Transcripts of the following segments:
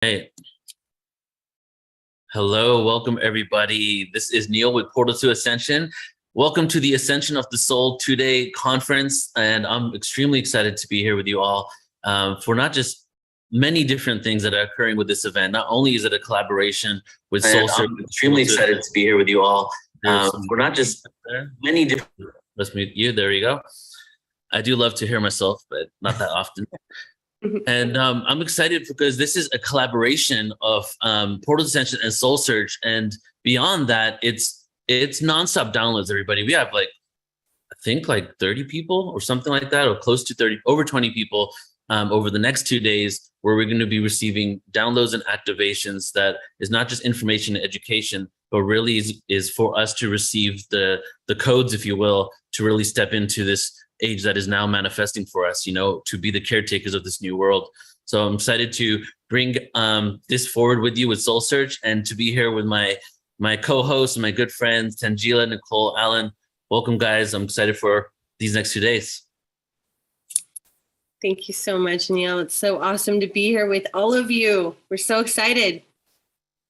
Hey, hello, welcome everybody. This is Neil with Portal to Ascension. Welcome to the Ascension of the Soul 2-day conference, and I'm extremely excited to be here with you all for not just many different things that are occurring with this event. Not only is it a collaboration with Soul Circle, I'm extremely excited to be here with you all. We're not just many different. Let's mute you. There you go. I do love to hear myself, but not that often. And I'm excited because this is a collaboration of Portal Ascension and Soul Search. And beyond that, it's nonstop downloads, everybody. We have I think 30 people or something like that, or close to 30, over 20 people over the next 2 days, where we're going to be receiving downloads and activations that is not just information and education, but really is for us to receive the codes, if you will, to really step into this age that is now manifesting for us, to be the caretakers of this new world. So I'm excited to bring this forward with you with Soul Search, and to be here with my co-hosts and my good friends, Tangela, Nicole, Alan. Welcome, guys. I'm excited for these next 2 days. Thank you so much, Neil. It's so awesome to be here with all of you. We're so excited.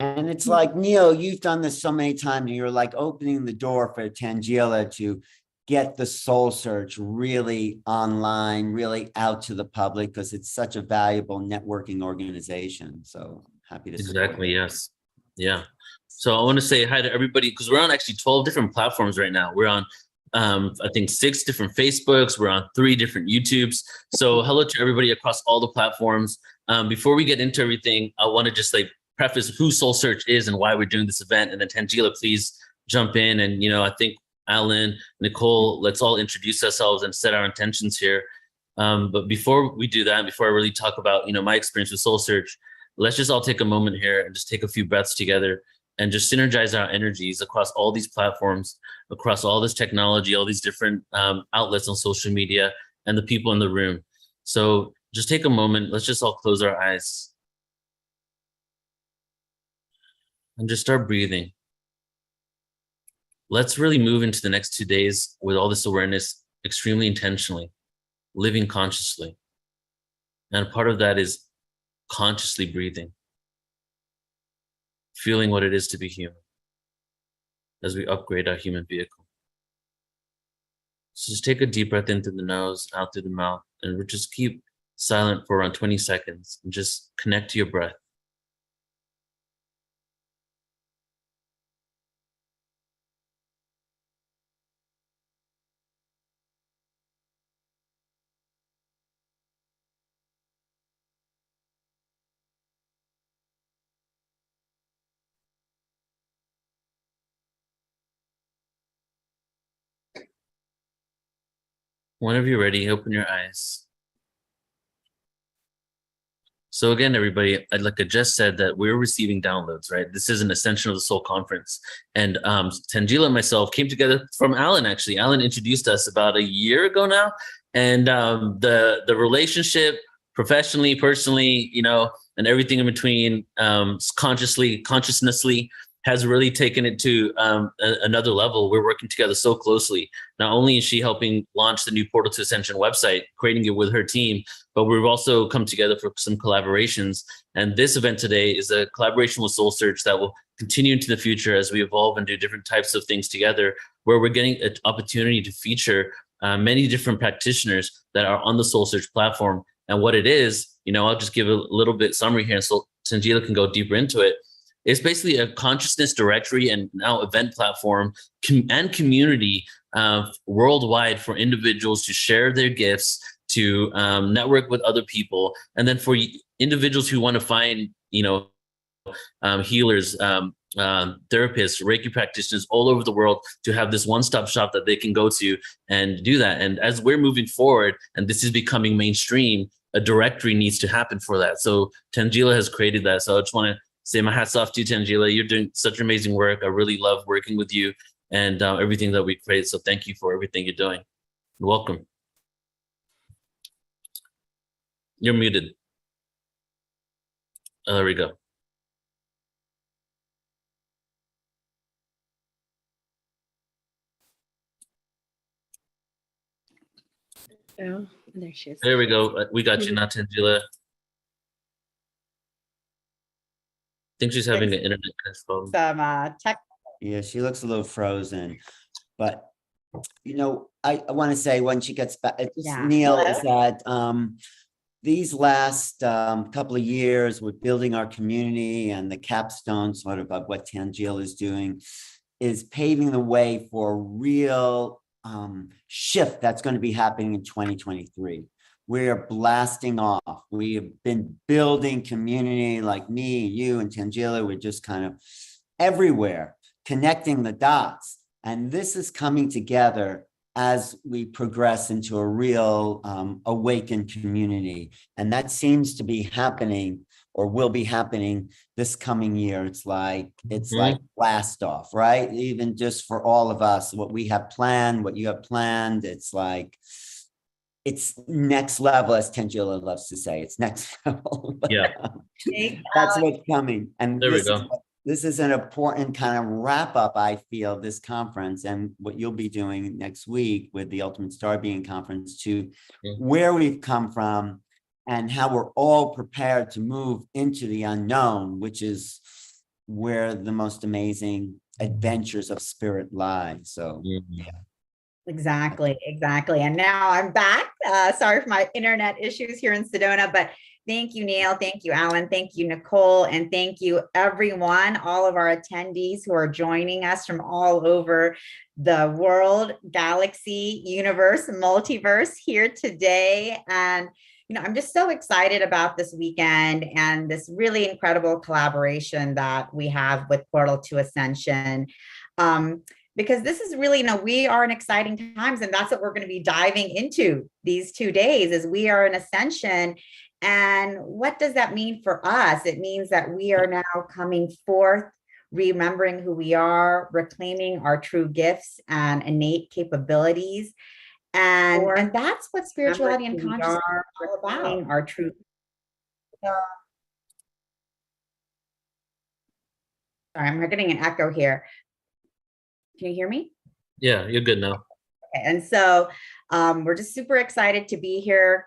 And it's like, Neil, you've done this so many times, and you're like opening the door for Tangela to get the Soul Search really online, really out to the public, because it's such a valuable networking organization. So happy to Exactly. Yes. Yeah. So I want to say hi to everybody, because we're on actually 12 different platforms right now. We're on, I think, 6 different Facebooks. We're on 3 different YouTubes. So hello to everybody across all the platforms. Before we get into everything, I want to just preface who Soul Search is and why we're doing this event. And then Tangela, please jump in. And, I think Alan, Nicole, let's all introduce ourselves and set our intentions here. But before we do that, before I really talk about, my experience with Soul Search, let's just all take a moment here and just take a few breaths together and just synergize our energies across all these platforms, across all this technology, all these different outlets on social media, and the people in the room. So just take a moment. Let's just all close our eyes and just start breathing. Let's really move into the next 2 days with all this awareness extremely intentionally, living consciously. And a part of that is consciously breathing, feeling what it is to be human as we upgrade our human vehicle. So just take a deep breath in through the nose, out through the mouth, and we'll just keep silent for around 20 seconds and just connect to your breath. Whenever you're ready, open your eyes. So again, everybody, like I just said, that we're receiving downloads, right? This is an Ascension of the Soul conference. And Tangela and myself came together from Alan, actually. Alan introduced us about a year ago now. And the relationship, professionally, personally, and everything in between, consciousnessly, has really taken it to another level. We're working together so closely. Not only is she helping launch the new Portal to Ascension website, creating it with her team, but we've also come together for some collaborations. And this event today is a collaboration with Soul Search that will continue into the future as we evolve and do different types of things together, where we're getting an opportunity to feature many different practitioners that are on the Soul Search platform. And what it is, I'll just give a little bit summary here, and so Tangela can go deeper into it. It's basically a consciousness directory and now event platform and community worldwide for individuals to share their gifts, to network with other people, and then for individuals who want to find, healers, therapists, Reiki practitioners all over the world, to have this one-stop shop that they can go to and do that. And as we're moving forward, and this is becoming mainstream, a directory needs to happen for that. So Tangela has created that. So I just want to say my hats off to you, Tangela. You're doing such amazing work. I really love working with you and everything that we create. So thank you for everything you're doing. Welcome. You're muted. Oh, there we go. Oh, there she is. There we go. We got you now, Tangela. think she's having an internet problem. some tech. Yeah, she looks a little frozen, but I want to say when she gets back, Yeah. Neil, Hello? is that these last couple of years with building our community and the capstone sort of what Tangiel is doing is paving the way for a real shift that's going to be happening in 2023. We're blasting off. We have been building community like me, you, and Tangela. We're just kind of everywhere, connecting the dots. And this is coming together as we progress into a real awakened community. And that seems to be happening or will be happening this coming year. It's like blast off, right? Even just for all of us, what we have planned, what you have planned, it's like, it's next level, as Tangela loves to say, it's next level. Yeah. That's what's coming. And There we go. This is an important kind of wrap up, I feel, this conference and what you'll be doing next week with the Ultimate Star Being Conference to where we've come from and how we're all prepared to move into the unknown, which is where the most amazing adventures of spirit lie. So, yeah. Exactly. And now I'm back. Sorry for my internet issues here in Sedona, but thank you, Neil. Thank you, Alan. Thank you, Nicole. And thank you, everyone, all of our attendees who are joining us from all over the world, galaxy, universe, multiverse here today. And I'm just so excited about this weekend and this really incredible collaboration that we have with Portal to Ascension. Because this is really, we are in exciting times, and that's what we're going to be diving into these 2 days is we are in ascension. And what does that mean for us? It means that we are now coming forth, remembering who we are, reclaiming our true gifts and innate capabilities. And that's what spirituality and consciousness are all about, our true. Sorry, I'm getting an echo here. Can you hear me? Yeah, you're good now. Okay. And so we're just super excited to be here.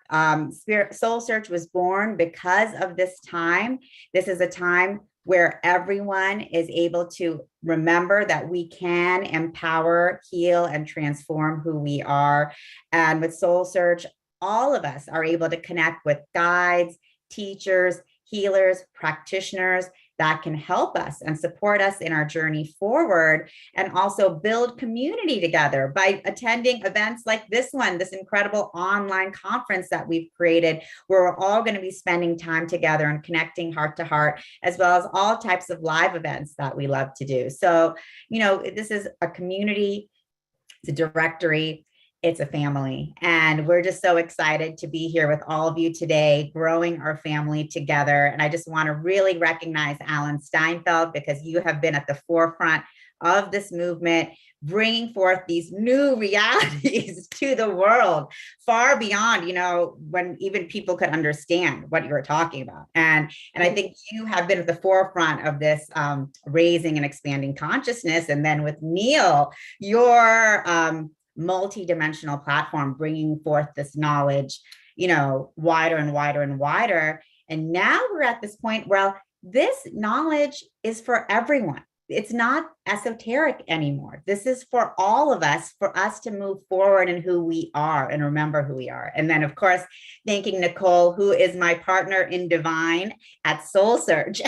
Spirit Soul Search was born because of this time. This is a time where everyone is able to remember that we can empower, heal, and transform who we are. And with Soul Search, all of us are able to connect with guides, teachers, healers, practitioners that can help us and support us in our journey forward, and also build community together by attending events like this one, this incredible online conference that we've created, where we're all going to be spending time together and connecting heart to heart, as well as all types of live events that we love to do. So, this is a community, it's a directory, it's a family. And we're just so excited to be here with all of you today, growing our family together. And I just want to really recognize Alan Steinfeld, because you have been at the forefront of this movement, bringing forth these new realities to the world, far beyond, when even people could understand what you were talking about. And I think you have been at the forefront of this raising and expanding consciousness. And then with Neil, your multi-dimensional platform, bringing forth this knowledge, wider and wider and wider. And now we're at this point where this knowledge is for everyone. It's not esoteric anymore. This is for all of us, for us to move forward in who we are and remember who we are. And then, of course, thanking Nicole, who is my partner in divine at Soul Search,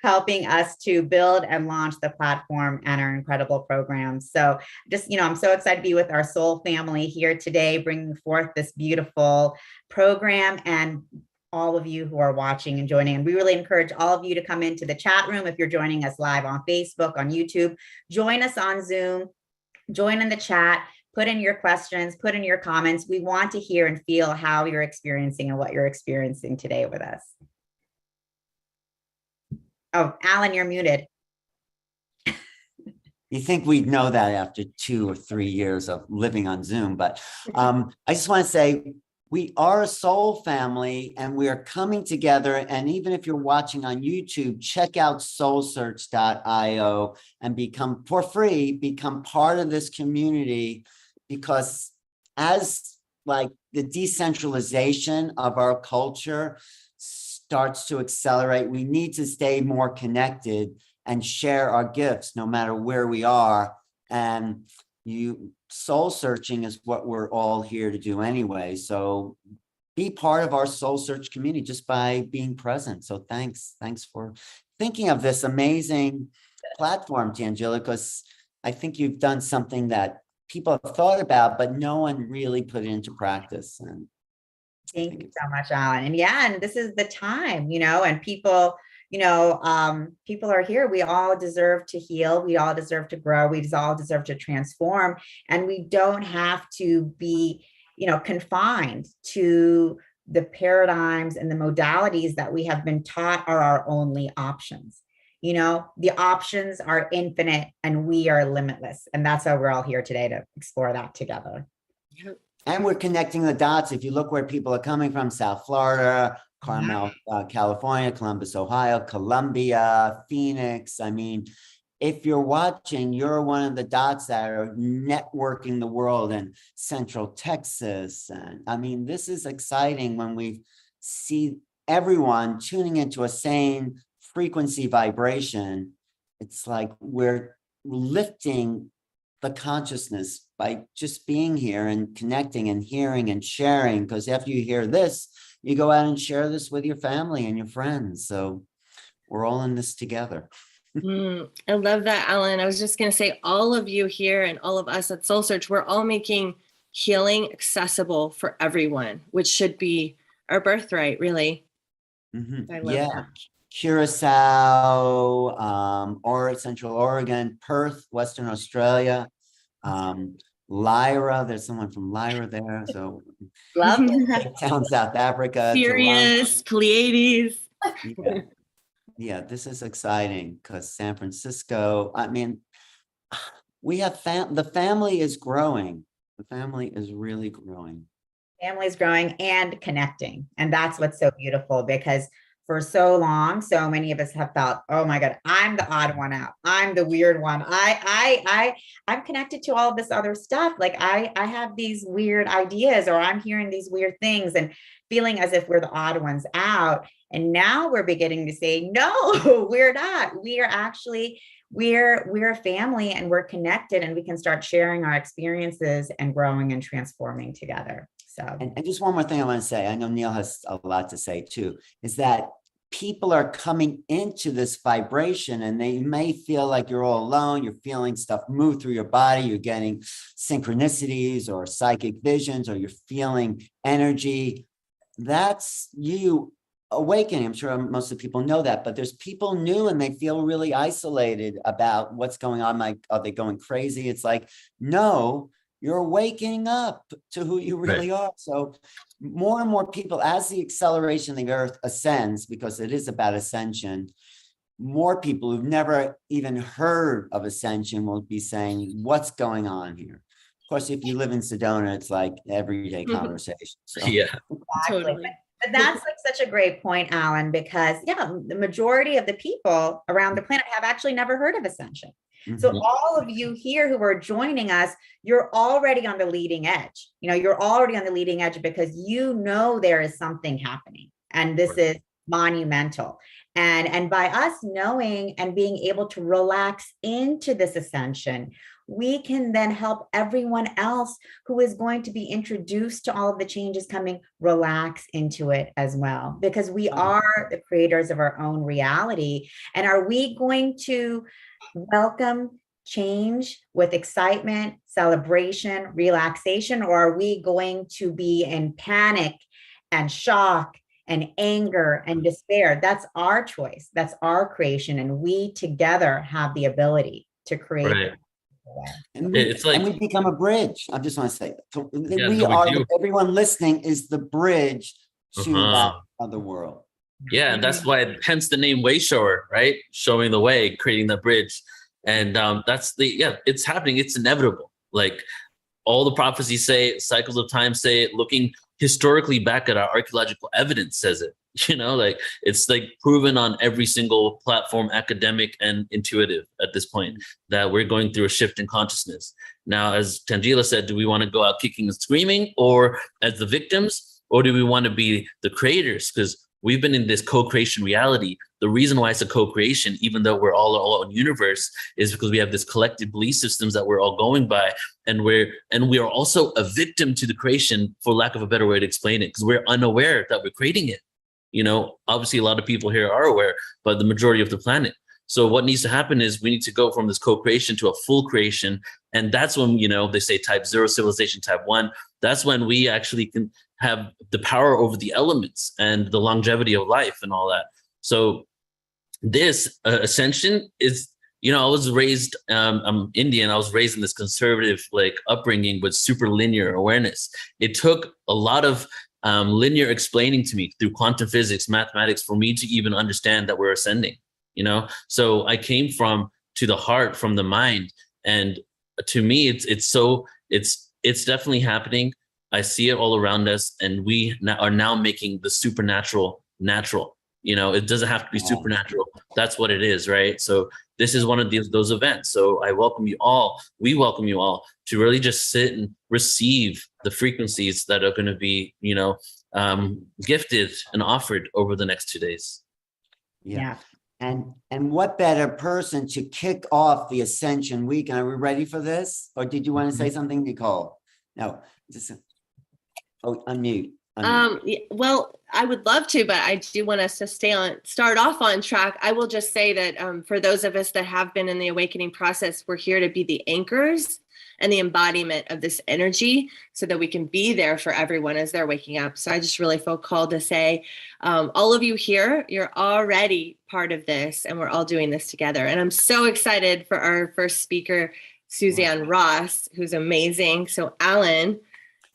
helping us to build and launch the platform and our incredible programs. So just, I'm so excited to be with our soul family here today, bringing forth this beautiful program, and all of you who are watching and joining. And we really encourage all of you to come into the chat room. If you're joining us live on Facebook, on YouTube, join us on Zoom, join in the chat, put in your questions, put in your comments. We want to hear and feel how you're experiencing and what you're experiencing today with us. Oh, Alan, you're muted. You think we'd know that after 2 or 3 years of living on Zoom, but I just want to say we are a soul family and we are coming together. And even if you're watching on YouTube, check out soulsearch.io and become part of this community, because as like the decentralization of our culture starts to accelerate. We need to stay more connected and share our gifts no matter where we are. And soul searching is what we're all here to do anyway. So be part of our soul search community just by being present. So thanks for thinking of this amazing platform, Tangela, because I think you've done something that people have thought about, but no one really put it into practice. And thank you so much, Alan. And yeah, and this is the time, and people, people are here. We all deserve to heal. We all deserve to grow. We all deserve to transform. And we don't have to be, confined to the paradigms and the modalities that we have been taught are our only options. The options are infinite and we are limitless. And that's why we're all here today, to explore that together. And we're connecting the dots. If you look where people are coming from, South Florida, Carmel, California, Columbus, Ohio, Columbia, Phoenix. I mean, if you're watching, you're one of the dots that are networking the world in Central Texas. And I mean, this is exciting when we see everyone tuning into a same frequency vibration. It's like we're lifting the consciousness by just being here and connecting and hearing and sharing. Because after you hear this, you go out and share this with your family and your friends. So we're all in this together. I love that, Alan. I was just going to say, all of you here and all of us at Soul Search, we're all making healing accessible for everyone, which should be our birthright, really. I love that. Curacao, Central Oregon, Perth, Western Australia, Lyra. There's someone from Lyra there. So Love it. Town, South Africa. Sirius, Pleiades. Yeah, this is exciting because San Francisco, I mean, we have the family is growing. The family is really growing. Family's growing and connecting. And that's what's so beautiful, because for so long, so many of us have felt, oh my God, I'm the odd one out. I'm the weird one. I'm connected to all of this other stuff. Like I have these weird ideas, or I'm hearing these weird things and feeling as if we're the odd ones out. And now we're beginning to say, no, we're not. We are actually, we're a family and we're connected, and we can start sharing our experiences and growing and transforming together. So, and just one more thing I want to say, I know Neil has a lot to say too, is that people are coming into this vibration and they may feel like you're all alone. You're feeling stuff move through your body. You're getting synchronicities or psychic visions, or you're feeling energy. That's you awakening. I'm sure most of the people know that, but there's people new and they feel really isolated about what's going on. Like, are they going crazy? It's like, no, you're waking up to who you really are. So more and more people, as the acceleration of the earth ascends, because it is about ascension, more people who've never even heard of ascension will be saying, what's going on here? Of course, if you live in Sedona, it's like everyday conversation. So. Yeah, Totally. But that's like such a great point, Alan, because the majority of the people around the planet have actually never heard of Ascension. So all of you here who are joining us, you're already on the leading edge. You're already on the leading edge because there is something happening, and this is monumental. And by us knowing and being able to relax into this ascension, we can then help everyone else who is going to be introduced to all of the changes coming relax into it as well, because we are the creators of our own reality. And are we going to welcome change with excitement, celebration, relaxation, or are we going to be in panic and shock and anger and despair? That's our choice. That's our creation. And we together have the ability to create. And we become a bridge. I just want to say that. Everyone listening is the bridge to that other world. Yeah, and that's why, hence the name Wayshower, right? Showing the way, creating the bridge. And it's happening. It's inevitable. Like all the prophecies say, cycles of time say it, looking historically back at our archaeological evidence says it. Like it's like proven on every single platform, academic and intuitive at this point, that we're going through a shift in consciousness. Now, as Tangela said, do we want to go out kicking and screaming, or as the victims, or do we want to be the creators? Because we've been in this co-creation reality. The reason why it's a co-creation, even though we're all our own universe, is because we have this collective belief systems that we're all going by, and we are also a victim to the creation, for lack of a better way to explain it, because we're unaware that we're creating it. You know, obviously a lot of people here are aware, but the majority of the planet. So what needs to happen is we need to go from this co-creation to a full creation. And that's when, you know, they say type 0 civilization, type 1. That's when we actually can have the power over the elements and the longevity of life and all that. So this ascension is, you know, I was raised, I'm Indian. I was raised in this conservative like upbringing with super linear awareness. It took a lot of linear explaining to me through quantum physics, mathematics, for me to even understand that we're ascending. You know, so I came to the heart, from the mind, and to me, it's definitely happening. I see it all around us, and we are now making the supernatural natural. You know, it doesn't have to be supernatural. That's what it is, right? So this is one of those events. So I welcome you all. We welcome you all to really just sit and receive the frequencies that are going to be, you know, gifted and offered over the next 2 days. Yeah. And what better person to kick off the Ascension week? And are we ready for this? Or did you want to say something, Nicole? No, just unmute. Well, I would love to, but I do want us to start off on track. I will just say that for those of us that have been in the awakening process, we're here to be the anchors and the embodiment of this energy so that we can be there for everyone as they're waking up. So I just really feel called to say, all of you here, you're already part of this, and we're all doing this together. And I'm so excited for our first speaker, Suzanne Ross, who's amazing. So Alan,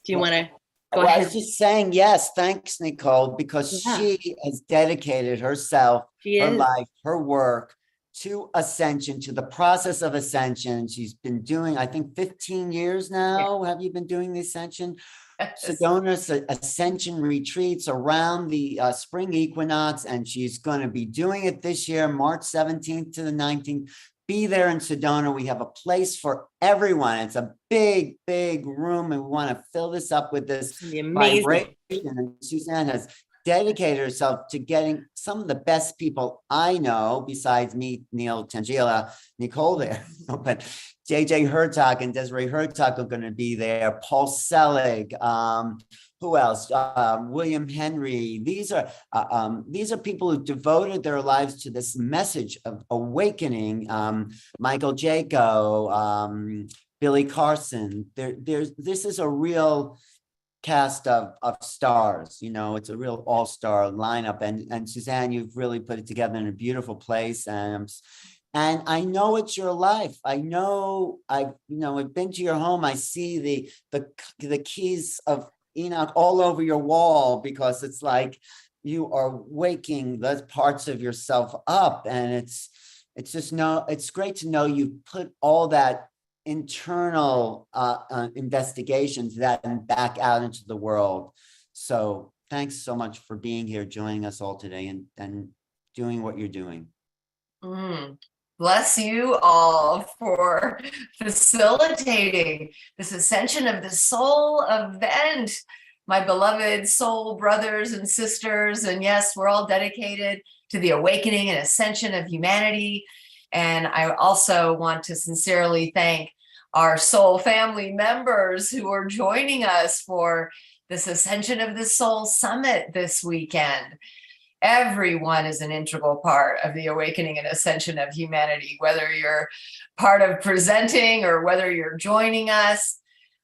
do you want to go ahead? I was just saying, yes, thanks, Nicole, because she has dedicated herself, her life, her work to Ascension, to the process of Ascension. She's been doing, I think, 15 years now. Have you been doing the Ascension? Sedona's Ascension retreats around the spring equinox, and she's going to be doing it this year, March 17th to the 19th. Be there in Sedona. We have a place for everyone. It's a big, big room, and we want to fill this up with this vibration. And Suzanne has dedicated herself to getting some of the best people I know, besides me, Neil Tangila, Nicole there, but JJ Hertog and Desiree Hertog are going to be there. Paul Selig, who else? William Henry. These are people who devoted their lives to this message of awakening. Michael Jaco, Billy Carson. This is a real cast of stars. You know, it's a real all-star lineup. And Suzanne, you've really put it together in a beautiful place. And I know it's your life. I know I've been to your home. I see the keys of Enoch all over your wall, because it's like you are waking those parts of yourself up. And it's great to know you put all that internal investigations that and back out into the world. So thanks so much for being here, joining us all today, and doing what you're doing. Bless you all for facilitating this Ascension of the Soul event, my beloved soul brothers and sisters. And yes, we're all dedicated to the awakening and ascension of humanity. And I also want to sincerely thank our soul family members who are joining us for this Ascension of the Soul Summit this weekend. Everyone is an integral part of the awakening and ascension of humanity, whether you're part of presenting or whether you're joining us.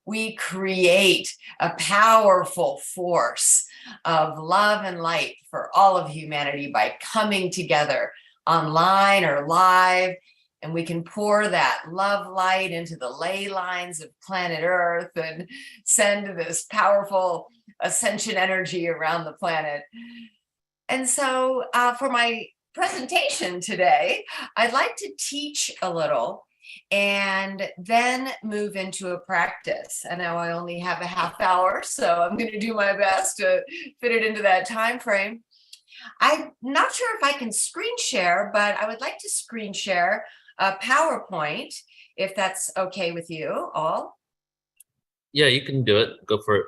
We create a powerful force of love and light for all of humanity by coming together online or live. And we can pour that love light into the ley lines of planet Earth and send this powerful ascension energy around the planet. And so for my presentation today, I'd like to teach a little and then move into a practice. I know I only have a half hour, so I'm going to do my best to fit it into that time frame. I'm not sure if I can screen share, but I would like to screen share a PowerPoint, if that's okay with you all. Yeah, you can do it. Go for it.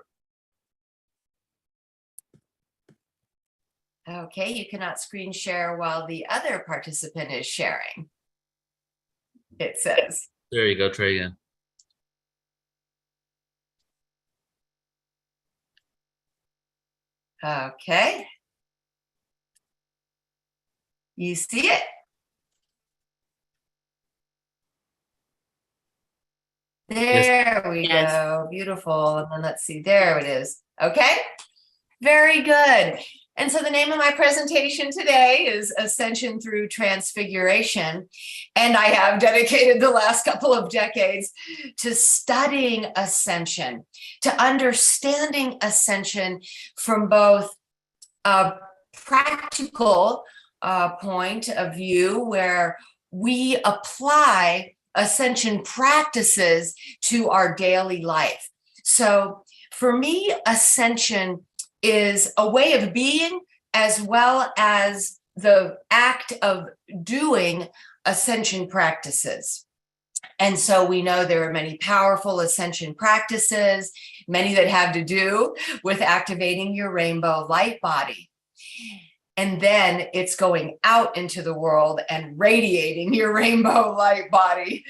Okay, you cannot screen share while the other participant is sharing. It says. There you go, try again. Okay. You see it? There we Yes. go. Beautiful. And then let's see. There it is. Okay. Very good. And so the name of my presentation today is Ascension Through Transfiguration. And I have dedicated the last couple of decades to studying ascension, to understanding ascension from both a practical point of view, where we apply ascension practices to our daily life. So for me, ascension is a way of being, as well as the act of doing ascension practices. And so we know there are many powerful ascension practices, many that have to do with activating your rainbow light body. And then it's going out into the world and radiating your rainbow light body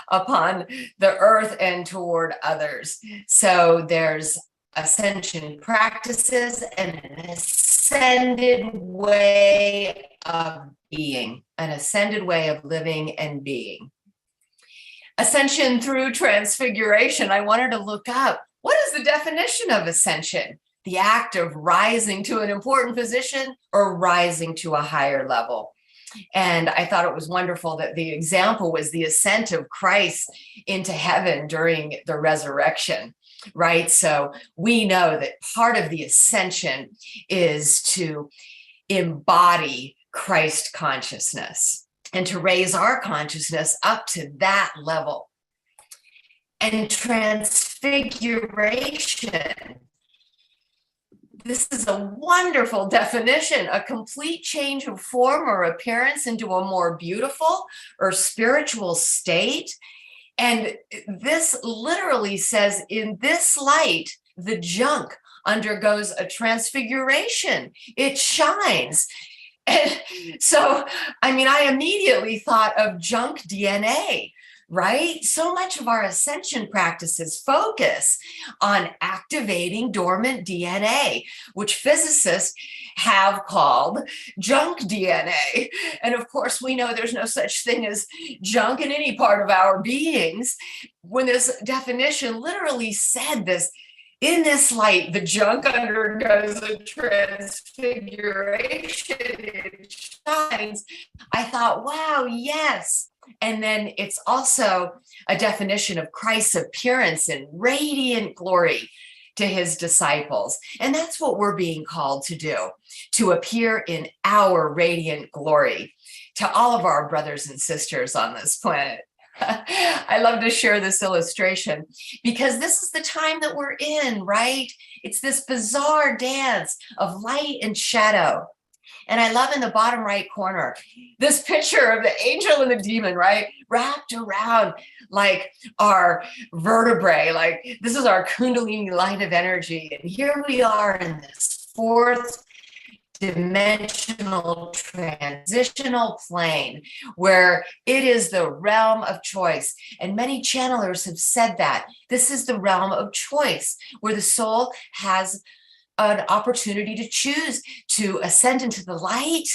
upon the earth and toward others. So there's ascension practices and an ascended way of being, an ascended way of living and being. Ascension through transfiguration. I wanted to look up, what is the definition of ascension? The act of rising to an important position or rising to a higher level. And I thought it was wonderful that the example was the ascent of Christ into heaven during the resurrection, right? So we know that part of the ascension is to embody Christ consciousness and to raise our consciousness up to that level. And transfiguration, this is a wonderful definition, a complete change of form or appearance into a more beautiful or spiritual state. And this literally says, in this light, the junk undergoes a transfiguration. It shines. And so, I mean, I immediately thought of junk DNA, right? So much of our ascension practices focus on activating dormant DNA, which physicists have called junk DNA. And of course, we know there's no such thing as junk in any part of our beings. When this definition literally said this, in this light, the junk undergoes a transfiguration, it shines. I thought, wow, yes. And then it's also a definition of Christ's appearance in radiant glory to his disciples. And that's what we're being called to do, to appear in our radiant glory to all of our brothers and sisters on this planet. I love to share this illustration because this is the time that we're in, right? It's this bizarre dance of light and shadow. And I love in the bottom right corner, this picture of the angel and the demon, right? Wrapped around like our vertebrae, like this is our Kundalini line of energy. And here we are in this fourth dimensional transitional plane where it is the realm of choice. And many channelers have said that this is the realm of choice where the soul has an opportunity to choose to ascend into the light,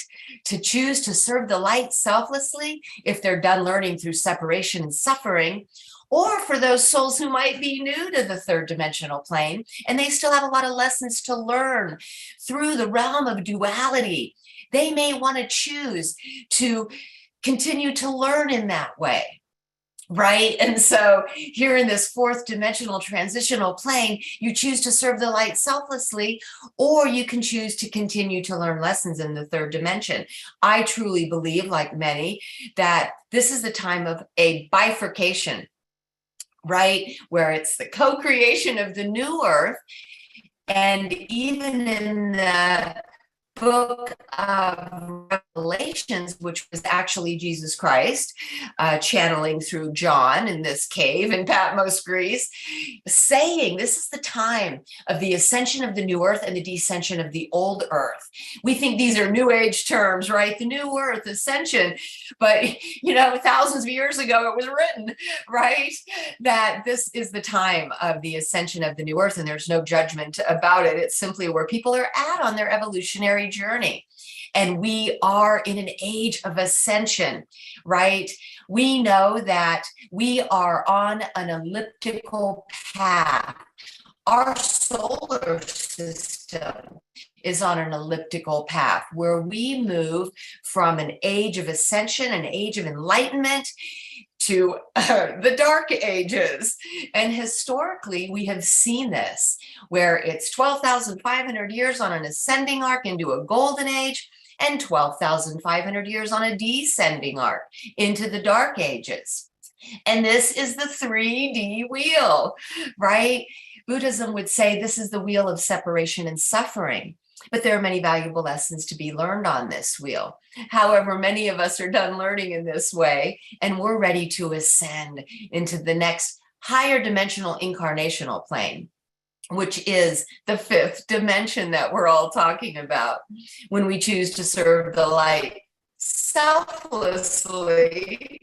to choose to serve the light selflessly if they're done learning through separation and suffering, or for those souls who might be new to the third dimensional plane and they still have a lot of lessons to learn through the realm of duality. They may want to choose to continue to learn in that way. Right. And so here in this fourth dimensional transitional plane, you choose to serve the light selflessly, or you can choose to continue to learn lessons in the third dimension. I truly believe, like many, that this is the time of a bifurcation, right? Where it's the co-creation of the new earth. And even in the book of Revelations, which was actually Jesus Christ channeling through John in this cave in Patmos, Greece, saying this is the time of the ascension of the new earth and the descension of the old earth. We think these are new age terms, right? The new earth, ascension. But, thousands of years ago, it was written, right? That this is the time of the ascension of the new earth, and there's no judgment about it. It's simply where people are at on their evolutionary journey. And we are in an age of ascension, right? We know that we are on an elliptical path. Our solar system is on an elliptical path where we move from an age of ascension, an age of enlightenment, to the dark ages. And historically, we have seen this, where it's 12,500 years on an ascending arc into a golden age, and 12,500 years on a descending arc into the dark ages. And this is the 3D wheel, right? Buddhism would say this is the wheel of separation and suffering. But there are many valuable lessons to be learned on this wheel. However, many of us are done learning in this way, and we're ready to ascend into the next higher dimensional incarnational plane, which is the 5th dimension that we're all talking about when we choose to serve the light selflessly.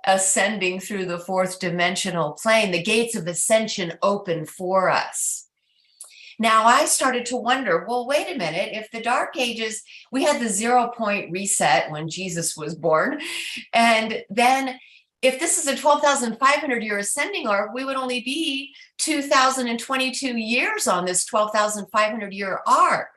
Ascending through the 4th dimensional plane, the gates of ascension open for us. Now, I started to wonder, well, wait a minute, if the dark ages, we had the 0-point reset when Jesus was born, and then if this is a 12,500 year ascending arc, we would only be 2,022 years on this 12,500 year arc.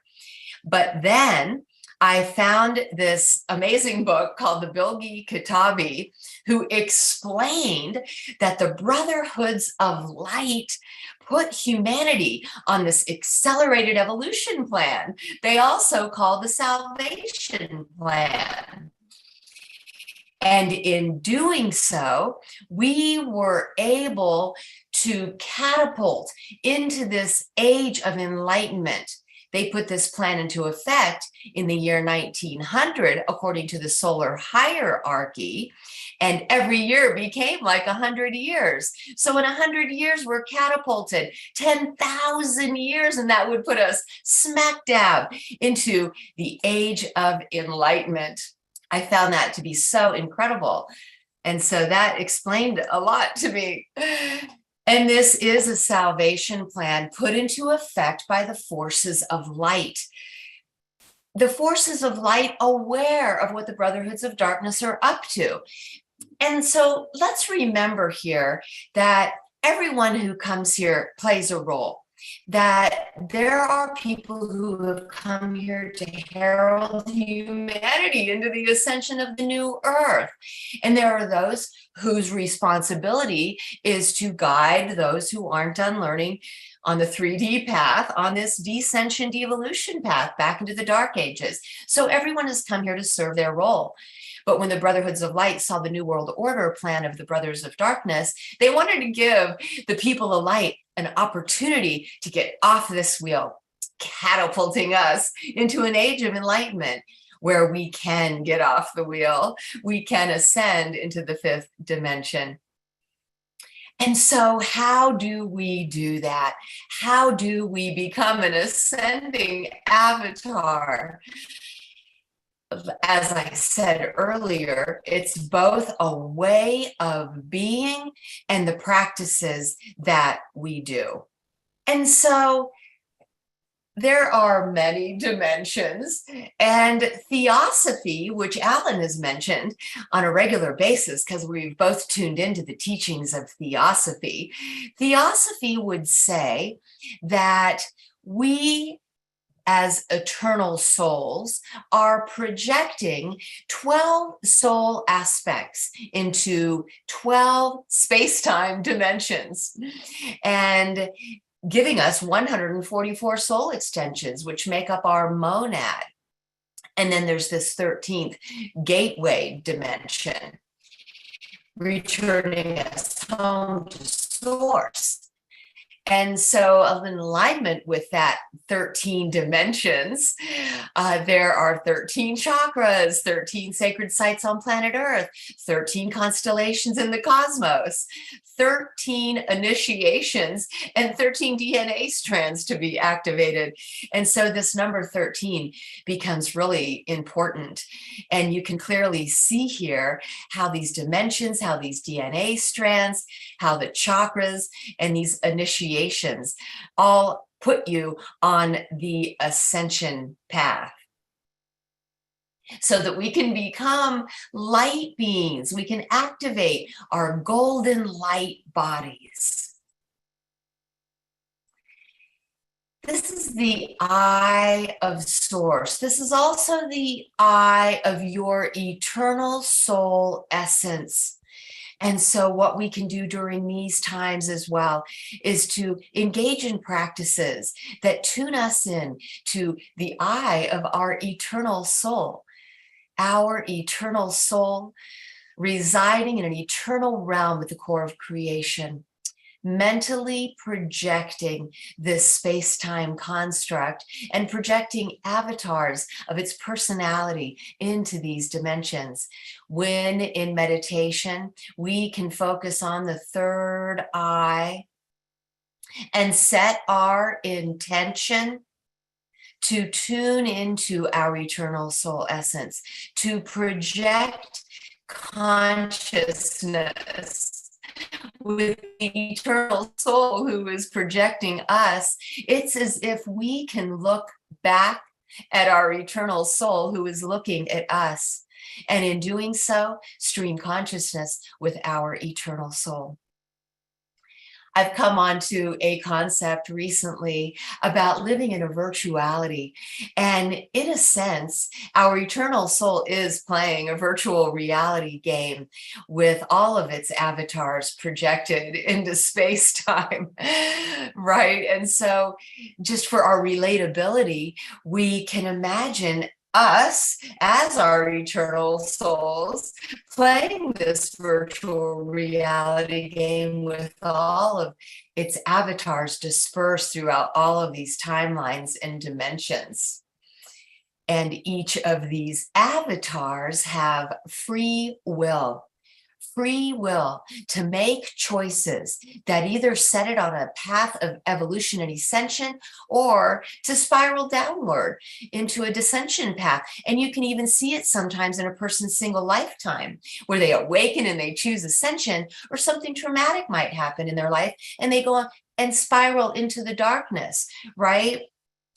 But then I found this amazing book called the Bilgi Kitabi, who explained that the Brotherhoods of Light put humanity on this accelerated evolution plan. They also call the salvation plan. And in doing so, we were able to catapult into this age of enlightenment. They put this plan into effect in the year 1900, according to the solar hierarchy, and every year became like 100 years. So in 100 years, we're catapulted 10,000 years, and that would put us smack dab into the age of enlightenment. I found that to be so incredible. And so that explained a lot to me. And this is a salvation plan put into effect by the forces of light. The forces of light aware of what the Brotherhoods of Darkness are up to. And so let's remember here that everyone who comes here plays a role. That there are people who have come here to herald humanity into the ascension of the new earth. And there are those whose responsibility is to guide those who aren't done learning on the 3D path, on this descension devolution path back into the dark ages. So everyone has come here to serve their role. But when the Brotherhoods of Light saw the New World Order plan of the Brothers of Darkness, they wanted to give the people of light an opportunity to get off this wheel, catapulting us into an age of enlightenment where we can get off the wheel, we can ascend into the 5th dimension. And so how do we do that? How do we become an ascending avatar? As I said earlier, it's both a way of being and the practices that we do. And so there are many dimensions, and theosophy, which Alan has mentioned on a regular basis, because we've both tuned into the teachings of theosophy. Theosophy would say that we as eternal souls are projecting 12 soul aspects into 12 space-time dimensions and giving us 144 soul extensions, which make up our monad. And then there's this 13th gateway dimension, returning us home to source. And so in alignment with that 13 dimensions, there are 13 chakras, 13 sacred sites on planet Earth, 13 constellations in the cosmos, 13 initiations, and 13 DNA strands to be activated. And so this number 13 becomes really important. And you can clearly see here how these dimensions, how these DNA strands, how the chakras and these initiations all put you on the ascension path, so that we can become light beings. We can activate our golden light bodies. This is the eye of source. This is also the eye of your eternal soul essence. And so what we can do during these times as well is to engage in practices that tune us in to the eye of our eternal soul residing in an eternal realm at the core of creation, mentally projecting this space-time construct and projecting avatars of its personality into these dimensions. When in meditation, we can focus on the third eye and set our intention to tune into our eternal soul essence, to project consciousness with the eternal soul who is projecting us. It's as if we can look back at our eternal soul who is looking at us, and in doing so, stream consciousness with our eternal soul. I've come onto a concept recently about living in a virtuality. And in a sense, our eternal soul is playing a virtual reality game with all of its avatars projected into space-time, right? And so just for our relatability, we can imagine us as our eternal souls playing this virtual reality game with all of its avatars dispersed throughout all of these timelines and dimensions. And each of these avatars have free will to make choices that either set it on a path of evolution and ascension, or to spiral downward into a descension path. And you can even see it sometimes in a person's single lifetime, where they awaken and they choose ascension, or something traumatic might happen in their life and they go on and spiral into the darkness, right?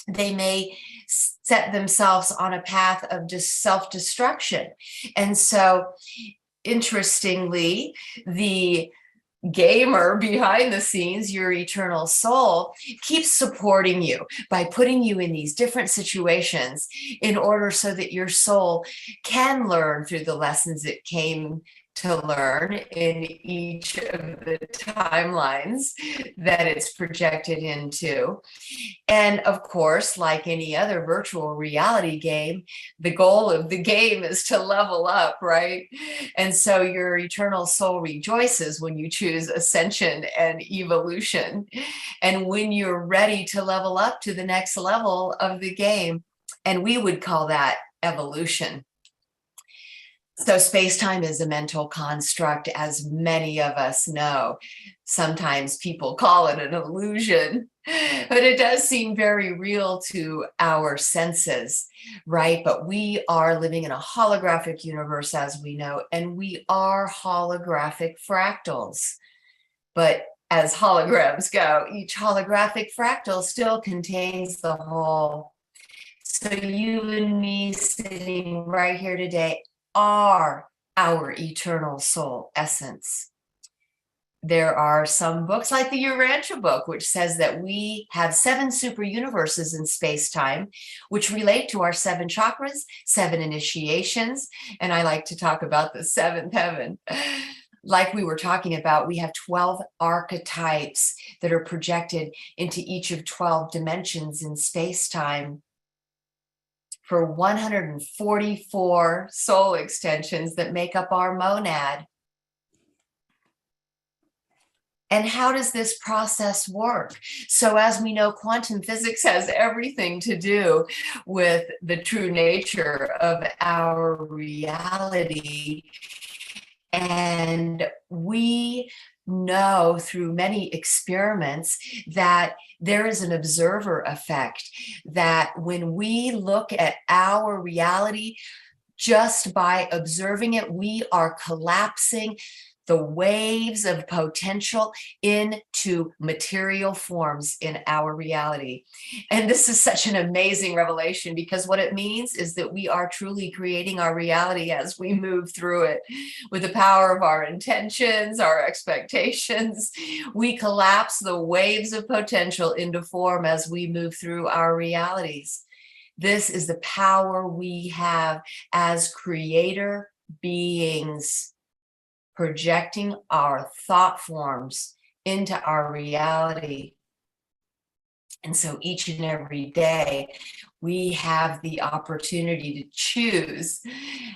They may set themselves on a path of just self-destruction. And so interestingly, the gamer behind the scenes, your eternal soul, keeps supporting you by putting you in these different situations in order so that your soul can learn through the lessons it came to learn in each of the timelines that it's projected into. And of course, like any other virtual reality game, the goal of the game is to level up, right? And so your eternal soul rejoices when you choose ascension and evolution. And when you're ready to level up to the next level of the game, and we would call that evolution. So space-time is a mental construct, as many of us know. Sometimes people call it an illusion, but it does seem very real to our senses, right? But we are living in a holographic universe, as we know, and we are holographic fractals. But as holograms go, each holographic fractal still contains the whole. So you and me sitting right here today are our eternal soul essence. There are some books like the Urantia book, which says that we have 7 super universes in space-time, which relate to our 7 chakras, 7 initiations, and I like to talk about the 7th heaven. Like we were talking about, we have 12 archetypes that are projected into each of 12 dimensions in space-time, for 144 soul extensions that make up our monad. And how does this process work? So as we know, quantum physics has everything to do with the true nature of our reality. And we know through many experiments that there is an observer effect, that when we look at our reality, just by observing it, we are collapsing the waves of potential into material forms in our reality. And this is such an amazing revelation, because what it means is that we are truly creating our reality as we move through it with the power of our intentions, our expectations. We collapse the waves of potential into form as we move through our realities. This is the power we have as creator beings, projecting our thought forms into our reality. And so each and every day, we have the opportunity to choose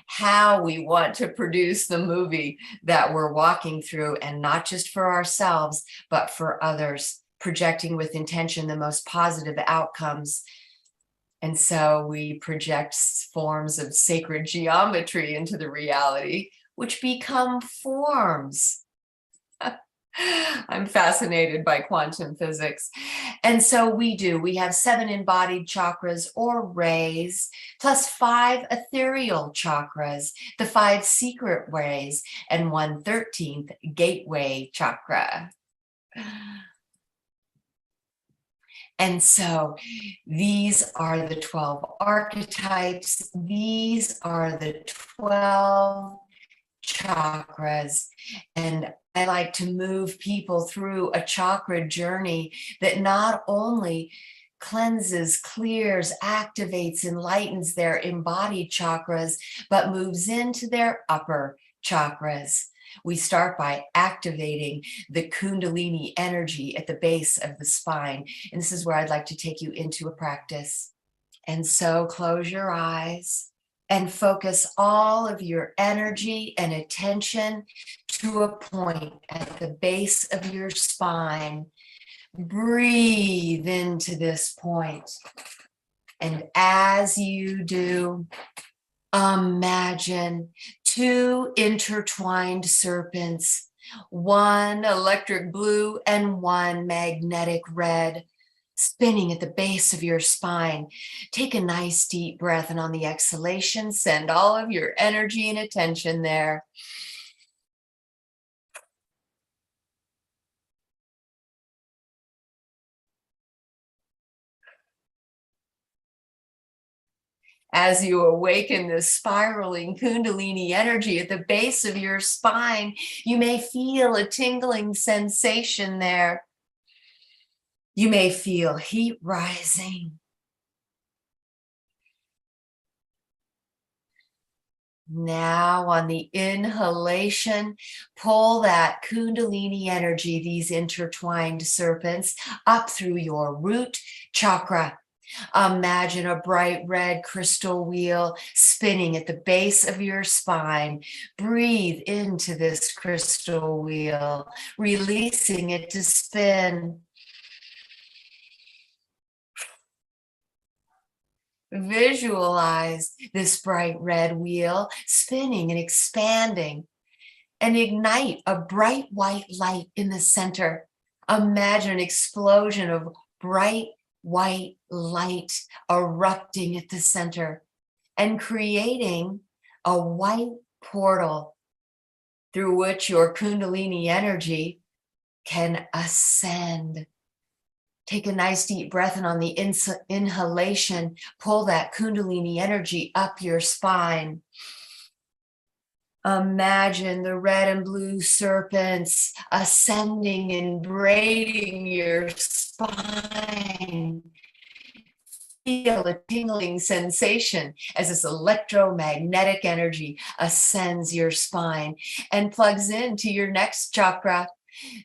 how we want to produce the movie that we're walking through, and not just for ourselves, but for others, projecting with intention the most positive outcomes. And so we project forms of sacred geometry into the reality, which become forms. I'm fascinated by quantum physics. And so we have 7 embodied chakras or rays, plus 5 ethereal chakras, the 5 secret rays, and 1 13th gateway chakra. And so these are the 12 archetypes. These are the 12 chakras. And I like to move people through a chakra journey that not only cleanses, clears, activates, enlightens their embodied chakras, but moves into their upper chakras. We start by activating the Kundalini energy at the base of the spine. And this is where I'd like to take you into a practice. And so close your eyes and focus all of your energy and attention to a point at the base of your spine. Breathe into this point. And as you do, imagine 2 intertwined serpents, 1 electric blue and 1 magnetic red, spinning at the base of your spine. Take a nice deep breath, and on the exhalation, send all of your energy and attention there. As you awaken this spiraling Kundalini energy at the base of your spine, you may feel a tingling sensation there. You may feel heat rising. Now on the inhalation, pull that Kundalini energy, these intertwined serpents, up through your root chakra. Imagine a bright red crystal wheel spinning at the base of your spine. Breathe into this crystal wheel, releasing it to spin. Visualize this bright red wheel spinning and expanding, and ignite a bright white light in the center. Imagine an explosion of bright white light erupting at the center and creating a white portal through which your Kundalini energy can ascend. Take a nice deep breath, and on the inhalation, pull that Kundalini energy up your spine. Imagine the red and blue serpents ascending and braiding your spine. Feel a tingling sensation as this electromagnetic energy ascends your spine and plugs into your next chakra.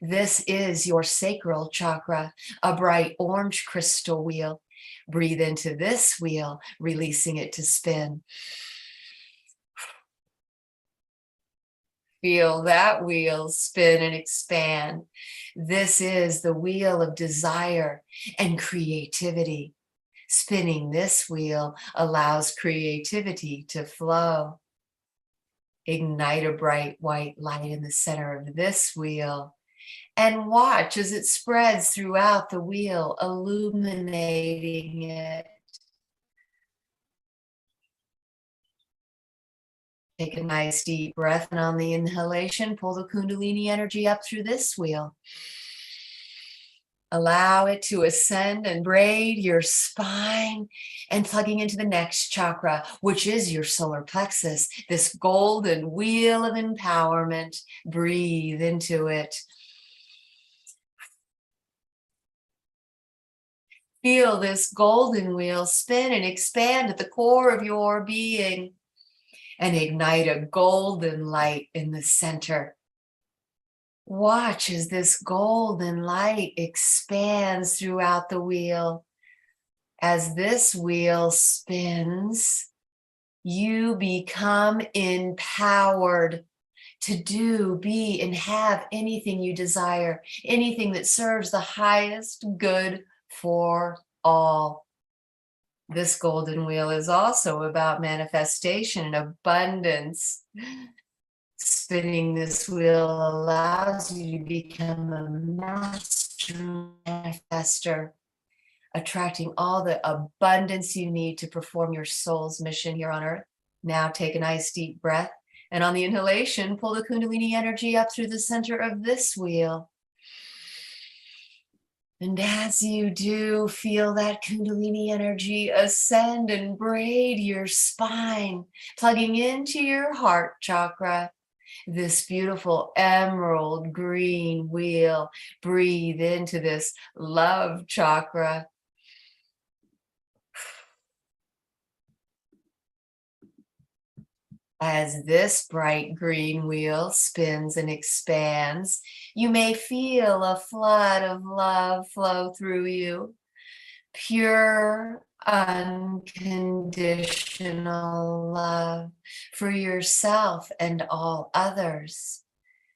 This is your sacral chakra, a bright orange crystal wheel. Breathe into this wheel, releasing it to spin. Feel that wheel spin and expand. This is the wheel of desire and creativity. Spinning this wheel allows creativity to flow. Ignite a bright white light in the center of this wheel and watch as it spreads throughout the wheel, illuminating it. Take a nice deep breath, and on the inhalation, pull the Kundalini energy up through this wheel. Allow it to ascend and braid your spine and plugging into the next chakra, which is your solar plexus, this golden wheel of empowerment. Breathe into it. Feel this golden wheel spin and expand at the core of your being and ignite a golden light in the center. Watch as this golden light expands throughout the wheel. As this wheel spins, you become empowered to do, be, and have anything you desire, anything that serves the highest good for all. This golden wheel is also about manifestation and abundance. Spinning this wheel allows you to become a master manifester, attracting all the abundance you need to perform your soul's mission here on earth. Now take a nice deep breath, and on the inhalation, pull the Kundalini energy up through the center of this wheel. And as you do, feel that Kundalini energy ascend and braid your spine, plugging into your heart chakra. This beautiful emerald green wheel. Breathe into this love chakra. As this bright green wheel spins and expands, you may feel a flood of love flow through you. Pure, unconditional love for yourself and all others.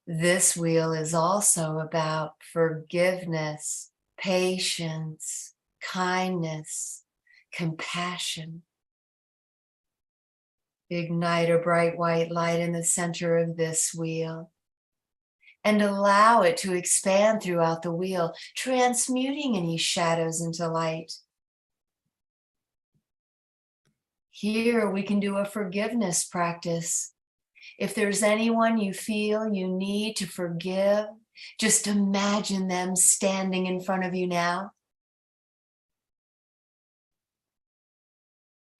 This wheel is also about forgiveness, patience, kindness, compassion. Ignite a bright white light in the center of this wheel and allow it to expand throughout the wheel, transmuting any shadows into light. Here we can do a forgiveness practice. If there's anyone you feel you need to forgive, just imagine them standing in front of you now.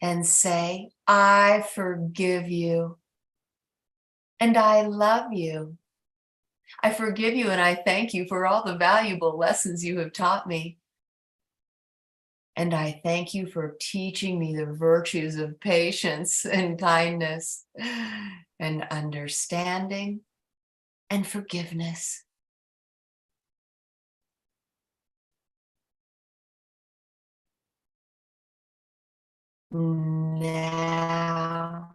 And say, I forgive you. And I love you. I forgive you and I thank you for all the valuable lessons you have taught me. And I thank you for teaching me the virtues of patience and kindness and understanding and forgiveness. Now,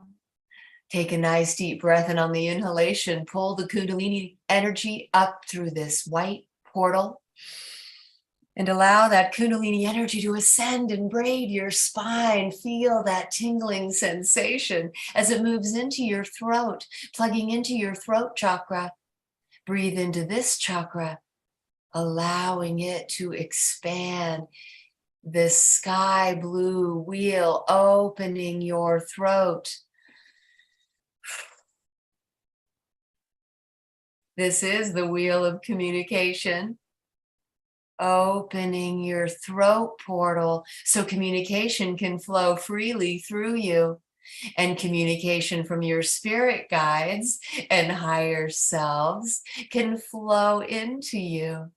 take a nice deep breath, and on the inhalation, pull the Kundalini energy up through this white portal and allow that Kundalini energy to ascend and braid your spine. Feel that tingling sensation as it moves into your throat, plugging into your throat chakra. Breathe into this chakra, allowing it to expand. This sky blue wheel opening your throat. This is the wheel of communication. Opening your throat portal so communication can flow freely through you, and communication from your spirit guides and higher selves can flow into you.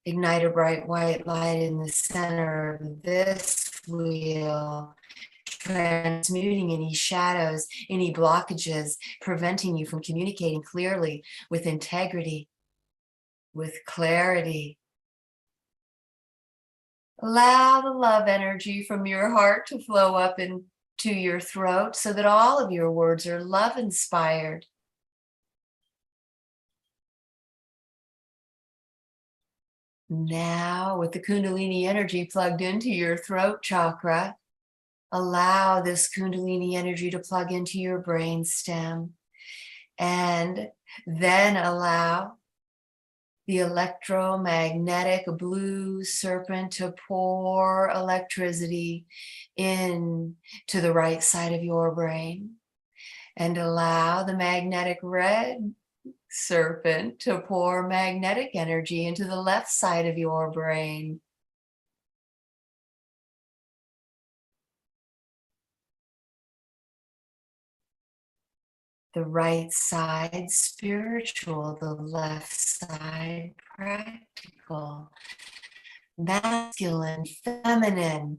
Ignite a bright white light in the center of this wheel, transmuting any shadows, any blockages, preventing you from communicating clearly with integrity, with clarity. Allow the love energy from your heart to flow up and to your throat so that all of your words are love inspired. Now, with the Kundalini energy plugged into your throat chakra, allow this Kundalini energy to plug into your brain stem, and then allow the electromagnetic blue serpent to pour electricity in to the right side of your brain, and allow the magnetic red serpent to pour magnetic energy into the left side of your brain. The right side spiritual, the left side practical, masculine, feminine.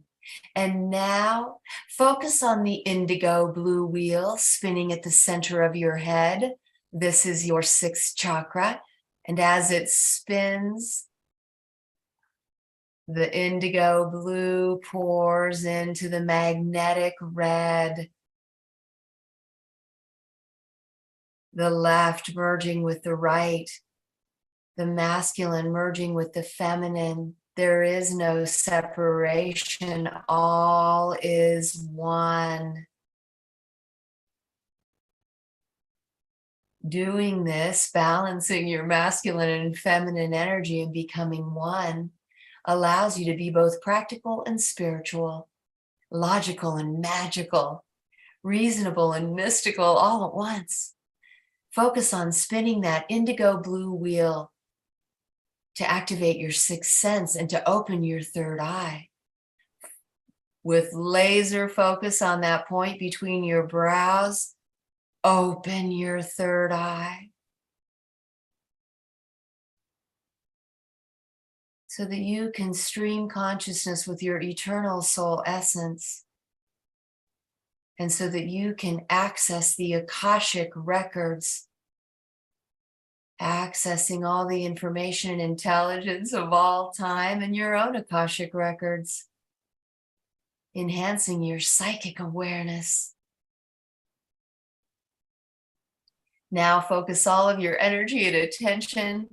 And now focus on the indigo blue wheel spinning at the center of your head. This is your sixth chakra. And as it spins, the indigo blue pours into the magnetic red. The left merging with the right, the masculine merging with the feminine. There is no separation. All is one. Doing this, balancing your masculine and feminine energy and becoming one, allows you to be both practical and spiritual, logical and magical, reasonable and mystical all at once. Focus on spinning that indigo blue wheel to activate your sixth sense and to open your third eye. With laser focus on that point between your brows, open your third eye so that you can stream consciousness with your eternal soul essence, and so that you can access the Akashic records, accessing all the information and intelligence of all time and your own Akashic records, enhancing your psychic awareness. Now focus all of your energy and attention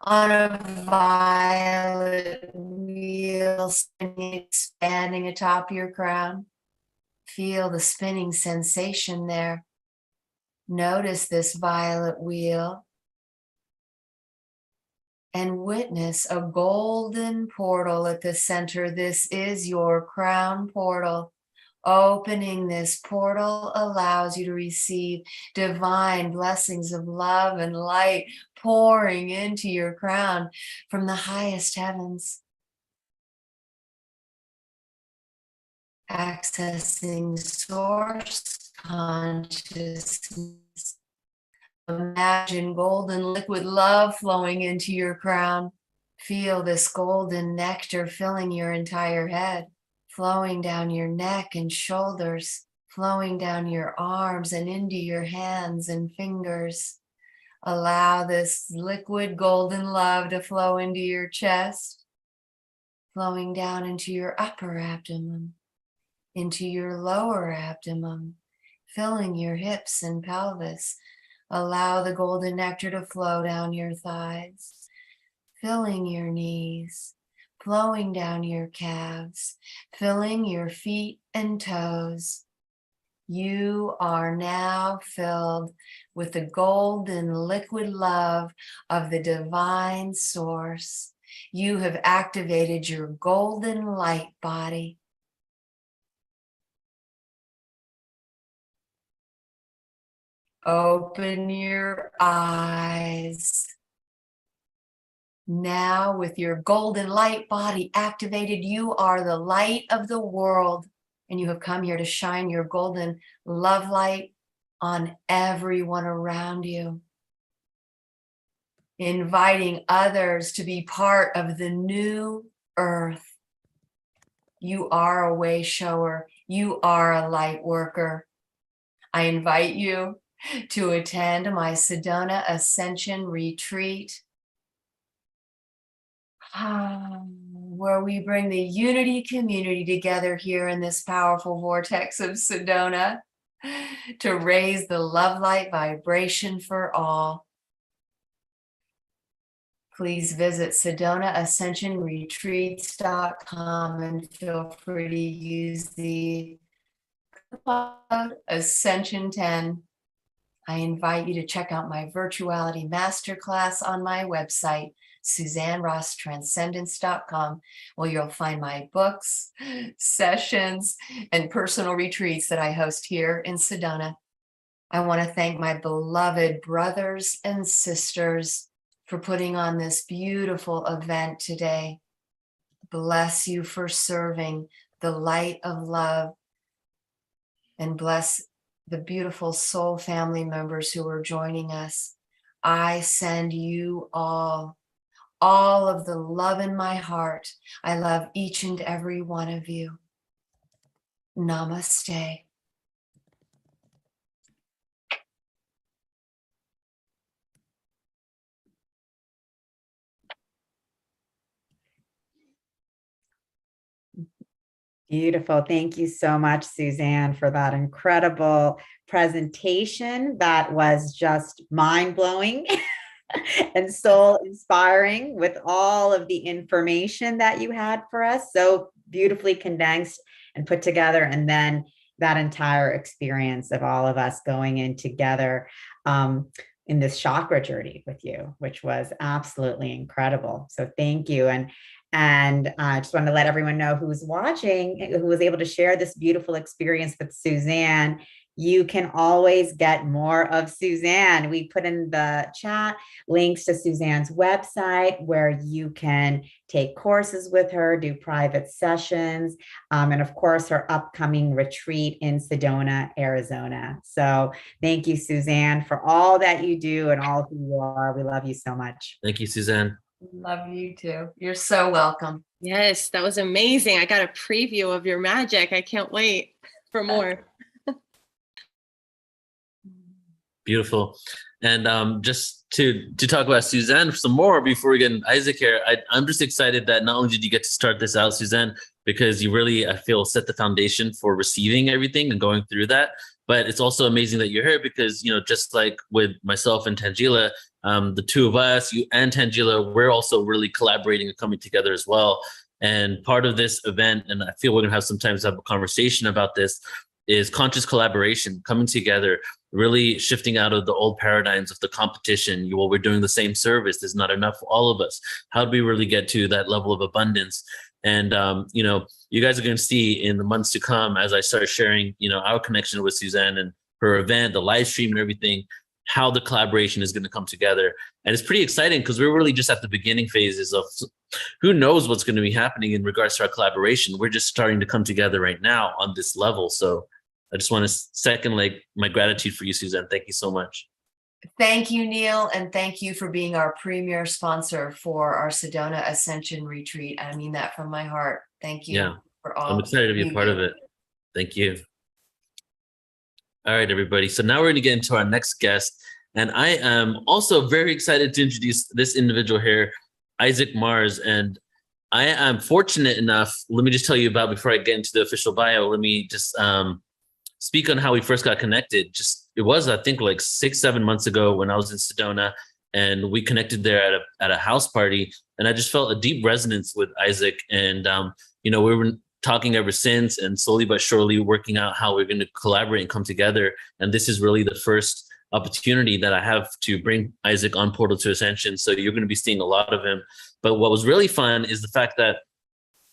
on a violet wheel spinning, expanding atop your crown. Feel the spinning sensation there. Notice this violet wheel and witness a golden portal at the center. This is your crown portal. Opening this portal allows you to receive divine blessings of love and light pouring into your crown from the highest heavens. Accessing source consciousness. Imagine golden liquid love flowing into your crown. Feel this golden nectar filling your entire head, flowing down your neck and shoulders, flowing down your arms and into your hands and fingers. Allow this liquid golden love to flow into your chest, flowing down into your upper abdomen, into your lower abdomen, filling your hips and pelvis. Allow the golden nectar to flow down your thighs, filling your knees, flowing down your calves, filling your feet and toes. You are now filled with the golden liquid love of the divine source. You have activated your golden light body. Open your eyes. Now, with your golden light body activated, you are the light of the world, and you have come here to shine your golden love light on everyone around you, inviting others to be part of the new earth. You are a way shower. You are a light worker. I invite you to attend my Sedona Ascension retreat. where we bring the unity community together here in this powerful vortex of Sedona to raise the love light vibration for all. Please visit SedonaAscensionRetreats.com and feel free to use the code Ascension10. I invite you to check out my virtuality masterclass on my website, SuzanneRossTranscendence.com, where you'll find my books, sessions, and personal retreats that I host here in Sedona. I want to thank my beloved brothers and sisters for putting on this beautiful event today. Bless you for serving the light of love, and bless the beautiful soul family members who are joining us. I send you all of the love in my heart. I love each and every one of you. Namaste. Beautiful. Thank you so much, Suzanne, for that incredible presentation. That was just mind-blowing and soul inspiring with all of the information that you had for us. So beautifully condensed and put together. And then that entire experience of all of us going in together in this chakra journey with you, which was absolutely incredible. So thank you. And I just want to let everyone know who's watching, who was able to share this beautiful experience with Suzanne. You can always get more of Suzanne. We put in the chat links to Suzanne's website where you can take courses with her, do private sessions, and of course, her upcoming retreat in Sedona, Arizona. So thank you, Suzanne, for all that you do and all who you are. We love you so much. Thank you, Suzanne. Love you too. You're so welcome. Yes, that was amazing. I got a preview of your magic. I can't wait for more. Beautiful. And just to talk about Suzanne some more before we get into Isaac here, I'm just excited that not only did you get to start this out, Suzanne, because you really, I feel, set the foundation for receiving everything and going through that. But it's also amazing that you're here because, you know, just like with myself and Tangela, the two of us, you and Tangela, we're also really collaborating and coming together as well. And part of this event, and I feel we're gonna have some time to have a conversation about this, is conscious collaboration, coming together, really shifting out of the old paradigms of the competition. Well, we're doing the same service. There's not enough for all of us. How do we really get to that level of abundance? And, you know, you guys are going to see in the months to come, as I start sharing, you know, our connection with Suzanne and her event, the live stream and everything, how the collaboration is going to come together. And it's pretty exciting because we're really just at the beginning phases of who knows what's going to be happening in regards to our collaboration. We're just starting to come together right now on this level. So I just want to second like my gratitude for you, Suzanne. Thank you so much. Thank you, Neil, and thank you for being our premier sponsor for our Sedona Ascension retreat. I mean that from my heart. Thank you. Yeah, for all. I'm excited to be a part of it. Thank you. All right, everybody. So now we're going to get into our next guest. And I am also very excited to introduce this individual here, Isaac Mars. And I am fortunate enough, let me just tell you about, before I get into the official bio, let me just speak on how we first got connected. It was, I think, like 6-7 months ago when I was in Sedona, and we connected there at a house party. And I just felt a deep resonance with Isaac. And, you know, we were talking ever since, and slowly but surely working out how we're going to collaborate and come together. And this is really the first opportunity that I have to bring Isaac on Portal to Ascension. So you're going to be seeing a lot of him. But what was really fun is the fact that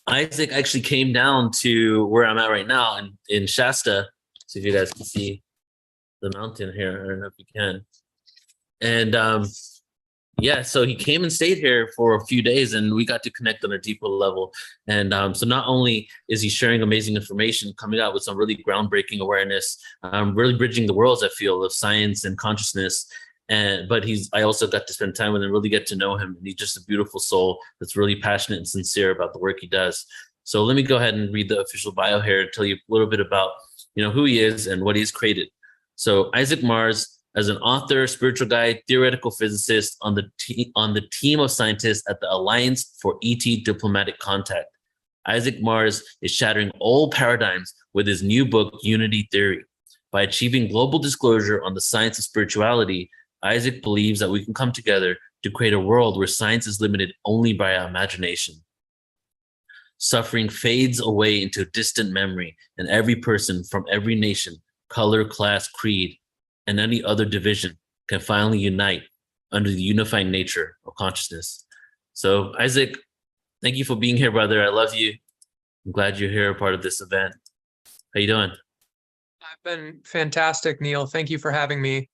Isaac actually came down to where I'm at right now in Shasta. See if you guys can see the mountain here. I don't know if you can. And yeah, so he came and stayed here for a few days, and we got to connect on a deeper level. And so not only is he sharing amazing information, coming out with some really groundbreaking awareness, really bridging the worlds, I feel, of science and consciousness. But I also got to spend time with him, really get to know him. And he's just a beautiful soul that's really passionate and sincere about the work he does. So let me go ahead and read the official bio here and tell you a little bit about, you know, who he is and what he's created. So Isaac Mars As an author, spiritual guide, theoretical physicist on the team of scientists at the Alliance for ET Diplomatic Contact, Isaac Mars is shattering old paradigms with his new book, Unity Theory. By achieving global disclosure on the science of spirituality, Isaac believes that we can come together to create a world where science is limited only by our imagination. Suffering fades away into distant memory, and every person from every nation, color, class, creed, and any other division can finally unite under the unifying nature of consciousness. So, Isaac, thank you for being here, brother. I love you. I'm glad you're here, part of this event. How you doing? I've been fantastic, Neil. Thank you for having me.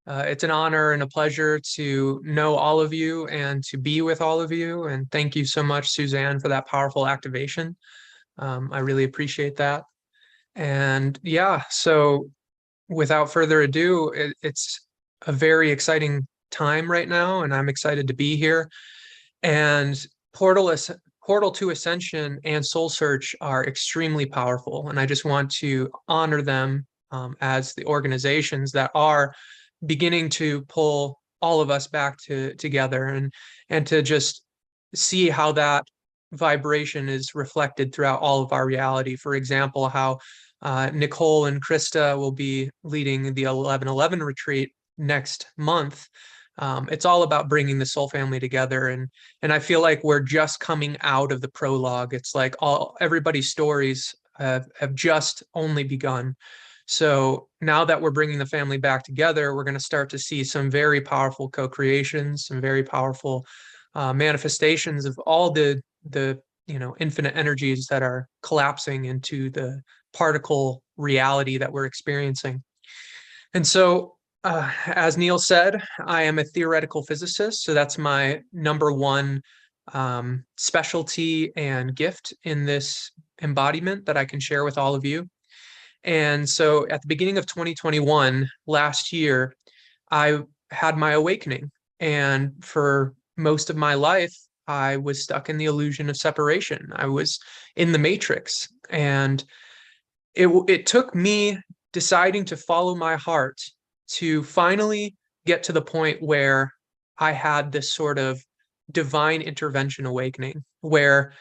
It's an honor and a pleasure to know all of you and to be with all of you. And thank you so much, Suzanne, for that powerful activation. I really appreciate that. And yeah, so without further ado, it's a very exciting time right now, and I'm excited to be here. And Portal to Ascension and Soul Search are extremely powerful, and I just want to honor them as the organizations that are beginning to pull all of us back together, and to just see how that vibration is reflected throughout all of our reality. For example, how Nicole and Krista will be leading the 11/11 retreat next month. It's all about bringing the soul family together, and I feel like we're just coming out of the prologue. It's like everybody's stories have just only begun. So now that we're bringing the family back together, we're going to start to see some very powerful co-creations, some very powerful manifestations of all the infinite energies that are collapsing into the particle reality that we're experiencing. And so, as Neil said, I am a theoretical physicist. So that's my number one specialty and gift in this embodiment that I can share with all of you. And so at the beginning of 2021, last year, I had my awakening. And for most of my life, I was stuck in the illusion of separation. I was in the matrix. And it took me deciding to follow my heart to finally get to the point where I had this sort of divine intervention awakening, where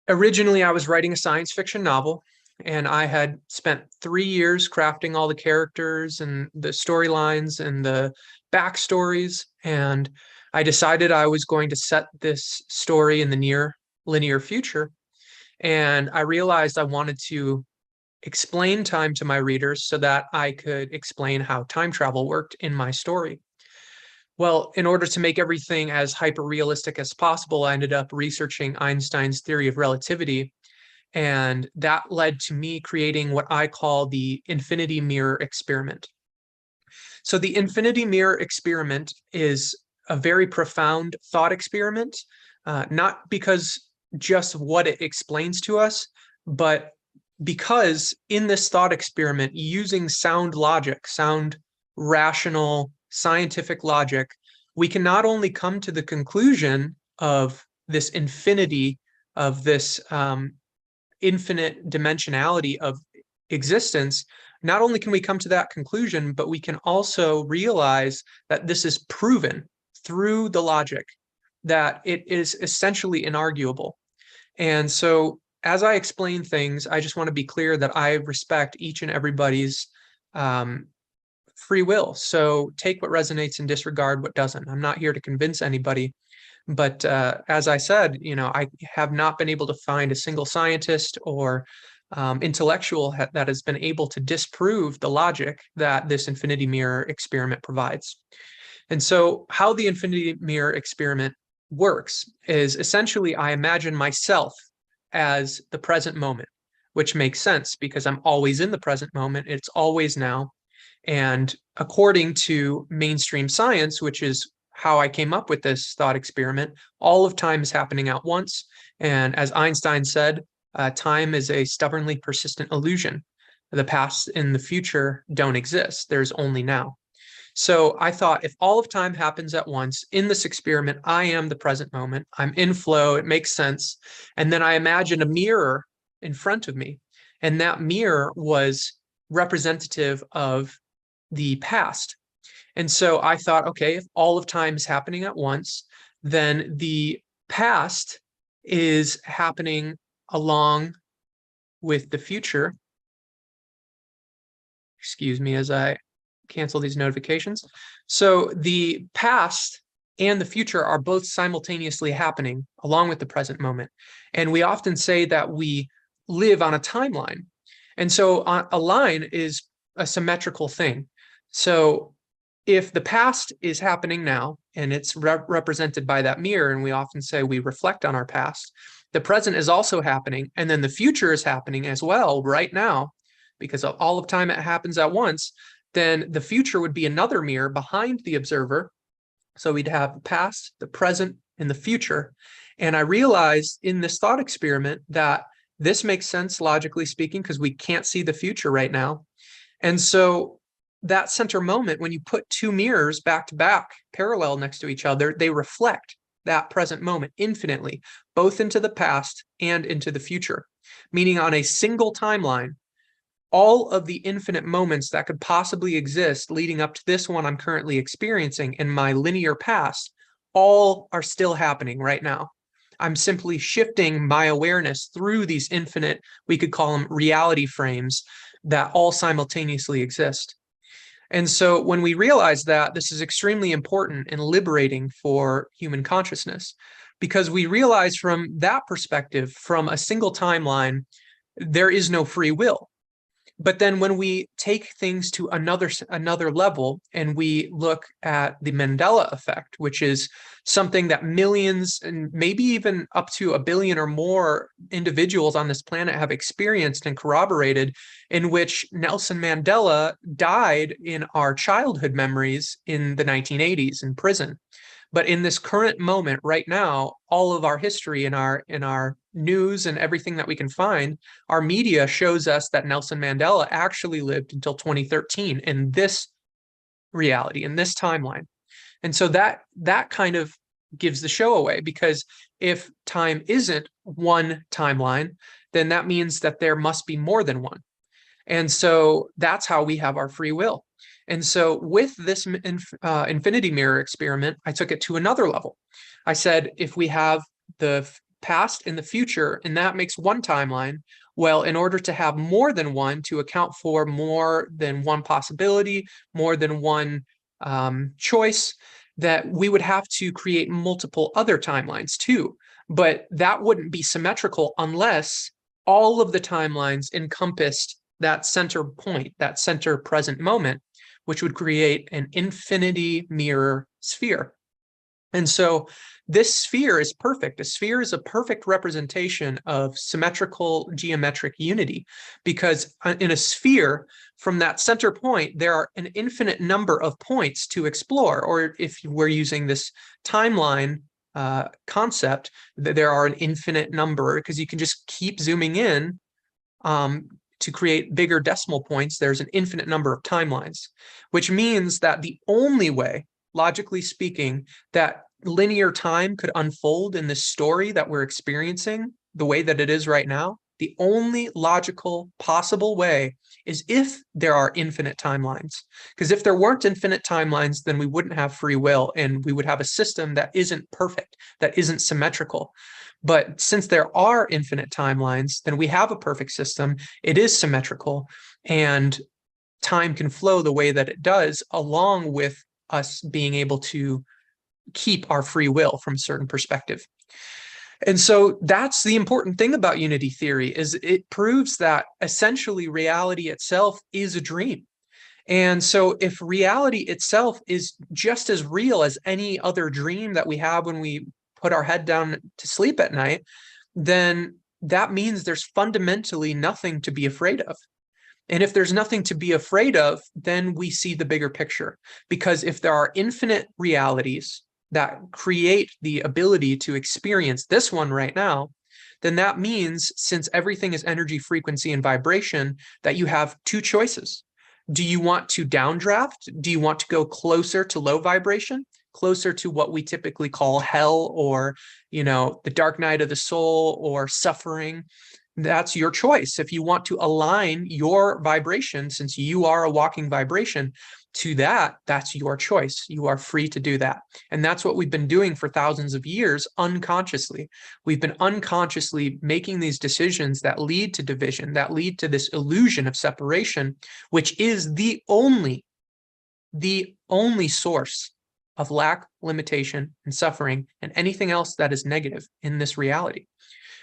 originally I was writing a science fiction novel, and I had spent 3 years crafting all the characters and the storylines and the backstories. And I decided I was going to set this story in the near linear future. And I realized I wanted to explain time to my readers so that I could explain how time travel worked in my story. Well, in order to make everything as hyper-realistic as possible, I ended up researching Einstein's theory of relativity. And that led to me creating what I call the infinity mirror experiment. So the infinity mirror experiment is a very profound thought experiment, not because just what it explains to us, but because in this thought experiment, using sound logic, sound rational scientific logic, we can not only come to the conclusion of this infinity, of this infinite dimensionality of existence. Not only can we come to that conclusion, but we can also realize that this is proven through the logic, that it is essentially inarguable. And so as I explain things, I just want to be clear that I respect each and everybody's free will. So take what resonates and disregard what doesn't. I'm not here to convince anybody. But as I said, I have not been able to find a single scientist or intellectual that has been able to disprove the logic that this infinity mirror experiment provides. And so how the infinity mirror experiment works is essentially I imagine myself as the present moment, which makes sense because I'm always in the present moment. It's always now. And according to mainstream science, which is how I came up with this thought experiment, all of time is happening at once. And as Einstein said, time is a stubbornly persistent illusion. The past and the future don't exist. There's only now. So I thought if all of time happens at once in this experiment, I am the present moment. I'm in flow. It makes sense. And then I imagined a mirror in front of me. And that mirror was representative of the past. And so I thought, okay, if all of time is happening at once, then the past is happening along with the future. Excuse me as I cancel these notifications. So the past and the future are both simultaneously happening along with the present moment. And we often say that we live on a timeline. And so a line is a symmetrical thing. So if the past is happening now, and it's represented by that mirror, and we often say we reflect on our past, the present is also happening, and then the future is happening as well right now, because all of time it happens at once, then the future would be another mirror behind the observer. So we'd have the past, the present, and the future. And I realized in this thought experiment that this makes sense logically speaking, because we can't see the future right now. And so that center moment, when you put two mirrors back to back, parallel next to each other, they reflect that present moment infinitely, both into the past and into the future. Meaning on a single timeline, all of the infinite moments that could possibly exist leading up to this one I'm currently experiencing in my linear past, all are still happening right now. I'm simply shifting my awareness through these infinite, we could call them reality frames, that all simultaneously exist. And so when we realize that, this is extremely important and liberating for human consciousness, because we realize from that perspective, from a single timeline, there is no free will. But then when we take things to another level and we look at the Mandela effect, which is something that millions and maybe even up to 1 billion or more individuals on this planet have experienced and corroborated, in which Nelson Mandela died in our childhood memories in the 1980s in prison. But in this current moment right now, all of our history in our news and everything that we can find, our media shows us that Nelson Mandela actually lived until 2013 in this reality, in this timeline. And so that kind of gives the show away, because if time isn't one timeline, then that means that there must be more than one. And so that's how we have our free will. And so with this infinity mirror experiment, I took it to another level. I said, if we have the past and the future, and that makes one timeline, well, in order to have more than one, to account for more than one possibility, more than one choice, that we would have to create multiple other timelines too. But that wouldn't be symmetrical unless all of the timelines encompassed that center point, that center present moment, which would create an infinity mirror sphere. And so this sphere is perfect. A sphere is a perfect representation of symmetrical geometric unity, because in a sphere, from that center point, there are an infinite number of points to explore. Or if we're using this timeline concept, there are an infinite number, because you can just keep zooming in to create bigger decimal points. There's an infinite number of timelines, which means that the only way, logically speaking, that linear time could unfold in this story that we're experiencing the way that it is right now, the only logical possible way is if there are infinite timelines. Because if there weren't infinite timelines, then we wouldn't have free will, and we would have a system that isn't perfect, that isn't symmetrical. But since there are infinite timelines, then we have a perfect system. It is symmetrical, and time can flow the way that it does, along with us being able to keep our free will from a certain perspective. And so that's the important thing about unity theory, is it proves that essentially reality itself is a dream. And so if reality itself is just as real as any other dream that we have when we put our head down to sleep at night, then that means there's fundamentally nothing to be afraid of. And if there's nothing to be afraid of, then we see the bigger picture. Because if there are infinite realities that create the ability to experience this one right now, then that means, since everything is energy, frequency, and vibration, that you have two choices. Do you want to downdraft? Do you want to go closer to low vibration, closer to what we typically call hell, or, the dark night of the soul, or suffering? That's your choice. If you want to align your vibration, since you are a walking vibration, to that, that's your choice. You are free to do that. And that's what we've been doing for thousands of years unconsciously. We've been unconsciously making these decisions that lead to division, that lead to this illusion of separation, which is the only source of lack, limitation, and suffering, and anything else that is negative in this reality.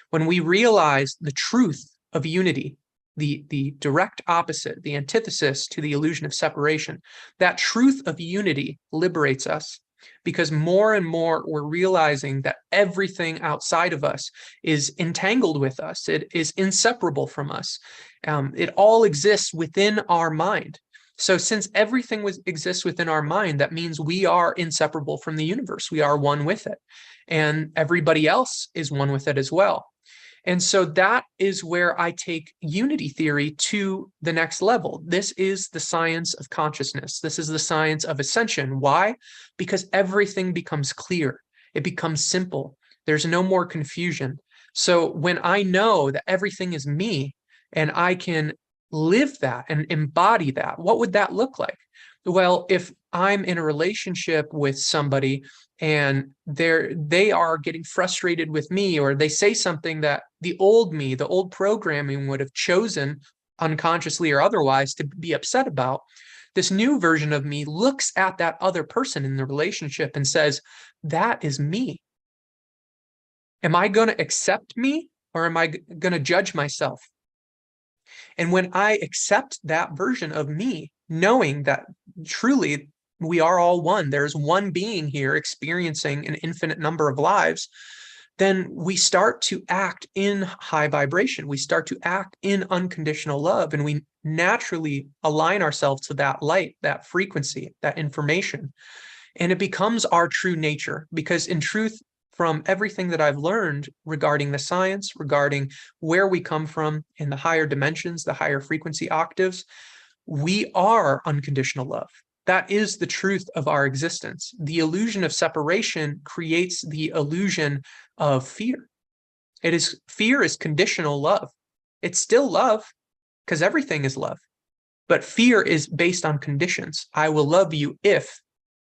When we realize the truth of unity, the direct opposite, the antithesis to the illusion of separation, that truth of unity liberates us, because more and more we're realizing that everything outside of us is entangled with us. It is inseparable from us. It all exists within our mind. So since everything exists within our mind, that means we are inseparable from the universe. We are one with it. And everybody else is one with it as well. And so that is where I take unity theory to the next level. This is the science of consciousness. This is the science of ascension. Why? Because everything becomes clear. It becomes simple. There's no more confusion. So when I know that everything is me and I can live that and embody that, what would that look like? Well, if I'm in a relationship with somebody and they are getting frustrated with me, or they say something that the old me, the old programming would have chosen unconsciously or otherwise to be upset about, this new version of me looks at that other person in the relationship and says, that is me. Am I going to accept me, or am I going to judge myself? And when I accept that version of me, knowing that truly we are all one, there's one being here experiencing an infinite number of lives, then we start to act in high vibration. We start to act in unconditional love, and we naturally align ourselves to that light, that frequency, that information. And it becomes our true nature, because in truth, from everything that I've learned regarding the science, regarding where we come from in the higher dimensions, the higher frequency octaves, we are unconditional love. That is the truth of our existence. The illusion of separation creates the illusion of fear. Fear is conditional love. It's still love, because everything is love. But fear is based on conditions. I will love you if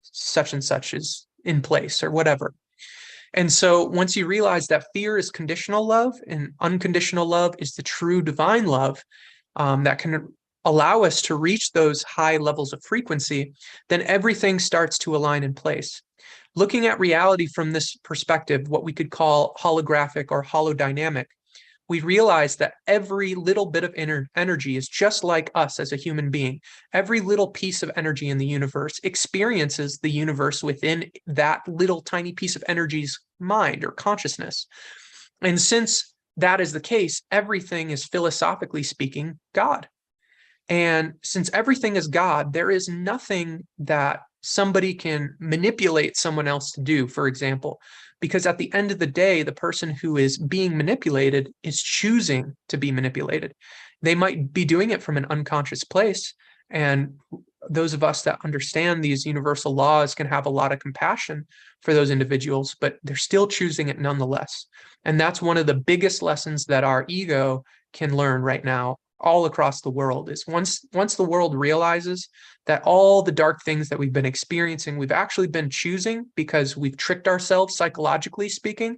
such and such is in place, or whatever. And so once you realize that fear is conditional love and unconditional love is the true divine love, that can allow us to reach those high levels of frequency, then everything starts to align in place. Looking at reality from this perspective, what we could call holographic or holodynamic, we realize that every little bit of energy is just like us as a human being. Every little piece of energy in the universe experiences the universe within that little tiny piece of energy's mind or consciousness. And since that is the case, everything is, philosophically speaking, God. And since everything is God, there is nothing that somebody can manipulate someone else to do, for example, because at the end of the day, the person who is being manipulated is choosing to be manipulated. They might be doing it from an unconscious place. And those of us that understand these universal laws can have a lot of compassion for those individuals, but they're still choosing it nonetheless. And that's one of the biggest lessons that our ego can learn right now all across the world, is once the world realizes that all the dark things that we've been experiencing, we've actually been choosing because we've tricked ourselves, psychologically speaking,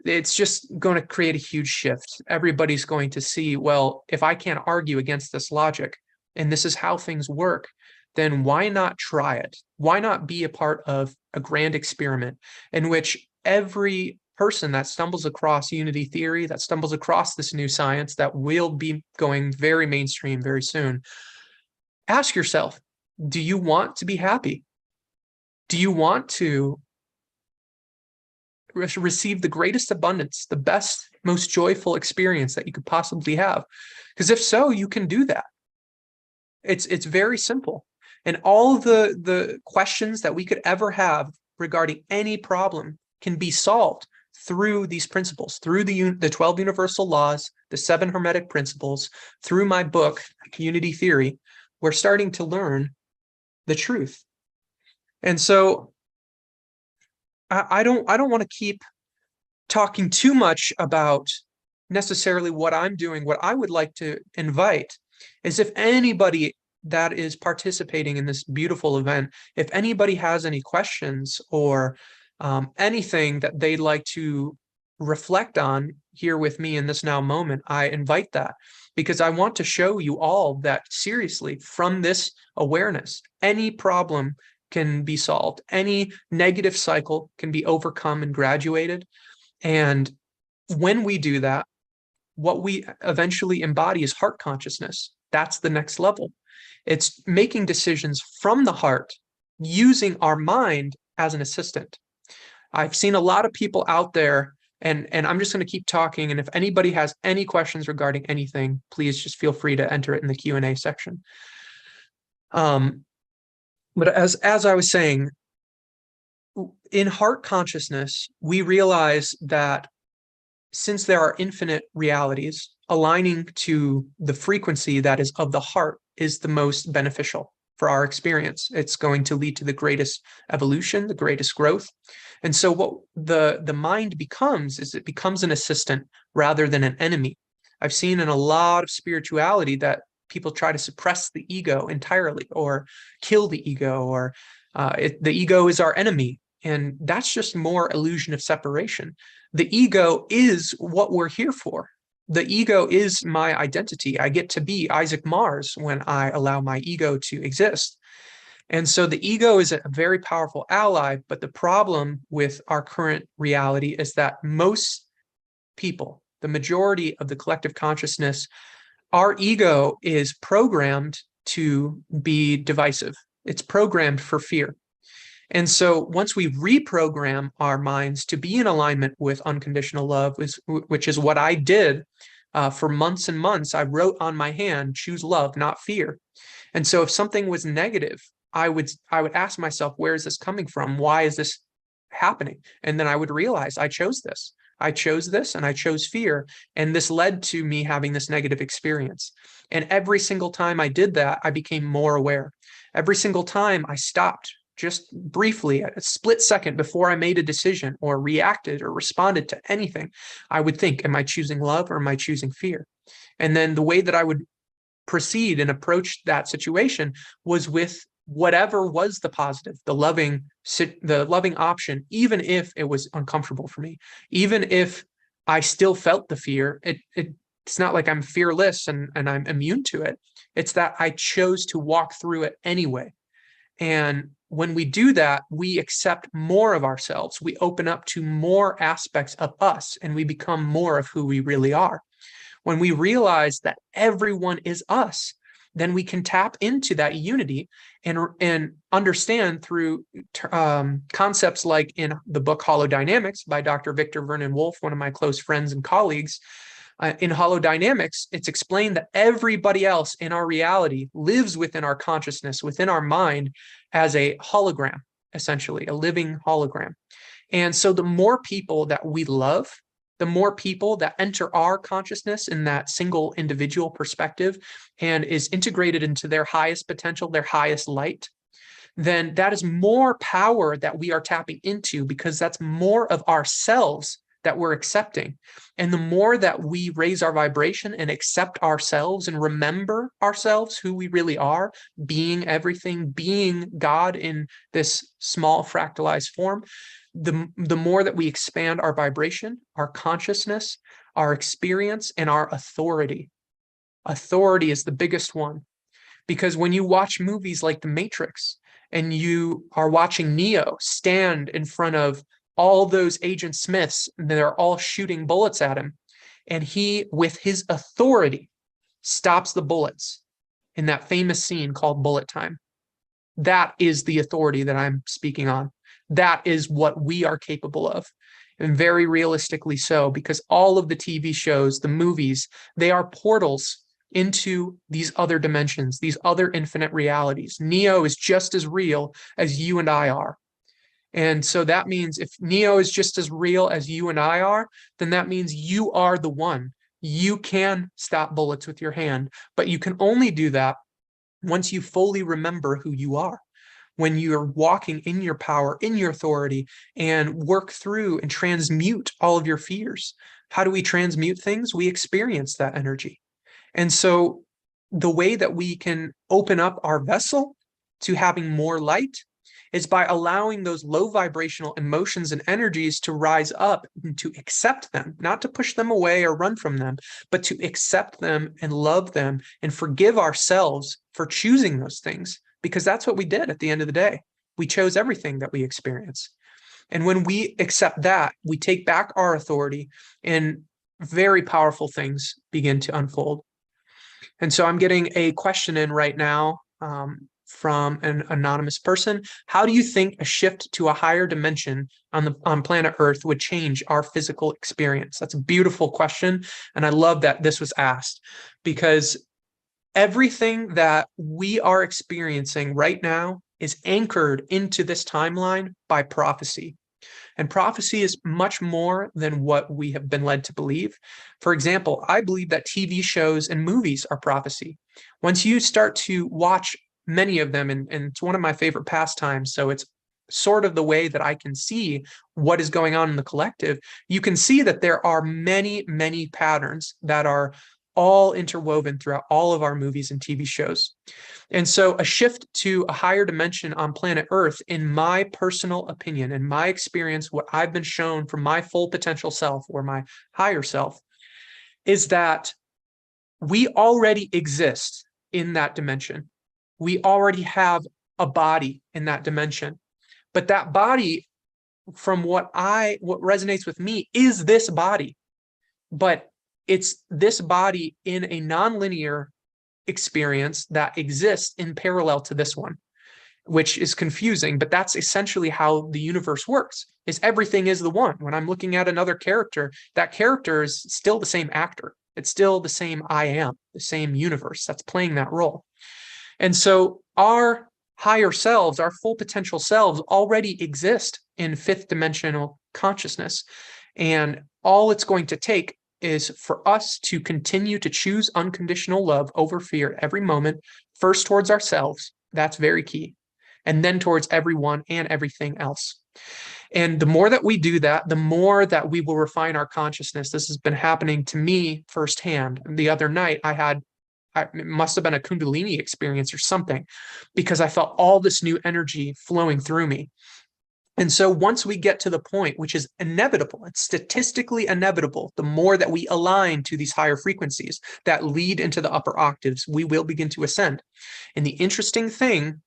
it's just going to create a huge shift. Everybody's going to see, well, if I can't argue against this logic and this is how things work, then why not try it? Why not be a part of a grand experiment in which every person that stumbles across unity theory, that stumbles across this new science that will be going very mainstream very soon, ask yourself, do you want to be happy? Do you want to receive the greatest abundance, the best, most joyful experience that you could possibly have? Because if so, you can do that. It's very simple. And all the questions that we could ever have regarding any problem can be solved through these principles, through the 12 universal laws, the 7 hermetic principles, through my book, Unity Theory. We're starting to learn the truth. And so I don't want to keep talking too much about necessarily what I'm doing. What I would like to invite is, if anybody that is participating in this beautiful event, if anybody has any questions or anything that they'd like to reflect on here with me in this now moment, I invite that, because I want to show you all that seriously, from this awareness, any problem can be solved, any negative cycle can be overcome and graduated. And when we do that, what we eventually embody is heart consciousness. That's the next level. It's making decisions from the heart, using our mind as an assistant. I've seen a lot of people out there, and I'm just going to keep talking. And if anybody has any questions regarding anything, please just feel free to enter it in the Q&A section. But as I was saying, in heart consciousness, we realize that since there are infinite realities, aligning to the frequency that is of the heart is the most beneficial for our experience. It's going to lead to the greatest evolution, the greatest growth. And so what the mind becomes is, it becomes an assistant rather than an enemy. I've seen in a lot of spirituality that people try to suppress the ego entirely, or kill the ego, or the ego is our enemy. And that's just more illusion of separation. The ego is what we're here for. The ego is my identity. I get to be Isaac Mars when I allow my ego to exist. And so the ego is a very powerful ally, but the problem with our current reality is that most people, the majority of the collective consciousness, our ego is programmed to be divisive. It's programmed for fear. And so once we reprogram our minds to be in alignment with unconditional love, which is what I did for months and months, I wrote on my hand, choose love, not fear. And so if something was negative, I would ask myself, where is this coming from? Why is this happening? And then I would realize I chose this. I chose this, and I chose fear. And this led to me having this negative experience. And every single time I did that, I became more aware. Every single time I stopped just briefly, a split second before I made a decision or reacted or responded to anything, I would think, am I choosing love or am I choosing fear? And then the way that I would proceed and approach that situation was with whatever was the positive, the loving option, even if it was uncomfortable for me, even if I still felt the fear. It's not like I'm fearless and I'm immune to it. It's that I chose to walk through it anyway. And when we do that, we accept more of ourselves. We open up to more aspects of us, and we become more of who we really are. When we realize that everyone is us, then we can tap into that unity and understand through concepts like in the book Holodynamics by Dr. Victor Vernon Wolf, one of my close friends and colleagues. In holodynamics, it's explained that everybody else in our reality lives within our consciousness, within our mind, as a hologram, essentially, a living hologram. And so the more people that we love, the more people that enter our consciousness in that single individual perspective and is integrated into their highest potential, their highest light, then that is more power that we are tapping into, because that's more of ourselves that we're accepting. And the more that we raise our vibration and accept ourselves and remember ourselves, who we really are, being everything, being God in this small fractalized form, the more that we expand our vibration, our consciousness, our experience, and our authority. Authority is the biggest one, because when you watch movies like The Matrix and you are watching Neo stand in front of all those Agent Smiths, they're all shooting bullets at him, and he, with his authority, stops the bullets in that famous scene called Bullet Time. That is the authority that I'm speaking on. That is what we are capable of, and very realistically so, because all of the TV shows, the movies, they are portals into these other dimensions, these other infinite realities. Neo is just as real as you and I are. And so that means if Neo is just as real as you and I are, then that means you are the one. You can stop bullets with your hand, but you can only do that once you fully remember who you are, when you're walking in your power, in your authority, and work through and transmute all of your fears. How do we transmute things? We experience that energy. And so the way that we can open up our vessel to having more light is by allowing those low vibrational emotions and energies to rise up and to accept them, not to push them away or run from them, but to accept them and love them and forgive ourselves for choosing those things, because that's what we did at the end of the day. We chose everything that we experience. And when we accept that, we take back our authority and very powerful things begin to unfold. And so I'm getting a question in right now from an anonymous person. How do you think a shift to a higher dimension on planet Earth would change our physical experience? That's a beautiful question. And I love that this was asked, because everything that we are experiencing right now is anchored into this timeline by prophecy. And prophecy is much more than what we have been led to believe. For example, I believe that TV shows and movies are prophecy. Once you start to watch many of them, and it's one of my favorite pastimes, so it's sort of the way that I can see what is going on in the collective, you can see that there are many, many patterns that are all interwoven throughout all of our movies and TV shows. And so a shift to a higher dimension on planet Earth, in my personal opinion, in my experience, what I've been shown from my full potential self or my higher self, is that we already exist in that dimension. We already have a body in that dimension. But that body, from what resonates with me, is this body. But it's this body in a nonlinear experience that exists in parallel to this one, which is confusing, but that's essentially how the universe works, is everything is the one. When I'm looking at another character, that character is still the same actor. It's still the same I am, the same universe that's playing that role. And so our higher selves, our full potential selves, already exist in fifth dimensional consciousness. And all it's going to take is for us to continue to choose unconditional love over fear every moment, first towards ourselves. That's very key. And then towards everyone and everything else. And the more that we do that, the more that we will refine our consciousness. This has been happening to me firsthand. The other night, it must have been a Kundalini experience or something, because I felt all this new energy flowing through me. And so once we get to the point, which is inevitable, it's statistically inevitable, the more that we align to these higher frequencies that lead into the upper octaves, we will begin to ascend. And the interesting thing,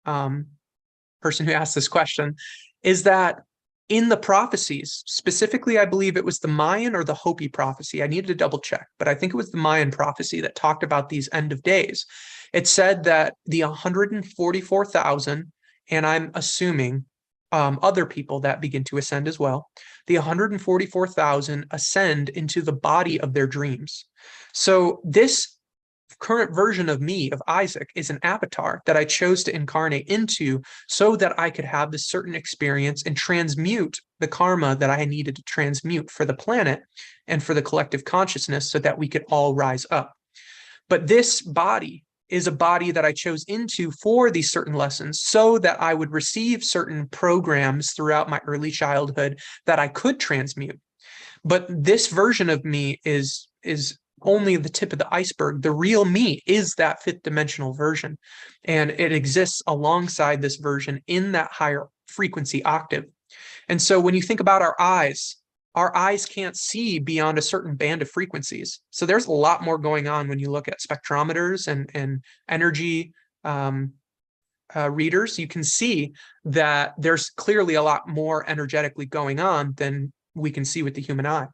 person who asked this question, is that in the prophecies, specifically, I believe it was the Mayan or the Hopi prophecy. I needed to double check, but I think it was the Mayan prophecy that talked about these end of days. It said that the 144,000, and I'm assuming other people that begin to ascend as well, the 144,000 ascend into the body of their dreams. So this current version of me, of Isaac, is an avatar that I chose to incarnate into so that I could have this certain experience and transmute the karma that I needed to transmute for the planet and for the collective consciousness so that we could all rise up. But this body is a body that I chose into for these certain lessons so that I would receive certain programs throughout my early childhood that I could transmute. But this version of me is only the tip of the iceberg. The real me is that fifth dimensional version, and it exists alongside this version in that higher frequency octave. And so when you think about our eyes can't see beyond a certain band of frequencies. So there's a lot more going on when you look at spectrometers and energy readers. You can see that there's clearly a lot more energetically going on than we can see with the human eye.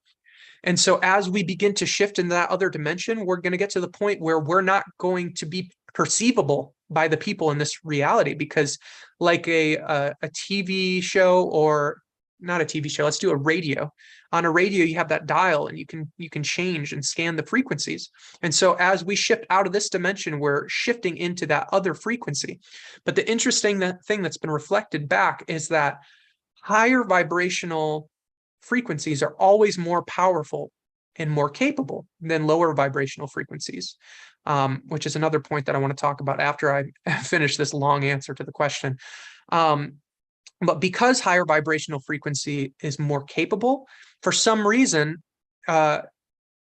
And so as we begin to shift in that other dimension, we're going to get to the point where we're not going to be perceivable by the people in this reality, because like a TV show, or not a TV show, let's do a radio. On a radio, you have that dial and you can change and scan the frequencies. And so as we shift out of this dimension, we're shifting into that other frequency. But the interesting thing that's been reflected back is that higher vibrational frequencies are always more powerful and more capable than lower vibrational frequencies, which is another point that I want to talk about after I finish this long answer to the question. But because higher vibrational frequency is more capable, for some reason,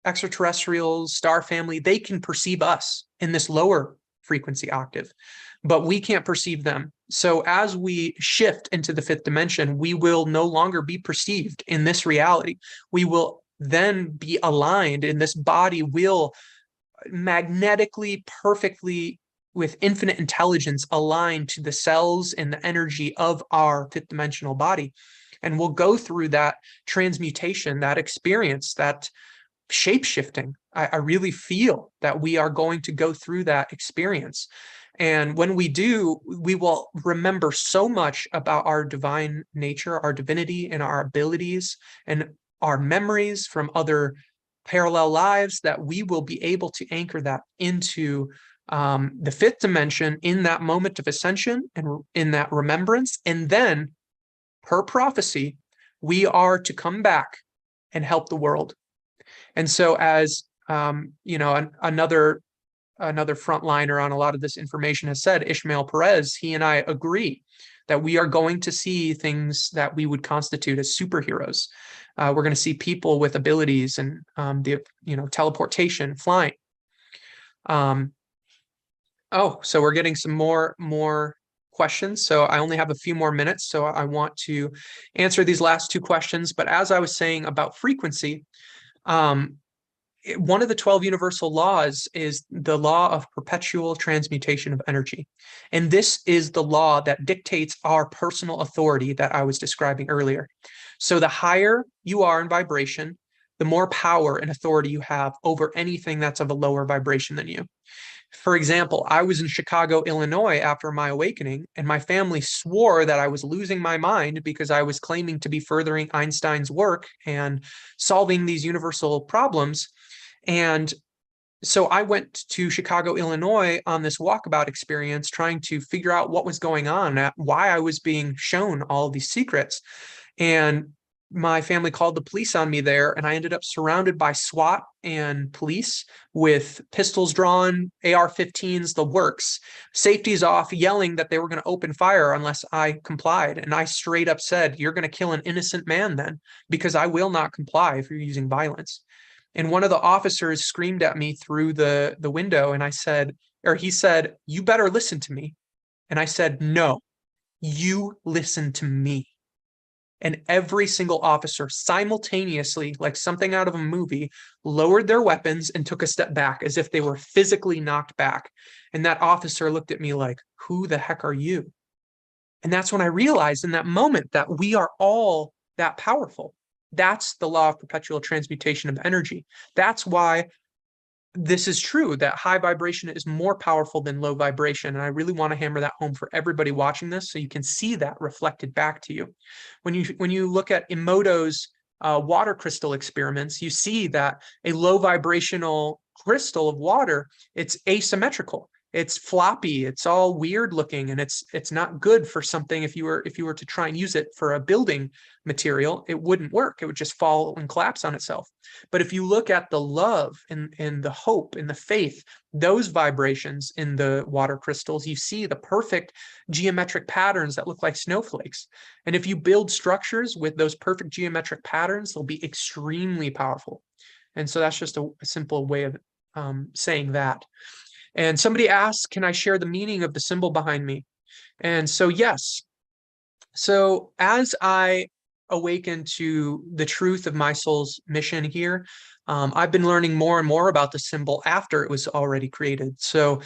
extraterrestrials, star family, they can perceive us in this lower frequency octave, but we can't perceive them. So as we shift into the fifth dimension, we will no longer be perceived in this reality. We will then be aligned, and this body will magnetically, perfectly, with infinite intelligence, aligned to the cells and the energy of our fifth dimensional body. And we'll go through that transmutation, that experience, that shape shifting. I really feel that we are going to go through that experience. And when we do, we will remember so much about our divine nature, our divinity, and our abilities and our memories from other parallel lives, that we will be able to anchor that into the fifth dimension in that moment of ascension and in that remembrance. And then, per prophecy, we are to come back and help the world. And so, as another frontliner on a lot of this information has said, Ishmael Perez, he and I agree that we are going to see things that we would constitute as superheroes. We're going to see people with abilities and teleportation, flying. So we're getting some more questions. So I only have a few more minutes. So I want to answer these last two questions. But as I was saying about frequency, one of the 12 universal laws is the law of perpetual transmutation of energy. And this is the law that dictates our personal authority that I was describing earlier. So the higher you are in vibration, the more power and authority you have over anything that's of a lower vibration than you. For example, I was in Chicago, Illinois after my awakening, and my family swore that I was losing my mind because I was claiming to be furthering Einstein's work and solving these universal problems. And so I went to Chicago, Illinois on this walkabout experience, trying to figure out what was going on, why I was being shown all these secrets. And my family called the police on me there, and I ended up surrounded by SWAT and police with pistols drawn, AR-15s, the works, safeties off, yelling that they were going to open fire unless I complied. And I straight up said, "You're going to kill an innocent man then, because I will not comply if you're using violence." And one of the officers screamed at me through the window, and he said, "You better listen to me." And I said, "No, you listen to me." And every single officer simultaneously, like something out of a movie, lowered their weapons and took a step back as if they were physically knocked back. And that officer looked at me like, "Who the heck are you?" And that's when I realized in that moment that we are all that powerful. That's the law of perpetual transmutation of energy. That's why this is true, that high vibration is more powerful than low vibration. And I really want to hammer that home for everybody watching this, so you can see that reflected back to you. When you look at Emoto's water crystal experiments, you see that a low vibrational crystal of water, it's asymmetrical. It's floppy, it's all weird looking, and it's not good for something. If you were to try and use it for a building material, it wouldn't work. It would just fall and collapse on itself. But if you look at the love and the hope and the faith, those vibrations in the water crystals, you see the perfect geometric patterns that look like snowflakes. And if you build structures with those perfect geometric patterns, they'll be extremely powerful. And so that's just a simple way of saying that. And somebody asked, can I share the meaning of the symbol behind me? And so, yes. So as I awaken to the truth of my soul's mission here, I've been learning more and more about the symbol after it was already created. So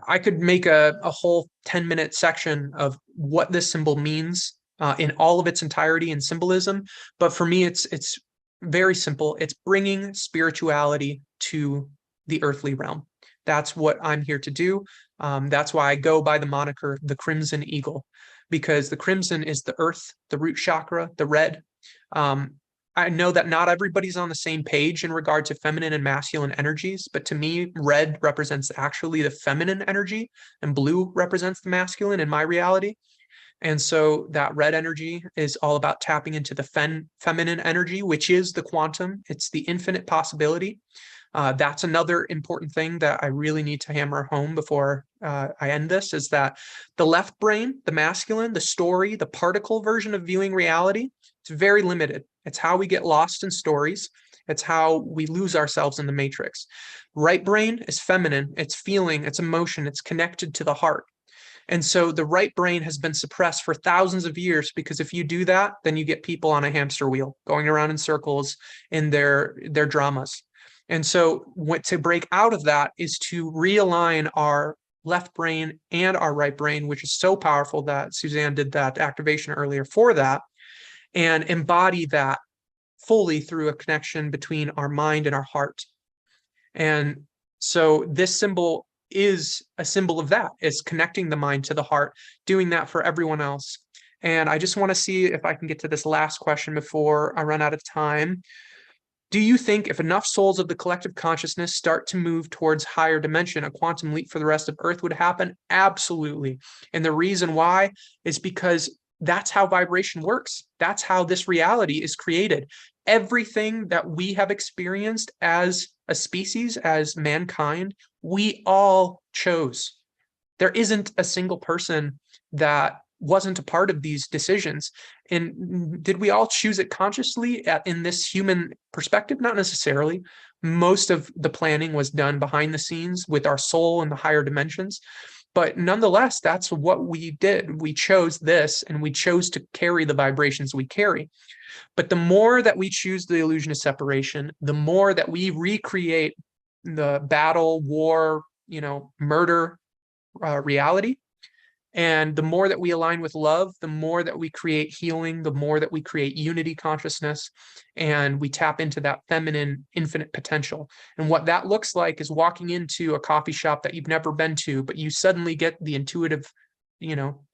I could make a whole 10-minute section of what this symbol means in all of its entirety and symbolism. But for me, it's very simple. It's bringing spirituality to the earthly realm. That's what I'm here to do. That's why I go by the moniker, the Crimson Eagle, because the crimson is the earth, the root chakra, the red. I know that not everybody's on the same page in regard to feminine and masculine energies, but to me, red represents actually the feminine energy and blue represents the masculine in my reality. And so that red energy is all about tapping into the feminine energy, which is the quantum. It's the infinite possibility. That's another important thing that I really need to hammer home before I end this, is that the left brain, the masculine, the story, the particle version of viewing reality, it's very limited. It's how we get lost in stories. It's how we lose ourselves in the matrix. Right brain is feminine. It's feeling, it's emotion, it's connected to the heart. And so the right brain has been suppressed for thousands of years, because if you do that, then you get people on a hamster wheel going around in circles in their dramas. And so what to break out of that is to realign our left brain and our right brain, which is so powerful that Suzanne did that activation earlier for that, and embody that fully through a connection between our mind and our heart. And so this symbol is a symbol of that, is connecting the mind to the heart, doing that for everyone else. And I just want to see if I can get to this last question before I run out of time. Do you think if enough souls of the collective consciousness start to move towards higher dimension, a quantum leap for the rest of Earth would happen? Absolutely. And the reason why is because that's how vibration works. That's how this reality is created. Everything that we have experienced as a species, as mankind, we all chose. There isn't a single person that wasn't a part of these decisions. And did we all choose it consciously in this human perspective? Not necessarily. Most of the planning was done behind the scenes with our soul in the higher dimensions. But nonetheless, that's what we did. We chose this, and we chose to carry the vibrations we carry. But the more that we choose the illusion of separation, the more that we recreate the battle, war, murder reality. And the more that we align with love, the more that we create healing, the more that we create unity consciousness, and we tap into that feminine infinite potential. And what that looks like is walking into a coffee shop that you've never been to, but you suddenly get the intuitive,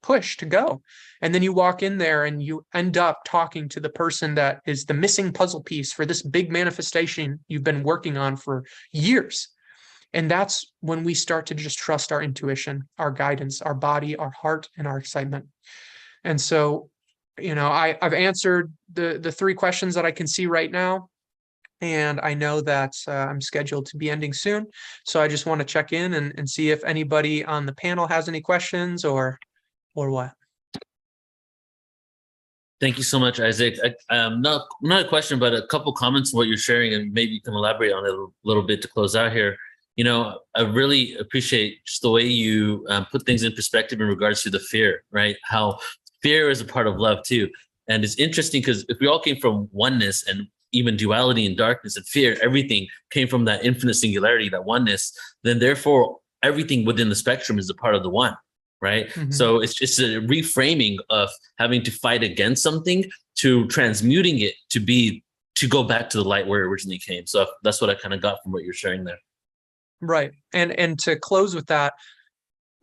push to go. And then you walk in there and you end up talking to the person that is the missing puzzle piece for this big manifestation you've been working on for years. And that's when we start to just trust our intuition, our guidance, our body, our heart, and our excitement. And so, I've answered the three questions that I can see right now. And I know that I'm scheduled to be ending soon. So I just want to check in and see if anybody on the panel has any questions or what. Thank you so much, Isaac. Not a question, but a couple comments on what you're sharing, and maybe you can elaborate on it a little bit to close out here. I really appreciate just the way you put things in perspective in regards to the fear, right? How fear is a part of love too. And it's interesting because if we all came from oneness and even duality and darkness and fear, everything came from that infinite singularity, that oneness, then therefore everything within the spectrum is a part of the one, right? Mm-hmm. So it's just a reframing of having to fight against something to transmuting it to go back to the light where it originally came. So that's what I kind of got from what you're sharing there. Right. And to close with that,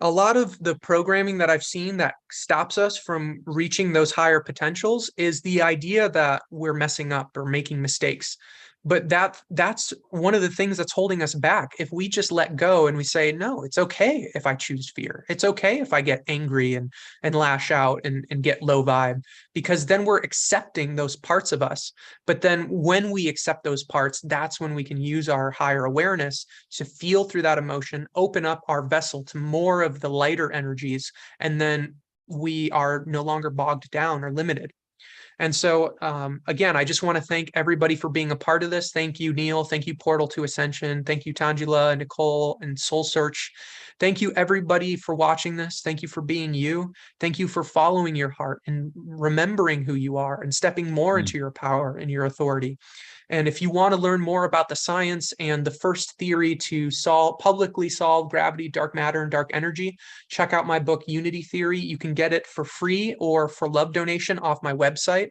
a lot of the programming that I've seen that stops us from reaching those higher potentials is the idea that we're messing up or making mistakes. But that's one of the things that's holding us back. If we just let go and we say, no, it's okay if I choose fear. It's okay if I get angry and lash out and get low vibe, because then we're accepting those parts of us. But then when we accept those parts, that's when we can use our higher awareness to feel through that emotion, open up our vessel to more of the lighter energies, and then we are no longer bogged down or limited. And so, again, I just want to thank everybody for being a part of this. Thank you, Neil. Thank you, Portal to Ascension. Thank you, Tangela, Nicole, and Soul Search. Thank you, everybody, for watching this. Thank you for being you. Thank you for following your heart and remembering who you are and stepping more into your power and your authority. And if you want to learn more about the science and the first theory to publicly solve gravity, dark matter, and dark energy, check out my book, Unity Theory. You can get it for free or for love donation off my website.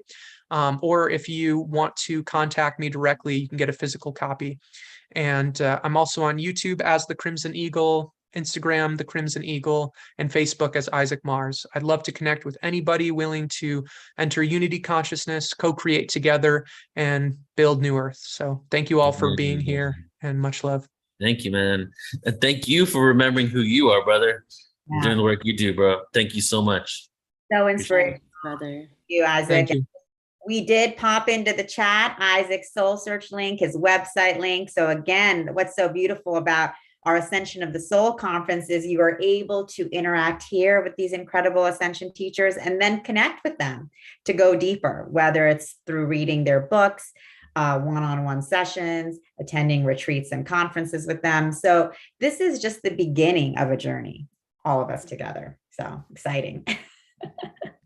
Or if you want to contact me directly, you can get a physical copy. And I'm also on YouTube as The Crimson Eagle, Instagram, The Crimson Eagle, and Facebook as Isaac Mars. I'd love to connect with anybody willing to enter unity consciousness, co-create together, and build new earth. So thank you all for being here, and much love. Thank you, man. And thank you for remembering who you are, brother. Yeah. Doing the work you do, bro. Thank you so much. So inspirational, brother. Thank you, Isaac. Thank you. We did pop into the chat Isaac's Soul Search link, his website link. So again, what's so beautiful about our Ascension of the Soul conference is you are able to interact here with these incredible Ascension teachers and then connect with them to go deeper, whether it's through reading their books, one-on-one sessions, attending retreats and conferences with them. So this is just the beginning of a journey, all of us together. So exciting.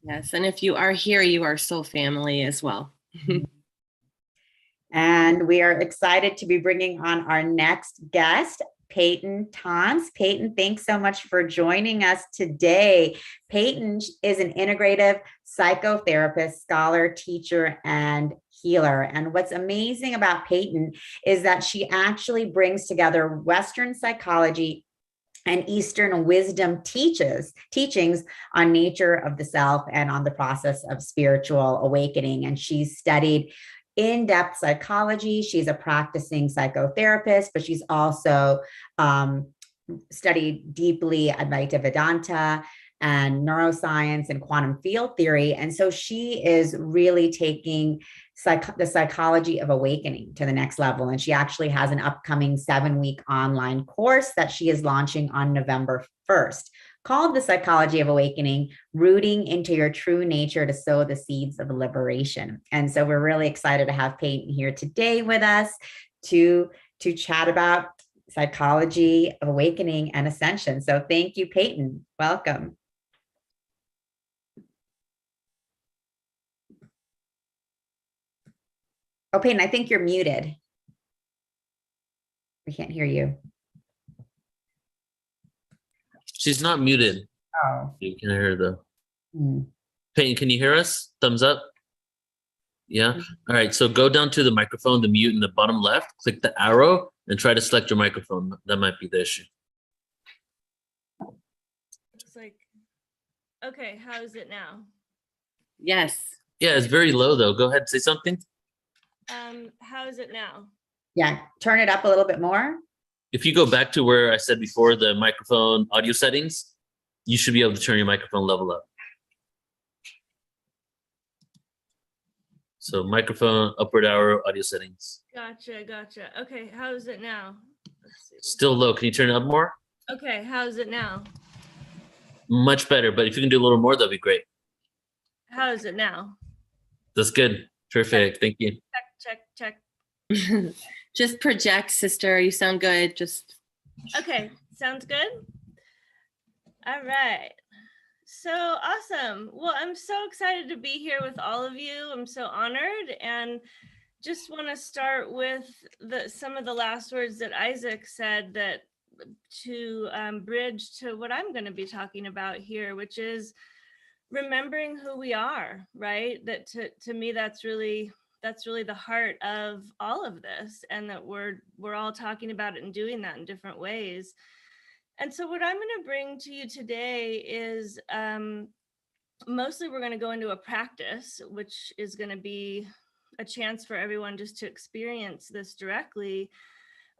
Yes. And if you are here, you are soul family as well. And we are excited to be bringing on our next guest, Peyton Tons. Peyton, thanks so much for joining us today. Peyton is an integrative psychotherapist, scholar, teacher, and healer. And what's amazing about Peyton is that she actually brings together Western psychology and Eastern wisdom teachings on nature of the self and on the process of spiritual awakening. And she's studied in-depth psychology. She's a practicing psychotherapist, but she's also studied deeply Advaita Vedanta and neuroscience and quantum field theory. And so she is really taking the psychology of awakening to the next level. And she actually has an upcoming 7-week online course that she is launching on November 1st, called The Psychology of Awakening, Rooting into Your True Nature to Sow the Seeds of Liberation. And so we're really excited to have Peyton here today with us to chat about psychology of awakening and ascension. So thank you, Peyton. Welcome. Oh, Peyton, I think you're muted. We can't hear you. She's not muted. Oh. You can hear her though. Peyton, can you hear us? Thumbs up. Yeah. All right. So go down to the microphone, the mute in the bottom left, click the arrow and try to select your microphone. That might be the issue. It's like, okay, how is it now? Yes. Yeah, it's very low though. Go ahead and say something. How is it now? Yeah, turn it up a little bit more. If you go back to where I said before, the microphone audio settings, you should be able to turn your microphone level up. So microphone, upward arrow, audio settings. Gotcha. Okay, how is it now? Let's see. Still low. Can you turn it up more? Okay, how is it now? Much better. But if you can do a little more, that'd be great. How is it now? That's good. Perfect. Thank you. Check. Just project, sister. You sound good. Just Okay, sounds good. All right. So awesome. Well, I'm so excited to be here with all of you. I'm so honored, and just want to start with some of the last words that Isaac said, that to bridge to what I'm going to be talking about here, which is remembering who we are, right? That to me, that's really the heart of all of this, and that we're all talking about it and doing that in different ways. And so what I'm going to bring to you today is mostly we're going to go into a practice, which is going to be a chance for everyone just to experience this directly.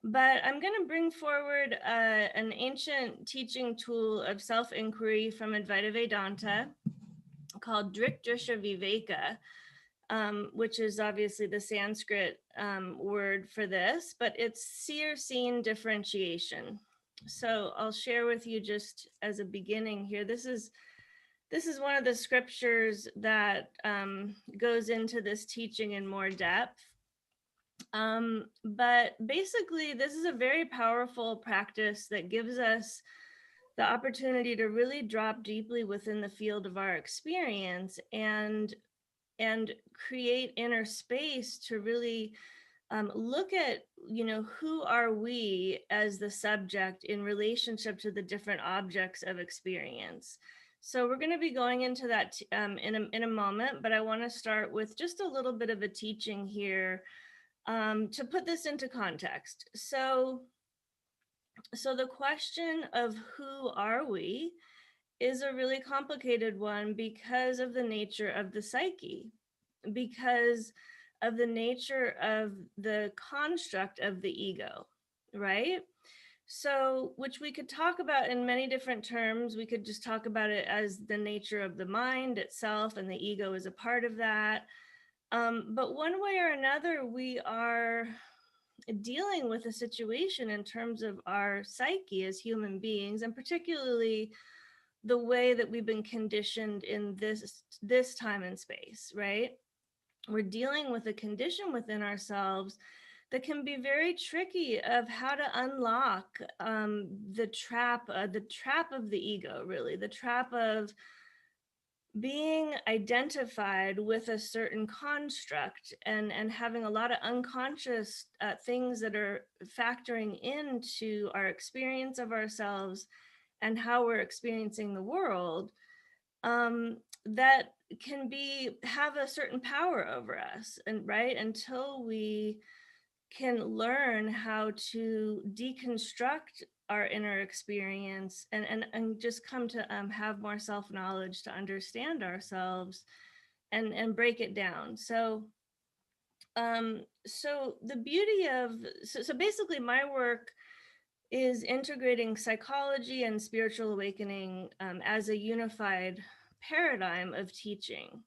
But I'm going to bring forward an ancient teaching tool of self-inquiry from Advaita Vedanta called Drik Drisha Viveka, which is obviously the Sanskrit word for this, but it's seer-seen differentiation. So I'll share with you just as a beginning here. This is one of the scriptures that goes into this teaching in more depth. But basically, this is a very powerful practice that gives us the opportunity to really drop deeply within the field of our experience and create inner space to really look at, who are we as the subject in relationship to the different objects of experience. So we're going to be going into that in a moment, but I want to start with just a little bit of a teaching here to put this into context. So the question of who are we is a really complicated one because of the nature of the psyche, because of the nature of the construct of the ego, right? So, which we could talk about in many different terms. We could just talk about it as the nature of the mind itself, and the ego is a part of that. But one way or another, we are dealing with a situation in terms of our psyche as human beings, and particularly the way that we've been conditioned in this time and space, right? we're dealing with a condition within ourselves that can be very tricky of how to unlock the trap of the ego, really, the trap of being identified with a certain construct and having a lot of unconscious things that are factoring into our experience of ourselves and how we're experiencing the world, that can have a certain power over us, and right, until we can learn how to deconstruct our inner experience and just come to have more self-knowledge to understand ourselves and break it down. So so the beauty of so basically my work is integrating psychology and spiritual awakening as a unified paradigm of teaching.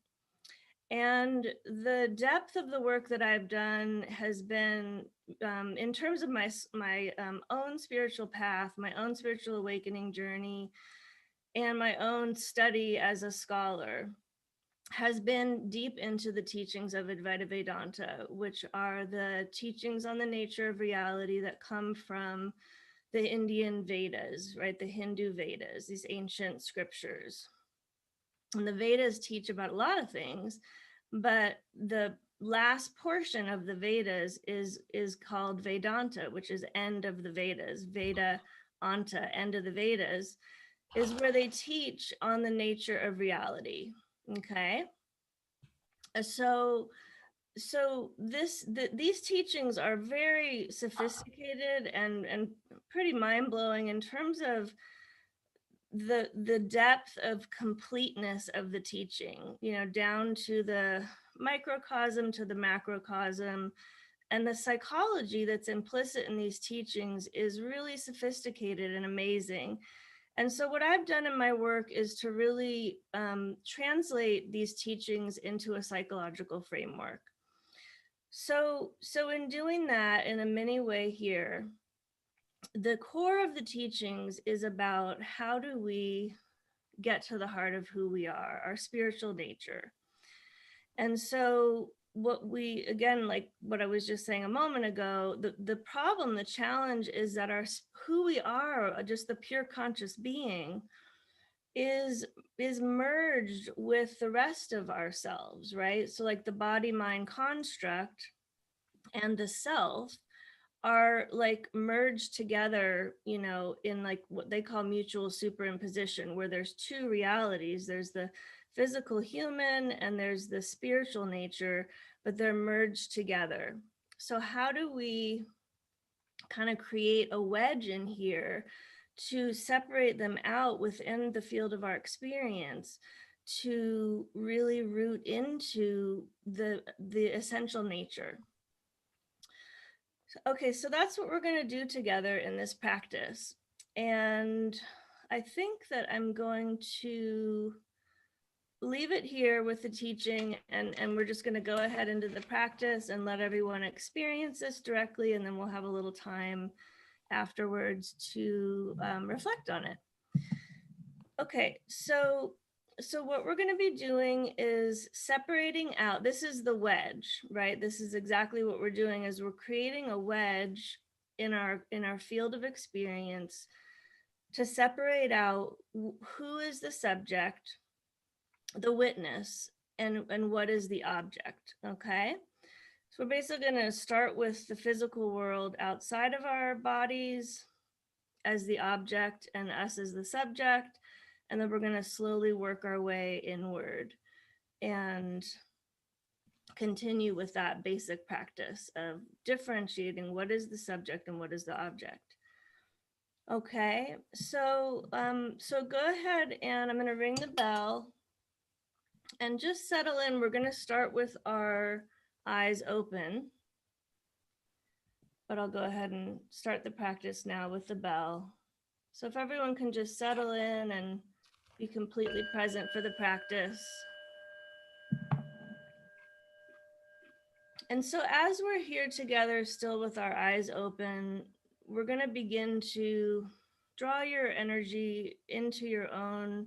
And the depth of the work that I've done has been in terms of my own spiritual path, my own spiritual awakening journey, and my own study as a scholar, has been deep into the teachings of Advaita Vedanta, which are the teachings on the nature of reality that come from the Indian Vedas, right? The Hindu Vedas, these ancient scriptures. And the Vedas teach about a lot of things, but the last portion of the Vedas is called Vedanta, which is end of the Vedas. Veda Anta, end of the Vedas, is where they teach on the nature of reality. Okay, so these teachings are very sophisticated and pretty mind-blowing in terms of the depth of completeness of the teaching, you know, down to the microcosm to the macrocosm. And the psychology that's implicit in these teachings is really sophisticated and amazing. And so what I've done in my work is to really translate these teachings into a psychological framework. So in doing that, in a mini way here, the core of the teachings is about how do we get to the heart of who we are, our spiritual nature. And so what we, again, like what I was just saying a moment ago, the problem, the challenge is that who we are, just the pure conscious being, is merged with the rest of ourselves, right? So like the body mind construct and the self are like merged together, you know, in like what they call mutual superimposition, where there's two realities. There's the physical human and there's the spiritual nature, but they're merged together. So how do we kind of create a wedge in here to separate them out within the field of our experience, to really root into the essential nature? Okay, so that's what we're going to do together in this practice. And I think that I'm going to leave it here with the teaching, and we're just going to go ahead into the practice and let everyone experience this directly, and then we'll have a little time afterwards to reflect on it. Okay, so what we're going to be doing is separating out. This is the wedge, right? This is exactly what we're doing, is we're creating a wedge in our field of experience to separate out who is the subject, the witness, and what is the object. Okay, so we're basically going to start with the physical world outside of our bodies as the object and us as the subject. And then we're going to slowly work our way inward and continue with that basic practice of differentiating what is the subject and what is the object. Okay, so go ahead, and I'm going to ring the bell and just settle in. We're going to start with our eyes open, but I'll go ahead and start the practice now with the bell. So if everyone can just settle in and be completely present for the practice. And so as we're here together, still with our eyes open, we're going to begin to draw your energy into your own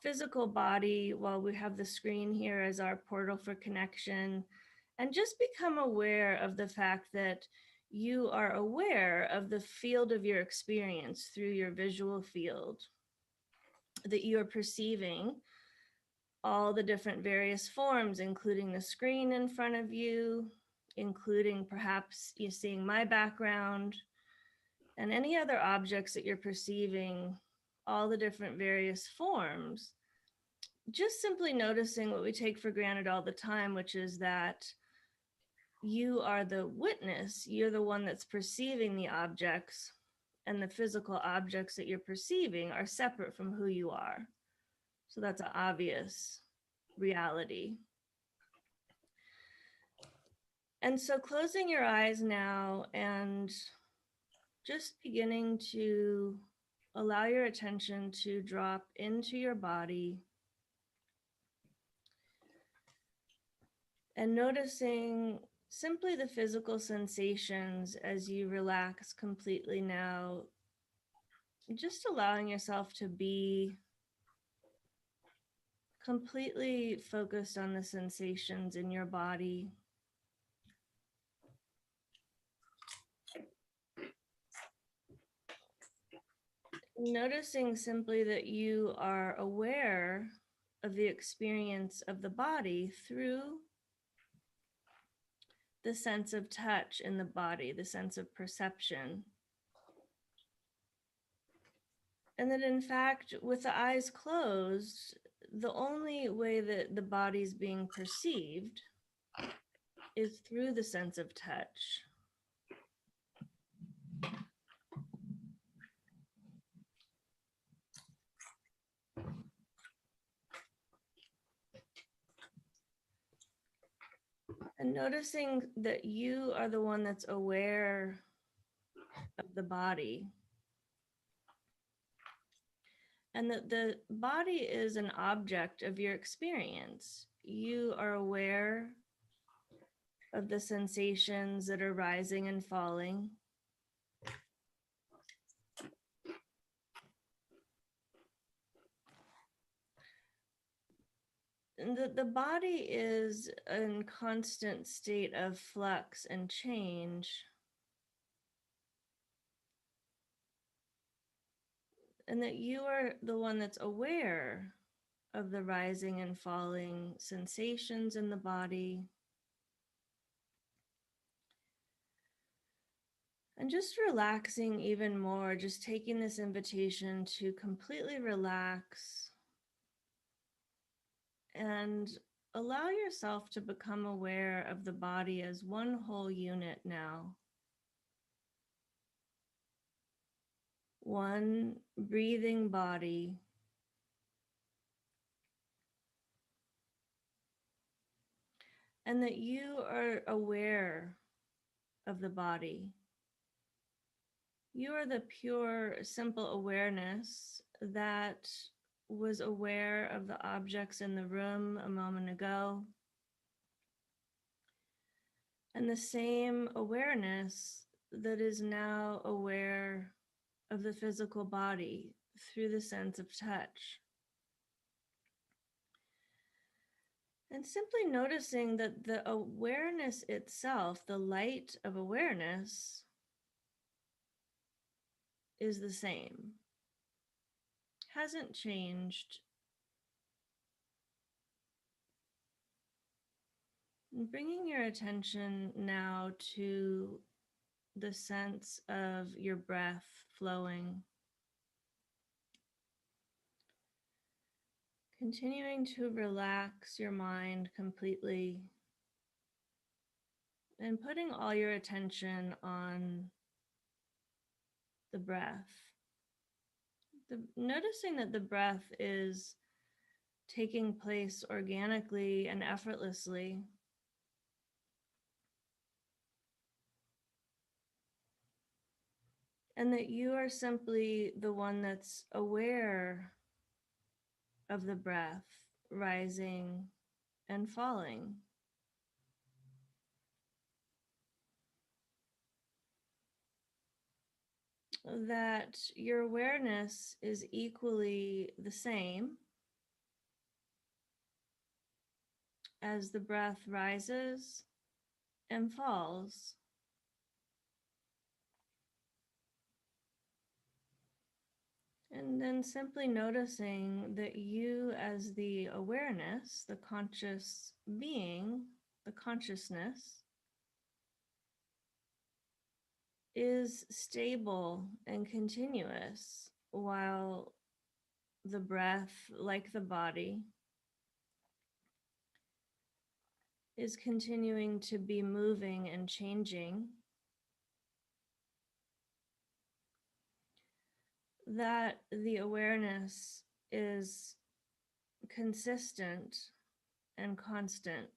physical body while we have the screen here as our portal for connection, and just become aware of the fact that you are aware of the field of your experience through your visual field, that you are perceiving all the different various forms, including the screen in front of you, including perhaps you seeing my background, and any other objects that you're perceiving, all the different various forms. Just simply noticing what we take for granted all the time, which is that you are the witness, you're the one that's perceiving the objects, and the physical objects that you're perceiving are separate from who you are. So that's an obvious reality. And so closing your eyes now and just beginning to allow your attention to drop into your body and noticing simply the physical sensations as you relax completely now, just allowing yourself to be completely focused on the sensations in your body. Noticing simply that you are aware of the experience of the body through the sense of touch in the body, the sense of perception. And that in fact, with the eyes closed, the only way that the body's being perceived is through the sense of touch. And noticing that you are the one that's aware of the body. And that the body is an object of your experience. You are aware of the sensations that are rising and falling. And the body is in constant state of flux and change. And that you are the one that's aware of the rising and falling sensations in the body. And just relaxing even more, just taking this invitation to completely relax and allow yourself to become aware of the body as one whole unit now. One breathing body. And that you are aware of the body. You are the pure, simple awareness that was aware of the objects in the room a moment ago. And the same awareness that is now aware of the physical body through the sense of touch. And simply noticing that the awareness itself, the light of awareness, is the same, hasn't changed. And bringing your attention now to the sense of your breath flowing. Continuing to relax your mind completely and putting all your attention on the breath. Noticing that the breath is taking place organically and effortlessly. And that you are simply the one that's aware of the breath rising and falling. That your awareness is equally the same as the breath rises and falls. And then simply noticing that you, as the awareness, the conscious being, the consciousness, is stable and continuous while the breath, like the body, is continuing to be moving and changing. That the awareness is consistent and constant.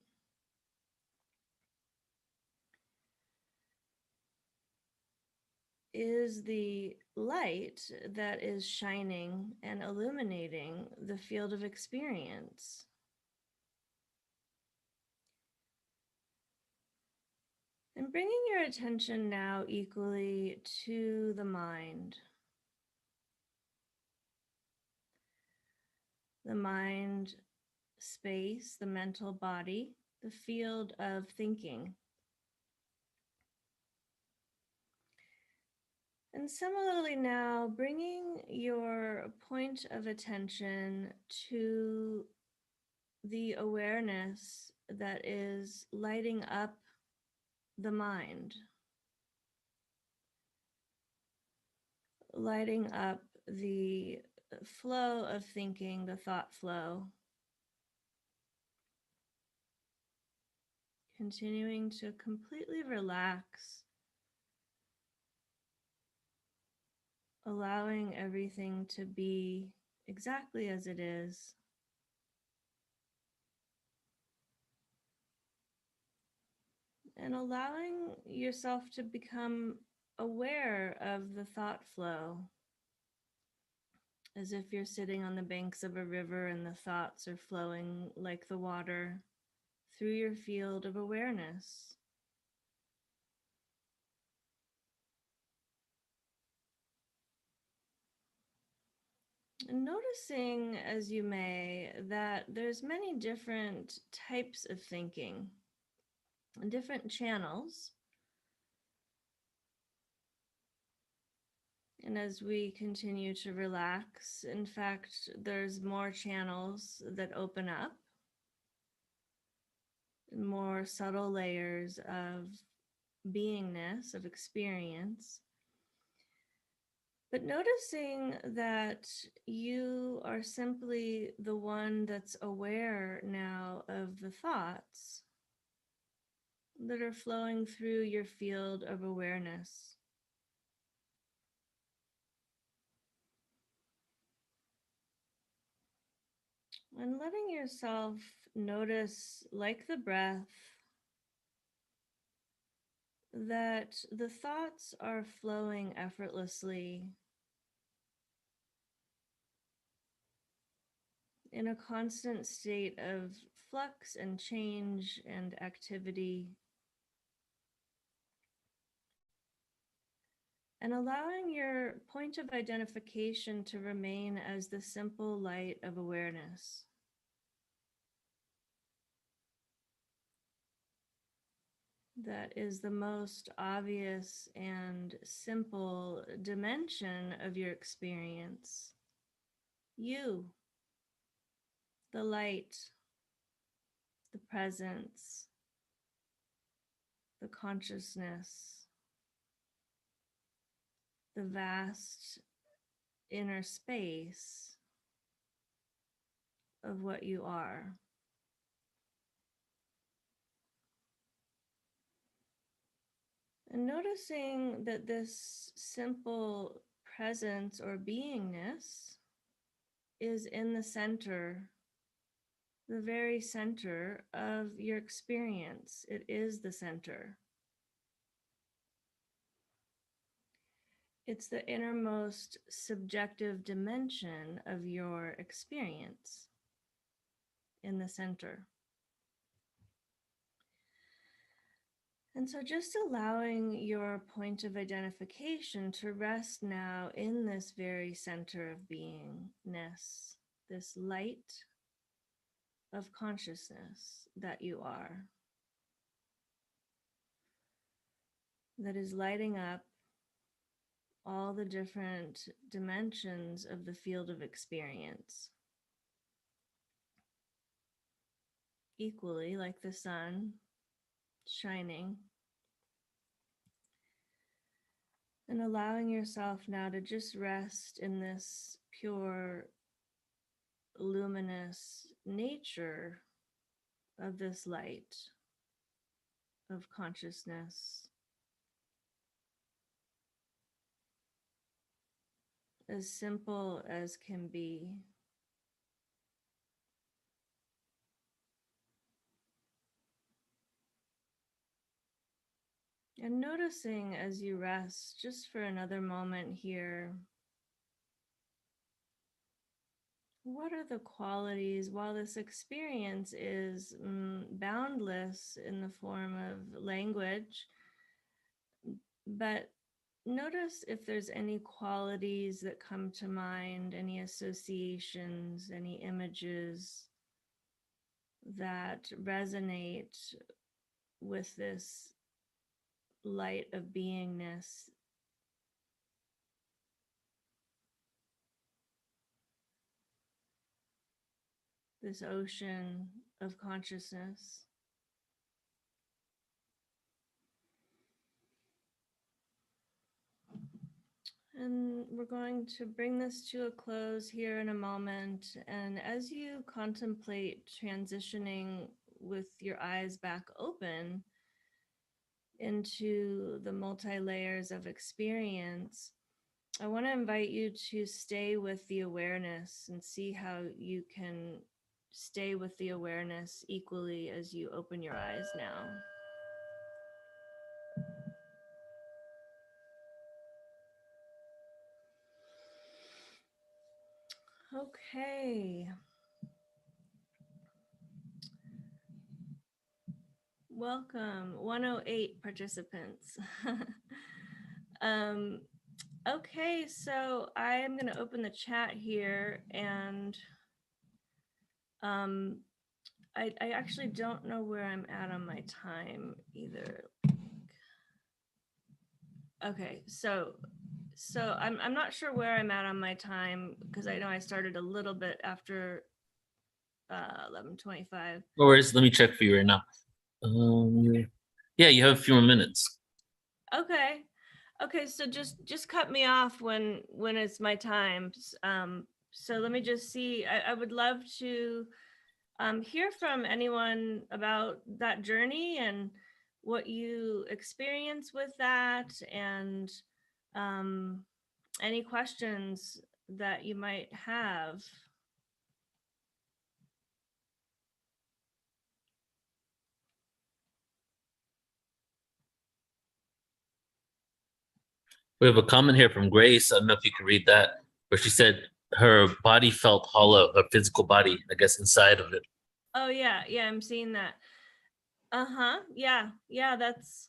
Is the light that is shining and illuminating the field of experience. And bringing your attention now equally to the mind. The mind space, the mental body, the field of thinking. And similarly now, bringing your point of attention to the awareness that is lighting up the mind, lighting up the flow of thinking, the thought flow, continuing to completely relax, allowing everything to be exactly as it is. And allowing yourself to become aware of the thought flow, as if you're sitting on the banks of a river and the thoughts are flowing like the water through your field of awareness. And noticing, as you may, that there's many different types of thinking, different channels. And as we continue to relax, in fact, there's more channels that open up, more subtle layers of beingness, of experience. But noticing that you are simply the one that's aware now of the thoughts that are flowing through your field of awareness. And letting yourself notice, like the breath, that the thoughts are flowing effortlessly in a constant state of flux and change and activity, and allowing your point of identification to remain as the simple light of awareness. That is the most obvious and simple dimension of your experience. You, the light, the presence, the consciousness, the vast inner space of what you are. And noticing that this simple presence or beingness is in the center, the very center of your experience. It is the center. It's the innermost subjective dimension of your experience in the center. And so just allowing your point of identification to rest now in this very center of beingness, this light, of consciousness that you are, that is lighting up all the different dimensions of the field of experience, equally like the sun shining, and allowing yourself now to just rest in this pure, luminous nature of this light of consciousness, as simple as can be. And noticing as you rest, just for another moment here, what are the qualities, while this experience is boundless in the form of language, but notice if there's any qualities that come to mind, any associations, any images that resonate with this light of beingness. This ocean of consciousness. And we're going to bring this to a close here in a moment. And as you contemplate transitioning with your eyes back open into the multi-layers of experience, I want to invite you to stay with the awareness and see how you can stay with the awareness equally as you open your eyes now. Okay. Welcome, 108 participants. Okay, so I am going to open the chat here, and I actually don't know where I'm at on my time either. Okay, so I'm not sure where I'm at on my time, because I know I started a little bit after 11:25. No worries. Let me check for you right now. Yeah, you have a few more minutes. Okay, so just cut me off when it's my time. So let me just see. I would love to hear from anyone about that journey and what you experience with that, and any questions that you might have. We have a comment here from Grace. I don't know if you can read that, where she said her body felt hollow, her physical body, I guess, inside of it. Oh yeah, I'm seeing that. Yeah, that's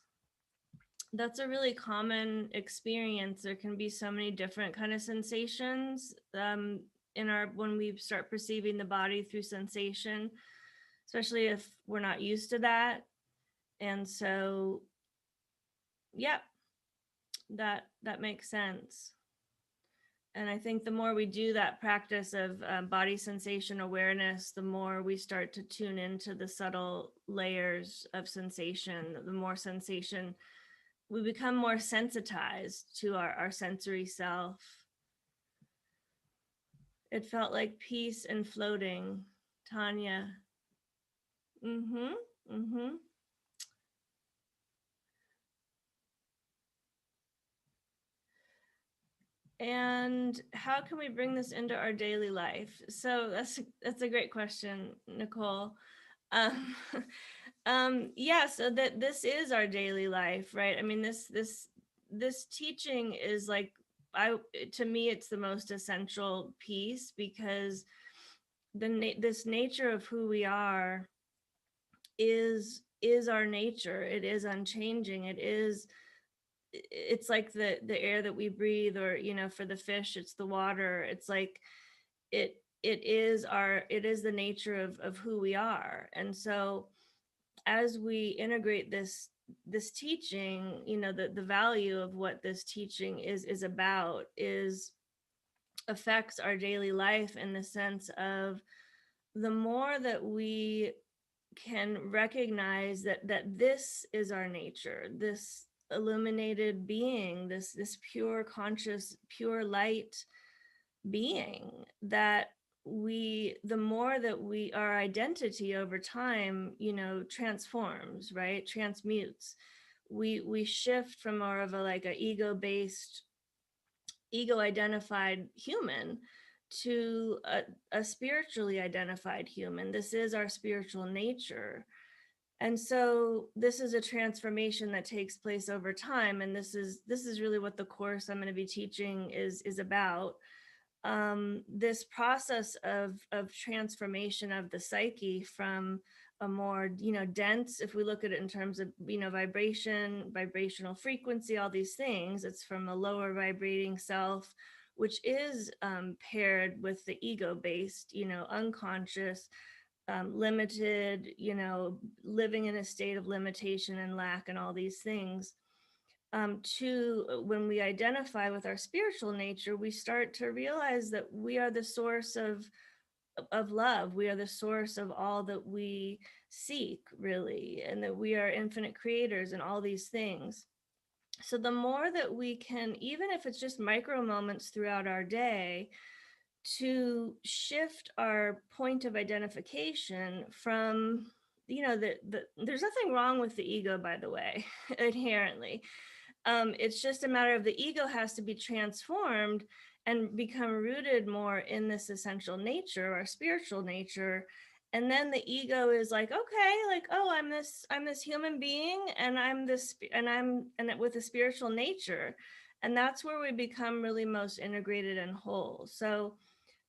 a really common experience. There can be so many different kind of sensations when we start perceiving the body through sensation, especially if we're not used to that. And so, yeah, that makes sense. And I think the more we do that practice of body sensation awareness, the more we start to tune into the subtle layers of sensation, the more sensation, we become more sensitized to our sensory self. It felt like peace and floating, Tanya. And how can we bring this into our daily life? So that's a great question, Nicole. Yeah, so that this is our daily life, right? I mean, this teaching is like, to me, it's the most essential piece, because this nature of who we are is our nature. It is unchanging. It's like the air that we breathe, or for the fish, it's the water. It's like it it is the nature of who we are. And so as we integrate this teaching, the value of what this teaching is about affects our daily life, in the sense of the more that we can recognize that this is our nature, this illuminated being, this pure conscious, pure light being, that the more that our identity over time, transforms, right? Transmutes. We shift from more of a ego-based, ego-identified human to a spiritually identified human. This is our spiritual nature. And so this is a transformation that takes place over time. And this is really what the course I'm going to be teaching is about. This process of transformation of the psyche from a more, dense, if we look at it in terms of, vibration, vibrational frequency, all these things, it's from a lower vibrating self, which is paired with the ego-based, unconscious, limited, living in a state of limitation and lack and all these things. To when we identify with our spiritual nature, we start to realize that we are the source of love. We are the source of all that we seek, really, and that we are infinite creators and all these things. So the more that we can, even if it's just micro moments throughout our day, to shift our point of identification from, there's nothing wrong with the ego, by the way, inherently. It's just a matter of the ego has to be transformed and become rooted more in this essential nature, our spiritual nature. And then the ego is like, okay, like, oh, I'm this human being, and I'm with a spiritual nature. And that's where we become really most integrated and whole. So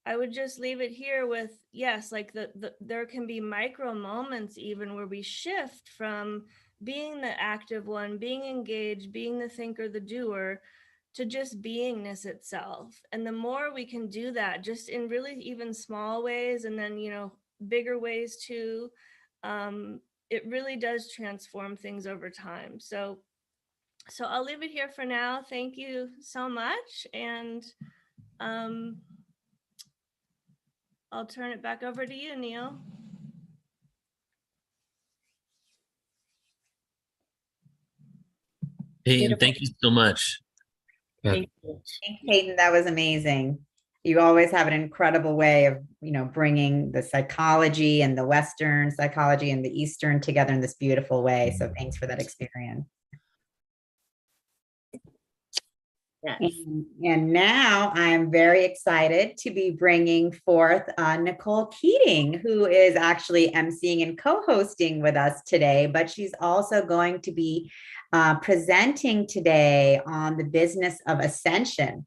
I would just leave it here with, yes, like there can be micro moments even where we shift from being the active one, being engaged, being the thinker, the doer, to just beingness itself. And the more we can do that, just in really even small ways, and then, bigger ways too, it really does transform things over time. So I'll leave it here for now. Thank you so much. And I'll turn it back over to you, Neil. Peyton, thank you so much. Thank you. Thanks, Peyton. That was amazing. You always have an incredible way of, bringing the psychology and the Western psychology and the Eastern together in this beautiful way. So thanks for that experience. Yes. And now I'm very excited to be bringing forth Nicole Keating, who is actually emceeing and co-hosting with us today, but she's also going to be presenting today on the business of Ascension.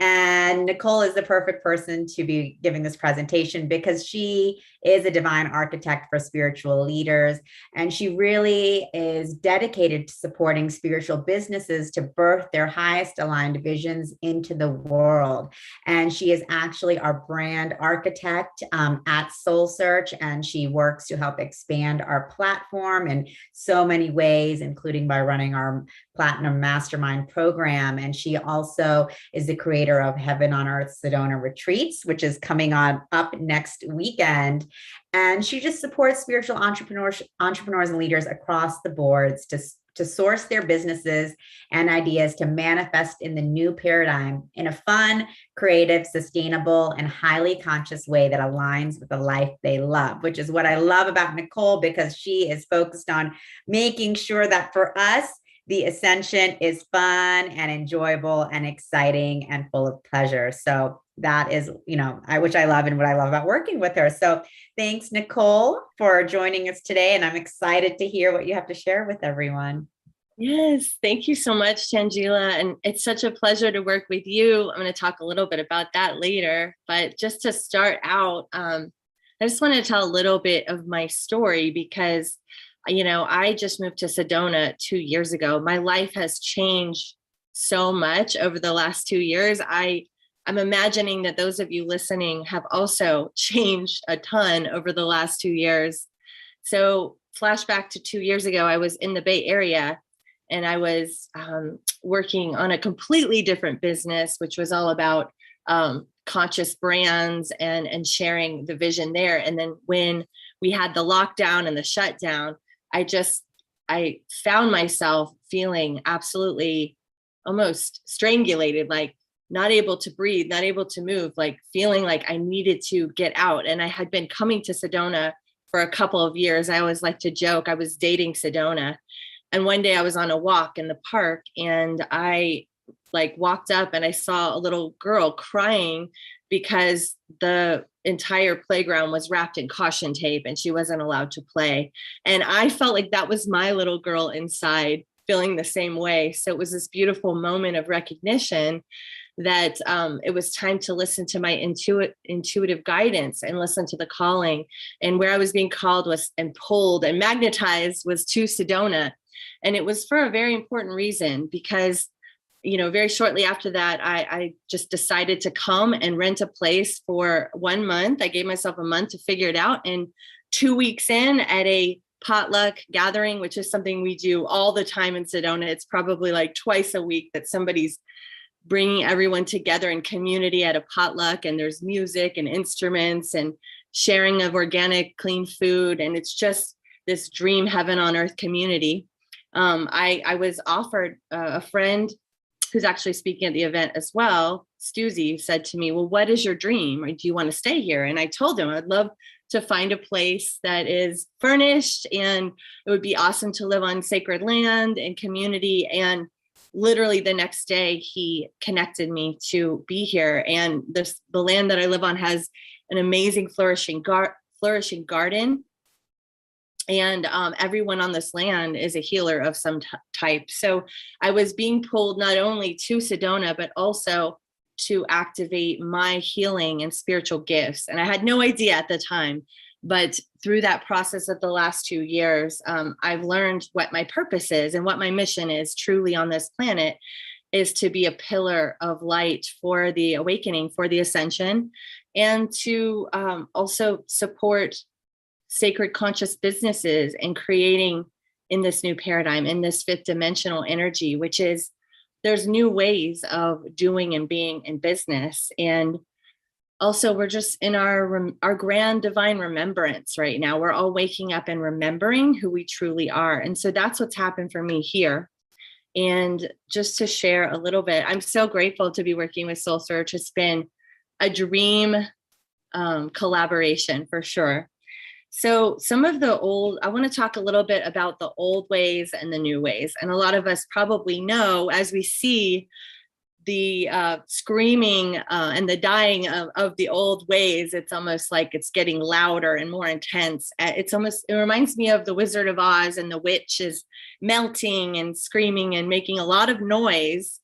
And Nicole is the perfect person to be giving this presentation because she is a divine architect for spiritual leaders. And she really is dedicated to supporting spiritual businesses to birth their highest aligned visions into the world. And she is actually our brand architect at Soul Search. And she works to help expand our platform in so many ways, including by running our Platinum Mastermind program. And she also is the creator of Heaven on Earth Sedona Retreats, which is coming on up next weekend. And she just supports spiritual entrepreneurs and leaders across the boards to source their businesses and ideas to manifest in the new paradigm in a fun, creative, sustainable, and highly conscious way that aligns with the life they love, which is what I love about Nicole, because she is focused on making sure that for us, the ascension is fun and enjoyable and exciting and full of pleasure. So that is, which I love and what I love about working with her. So thanks, Nicole, for joining us today. And I'm excited to hear what you have to share with everyone. Yes, thank you so much, Tangela. And it's such a pleasure to work with you. I'm going to talk a little bit about that later. But just to start out, I just want to tell a little bit of my story because I just moved to Sedona 2 years ago. My life has changed so much over the last 2 years. I I'm imagining that those of you listening have also changed a ton over the last 2 years. So flashback to 2 years ago, I was in the Bay Area and I was working on a completely different business, which was all about conscious brands and sharing the vision there. And then when we had the lockdown and the shutdown, I found myself feeling absolutely almost strangulated, like not able to breathe, not able to move, like feeling like I needed to get out. And I had been coming to Sedona for a couple of years. I always like to joke I was dating Sedona. And one day I was on a walk in the park and I like walked up and I saw a little girl crying because the entire playground was wrapped in caution tape and she wasn't allowed to play. And I felt like that was my little girl inside feeling the same way. So it was this beautiful moment of recognition that it was time to listen to my intuitive guidance and listen to the calling. And where I was being called was and pulled and magnetized was to Sedona. And it was for a very important reason because, you know, very shortly after that, I just decided to come and rent a place for 1 month. I gave myself a month to figure it out. And 2 weeks in at a potluck gathering, which is something we do all the time in Sedona. It's probably like twice a week that somebody's bringing everyone together in community at a potluck, and there's music and instruments and sharing of organic, clean food. And it's just this dream heaven on earth community. I was offered a friend who's actually speaking at the event as well, Stuzy, said to me, well, what is your dream? Or do you want to stay here? And I told him I'd love to find a place that is furnished and it would be awesome to live on sacred land and community. And literally the next day he connected me to be here. And the land that I live on has an amazing flourishing garden. And everyone on this land is a healer of some type. So I was being pulled not only to Sedona, but also to activate my healing and spiritual gifts. And I had no idea at the time, but through that process of the last 2 years, I've learned what my purpose is and what my mission is truly on this planet is to be a pillar of light for the awakening, for the ascension, and to also support sacred conscious businesses and creating in this new paradigm, in this fifth dimensional energy, which is there's new ways of doing and being in business. And also we're just in our grand divine remembrance right now. We're all waking up and remembering who we truly are. And so that's what's happened for me here. And just to share a little bit, I'm so grateful to be working with Soul Search. It's been a dream collaboration for sure. So some of the I want to talk a little bit about the old ways and the new ways. And a lot of us probably know as we see the screaming and the dying of the old ways, it's almost like it's getting louder and more intense. It reminds me of the Wizard of Oz and the witch is melting and screaming and making a lot of noise.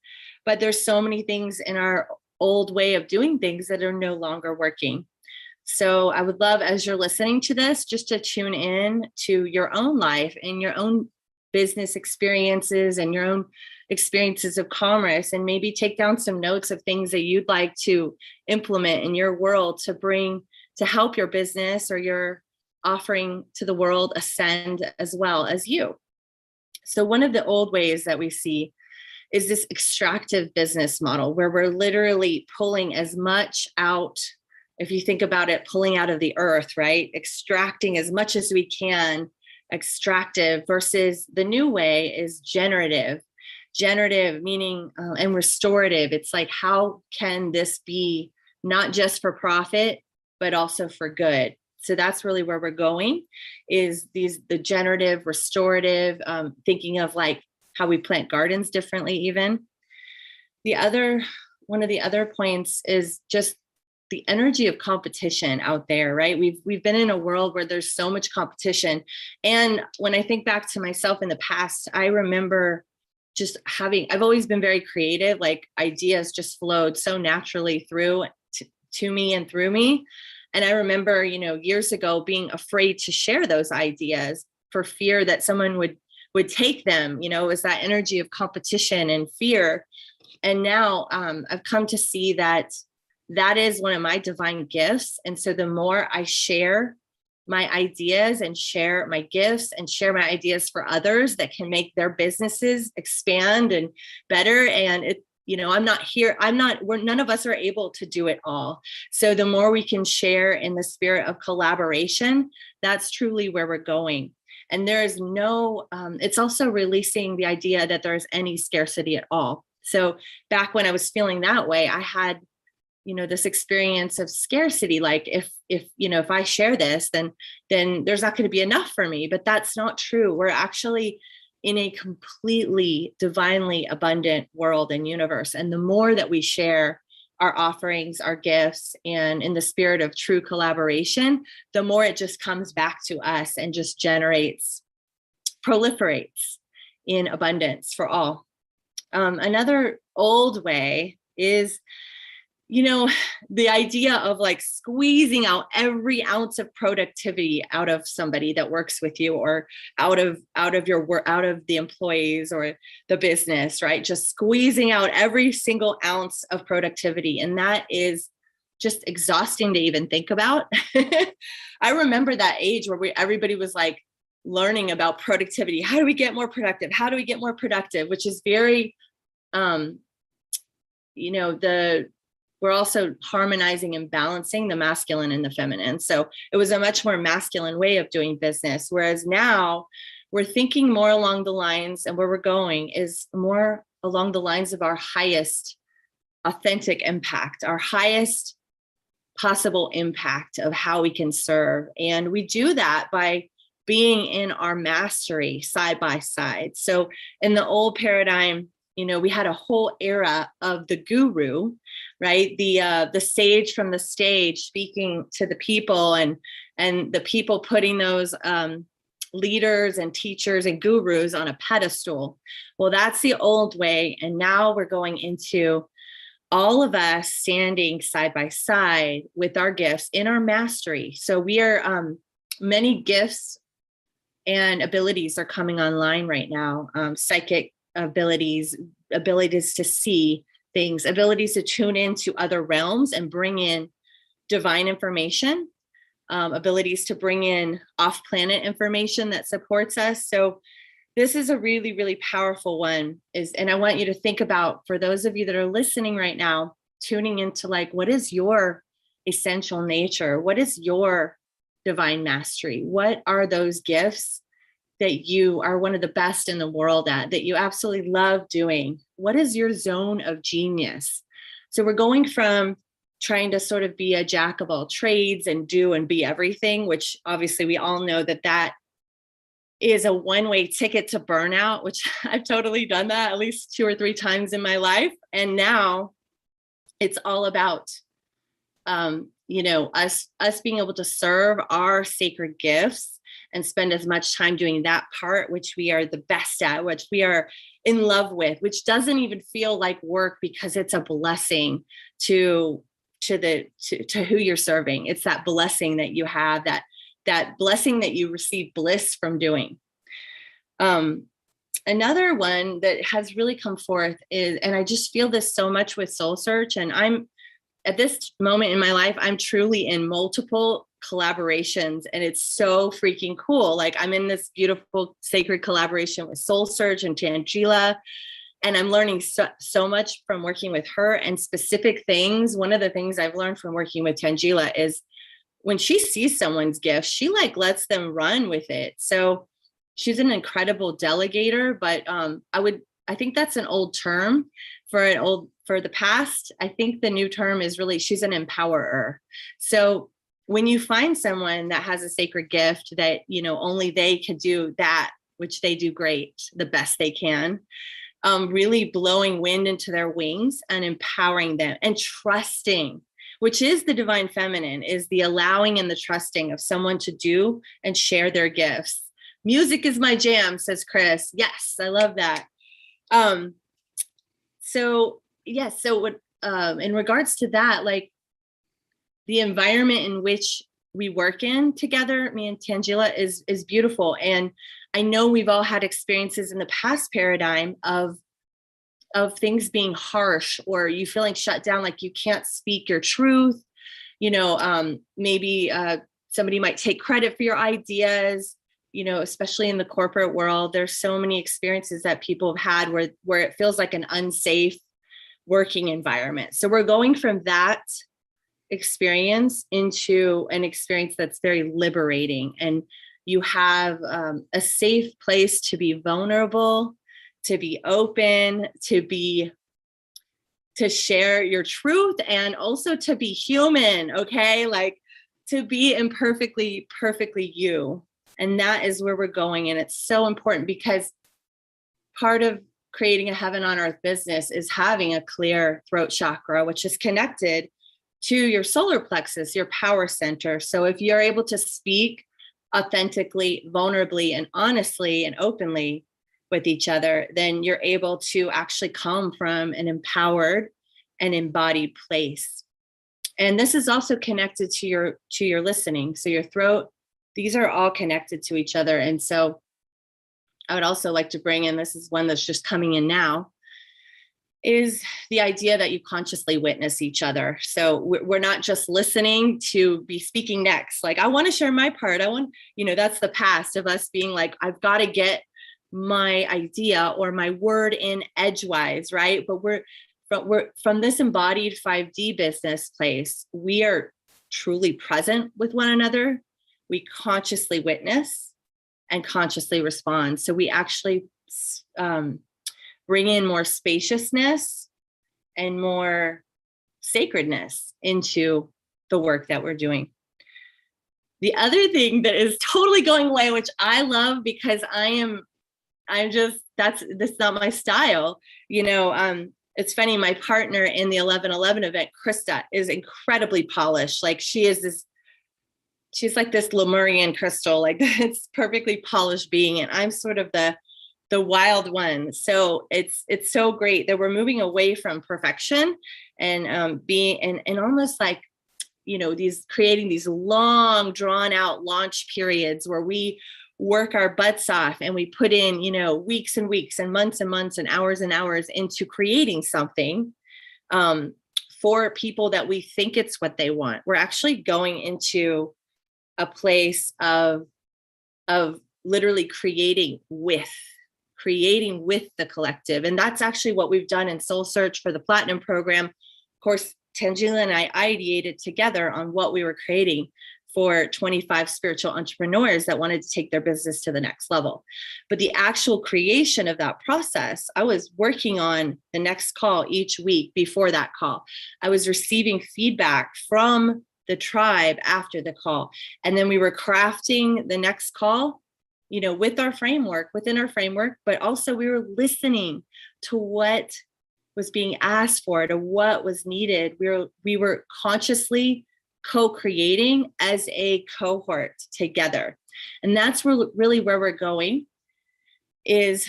But there's so many things in our old way of doing things that are no longer working. So I would love, as you're listening to this, just to tune in to your own life and your own business experiences and your own experiences of commerce, and maybe take down some notes of things that you'd like to implement in your world to help your business or your offering to the world ascend as well as you. So one of the old ways that we see is this extractive business model where we're literally pulling as much out. If you think about it, pulling out of the earth, right? Extracting as much as we can, extractive, versus the new way is generative. Generative meaning and restorative. It's like, how can this be not just for profit, but also for good? So that's really where we're going, is the generative, restorative, thinking of like how we plant gardens differently even. One of the other points is just the energy of competition out there, right? We've been in a world where there's so much competition. And when I think back to myself in the past, I remember just I've always been very creative, like ideas just flowed so naturally through to me and through me. And I remember, years ago being afraid to share those ideas for fear that someone would take them, it was that energy of competition and fear. And now I've come to see that that is one of my divine gifts. And so the more I share my ideas and share my gifts and share my ideas for others that can make their businesses expand and better. And it, you know, none of us are able to do it all. So the more we can share in the spirit of collaboration, that's truly where we're going. And there is no, it's also releasing the idea that there's any scarcity at all. So back when I was feeling that way, I had, you know, this experience of scarcity. Like if I share this, then there's not going to be enough for me, but that's not true. We're actually in a completely divinely abundant world and universe. And the more that we share our offerings, our gifts, and in the spirit of true collaboration, the more it just comes back to us and just proliferates in abundance for all. Another old way is, you know, the idea of like squeezing out every ounce of productivity out of somebody that works with you, or out of your work, out of the employees or the business, right? Just squeezing out every single ounce of productivity. And that is just exhausting to even think about. I remember that age where everybody was like learning about productivity. How do we get more productive? How do we get more productive? Which is very, you know, we're also harmonizing and balancing the masculine and the feminine. So it was a much more masculine way of doing business. Whereas now we're thinking more along the lines, and where we're going is more along the lines of our highest authentic impact, our highest possible impact of how we can serve. And we do that by being in our mastery side by side. So in the old paradigm, you know, we had a whole era of the guru, right? The sage from the stage speaking to the people, and the people putting those leaders and teachers and gurus on a pedestal. Well, that's the old way. And now we're going into all of us standing side by side with our gifts in our mastery. So we are, many gifts and abilities are coming online right now. Psychic abilities to see things, abilities to tune into other realms and bring in divine information, abilities to bring in off-planet information that supports us. So this is a really, really powerful one. And I want you to think about, for those of you that are listening right now, tuning into like, what is your essential nature? What is your divine mastery? What are those gifts that you are one of the best in the world at, that you absolutely love doing? What is your zone of genius? So we're going from trying to sort of be a jack of all trades and do and be everything, which obviously we all know that is a one-way ticket to burnout, which I've totally done that at least 2 or 3 times in my life. And now it's all about, you know, us being able to serve our sacred gifts and spend as much time doing that part, which we are the best at, which we are in love with, which doesn't even feel like work because it's a blessing to who you're serving. It's that blessing that you have, that blessing that you receive bliss from doing. Another one that has really come forth is, and I just feel this so much with Soul Search, and I'm at this moment in my life, I'm truly in multiple collaborations, and it's so freaking cool. Like I'm in this beautiful sacred collaboration with Soul Search and Tangela, and I'm learning so much from working with her and specific things. One of the things I've learned from working with Tangela is when she sees someone's gift, she like lets them run with it. So she's an incredible delegator, but I think that's an old term for the past. I think the new term is really, she's an empowerer. So when you find someone that has a sacred gift that, you know, only they can do that, which they do great, the best they can, really blowing wind into their wings and empowering them and trusting, which is the divine feminine, is the allowing and the trusting of someone to do and share their gifts. Music is my jam, says Chris. Yes, I love that. So yes, so what, in regards to that, like the environment in which we work in together, me and Tangela, is beautiful. And I know we've all had experiences in the past paradigm of things being harsh, or you feeling shut down, like you can't speak your truth. Maybe somebody might take credit for your ideas, especially in the corporate world. There's so many experiences that people have had where it feels like an unsafe working environment. So we're going from that experience into an experience that's very liberating, and you have a safe place to be vulnerable, to be open, to share your truth, and also to be human. Okay, like to be imperfectly perfectly you. And that is where we're going. And it's so important, because part of creating a heaven on earth business is having a clear throat chakra, which is connected to your solar plexus, your power center. So if you're able to speak authentically, vulnerably, and honestly and openly with each other, then you're able to actually come from an empowered and embodied place. And this is also connected to your listening. So your throat, these are all connected to each other. And so I would also like to bring in, this is one that's just coming in now, is the idea that you consciously witness each other. So we're not just listening to be speaking next. Like, I want to share my part. That's the past of us being like, I've got to get my idea or my word in edgewise, right? But we're from this embodied 5D business place, we are truly present with one another. We consciously witness and consciously respond. So we actually bring in more spaciousness and more sacredness into the work that we're doing. The other thing that is totally going away, which I love, because that's not my style. It's funny, my partner in the 11/11 event, Krista, is incredibly polished. Like she's like this Lemurian crystal, like it's perfectly polished being. And I'm sort of the wild one. So it's so great that we're moving away from perfection and being and almost like, creating these long drawn out launch periods where we work our butts off and we put in, weeks and weeks and months and hours into creating something for people that we think it's what they want. We're actually going into a place of literally creating with the collective. And that's actually what we've done in Soul Search for the Platinum program. Of course, Tangela and I ideated together on what we were creating for 25 spiritual entrepreneurs that wanted to take their business to the next level. But the actual creation of that process, I was working on the next call each week before that call. I was receiving feedback from the tribe after the call. And then we were crafting the next call, within our framework, but also we were listening to what was being asked for, to what was needed. We were consciously co-creating as a cohort together. And that's really where we're going, is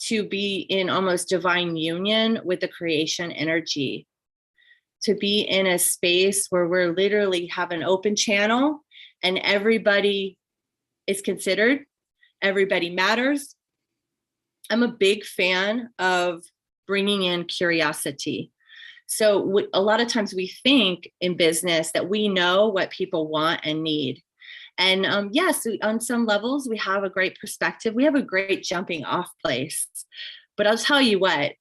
to be in almost divine union with the creation energy, to be in a space where we're literally have an open channel and everybody is considered, everybody matters. I'm a big fan of bringing in curiosity. So a lot of times we think in business that we know what people want and need. And yes, on some levels, we have a great perspective. We have a great jumping off place. But I'll tell you what,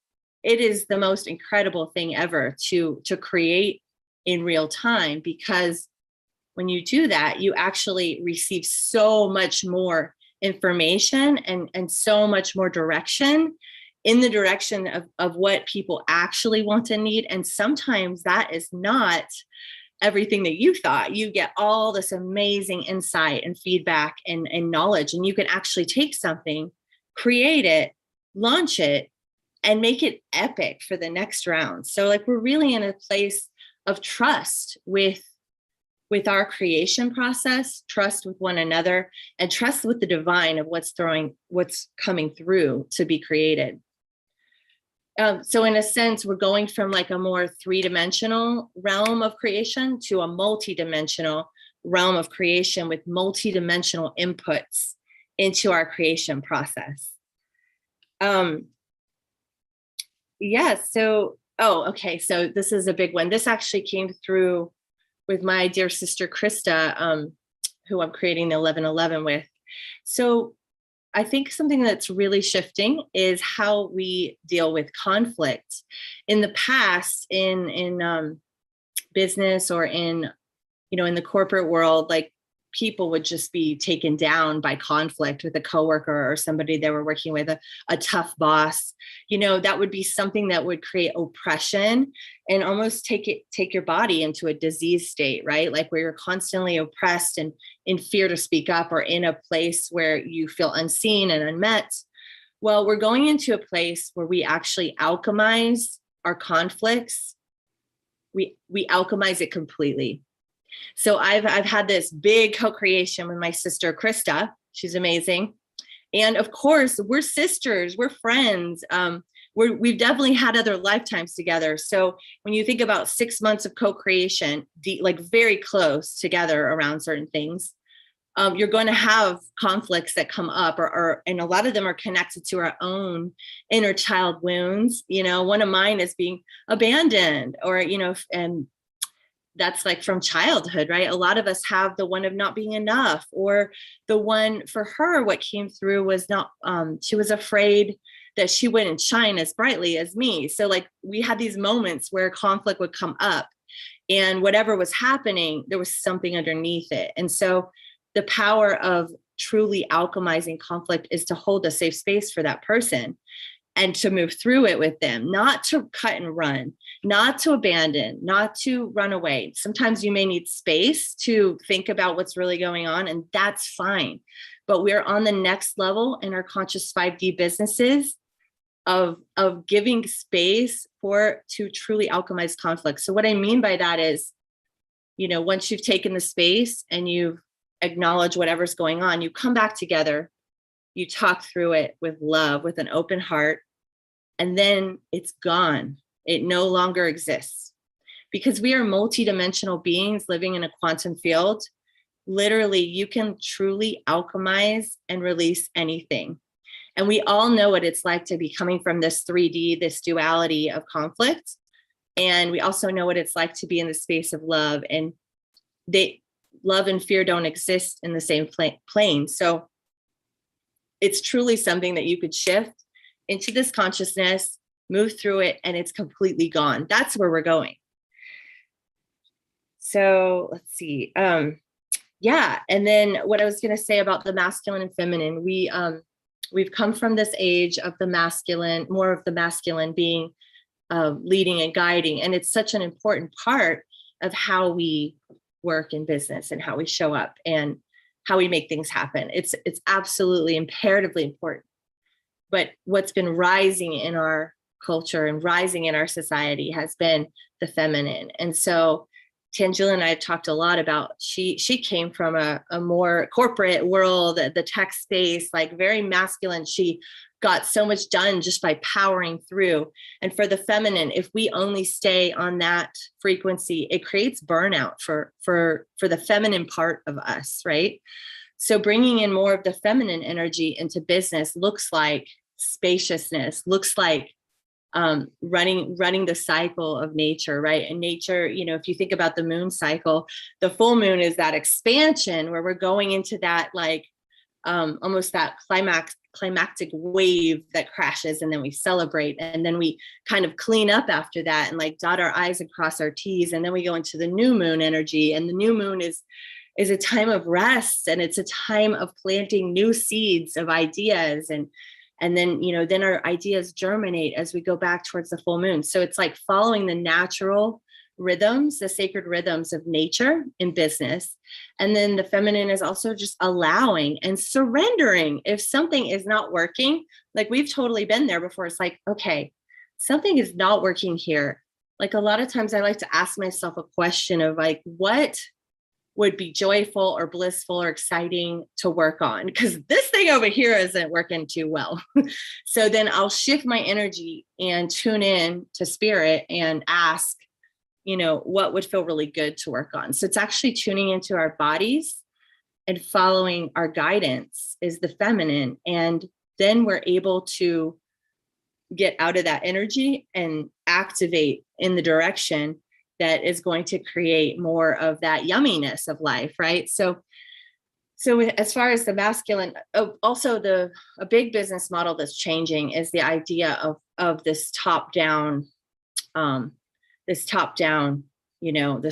it is the most incredible thing ever to create in real time, because when you do that, you actually receive so much more information and so much more direction in the direction of what people actually want and need. And sometimes that is not everything that you thought. You get all this amazing insight and feedback and knowledge, and you can actually take something, create it, launch it, and make it epic for the next round. So like we're really in a place of trust with our creation process, trust with one another, and trust with the divine of what's coming through to be created. So in a sense, we're going from like a more three-dimensional realm of creation to a multi-dimensional realm of creation with multi-dimensional inputs into our creation process. Yeah. So, oh, okay. So this is a big one. This actually came through with my dear sister, Krista, who I'm creating the 1111 with. So I think something that's really shifting is how we deal with conflict. In the past, in business or in the corporate world, like people would just be taken down by conflict with a coworker or somebody they were working with, a tough boss. That would be something that would create oppression and almost take your body into a disease state, right? Like where you're constantly oppressed and in fear to speak up, or in a place where you feel unseen and unmet. Well, we're going into a place where we actually alchemize our conflicts. We alchemize it completely. So I've had this big co-creation with my sister, Krista. She's amazing. And of course, we're sisters, we're friends. We've definitely had other lifetimes together. So when you think about 6 months of co-creation, like very close together around certain things, you're going to have conflicts that come up, and a lot of them are connected to our own inner child wounds. One of mine is being abandoned, and that's like from childhood, right? A lot of us have the one of not being enough, or the one for her, what came through was not, she was afraid that she wouldn't shine as brightly as me. So like we had these moments where conflict would come up, and whatever was happening, there was something underneath it. And so the power of truly alchemizing conflict is to hold a safe space for that person and to move through it with them, not to cut and run, not to abandon, not to run away. Sometimes you may need space to think about what's really going on, and that's fine. But we're on the next level in our conscious 5D businesses of giving space to truly alchemize conflict. So what I mean by that is, once you've taken the space and you've acknowledged whatever's going on, you come back together, you talk through it with love, with an open heart, and then it's gone. It no longer exists. Because we are multidimensional beings living in a quantum field. Literally, you can truly alchemize and release anything. And we all know what it's like to be coming from this 3D, this duality of conflict. And we also know what it's like to be in the space of love. And love and fear don't exist in the same plane. So it's truly something that you could shift into this consciousness, move through it, and it's completely gone. That's where we're going. So let's see. Yeah. And then what I was going to say about the masculine and feminine, we've come from this age of the masculine, more of the masculine being leading and guiding. And it's such an important part of how we work in business and how we show up and how we make things happen. It's absolutely imperatively important. But what's been rising in our culture and rising in our society has been the feminine. And so Tangela and I have talked a lot about, she came from a more corporate world, the tech space, like very masculine. She got so much done just by powering through. And for the feminine, if we only stay on that frequency, it creates burnout for the feminine part of us, right? So bringing in more of the feminine energy into business looks like spaciousness, looks like running the cycle of nature, right? And nature, if you think about the moon cycle, the full moon is that expansion where we're going into that like almost that climactic wave that crashes, and then we celebrate, and then we kind of clean up after that and like dot our I's and cross our T's, and then we go into the new moon energy. And the new moon is a time of rest, and it's a time of planting new seeds of ideas, and then then our ideas germinate as we go back towards the full moon. So it's like following the natural rhythms, the sacred rhythms of nature in business. And then the feminine is also just allowing and surrendering. If something is not working, like we've totally been there before, it's like, okay, something is not working here. Like a lot of times I like to ask myself a question of like, what would be joyful or blissful or exciting to work on? Because this thing over here isn't working too well. So then I'll shift my energy and tune in to spirit and ask, what would feel really good to work on? So it's actually tuning into our bodies and following our guidance is the feminine. And then we're able to get out of that energy and activate in the direction that is going to create more of that yumminess of life, right? So as far as the masculine, also a big business model that's changing is the idea of this top down, this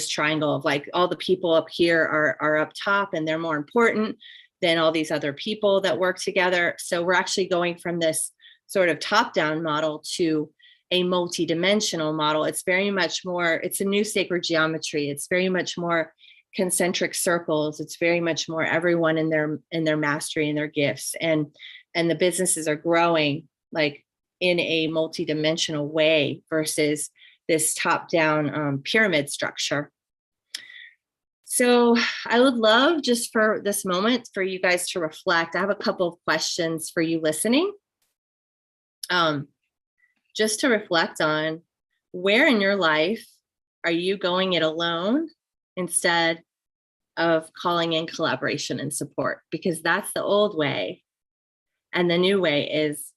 triangle of like all the people up here are up top and they're more important than all these other people that work together. So we're actually going from this sort of top down model to a multi-dimensional model. It's very much more, it's a new sacred geometry. It's very much more concentric circles. It's very much more everyone in their mastery and their gifts, and the businesses are growing like in a multi-dimensional way versus this top-down pyramid structure. So I would love just for this moment for you guys to reflect. I have a couple of questions for you listening, just to reflect on where in your life are you going it alone instead of calling in collaboration and support, because that's the old way. And the new way is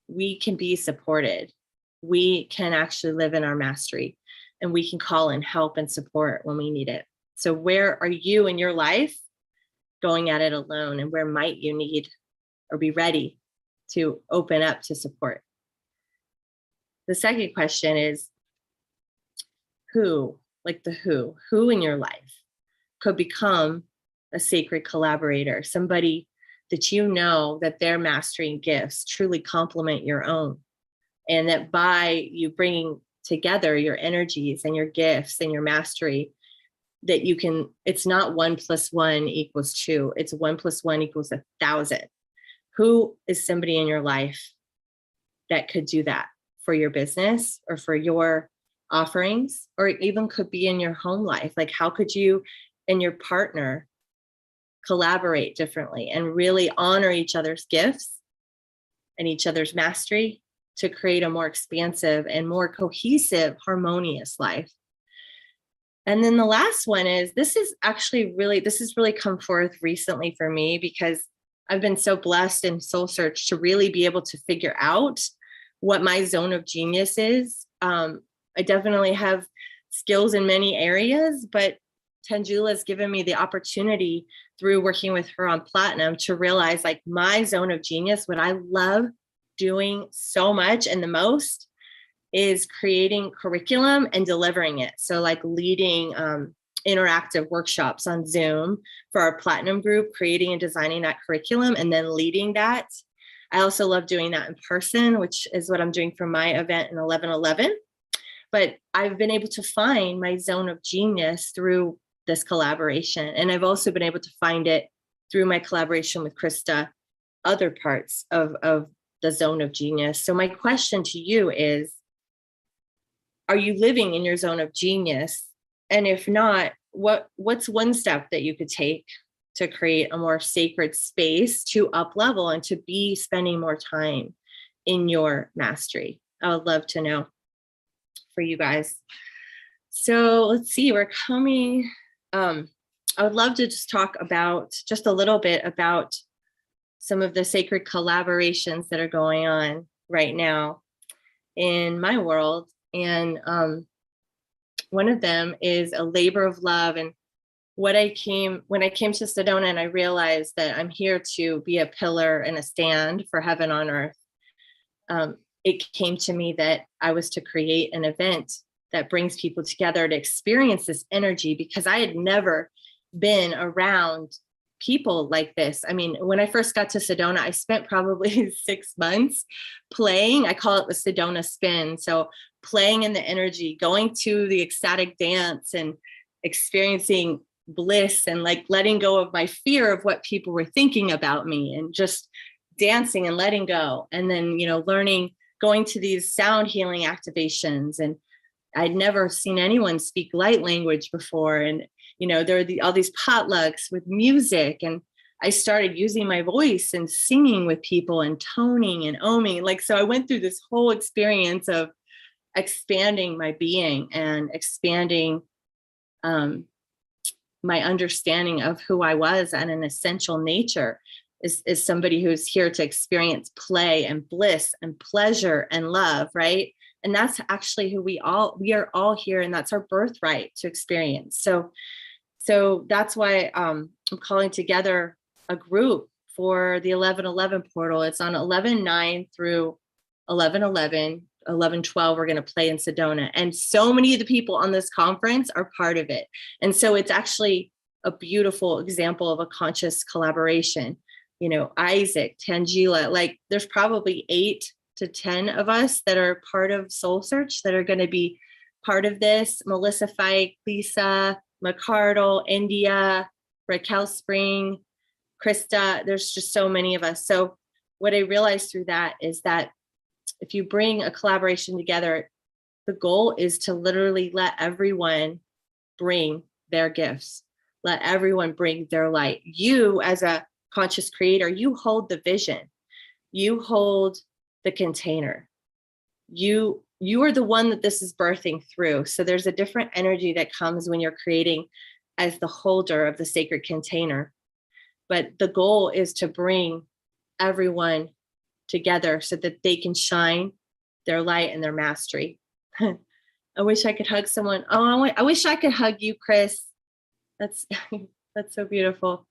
we can be supported. We can actually live in our mastery, and we can call in help and support when we need it. So where are you in your life going at it alone, and where might you need or be ready to open up to support? The second question is who in your life could become a sacred collaborator, somebody that you know that their mastery and gifts truly complement your own, and that by you bringing together your energies and your gifts and your mastery, that you can, it's not 1 + 1 = 2, it's 1 + 1 = 1,000. Who is somebody in your life that could do that for your business or for your offerings, or even could be in your home life? Like, how could you and your partner collaborate differently and really honor each other's gifts and each other's mastery to create a more expansive and more cohesive, harmonious life? And then the last one is, this has really come forth recently for me, because I've been so blessed in Soul Search to really be able to figure out what my zone of genius is. I definitely have skills in many areas, but Tanjula has given me the opportunity through working with her on Platinum to realize like my zone of genius, what I love doing so much and the most is creating curriculum and delivering it. So like leading interactive workshops on Zoom for our Platinum group, creating and designing that curriculum and then leading that. I also love doing that in person, which is what I'm doing for my event in 11/11. But I've been able to find my zone of genius through this collaboration. And I've also been able to find it through my collaboration with Krista, other parts of the zone of genius. So my question to you is, are you living in your zone of genius? And if not, what's one step that you could take to create a more sacred space to up level and to be spending more time in your mastery? I would love to know for you guys. So let's see, we're coming. I would love to just talk about just a little bit about some of the sacred collaborations that are going on right now in my world. And one of them is a labor of love. And when I came to Sedona and I realized that I'm here to be a pillar and a stand for heaven on earth, it came to me that I was to create an event that brings people together to experience this energy, because I had never been around people like this. I mean, when I first got to Sedona, I spent probably 6 months playing. I call it the Sedona spin. So playing in the energy, going to the ecstatic dance and experiencing bliss and like letting go of my fear of what people were thinking about me and just dancing and letting go. And then, learning, going to these sound healing activations. And I'd never seen anyone speak light language before. And, there are all these potlucks with music. And I started using my voice and singing with people and toning and oming. So I went through this whole experience of expanding my being and expanding my understanding of who I was and an essential nature. is somebody who's here to experience play and bliss and pleasure and love, right? And that's actually who we are all here, and that's our birthright to experience. So that's why I'm calling together a group for the 1111 portal. It's on 11/9 through 11/11. 11/12 we're going to play in Sedona, and so many of the people on this conference are part of it. And so it's actually a beautiful example of a conscious collaboration. Isaac, Tangela, like there's probably 8 to 10 of us that are part of Soul Search that are going to be part of this. Melissa Fike, Lisa McCardle, India, Raquel Spring, Krista. There's just so many of us. So what I realized through that is that if you bring a collaboration together, the goal is to literally let everyone bring their gifts. Let everyone bring their light. You, as a conscious creator, you hold the vision. You hold the container. You are the one that this is birthing through. So there's a different energy that comes when you're creating as the holder of the sacred container. But the goal is to bring everyone together so that they can shine their light and their mastery. I wish I could hug someone. Oh, I wish I could hug you, Chris. That's so beautiful.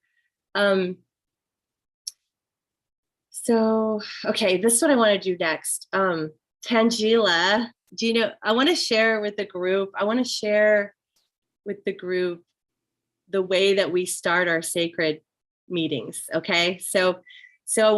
So, okay, this is what I want to do next. Tangela, I want to share with the group. The way that we start our sacred meetings. Okay. So I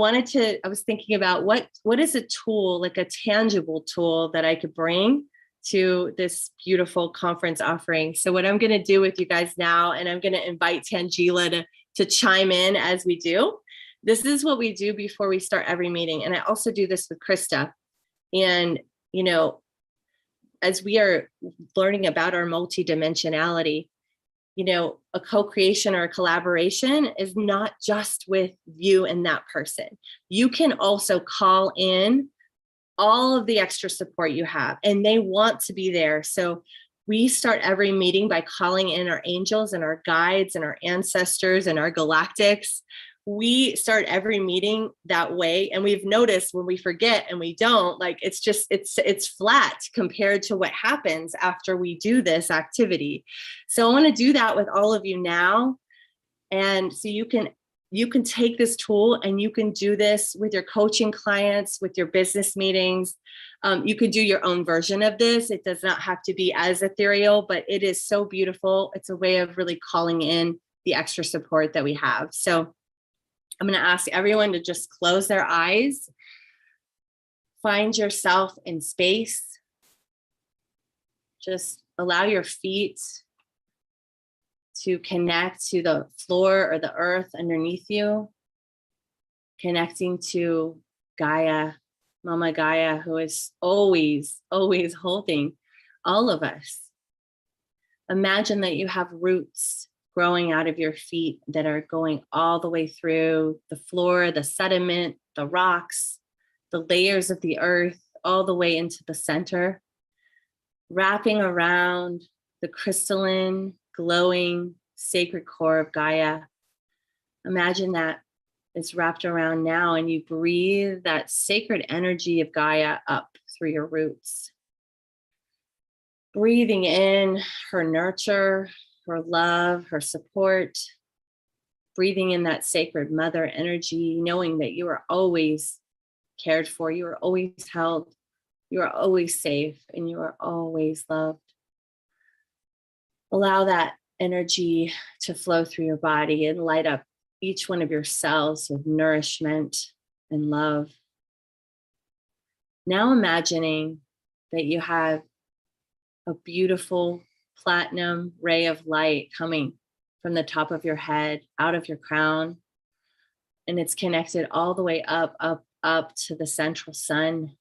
was thinking about what is a tool, like a tangible tool that I could bring to this beautiful conference offering. So what I'm going to do with you guys now, and I'm going to invite Tangela to chime in as we do. This is what we do before we start every meeting. And I also do this with Krista. And, as we are learning about our multidimensionality, a co-creation or a collaboration is not just with you and that person. You can also call in all of the extra support you have, and they want to be there. So we start every meeting by calling in our angels and our guides and our ancestors and our galactics. We start every meeting that way. And we've noticed when we forget and we don't, like, it's flat compared to what happens after we do this activity. So I want to do that with all of you now. And so you can take this tool and you can do this with your coaching clients, with your business meetings. You could do your own version of this. It does not have to be as ethereal, but it is so beautiful. It's a way of really calling in the extra support that we have. So I'm going to ask everyone to just close their eyes. Find yourself in space. Just allow your feet to connect to the floor or the earth underneath you, connecting to Gaia, Mama Gaia, who is always, always holding all of us. Imagine that you have roots growing out of your feet that are going all the way through the floor, the sediment, the rocks, the layers of the earth, all the way into the center, wrapping around the crystalline, glowing, sacred core of Gaia. Imagine that it's wrapped around now, and you breathe that sacred energy of Gaia up through your roots. Breathing in her nurture, her love, her support, breathing in that sacred mother energy, knowing that you are always cared for, you are always held, you are always safe, and you are always loved. Allow that energy to flow through your body and light up each one of your cells with nourishment and love. Now imagining that you have a beautiful platinum ray of light coming from the top of your head, out of your crown, and it's connected all the way up to the central sun.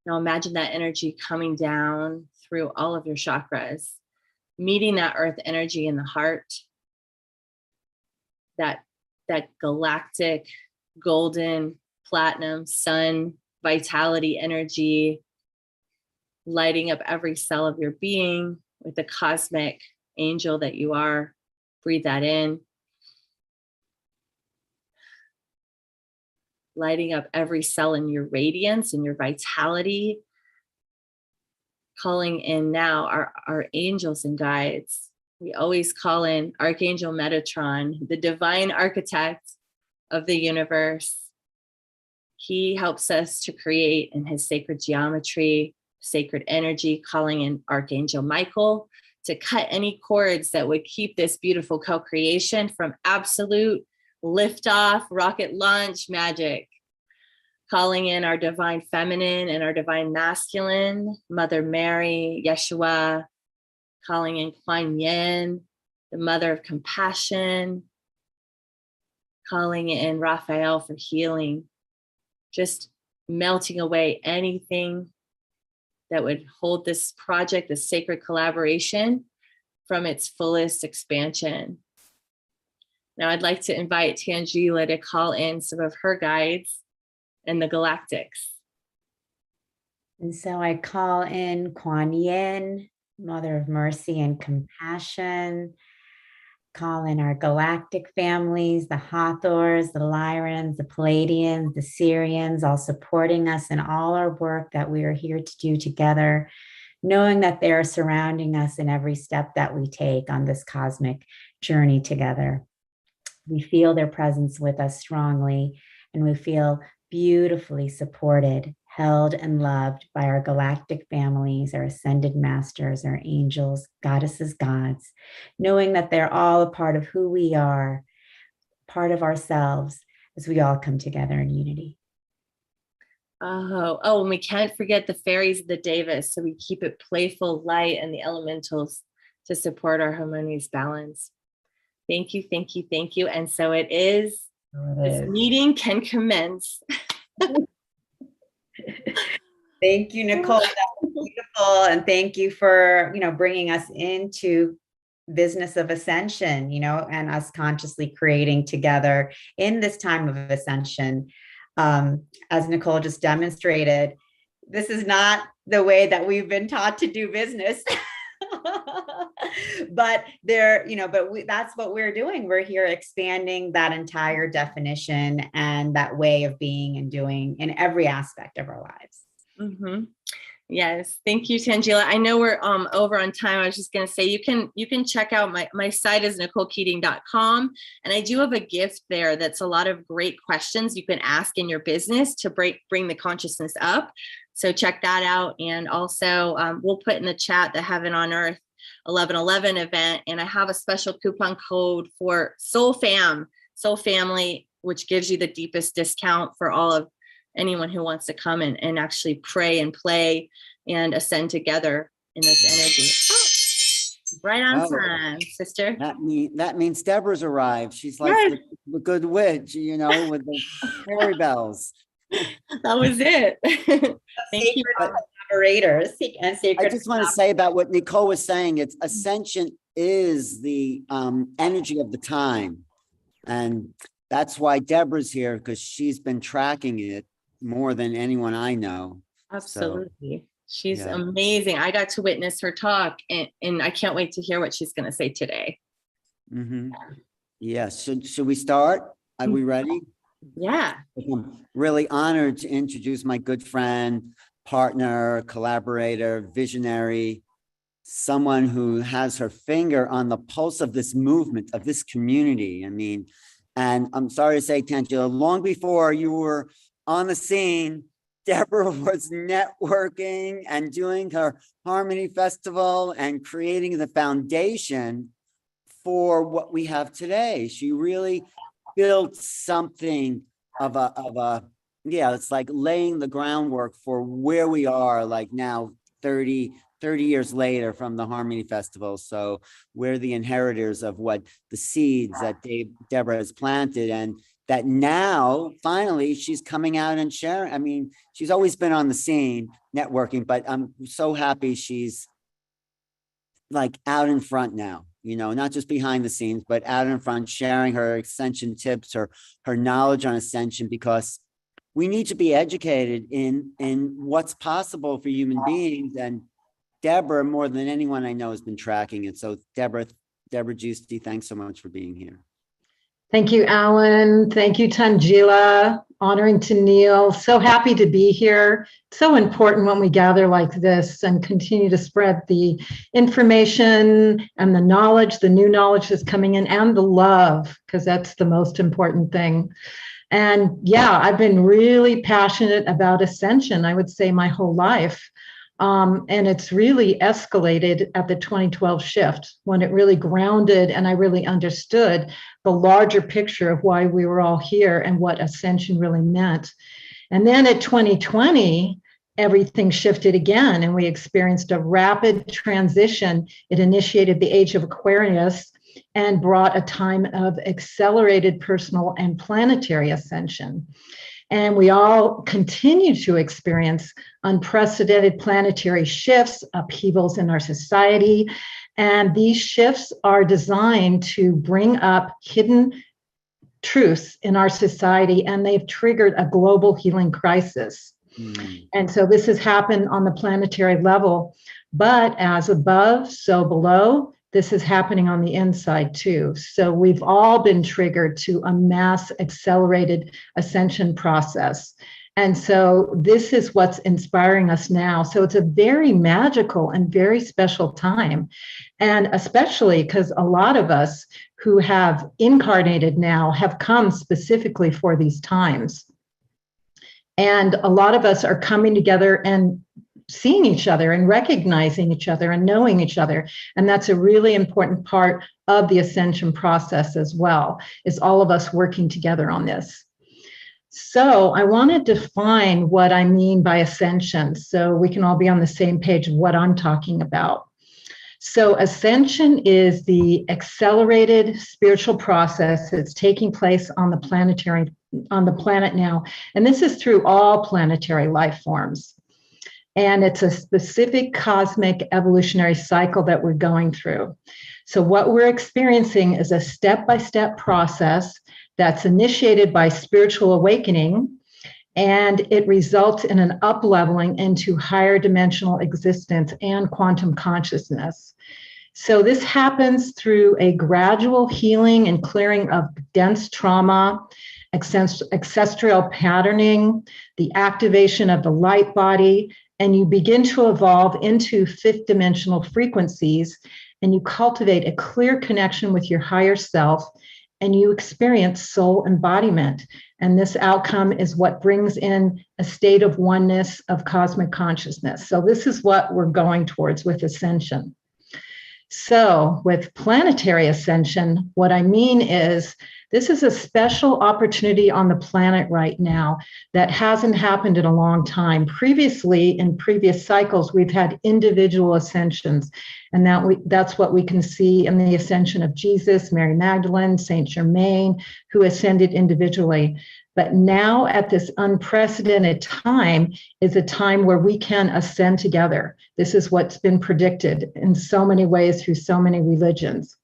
Now imagine that energy coming down through all of your chakras, meeting that earth energy in the heart, that galactic, golden, platinum, sun, vitality energy, lighting up every cell of your being with the cosmic angel that you are. Breathe that in. lighting up every cell in your radiance and your vitality. Calling in now our angels and guides. We always call in Archangel Metatron, the divine architect of the universe. He helps us to create in his sacred geometry, sacred energy, calling in Archangel Michael to cut any cords that would keep this beautiful co-creation from absolute liftoff, rocket launch magic. Calling in our divine feminine and our divine masculine, Mother Mary, Yeshua, calling in Kuan Yin, the mother of compassion, calling in Raphael for healing, just melting away anything that would hold this project, this sacred collaboration, from its fullest expansion. Now I'd like to invite Tangela to call in some of her guides and the galactics. And so I call in Kuan Yin, Mother of Mercy and Compassion. Call in our galactic families, the Hathors, the Lyrans, the Palladians, the Syrians, all supporting us in all our work that we are here to do together, knowing that they are surrounding us in every step that we take on this cosmic journey together. We feel their presence with us strongly, and we feel beautifully supported, held, and loved by our galactic families, our ascended masters, our angels, goddesses, gods, knowing that they're all a part of who we are, part of ourselves, as we all come together in unity. Oh, and we can't forget the fairies of the Devas, so we keep it playful, light, and the elementals to support our harmonious balance. Thank you, thank you, thank you. And so it is. This meeting can commence. Thank you, Nicole. That was beautiful, and thank you for bringing us into business of ascension, and us consciously creating together in this time of ascension. As Nicole just demonstrated, this is not the way that we've been taught to do business. But that's what we're doing. We're here expanding that entire definition and that way of being and doing in every aspect of our lives. Mm-hmm. Yes, thank you, Tangela. I know we're over on time. I was just going to say you can check out my site is NicoleKeating.com, and I do have a gift there that's a lot of great questions you can ask in your business to bring the consciousness up. So check that out, and also we'll put in the chat the Heaven on Earth 11/11 event, and I have a special coupon code for Soul Family, which gives you the deepest discount for all of anyone who wants to come and actually pray and play and ascend together in this energy. Right on time, sister. That means Deborah's arrived. She's like the good witch, with the fairy bells. That was it. Thank you. Collaborators and sacred. I just want to say about what Nicole was saying. It's Ascension is the energy of the time. And that's why Deborah's here, because she's been tracking it more than anyone I know. Absolutely. She's amazing. I got to witness her talk, and I can't wait to hear what she's going to say today. Mm-hmm. Yes. Should we start? Are we ready? Yeah. I'm really honored to introduce my good friend, partner, collaborator, visionary, someone who has her finger on the pulse of this movement, of this community. And I'm sorry to say, Tangela, long before you were on the scene, Deborah was networking and doing her Harmony Festival and creating the foundation for what we have today. She really built something it's like laying the groundwork for where we are, like now 30 years later from the Harmony Festival. So we're the inheritors of what the seeds that Deborah has planted, and that now finally she's coming out and sharing. She's always been on the scene networking, but I'm so happy she's like out in front now, not just behind the scenes, but out in front, sharing her Ascension tips, her knowledge on Ascension, because we need to be educated in what's possible for human beings. And Deborah, more than anyone I know, has been tracking it. So Deborah Giusti, thanks so much for being here. Thank you, Alan. Thank you, Tangela. Honoring to Neil. So happy to be here. So important when we gather like this and continue to spread the information and the knowledge, the new knowledge that's coming in, and the love, because that's the most important thing. And yeah, I've been really passionate about Ascension, I would say my whole life. And it's really escalated at the 2012 shift when it really grounded and I really understood the larger picture of why we were all here and what Ascension really meant. And then at 2020, everything shifted again and we experienced a rapid transition. It initiated the age of Aquarius and brought a time of accelerated personal and planetary ascension. And we all continue to experience unprecedented planetary shifts, upheavals in our society. And these shifts are designed to bring up hidden truths in our society, and they've triggered a global healing crisis. And so this has happened on the planetary level, but as above, so below. This is happening on the inside too. So we've all been triggered to a mass accelerated ascension process. And so this is what's inspiring us now. So it's a very magical and very special time. And especially because a lot of us who have incarnated now have come specifically for these times. And a lot of us are coming together and seeing each other and recognizing each other and knowing each other. And that's a really important part of the ascension process as well, is all of us working together on this. So I want to define what I mean by ascension so we can all be on the same page of what I'm talking about. So ascension is the accelerated spiritual process that's taking place on the planet now. And this is through all planetary life forms. And it's a specific cosmic evolutionary cycle that we're going through. So what we're experiencing is a step-by-step process that's initiated by spiritual awakening, and it results in an up-leveling into higher dimensional existence and quantum consciousness. So this happens through a gradual healing and clearing of dense trauma, ancestral patterning, the activation of the light body, and you begin to evolve into fifth dimensional frequencies, and you cultivate a clear connection with your higher self, and you experience soul embodiment. And this outcome is what brings in a state of oneness of cosmic consciousness. So this is what we're going towards with ascension. So with planetary ascension, what I mean is this is a special opportunity on the planet right now that hasn't happened in a long time. Previously, in previous cycles, we've had individual ascensions, and that's what we can see in the ascension of Jesus, Mary Magdalene, Saint Germain, who ascended individually. But now at this unprecedented time is a time where we can ascend together. This is what's been predicted in so many ways through so many religions.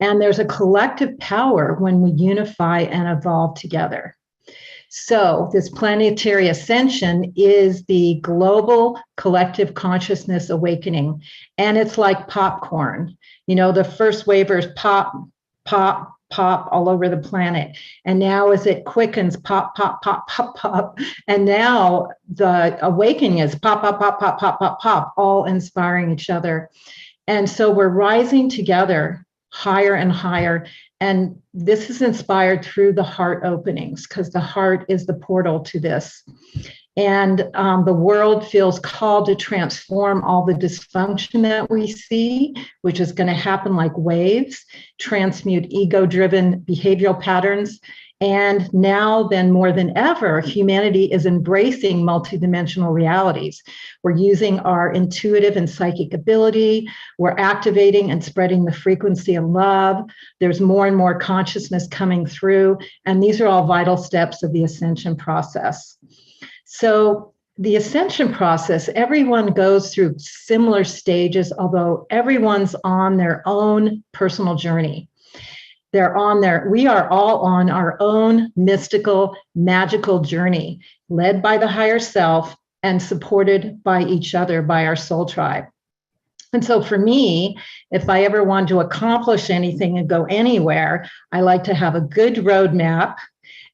And there's a collective power when we unify and evolve together. So this planetary ascension is the global collective consciousness awakening. And it's like popcorn. You know, the first wavers pop, pop, pop all over the planet. And now as it quickens, pop, pop, pop, pop, pop. And now the awakening is pop, pop, pop, pop, pop, pop, pop, all inspiring each other. And so we're rising together higher and higher. And this is inspired through the heart openings, because the heart is the portal to this. And the world feels called to transform all the dysfunction that we see, which is going to happen like waves, transmute ego-driven behavioral patterns. And now, then more than ever, humanity is embracing multidimensional realities. We're using our intuitive and psychic ability. We're activating and spreading the frequency of love. There's more and more consciousness coming through. And these are all vital steps of the ascension process. So the ascension process, everyone goes through similar stages, although everyone's on their own personal journey. We are all on our own mystical, magical journey, led by the higher self and supported by each other, by our soul tribe. And so for me, if I ever want to accomplish anything and go anywhere, I like to have a good roadmap,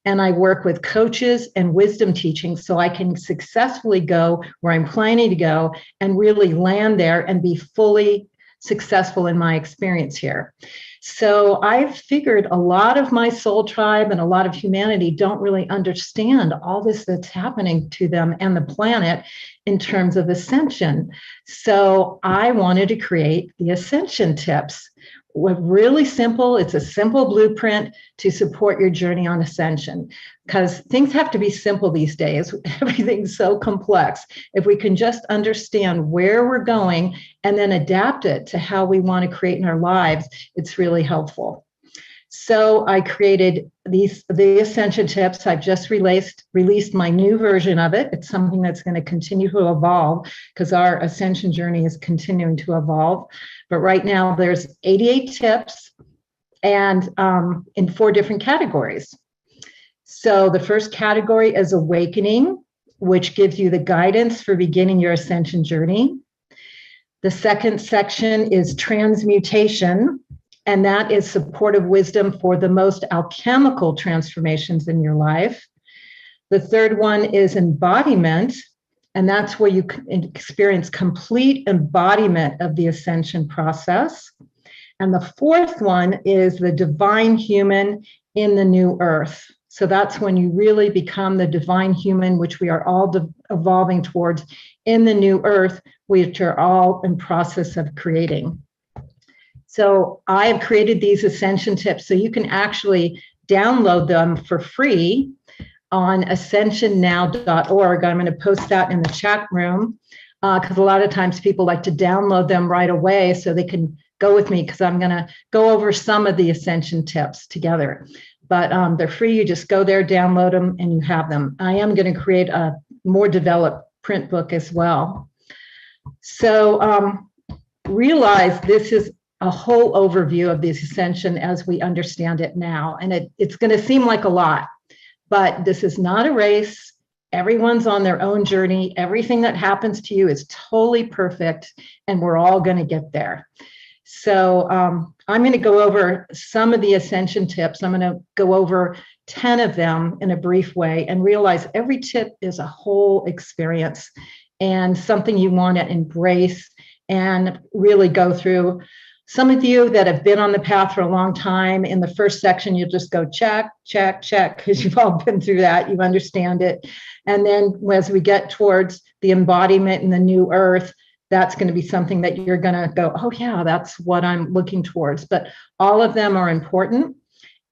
and I work with coaches and wisdom teaching so I can successfully go where I'm planning to go and really land there and be fully successful in my experience here. So I've figured a lot of my soul tribe and a lot of humanity don't really understand all this that's happening to them and the planet in terms of ascension. So I wanted to create the Ascension tips. Really simple. It's a simple blueprint to support your journey on ascension, because things have to be simple these days. Everything's so complex. If we can just understand where we're going and then adapt it to how we want to create in our lives, it's really helpful. So I created the Ascension tips. I've just released my new version of it. It's something that's going to continue to evolve because our ascension journey is continuing to evolve. But right now there's 88 tips and in 4 different categories. So the first category is awakening, which gives you the guidance for beginning your ascension journey. The second section is transmutation, and that is supportive wisdom for the most alchemical transformations in your life. The third one is embodiment, and that's where you experience complete embodiment of the ascension process. And the fourth one is the divine human in the new earth. So that's when you really become the divine human, which we are all evolving towards in the new earth, which are all in process of creating. So I have created these Ascension tips so you can actually download them for free on ascensionnow.org. I'm going to post that in the chat room because a lot of times people like to download them right away so they can go with me, because I'm going to go over some of the Ascension tips together. But they're free. You just go there, download them, and you have them. I am going to create a more developed print book as well. So realize this is a whole overview of the Ascension as we understand it now. And it's going to seem like a lot, but this is not a race. Everyone's on their own journey. Everything that happens to you is totally perfect, and we're all going to get there. So I'm going to go over some of the Ascension tips. I'm going to go over 10 of them in a brief way and realize every tip is a whole experience and something you want to embrace and really go through. Some of you that have been on the path for a long time, in the first section, you'll just go check, check, check, because you've all been through that, you understand it. And then as we get towards the embodiment in the new earth, that's going to be something that you're going to go, oh yeah, that's what I'm looking towards. But all of them are important.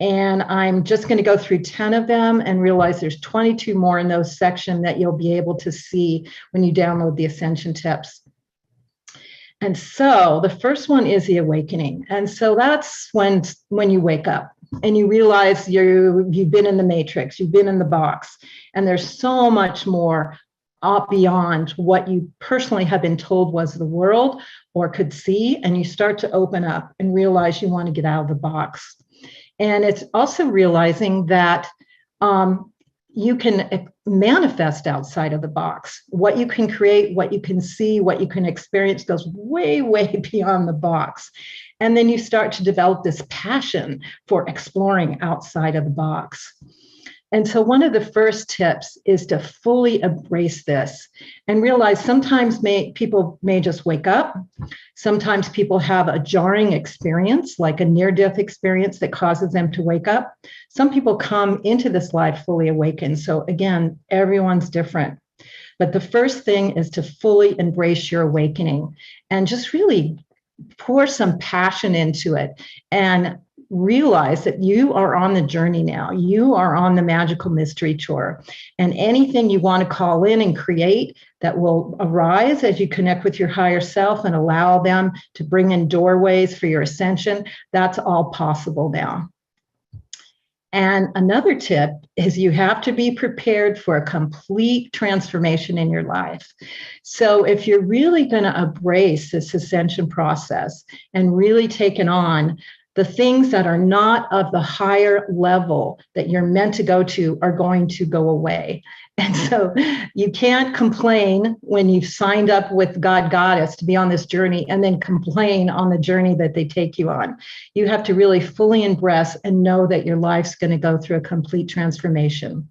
And I'm just going to go through 10 of them and realize there's 22 more in those sections that you'll be able to see when you download the Ascension tips. And so the first one is the awakening. And so that's when you wake up and you realize you've been in the matrix, you've been in the box, and there's so much more beyond what you personally have been told was the world or could see. And you start to open up and realize you want to get out of the box. And it's also realizing that you can manifest outside of the box. What you can create, what you can see, what you can experience goes way, way beyond the box. And then you start to develop this passion for exploring outside of the box. And so one of the first tips is to fully embrace this and realize sometimes people may just wake up. Sometimes people have a jarring experience, like a near-death experience that causes them to wake up. Some people come into this life fully awakened. So again, everyone's different. But the first thing is to fully embrace your awakening and just really pour some passion into it and realize that you are on the journey now. You are on the magical mystery tour, and anything you want to call in and create that will arise as you connect with your higher self and allow them to bring in doorways for your ascension, that's all possible now. And another tip is you have to be prepared for a complete transformation in your life. So if you're really going to embrace this ascension process and really take it on, the things that are not of the higher level that you're meant to go to are going to go away. And so you can't complain when you've signed up with God Goddess to be on this journey and then complain on the journey that they take you on. You have to really fully embrace and know that your life's going to go through a complete transformation.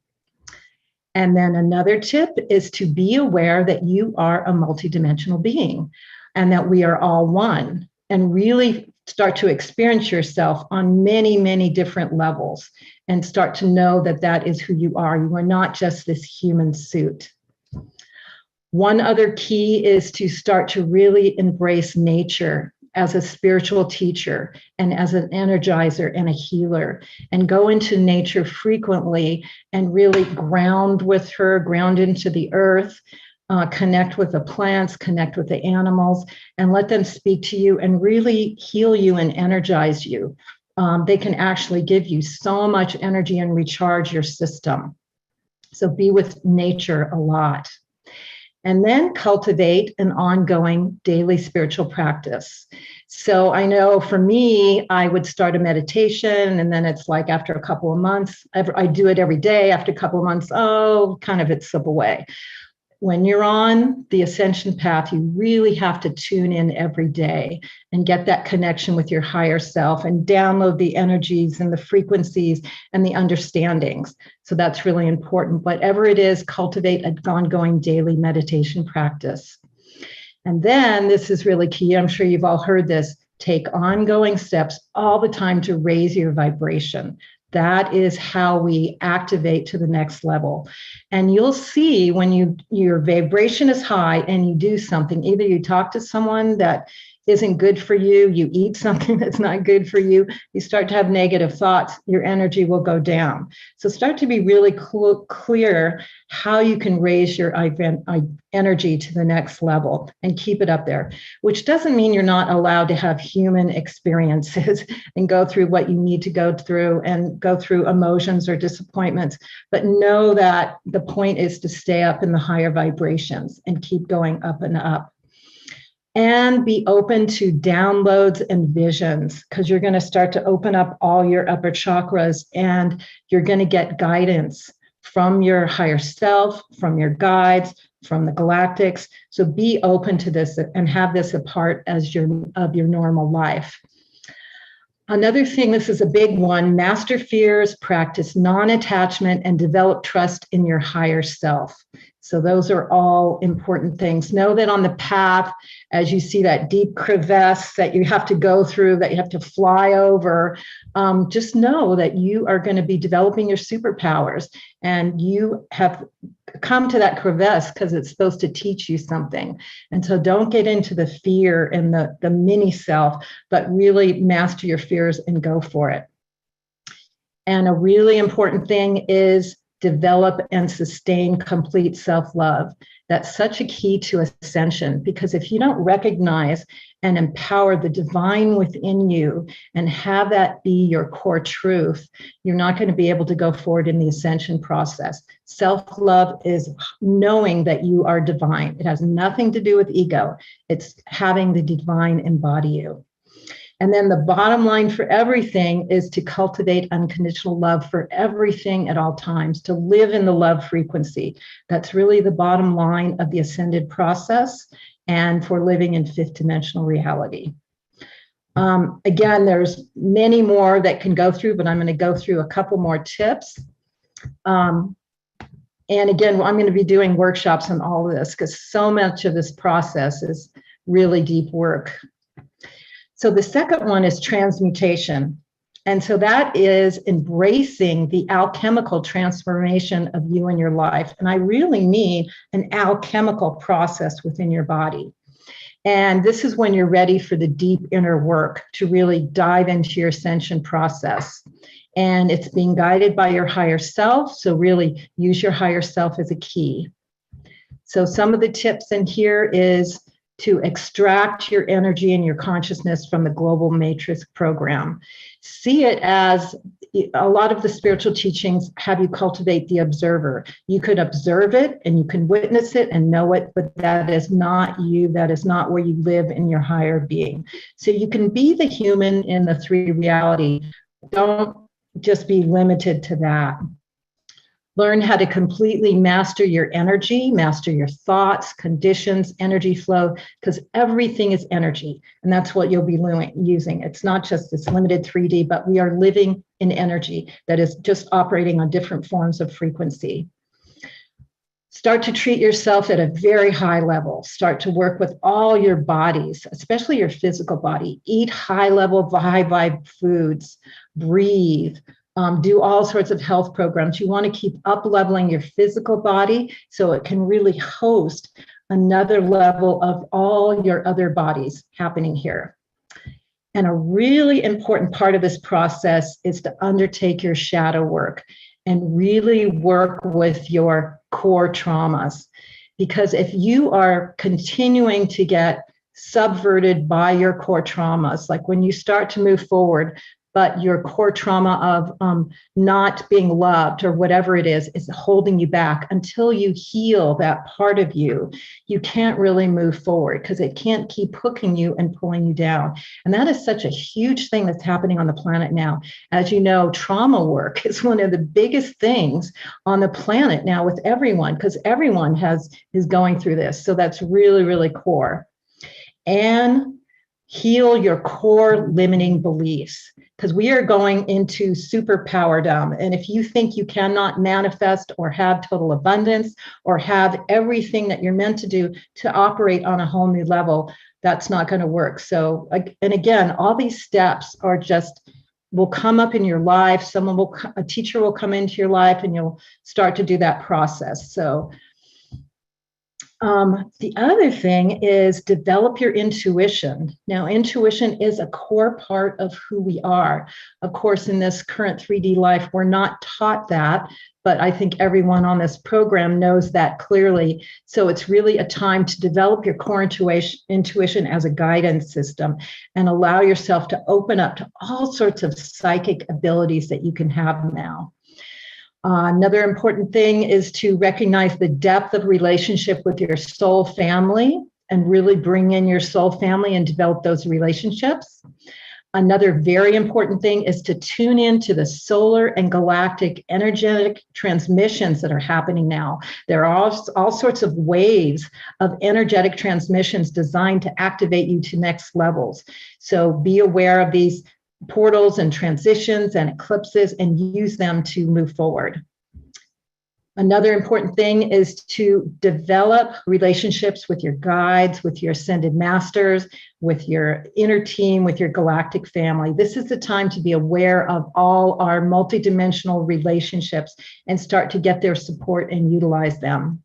And then another tip is to be aware that you are a multidimensional being and that we are all one, and really start to experience yourself on many, many different levels and start to know that that is who you are. You are not just this human suit. One other key is to start to really embrace nature as a spiritual teacher and as an energizer and a healer, and go into nature frequently and really ground with her, ground into the earth, connect with the plants, connect with the animals, and let them speak to you and really heal you and energize you. They can actually give you so much energy and recharge your system. So be with nature a lot. And then cultivate an ongoing daily spiritual practice. So I know for me, I would start a meditation, and then it's like after a couple of months, I do it every day. After a couple of months, kind of it slip away. When you're on the ascension path, you really have to tune in every day and get that connection with your higher self and download the energies and the frequencies and the understandings. So that's really important. Whatever it is, cultivate an ongoing daily meditation practice. And then this is really key. I'm sure you've all heard this. Take ongoing steps all the time to raise your vibration. That is how we activate to the next level. And you'll see when your vibration is high and you do something, either you talk to someone that isn't good for you, you eat something that's not good for you, you start to have negative thoughts, your energy will go down. So start to be really clear how you can raise your energy to the next level and keep it up there, which doesn't mean you're not allowed to have human experiences and go through what you need to go through and go through emotions or disappointments, but know that the point is to stay up in the higher vibrations and keep going up and up. And be open to downloads and visions, because you're going to start to open up all your upper chakras and you're going to get guidance from your higher self, from your guides, from the galactics. So be open to this and have this a part of your normal life. Another thing, this is a big one, master fears, practice non-attachment, and develop trust in your higher self. So those are all important things. Know that on the path, as you see that deep crevasse that you have to go through, that you have to fly over, just know that you are going to be developing your superpowers, and you have come to that crevasse because it's supposed to teach you something. And so don't get into the fear and the mini self, but really master your fears and go for it. And a really important thing is develop and sustain complete self-love. That's such a key to ascension, because if you don't recognize and empower the divine within you and have that be your core truth, you're not going to be able to go forward in the ascension process. Self-love is knowing that you are divine. It has nothing to do with ego. It's having the divine embody you. And then the bottom line for everything is to cultivate unconditional love for everything at all times, to live in the love frequency. That's really the bottom line of the ascended process and for living in fifth dimensional reality. Again, there's many more that can go through, but I'm going to go through a couple more tips. And again, I'm going to be doing workshops on all of this because so much of this process is really deep work. So the second one is transmutation. And so that is embracing the alchemical transformation of you and your life. And I really mean an alchemical process within your body. And this is when you're ready for the deep inner work to really dive into your ascension process. And it's being guided by your higher self. So really use your higher self as a key. So some of the tips in here is to extract your energy and your consciousness from the global matrix program. See it as a lot of the spiritual teachings have you cultivate the observer. You could observe it and you can witness it and know it, but that is not you. That is not where you live in your higher being. So you can be the human in the 3D reality. Don't just be limited to that. Learn how to completely master your energy, master your thoughts, conditions, energy flow, because everything is energy. And that's what you'll be using. It's not just this limited 3D, but we are living in energy that is just operating on different forms of frequency. Start to treat yourself at a very high level. Start to work with all your bodies, especially your physical body. Eat high level, high vibe foods. Breathe. Do all sorts of health programs. You want to keep up leveling your physical body so it can really host another level of all your other bodies happening here. And a really important part of this process is to undertake your shadow work and really work with your core traumas. Because if you are continuing to get subverted by your core traumas, like when you start to move forward, but your core trauma of not being loved or whatever it is holding you back until you heal that part of you, you can't really move forward because it can't keep hooking you and pulling you down. And that is such a huge thing that's happening on the planet now. As you know, trauma work is one of the biggest things on the planet now with everyone, because everyone is going through this. So that's really, really core. And heal your core limiting beliefs, because we are going into superpowerdom. And if you think you cannot manifest or have total abundance or have everything that you're meant to do to operate on a whole new level, that's not going to work. So, and again, all these steps are will come up in your life. A teacher will come into your life and you'll start to do that process. So the other thing is develop your intuition. Now, intuition is a core part of who we are. Of course, in this current 3D life, we're not taught that, but I think everyone on this program knows that clearly. So it's really a time to develop your core intuition as a guidance system and allow yourself to open up to all sorts of psychic abilities that you can have now. Another important thing is to recognize the depth of relationship with your soul family and really bring in your soul family and develop those relationships. Another very important thing is to tune into the solar and galactic energetic transmissions that are happening now. There are all sorts of waves of energetic transmissions designed to activate you to next levels. So be aware of these portals and transitions and eclipses and use them to move forward. Another important thing is to develop relationships with your guides, with your ascended masters, with your inner team, with your galactic family. This is the time to be aware of all our multidimensional relationships and start to get their support and utilize them.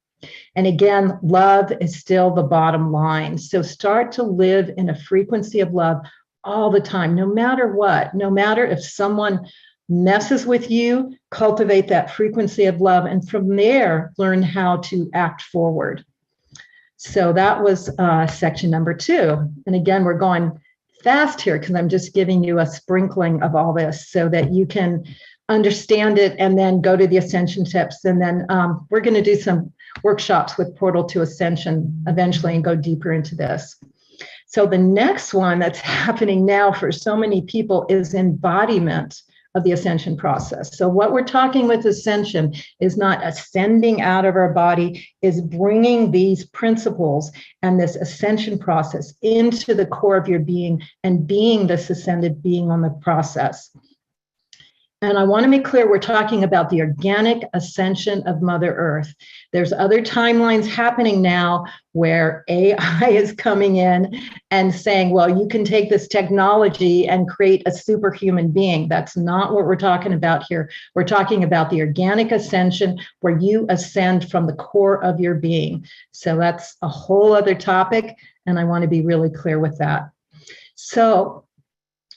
And again, love is still the bottom line. So start to live in a frequency of love all the time, no matter what, no matter if someone messes with you, cultivate that frequency of love. And from there, learn how to act forward. So that was section number 2. And again, we're going fast here because I'm just giving you a sprinkling of all this so that you can understand it and then go to the Ascension tips. And then we're going to do some workshops with Portal to Ascension eventually and go deeper into this. So the next one that's happening now for so many people is embodiment of the ascension process. So what we're talking with ascension is not ascending out of our body, is bringing these principles and this ascension process into the core of your being and being this ascended being on the process. And I want to make clear, we're talking about the organic ascension of Mother Earth. There's other timelines happening now where AI is coming in and saying, well, you can take this technology and create a superhuman being. That's not what we're talking about here. We're talking about the organic ascension where you ascend from the core of your being. So that's a whole other topic, and I want to be really clear with that. So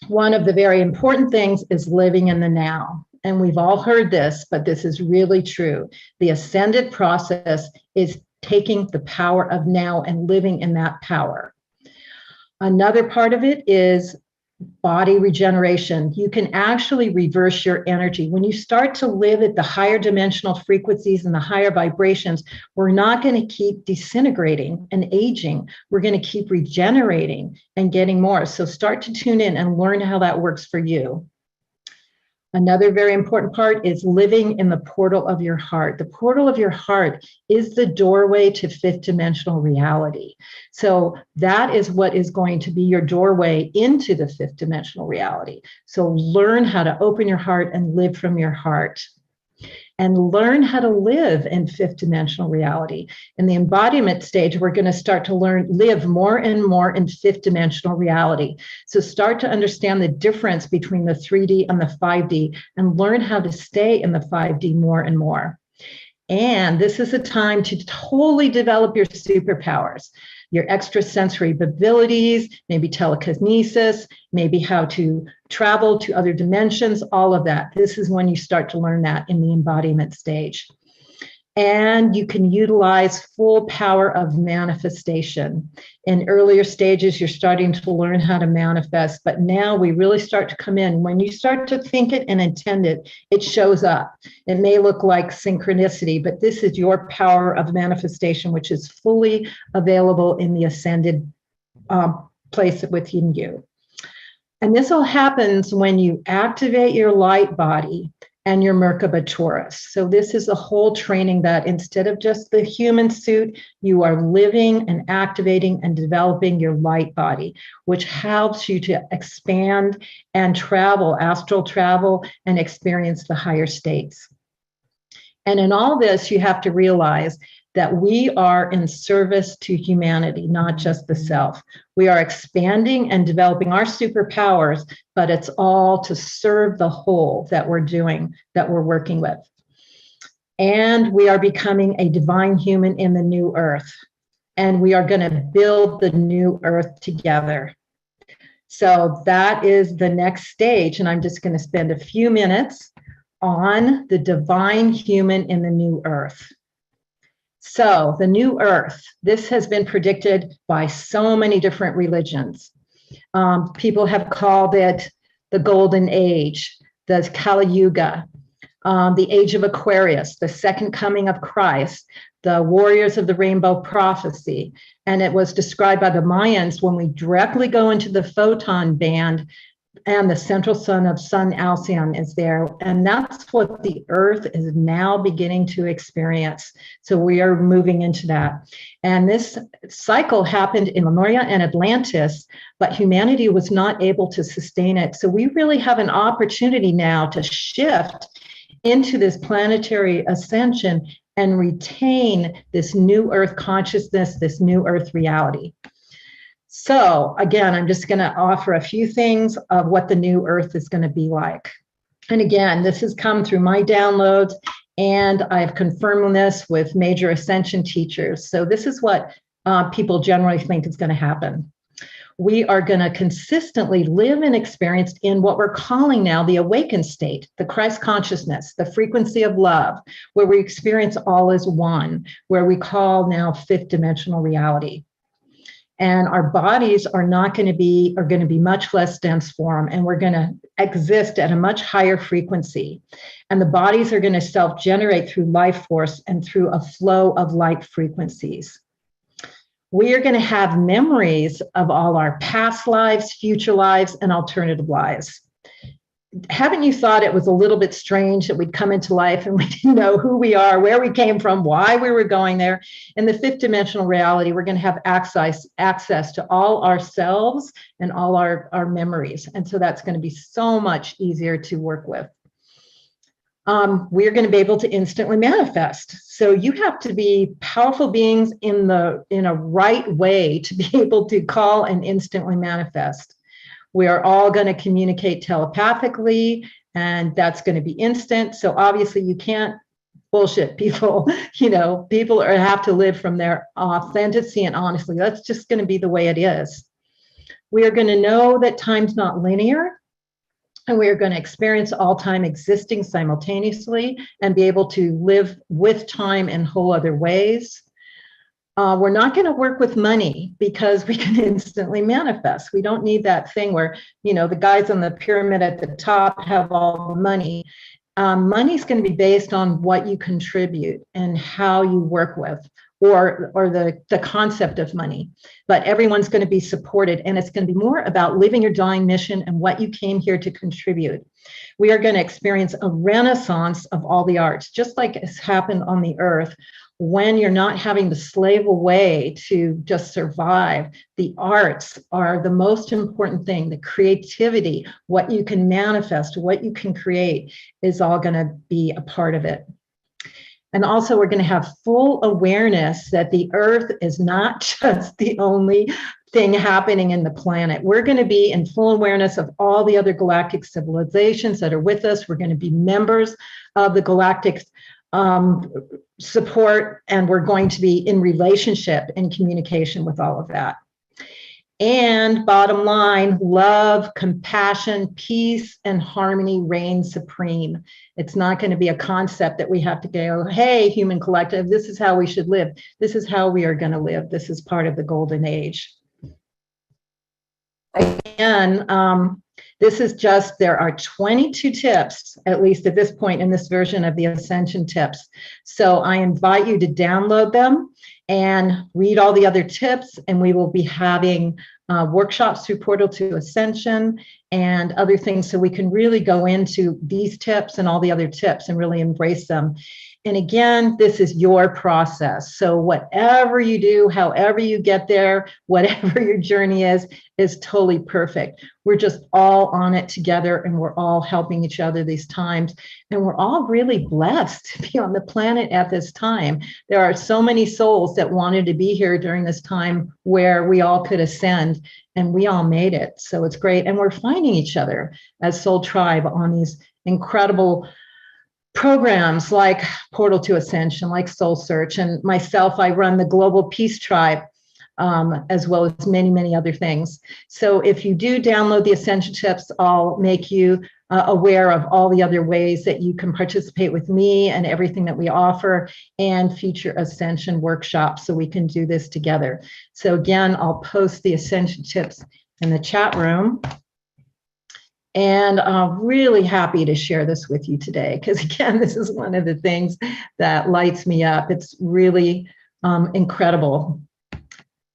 one of the very important things is living in the now. And we've all heard this, but this is really true. The ascended process is taking the power of now and living in that power. Another part of it is body regeneration. You can actually reverse your energy. When you start to live at the higher dimensional frequencies and the higher vibrations, we're not going to keep disintegrating and aging. We're going to keep regenerating and getting more. So start to tune in and learn how that works for you. Another very important part is living in the portal of your heart. The portal of your heart is the doorway to fifth dimensional reality. So that is what is going to be your doorway into the fifth dimensional reality. So learn how to open your heart and live from your heart. And learn how to live in fifth dimensional reality. In the embodiment stage, we're going to start to live more and more in fifth dimensional reality. So start to understand the difference between the 3D and the 5D and learn how to stay in the 5D more and more. And this is a time to totally develop your superpowers, your extrasensory abilities, maybe telekinesis, maybe how to travel to other dimensions, all of that. This is when you start to learn that in the embodiment stage. And you can utilize full power of manifestation. In earlier stages, you're starting to learn how to manifest, but now we really start to come in. When you start to think it and intend it, it shows up. It may look like synchronicity, but this is your power of manifestation, which is fully available in the ascended place within you. And this all happens when you activate your light body and your Merkaba Taurus. So this is a whole training that instead of just the human suit, you are living and activating and developing your light body, which helps you to expand and travel, astral travel, and experience the higher states. And in all this, you have to realize that we are in service to humanity, not just the self. We are expanding and developing our superpowers, but it's all to serve the whole that we're doing, that we're working with. And we are becoming a divine human in the new earth. And we are going to build the new earth together. So that is the next stage. And I'm just going to spend a few minutes on the divine human in the new earth. So the new earth, this has been predicted by so many different religions. People have called it the golden age, the Kali Yuga, the age of Aquarius, the second coming of Christ, the warriors of the rainbow prophecy. And it was described by the Mayans when we directly go into the photon band and the central sun of Sun Alcyon is there. And that's what the earth is now beginning to experience. So we are moving into that. And this cycle happened in Lemuria and Atlantis, but humanity was not able to sustain it. So we really have an opportunity now to shift into this planetary ascension and retain this new earth consciousness, this new earth reality. So again, I'm just going to offer a few things of what the new earth is going to be like. And again, this has come through my downloads, and I've confirmed this with major ascension teachers. So this is what people generally think is going to happen. We are going to consistently live and experience in what we're calling now the awakened state, the Christ consciousness, the frequency of love, where we experience all as one, where we call now fifth dimensional reality. And our bodies are going to be much less dense form, and we're going to exist at a much higher frequency. And the bodies are going to self-generate through life force and through a flow of light frequencies. We are going to have memories of all our past lives, future lives, and alternative lives. Haven't you thought it was a little bit strange that we'd come into life and we didn't know who we are, where we came from, why we were going there? In the fifth dimensional reality, we're going to have access to all ourselves and all our memories. And so that's going to be so much easier to work with. We're going to be able to instantly manifest. So you have to be powerful beings in a right way to be able to call and instantly manifest. We are all going to communicate telepathically, and that's going to be instant. So obviously you can't bullshit people. People have to live from their authenticity and honestly. That's just going to be the way it is. We are going to know that time's not linear, and we are going to experience all time existing simultaneously and be able to live with time in whole other ways. We're not going to work with money because we can instantly manifest. We don't need that thing where, the guys on the pyramid at the top have all the money. Money's going to be based on what you contribute and how you work with, or the concept of money. But everyone's going to be supported, and it's going to be more about living your divine mission and what you came here to contribute. We are going to experience a renaissance of all the arts, just like has happened on the earth. When you're not having to slave away to just survive, the arts are the most important thing. The creativity, what you can manifest, what you can create, is all going to be a part of it. And also, we're going to have full awareness that the earth is not just the only thing happening in the planet. We're going to be in full awareness of all the other galactic civilizations that are with us. We're going to be members of the galactic support, and we're going to be in relationship and communication with all of that. And bottom line, love, compassion, peace, and harmony reign supreme. It's not going to be a concept that we have to go, hey, human collective, this is how we should live. This is how we are going to live. This is part of the golden age. Again, this is just, there are 22 tips, at least at this point in this version of the Ascension tips. So I invite you to download them and read all the other tips, and we will be having workshops through Portal to Ascension and other things, so we can really go into these tips and all the other tips and really embrace them. And again, this is your process. So whatever you do, however you get there, whatever your journey is totally perfect. We're just all on it together, and we're all helping each other these times. And we're all really blessed to be on the planet at this time. There are so many souls that wanted to be here during this time where we all could ascend, and we all made it. So it's great. And we're finding each other as Soul Tribe on these incredible programs like Portal to Ascension, like Soul Search, and myself, I run the Global Peace Tribe, as well as many, many other things. So if you do download the Ascension tips, I'll make you aware of all the other ways that you can participate with me and everything that we offer, and future Ascension workshops, so we can do this together. So again, I'll post the Ascension tips in the chat room. And I'm really happy to share this with you today, because again, this is one of the things that lights me up. It's really incredible.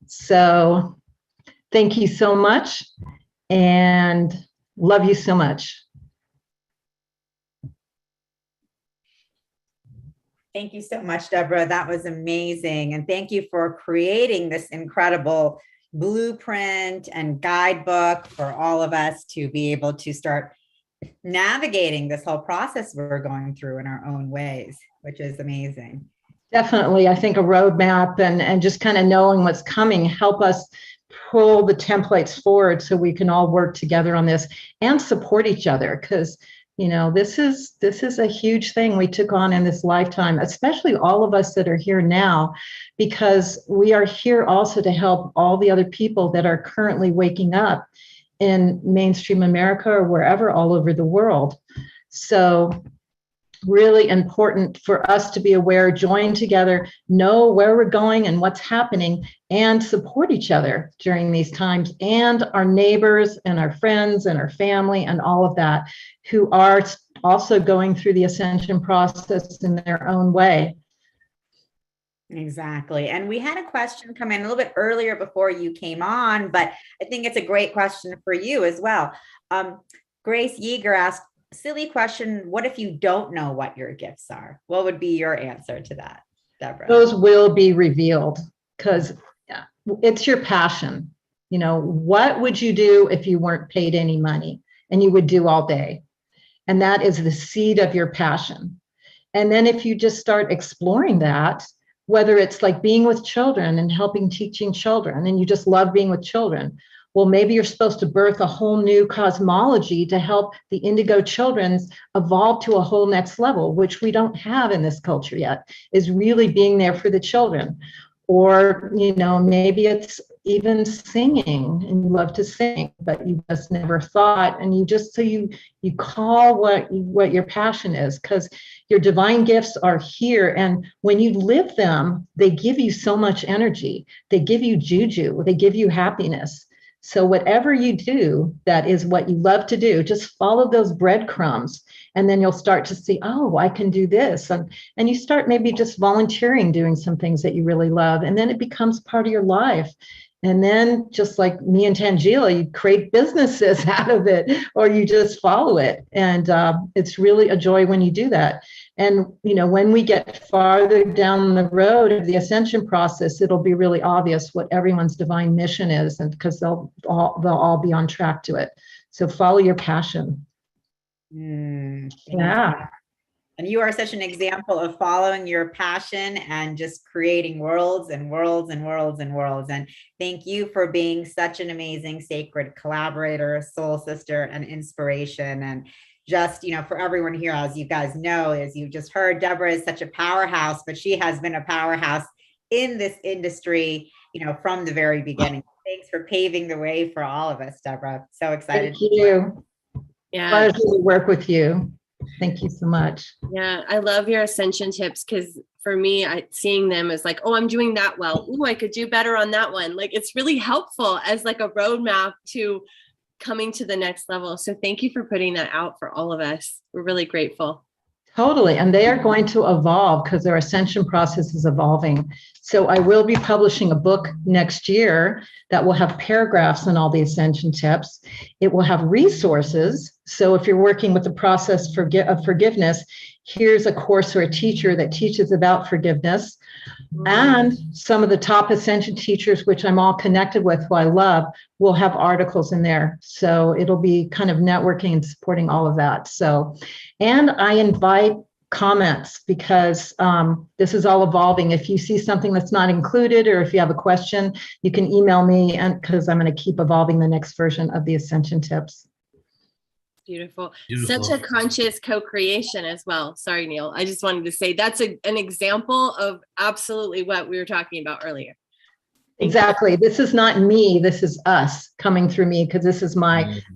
So thank you so much, and love you so much. Thank you so much, Deborah. That was amazing. And thank you for creating this incredible blueprint and guidebook for all of us to be able to start navigating this whole process we're going through in our own ways, which is amazing. Definitely. I think a roadmap and just kind of knowing what's coming help us pull the templates forward so we can all work together on this and support each other, because this is a huge thing we took on in this lifetime, especially all of us that are here now, because we are here also to help all the other people that are currently waking up in mainstream America or wherever all over the world. So really important for us to be aware, join together, know where we're going and what's happening, and support each other during these times, and our neighbors and our friends and our family and all of that, who are also going through the ascension process in their own way. Exactly. And we had a question come in a little bit earlier before you came on, but I think it's a great question for you as well. Grace Yeager asked, silly question, what if you don't know what your gifts are? What would be your answer to that, Deborah? Those will be revealed, because it's your passion. What would you do if you weren't paid any money and you would do all day? And that is the seed of your passion. And then if you just start exploring that, whether it's like being with children and helping teaching children, and you just love being with children, well, maybe you're supposed to birth a whole new cosmology to help the indigo children's evolve to a whole next level, which we don't have in this culture yet, is really being there for the children. Or, maybe it's, even singing, and you love to sing, but you just never thought, and you call what your passion is, because your divine gifts are here, and when you live them, they give you so much energy. They give you juju, they give you happiness. So whatever you do, that is what you love to do, just follow those breadcrumbs, and then you'll start to see, oh, I can do this. And you start maybe just volunteering, doing some things that you really love, and then it becomes part of your life. And then, just like me and Tangela, you create businesses out of it, or you just follow it. And it's really a joy when you do that. And, when we get farther down the road of the ascension process, it'll be really obvious what everyone's divine mission is, and because they'll all be on track to it. So follow your passion. Yeah. And you are such an example of following your passion and just creating worlds and worlds and worlds and worlds. And thank you for being such an amazing, sacred collaborator, soul sister, and inspiration. And just, for everyone here, as you guys know, as you just heard, Deborah is such a powerhouse, but she has been a powerhouse in this industry, from the very beginning. Thanks for paving the way for all of us, Deborah. So excited. Thank you. Yeah. Pleasure to work with you. Thank you so much. Yeah, I love your ascension tips, because for me, seeing them is like, oh, I'm doing that well. Oh, I could do better on that one. Like, it's really helpful as like a roadmap to coming to the next level. So thank you for putting that out for all of us. We're really grateful. Totally. And they are going to evolve, because their ascension process is evolving. So I will be publishing a book next year that will have paragraphs on all the ascension tips. It will have resources. So if you're working with the process of forgiveness, here's a course or a teacher that teaches about forgiveness. And some of the top ascension teachers, which I'm all connected with, who I love, will have articles in there. So it'll be kind of networking and supporting all of that. So, and I invite comments, because this is all evolving. If you see something that's not included, or if you have a question, you can email me, and because I'm going to keep evolving the next version of the ascension tips. Beautiful. Such a conscious co-creation as well. Sorry, Neil. I just wanted to say that's an example of absolutely what we were talking about earlier. Exactly. This is not me. This is us coming through me, because this is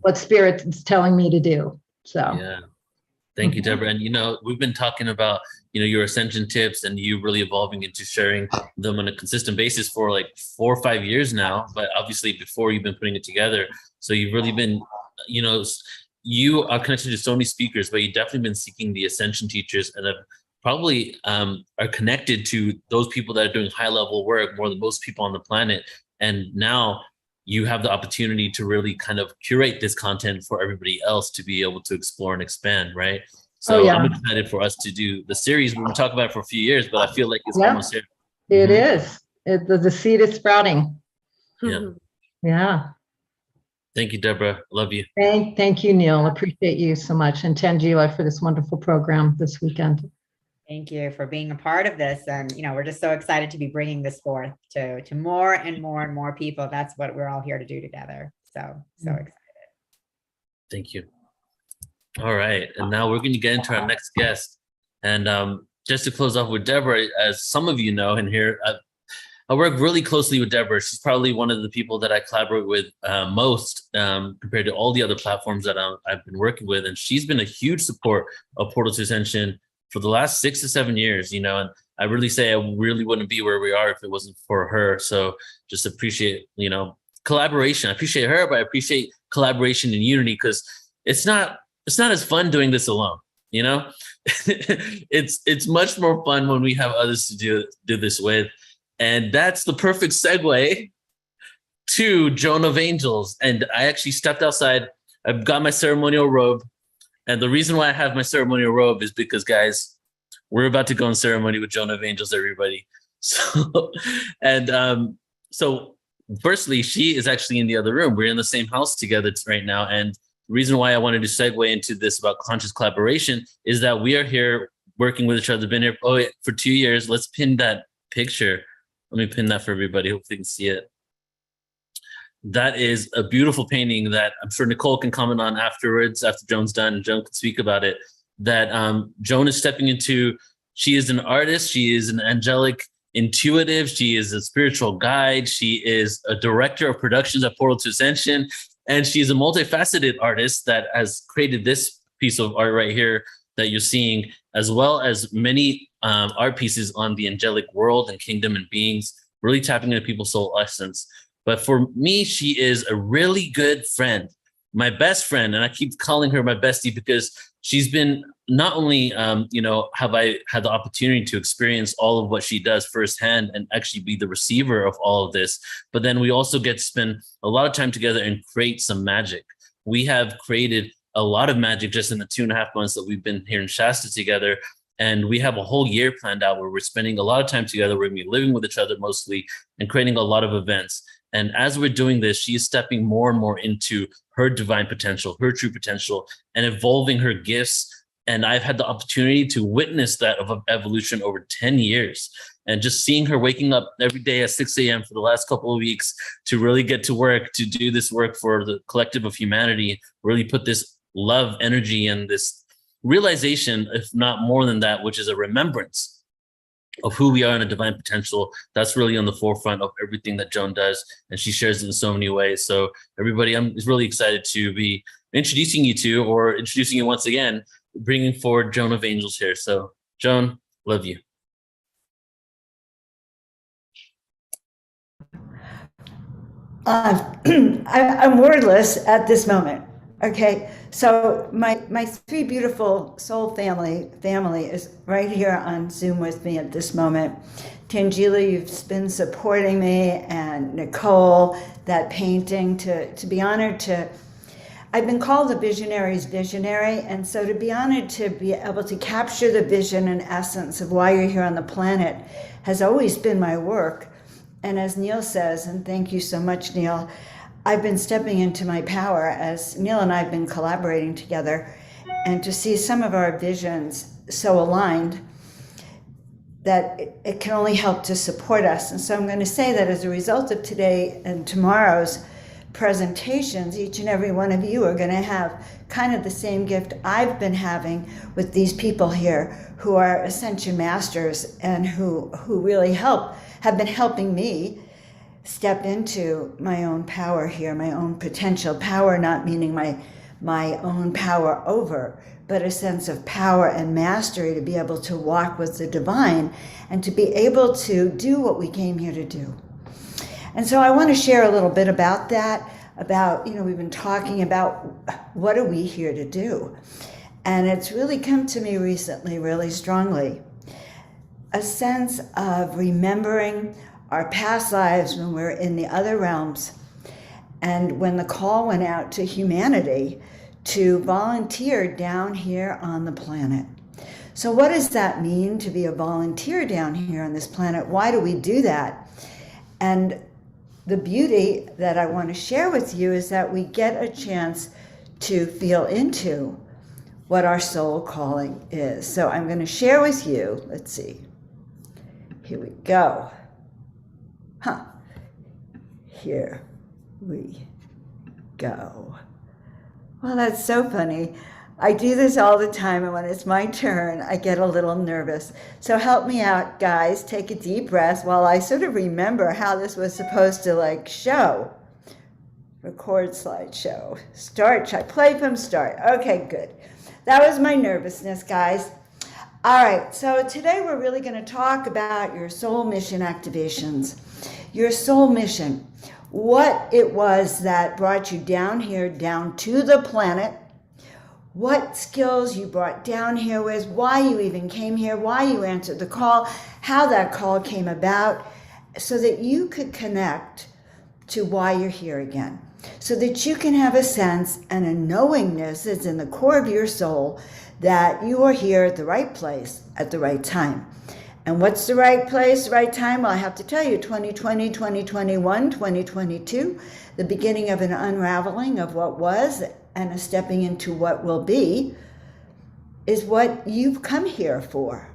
what Spirit is telling me to do. So yeah. Thank you, Deborah. And, we've been talking about, your ascension tips, and you really evolving into sharing them on a consistent basis for like 4 or 5 years now. But obviously before, you've been putting it together. So you've really been, you are connected to so many speakers, but you've definitely been seeking the ascension teachers, and have probably are connected to those people that are doing high level work more than most people on the planet. And now you have the opportunity to really kind of curate this content for everybody else to be able to explore and expand, right? So I'm excited for us to do the series. We've been talking about it for a few years, but I feel like it's almost here. It is. The seed is sprouting. Yeah. Yeah. Thank you, Deborah. Love you. Thank you, Neil. Appreciate you so much. And Tangela for this wonderful program this weekend. Thank you for being a part of this. And, we're just so excited to be bringing this forth to more and more and more people. That's what we're all here to do together. So excited. Thank you. All right. And now we're going to get into our next guest. And just to close off with Deborah, as some of you know in here, I work really closely with Deborah. She's probably one of the people that I collaborate with most compared to all the other platforms that I've been working with. And she's been a huge support of Portal to Ascension for the last 6 to 7 years, and I really say I really wouldn't be where we are if it wasn't for her. So just appreciate, collaboration. I appreciate her, but I appreciate collaboration and unity, because it's not as fun doing this alone. It's much more fun when we have others to do this with. And that's the perfect segue to Joan of Angels. And I actually stepped outside. I've got my ceremonial robe. And the reason why I have my ceremonial robe is because, guys, we're about to go in ceremony with Joan of Angels, everybody. So, so firstly, she is actually in the other room. We're in the same house together right now. And the reason why I wanted to segue into this about conscious collaboration is that we are here working with each other. Been here for 2 years. Let's pin that picture. Let me pin that for everybody. Hopefully you can see it. That is a beautiful painting that I'm sure Nicole can comment on afterwards, after Joan's done, and Joan can speak about it, that Joan is stepping into. She is an artist. She is an angelic intuitive. She is a spiritual guide. She is a director of productions at Portal to Ascension. And she's a multifaceted artist that has created this piece of art right here that you're seeing, as well as many art pieces on the angelic world and kingdom and beings, really tapping into people's soul essence. But for me, she is a really good friend, my best friend. And I keep calling her my bestie because she's been not only, have I had the opportunity to experience all of what she does firsthand and actually be the receiver of all of this, but then we also get to spend a lot of time together and create some magic. We have created a lot of magic just in the 2.5 months that we've been here in Shasta together. And we have a whole year planned out where we're spending a lot of time together. We're going to be living with each other mostly and creating a lot of events. And as we're doing this, she's stepping more and more into her divine potential, her true potential, and evolving her gifts. And I've had the opportunity to witness that of evolution over 10 years. And just seeing her waking up every day at 6 a.m. for the last couple of weeks to really get to work, to do this work for the collective of humanity, really put this love, energy, and this realization, if not more than that, which is a remembrance of who we are in a divine potential. That's really on the forefront of everything that Joan does. And she shares it in so many ways. So everybody, I'm really excited to be introducing you once again, bringing forward Joan of Angels here. So Joan, love you. I'm wordless at this moment. Okay, so my three beautiful soul family is right here on Zoom with me at this moment. Tangela, you've been supporting me, and Nicole, that painting, to be honored to, I've been called a visionary's visionary, and so to be honored to be able to capture the vision and essence of why you're here on the planet has always been my work. And as Neil says, and thank you so much, Neil, I've been stepping into my power as Neil and I have been collaborating together, and to see some of our visions so aligned that it can only help to support us. And so I'm going to say that as a result of today and tomorrow's presentations, each and every one of you are going to have kind of the same gift I've been having with these people here who are Ascension Masters and who really have been helping me step into my own power here, my own potential power, not meaning my own power over, but a sense of power and mastery to be able to walk with the divine and to be able to do what we came here to do. And so I want to share a little bit about that, we've been talking about what are we here to do? And it's really come to me recently, really strongly, a sense of remembering our past lives when we're in the other realms, and when the call went out to humanity to volunteer down here on the planet. So what does that mean to be a volunteer down here on this planet? Why do we do that? And the beauty that I want to share with you is that we get a chance to feel into what our soul calling is. So I'm going to share with you, let's see, here we go. Here we go. Well, that's so funny. I do this all the time, and when it's my turn, I get a little nervous. So help me out, guys. Take a deep breath while I sort of remember how this was supposed to show. Record slideshow. Start. Should I play from start? Okay, good. That was my nervousness, guys. All right, so today we're really going to talk about your soul mission activations. Your soul mission, what it was that brought you down here, down to the planet, what skills you brought down here with, why you even came here, why you answered the call, how that call came about, so that you could connect to why you're here again, so that you can have a sense and a knowingness that's in the core of your soul that you are here at the right place at the right time. And what's the right place, the right time? Well, I have to tell you, 2020, 2021, 2022, the beginning of an unraveling of what was and a stepping into what will be is what you've come here for.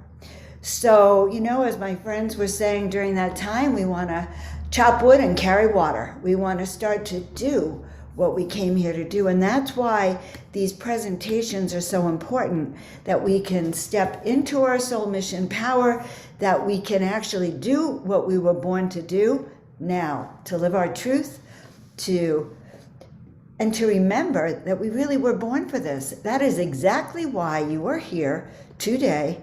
So, as my friends were saying during that time, we want to chop wood and carry water. We want to start to do what we came here to do. And that's why these presentations are so important, that we can step into our soul mission power, that we can actually do what we were born to do now, to live our truth, and to remember that we really were born for this. That is exactly why you are here today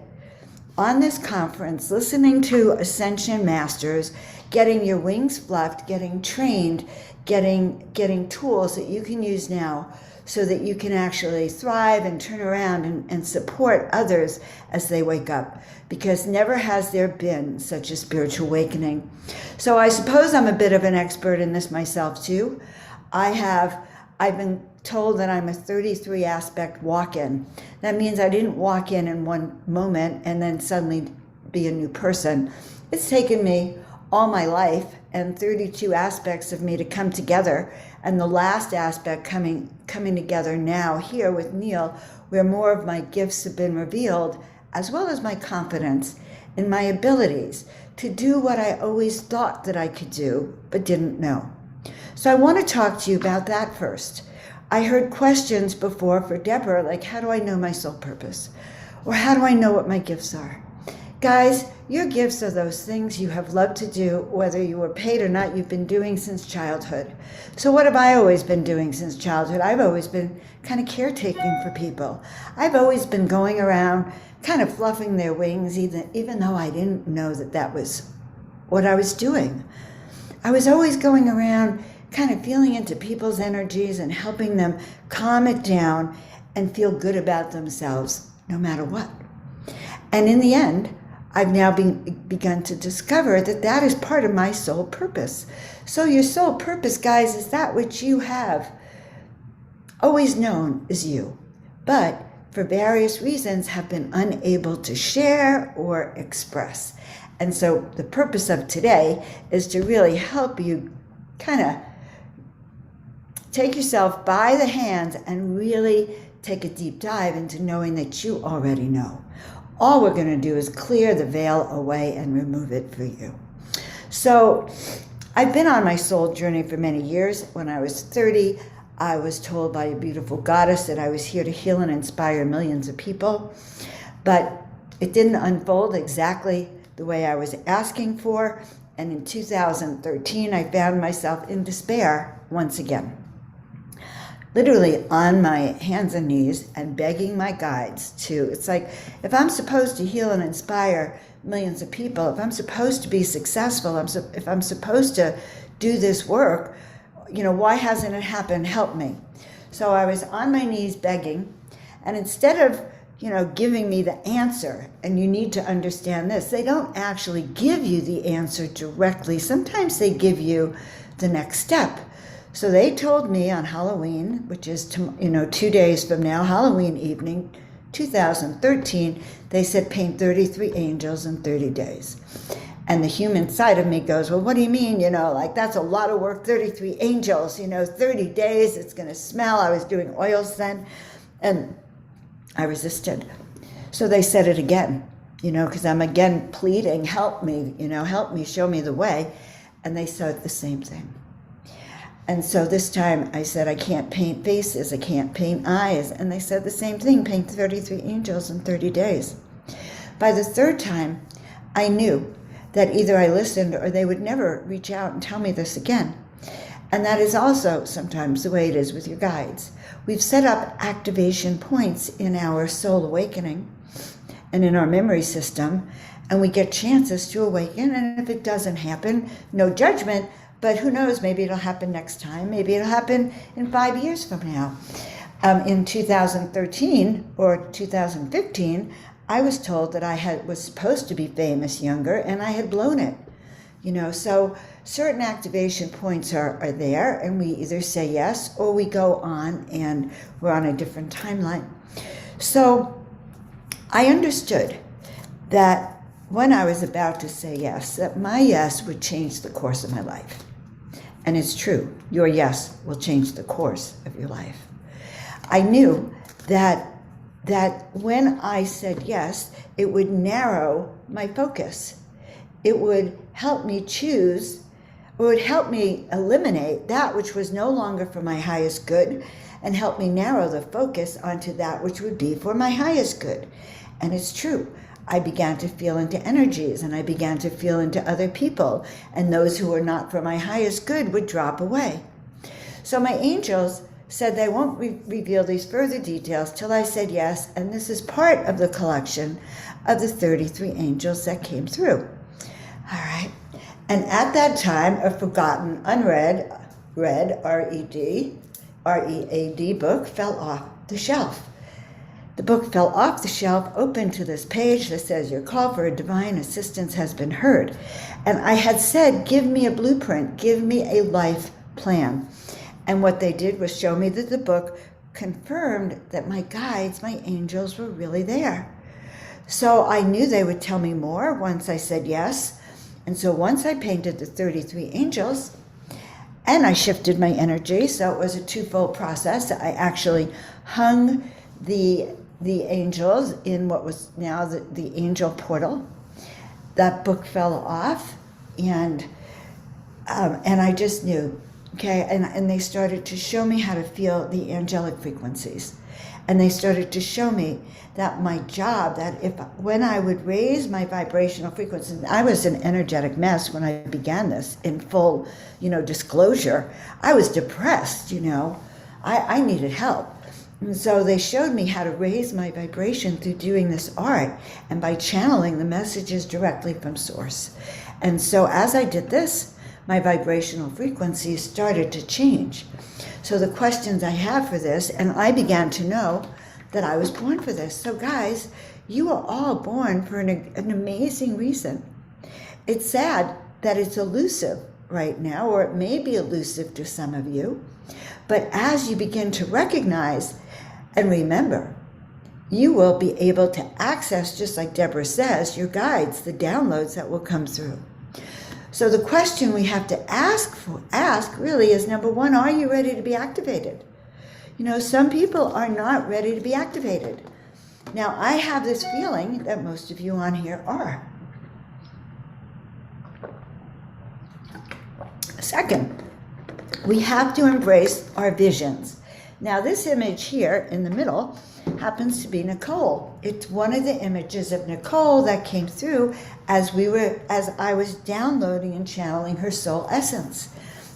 on this conference, listening to Ascension Masters, getting your wings fluffed, getting trained, getting tools that you can use now so that you can actually thrive and turn around and support others as they wake up, because never has there been such a spiritual awakening. So I suppose I'm a bit of an expert in this myself too. I've been told that I'm a 33 aspect walk-in. That means I didn't walk in one moment and then suddenly be a new person. It's taken me all my life and 32 aspects of me to come together, and the last aspect coming together now here with Neil, where more of my gifts have been revealed, as well as my confidence in my abilities to do what I always thought that I could do but didn't know. So I want to talk to you about that first. I heard questions before for Deborah, like, how do I know my soul purpose? Or how do I know what my gifts are? Guys, your gifts are those things you have loved to do, whether you were paid or not, you've been doing since childhood. So what have I always been doing since childhood? I've always been kind of caretaking for people. I've always been going around kind of fluffing their wings, even though I didn't know that was what I was doing. I was always going around kind of feeling into people's energies and helping them calm it down and feel good about themselves no matter what. And in the end, I've now begun to discover that is part of my soul purpose. So your soul purpose, guys, is that which you have always known is you, but for various reasons have been unable to share or express. And so the purpose of today is to really help you kind of take yourself by the hands and really take a deep dive into knowing that you already know. All we're going to do is clear the veil away and remove it for you. So I've been on my soul journey for many years. When I was 30, I was told by a beautiful goddess that I was here to heal and inspire millions of people. But it didn't unfold exactly the way I was asking for. And in 2013, I found myself in despair once again. Literally on my hands and knees and begging my guides to, it's like, if I'm supposed to heal and inspire millions of people, if I'm supposed to be successful, if I'm supposed to do this work, why hasn't it happened? Help me. So I was on my knees begging, and instead of, giving me the answer, and you need to understand this, they don't actually give you the answer directly. Sometimes they give you the next step. So they told me on Halloween, which is 2 days from now, Halloween evening, 2013, they said paint 33 angels in 30 days. And the human side of me goes, well, what do you mean? That's a lot of work, 33 angels, 30 days, it's going to smell. I was doing oils then, and I resisted. So they said it again, because I'm again pleading, help me, show me the way. And they said the same thing. And so this time I said, I can't paint faces, I can't paint eyes. And they said the same thing, paint 33 angels in 30 days. By the third time, I knew that either I listened or they would never reach out and tell me this again. And that is also sometimes the way it is with your guides. We've set up activation points in our soul awakening and in our memory system, and we get chances to awaken. And if it doesn't happen, no judgment, but who knows, maybe it'll happen next time. Maybe it'll happen in 5 years from now. In 2013 or 2015, I was told that I was supposed to be famous younger, and I had blown it. So certain activation points are there, and we either say yes or we go on, and we're on a different timeline. So I understood that when I was about to say yes, that my yes would change the course of my life. And it's true, your yes will change the course of your life. I knew that when I said yes, it would narrow my focus. It would help me choose would help me eliminate that which was no longer for my highest good and help me narrow the focus onto that which would be for my highest good. And it's true. I began to feel into energies, and I began to feel into other people, and those who were not for my highest good would drop away. So my angels said they won't reveal these further details till I said yes, and this is part of the collection of the 33 angels that came through. All right. And at that time, a forgotten, unread, R-E-A-D book fell off the shelf. The book fell off the shelf, open to this page that says, your call for a divine assistance has been heard. And I had said, give me a blueprint, give me a life plan. And what they did was show me that the book confirmed that my guides, my angels, were really there. So I knew they would tell me more once I said yes. And so once I painted the 33 angels, and I shifted my energy, so it was a twofold process. I actually hung the angels in what was now the angel portal. That book fell off, and I just knew, okay, and they started to show me how to feel the angelic frequencies. And they started to show me that my job, that when I would raise my vibrational frequency, I was an energetic mess when I began this in full, disclosure. I was depressed, I needed help. And so they showed me how to raise my vibration through doing this art and by channeling the messages directly from source. And so as I did this, my vibrational frequencies started to change. So the questions I have for this, and I began to know that I was born for this. So guys, you are all born for an amazing reason. It's sad that it's elusive right now, or it may be elusive to some of you. But as you begin to recognize and remember, you will be able to access, just like Deborah says, your guides, the downloads that will come through. So the question we have to ask really is, number one, are you ready to be activated? Some people are not ready to be activated. Now, I have this feeling that most of you on here are. Second, we have to embrace our visions. Now, this image here in the middle happens to be Nicole. It's one of the images of Nicole that came through as I was downloading and channeling her soul essence.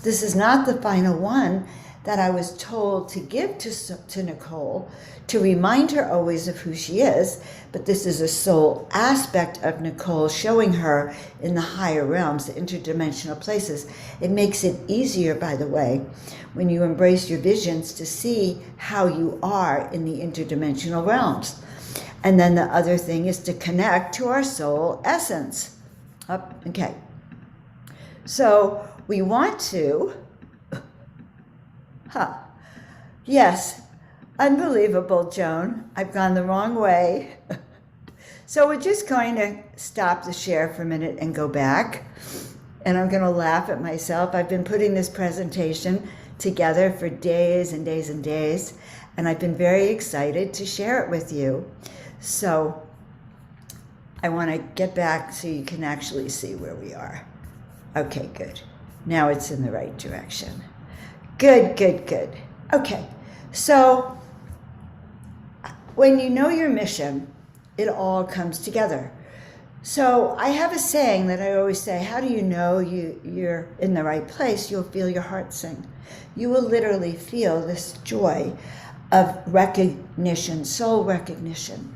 This is not the final one that I was told to give to Nicole to remind her always of who she is, but this is a soul aspect of Nicole showing her in the higher realms, the interdimensional places. It makes it easier, by the way, when you embrace your visions to see how you are in the interdimensional realms. And then the other thing is to connect to our soul essence. Okay. So we want to, yes, unbelievable, Joan. I've gone the wrong way. So we're just going to stop the share for a minute and go back. And I'm going to laugh at myself. I've been putting this presentation together for days and days and days, and I've been very excited to share it with you. So I want to get back so you can actually see where we are. Okay, good. Now it's in the right direction. Good, good, good. Okay, so when you know your mission, it all comes together. So I have a saying that I always say, how do you know you're in the right place? You'll feel your heart sing. You will literally feel this joy of recognition, soul recognition,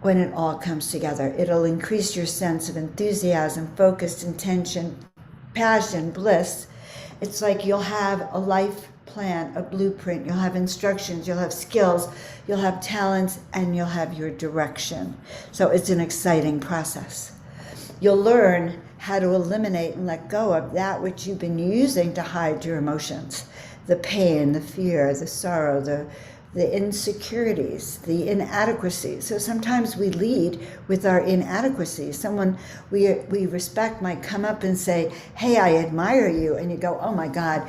when it all comes together. It'll increase your sense of enthusiasm, focused intention, passion, bliss. It's like you'll have a life plan, a blueprint, you'll have instructions, you'll have skills, you'll have talents, and you'll have your direction. So it's an exciting process. You'll learn how to eliminate and let go of that which you've been using to hide your emotions, the pain, the fear, the sorrow, the insecurities, the inadequacies. So sometimes we lead with our inadequacies. Someone we respect might come up and say, hey, I admire you. And you go, oh my God,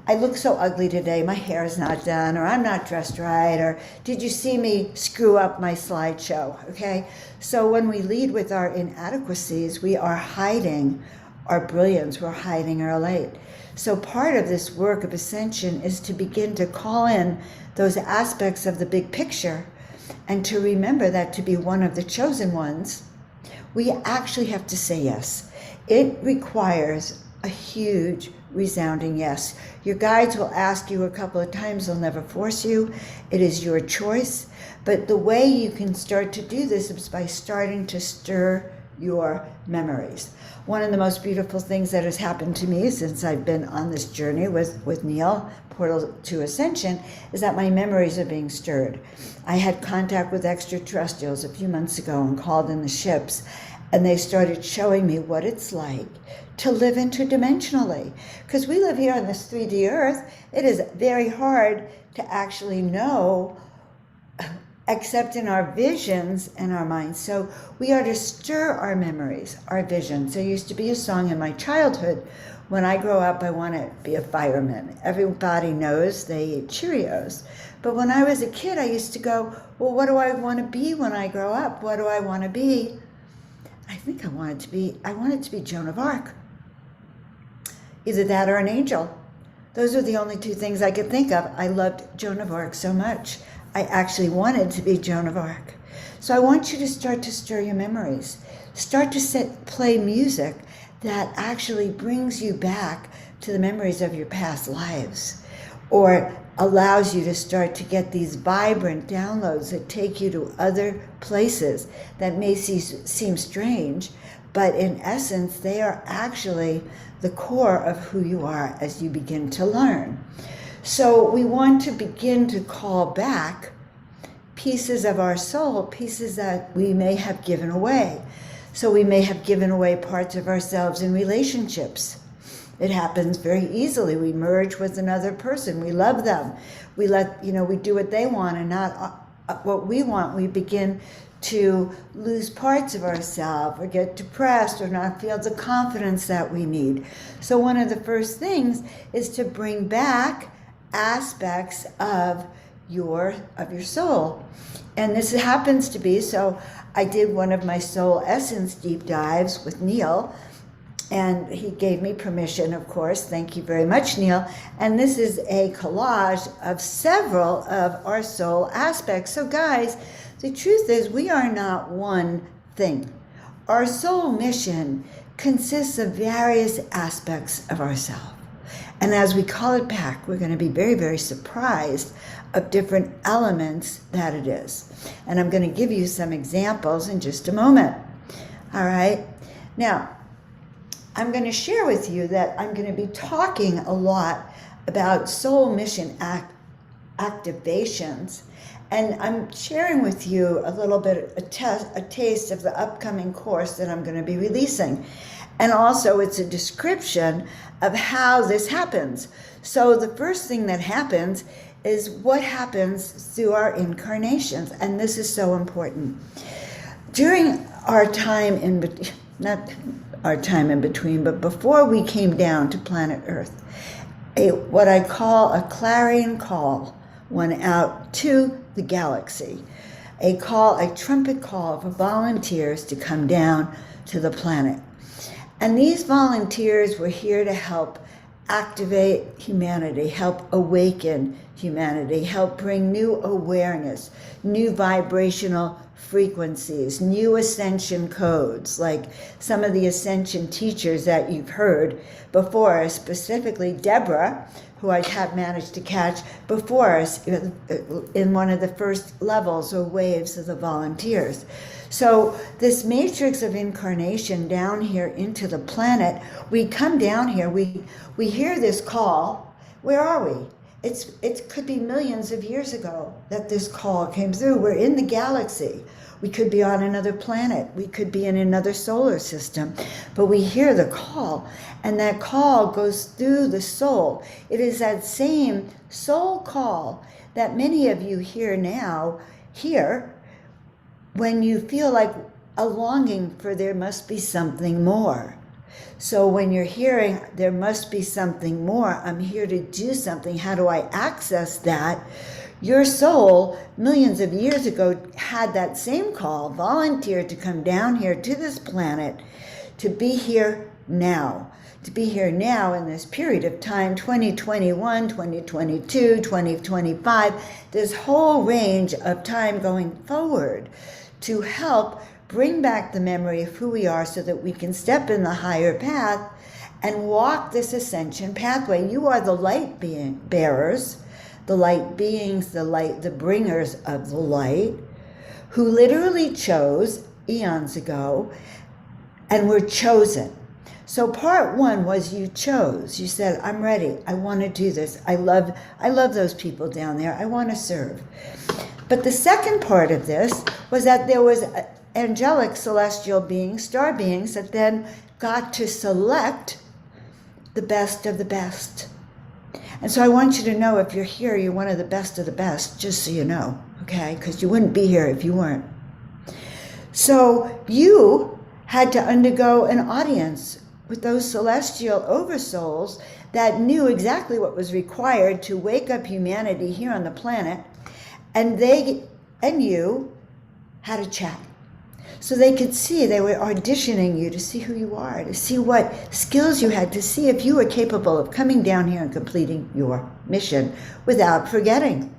I look so ugly today. My hair is not done, or I'm not dressed right, or did you see me screw up my slideshow? Okay. So when we lead with our inadequacies, we are hiding our brilliance, we're hiding our light. So part of this work of ascension is to begin to call in those aspects of the big picture and to remember that to be one of the chosen ones, we actually have to say yes. It requires a huge resounding yes. Your guides will ask you a couple of times, they'll never force you. It is your choice. But the way you can start to do this is by starting to stir your memories. One of the most beautiful things that has happened to me since I've been on this journey with Neil, Portal to Ascension, is that my memories are being stirred. I had contact with extraterrestrials a few months ago and called in the ships, and they started showing me what it's like to live interdimensionally. Because we live here on this 3D Earth, it is very hard to actually know except in our visions and our minds. So we are to stir our memories, our visions. There used to be a song in my childhood, when I grow up, I want to be a fireman. Everybody knows they eat Cheerios. But when I was a kid, I used to go, well, what do I want to be when I grow up? What do I want to be? I think I wanted to be Joan of Arc. Either that or an angel. Those are the only two things I could think of. I loved Joan of Arc so much. I actually wanted to be Joan of Arc. So I want you to start to stir your memories. Start to play music that actually brings you back to the memories of your past lives, or allows you to start to get these vibrant downloads that take you to other places that may seem strange, but in essence, they are actually the core of who you are as you begin to learn. So we want to begin to call back pieces of our soul, pieces that we may have given away. So we may have given away parts of ourselves in relationships. It happens very easily. We merge with another person. We love them. We we do what they want and not what we want. We begin to lose parts of ourselves or get depressed or not feel the confidence that we need. So one of the first things is to bring back aspects of your soul. And this happens to be, so I did one of my soul essence deep dives with Neil, and he gave me permission, of course. Thank you very much, Neil. And this is a collage of several of our soul aspects. So guys, the truth is we are not one thing. Our soul mission consists of various aspects of ourselves. And as we call it back, we're going to be very, very surprised of different elements that it is. And I'm going to give you some examples in just a moment. All right. Now, I'm going to share with you that I'm going to be talking a lot about soul mission activations. And I'm sharing with you a little bit, a taste of the upcoming course that I'm going to be releasing. And also it's a description of how this happens. So the first thing that happens is what happens through our incarnations. And this is so important. During our time in between, not our time in between, but before we came down to planet Earth, what I call a clarion call went out to the galaxy. A trumpet call for volunteers to come down to the planet. And these volunteers were here to help activate humanity, help awaken humanity, help bring new awareness, new vibrational frequencies, new ascension codes, like some of the ascension teachers that you've heard before us, specifically Deborah, who I have managed to catch before us in one of the first levels or waves of the volunteers. So this matrix of incarnation down here into the planet, we come down here, we hear this call. Where are we? It could be millions of years ago that this call came through. We're in the galaxy. We could be on another planet. We could be in another solar system. But we hear the call, and that call goes through the soul. It is that same soul call that many of you hear now, when you feel like a longing for there must be something more. So when you're hearing there must be something more, I'm here to do something, how do I access that? Your soul, millions of years ago, had that same call, volunteered to come down here to this planet, to be here now. To be here now in this period of time, 2021, 2022, 2025, this whole range of time going forward to help bring back the memory of who we are so that we can step in the higher path and walk this ascension pathway. You are the light bearers, the light beings, the bringers of the light, who literally chose eons ago and were chosen. So part one was you chose. You said, I'm ready. I want to do this. I love those people down there. I want to serve. But the second part of this was that there was angelic celestial beings, star beings, that then got to select the best of the best. And so I want you to know, if you're here, you're one of the best, just so you know, okay? Because you wouldn't be here if you weren't. So you had to undergo an audience with those celestial oversouls that knew exactly what was required to wake up humanity here on the planet, and they and you had a chat. So they could see, they were auditioning you to see who you are, to see what skills you had, to see if you were capable of coming down here and completing your mission without forgetting.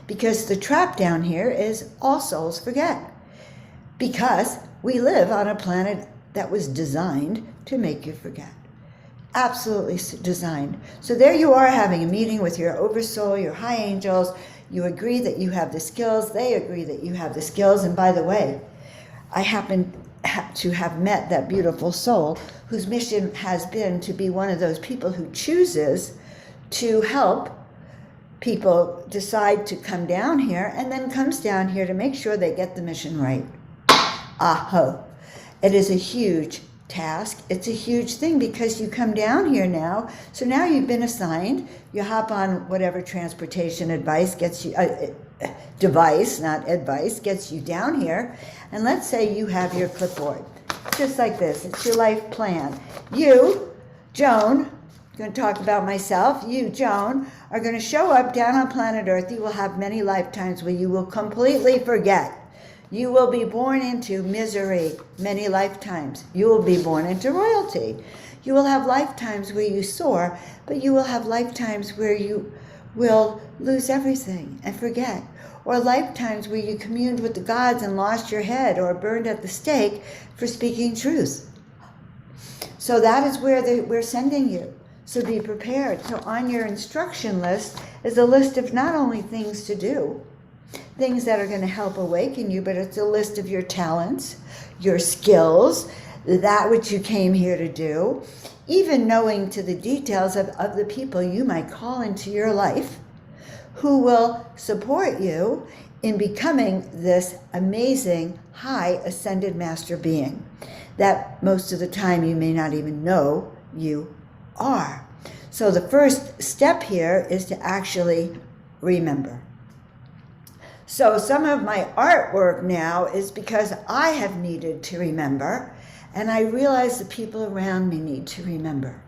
Because the trap down here is all souls forget. Because we live on a planet that was designed to make you forget. Absolutely designed. So there you are having a meeting with your oversoul, your high angels. You agree that you have the skills. They agree that you have the skills. And by the way, I happen to have met that beautiful soul whose mission has been to be one of those people who chooses to help people decide to come down here, and then comes down here to make sure they get the mission right. Aho. It is a huge task. It's a huge thing because you come down here now. So now you've been assigned. You hop on whatever transportation advice gets you, device, not advice, gets you down here. And let's say you have your clipboard, just like this. It's your life plan. You, Joan, I'm going to talk about myself. You, Joan, are going to show up down on planet Earth. You will have many lifetimes where you will completely forget. You will be born into misery many lifetimes. You will be born into royalty. You will have lifetimes where you soar, but you will have lifetimes where you will lose everything and forget. Or lifetimes where you communed with the gods and lost your head or burned at the stake for speaking truth. So that is where we're sending you. So be prepared. So on your instruction list is a list of not only things to do, things that are going to help awaken you, but it's a list of your talents, your skills, that which you came here to do, even knowing to the details of the people you might call into your life who will support you in becoming this amazing high ascended master being that most of the time you may not even know you are. So the first step here is to actually remember. So some of my artwork now is because I have needed to remember, and I realize the people around me need to remember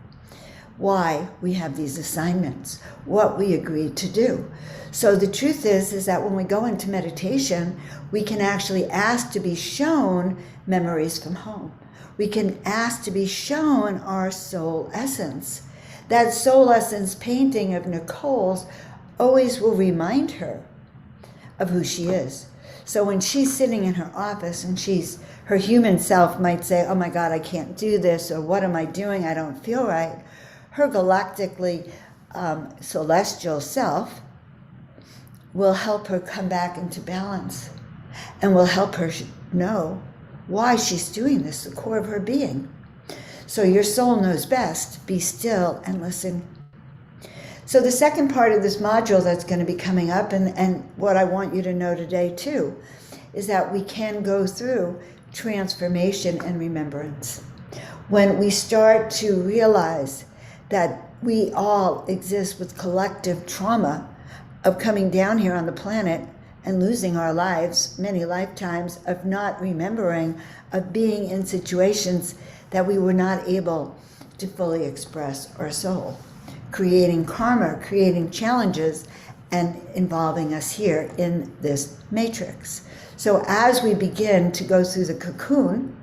why we have these assignments, what we agreed to do. So the truth is that when we go into meditation, we can actually ask to be shown memories from home. We can ask to be shown our soul essence. That soul essence painting of Nicole's always will remind her of who she is. So when she's sitting in her office and her human self might say, oh my God, I can't do this, or what am I doing? I don't feel right. Her galactically celestial self will help her come back into balance and will help her know why she's doing this, the core of her being. So your soul knows best. Be still and listen. So the second part of this module that's going to be coming up, and what I want you to know today too, is that we can go through transformation and remembrance. When we start to realize that we all exist with collective trauma of coming down here on the planet and losing our lives, many lifetimes of not remembering, of being in situations that we were not able to fully express our soul, creating karma, creating challenges, and involving us here in this matrix. So as we begin to go through the cocoon,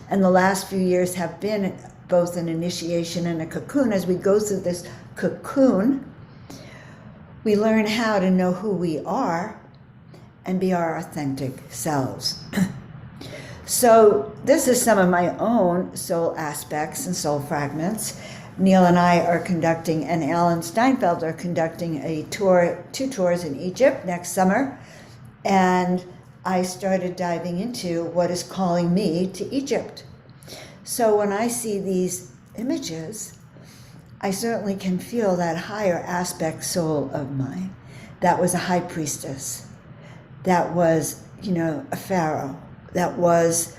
and the last few years have been both an initiation and a cocoon. As we go through this cocoon, we learn how to know who we are and be our authentic selves. So this is some of my own soul aspects and soul fragments. Neil and I are conducting, and Alan Steinfeld are conducting a tour, 2 tours in Egypt next summer. And I started diving into what is calling me to Egypt. So when I see these images, I certainly can feel that higher aspect soul of mine. That was a high priestess. That was, a pharaoh. That was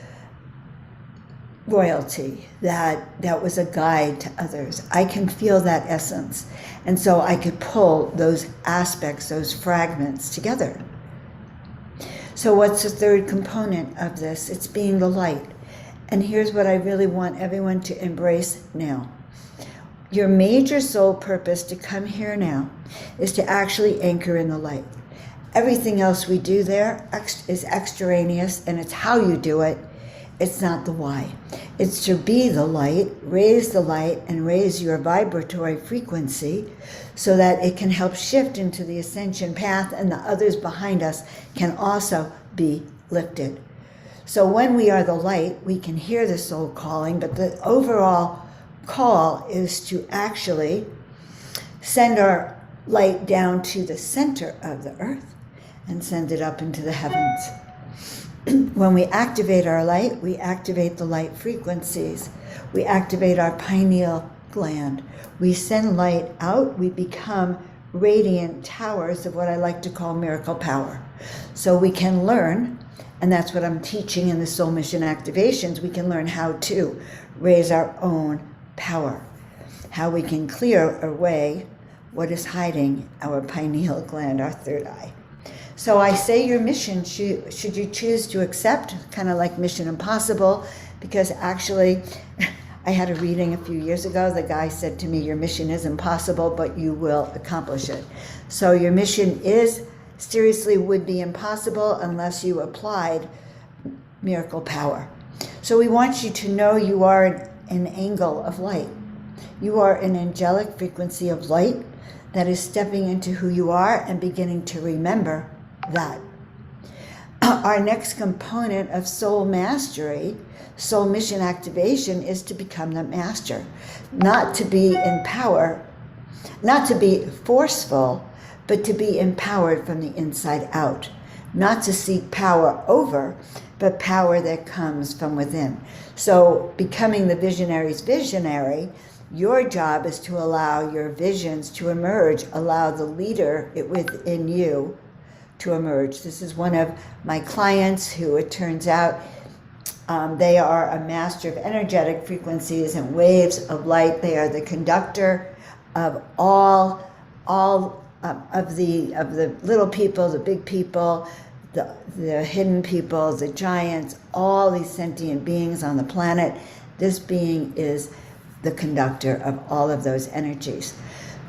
royalty. That was a guide to others. I can feel that essence. And so I could pull those aspects, those fragments together. So what's the third component of this? It's being the light. And here's what I really want everyone to embrace now. Your major soul purpose to come here now is to actually anchor in the light. Everything else we do there is extraneous, and it's how you do it. It's not the why. It's to be the light, and raise your vibratory frequency so that it can help shift into the ascension path, and the others behind us can also be lifted. So when we are the light, we can hear the soul calling, but the overall call is to actually send our light down to the center of the earth and send it up into the heavens. When we activate our light, we activate the light frequencies. We activate our pineal gland. We send light out. We become radiant towers of what I like to call miracle power. So we can learn, and that's what I'm teaching in the Soul Mission Activations, we can learn how to raise our own power, how we can clear away what is hiding our pineal gland, our third eye. So I say your mission, should you choose to accept, kind of like Mission Impossible, because actually I had a reading a few years ago. The guy said to me, your mission is impossible, but you will accomplish it. So your mission seriously would be impossible unless you applied miracle power. So we want you to know you are an angle of light. You are an angelic frequency of light that is stepping into who you are and beginning to remember that. Our next component of soul mastery, soul mission activation, is to become the master. Not to be in power, not to be forceful, but to be empowered from the inside out. Not to seek power over, but power that comes from within. So becoming the visionary's visionary, your job is to allow your visions to emerge, allow the leader within you to emerge. This is one of my clients who, it turns out, they are a master of energetic frequencies and waves of light. They are the conductor of all of the little people, the big people, the hidden people, the giants, all these sentient beings on the planet. This being is the conductor of all of those energies.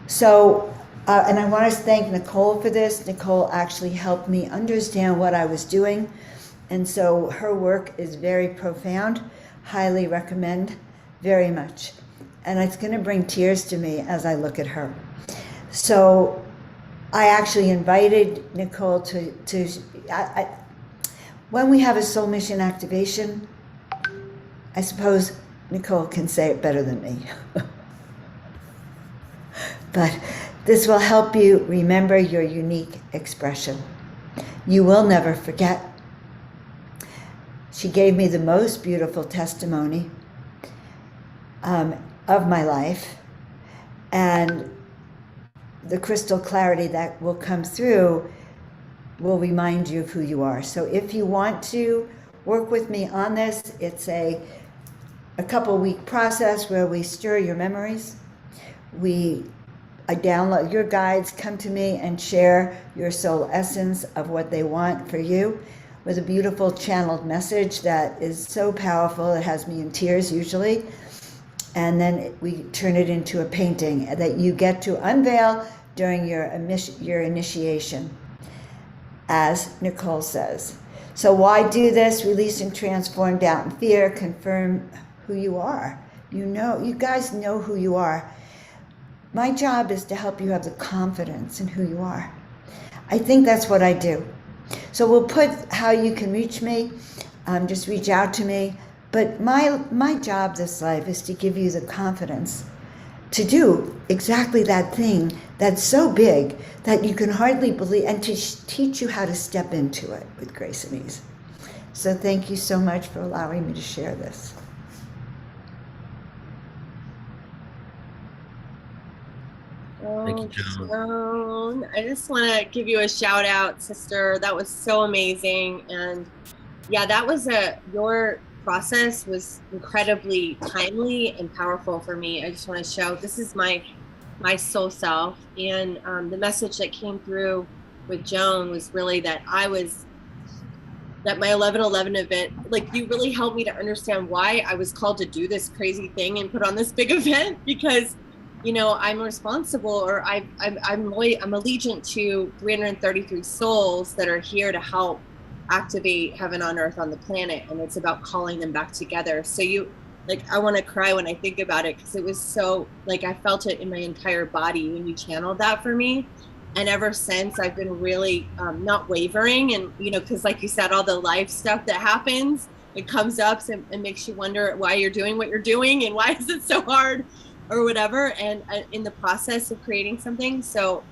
So, and I want to thank Nicole for this. Nicole actually helped me understand what I was doing. And so her work is very profound. Highly recommend very much. And it's going to bring tears to me as I look at her. So I actually invited Nicole when we have a soul mission activation, I suppose Nicole can say it better than me. But this will help you remember your unique expression. You will never forget. She gave me the most beautiful testimony of my life, and the crystal clarity that will come through will remind you of who you are. So if you want to work with me on this, it's a couple week process where we stir your memories. I download your guides, come to me and share your soul essence of what they want for you with a beautiful channeled message that is so powerful. It has me in tears usually. And then we turn it into a painting that you get to unveil during your initiation, as Nicole says. So why do this? Release and transform doubt and fear, confirm who you are. You guys know who you are. My job is to help you have the confidence in who you are. I think that's what I do. So we'll put how you can reach me. Just reach out to me. But my job this life is to give you the confidence to do exactly that thing that's so big that you can hardly believe, and to teach you how to step into it with grace and ease. So thank you so much for allowing me to share this. Thank you, Joan. Joan, I just want to give you a shout out, sister. That was so amazing. And yeah, that was your process was incredibly timely and powerful for me. I just want to show this is my soul self. And the message that came through with Joan was really that my 11/11 event, like, you really helped me to understand why I was called to do this crazy thing and put on this big event, because I'm responsible, or I'm allegiant to 333 souls that are here to help activate heaven on earth on the planet, and it's about calling them back together. So I want to cry when I think about it, because it was so, I felt it in my entire body when you channeled that for me. And ever since, I've been really not wavering, and because like you said, all the life stuff that happens, it comes up and makes you wonder why you're doing what you're doing and why is it so hard or whatever, and in the process of creating something. So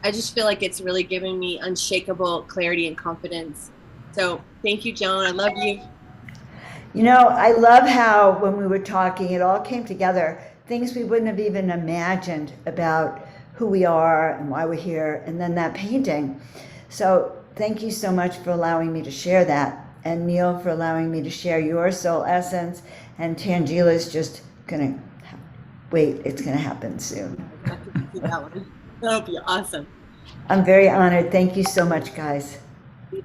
I just feel like it's really giving me unshakable clarity and confidence. So thank you, Joan. I love you. I love how when we were talking, it all came together. Things we wouldn't have even imagined about who we are and why we're here, and then that painting. So thank you so much for allowing me to share that, and Neil for allowing me to share your soul essence, and Tangela's just gonna wait, it's gonna happen soon. That'll be awesome. I'm very honored. Thank you so much, guys.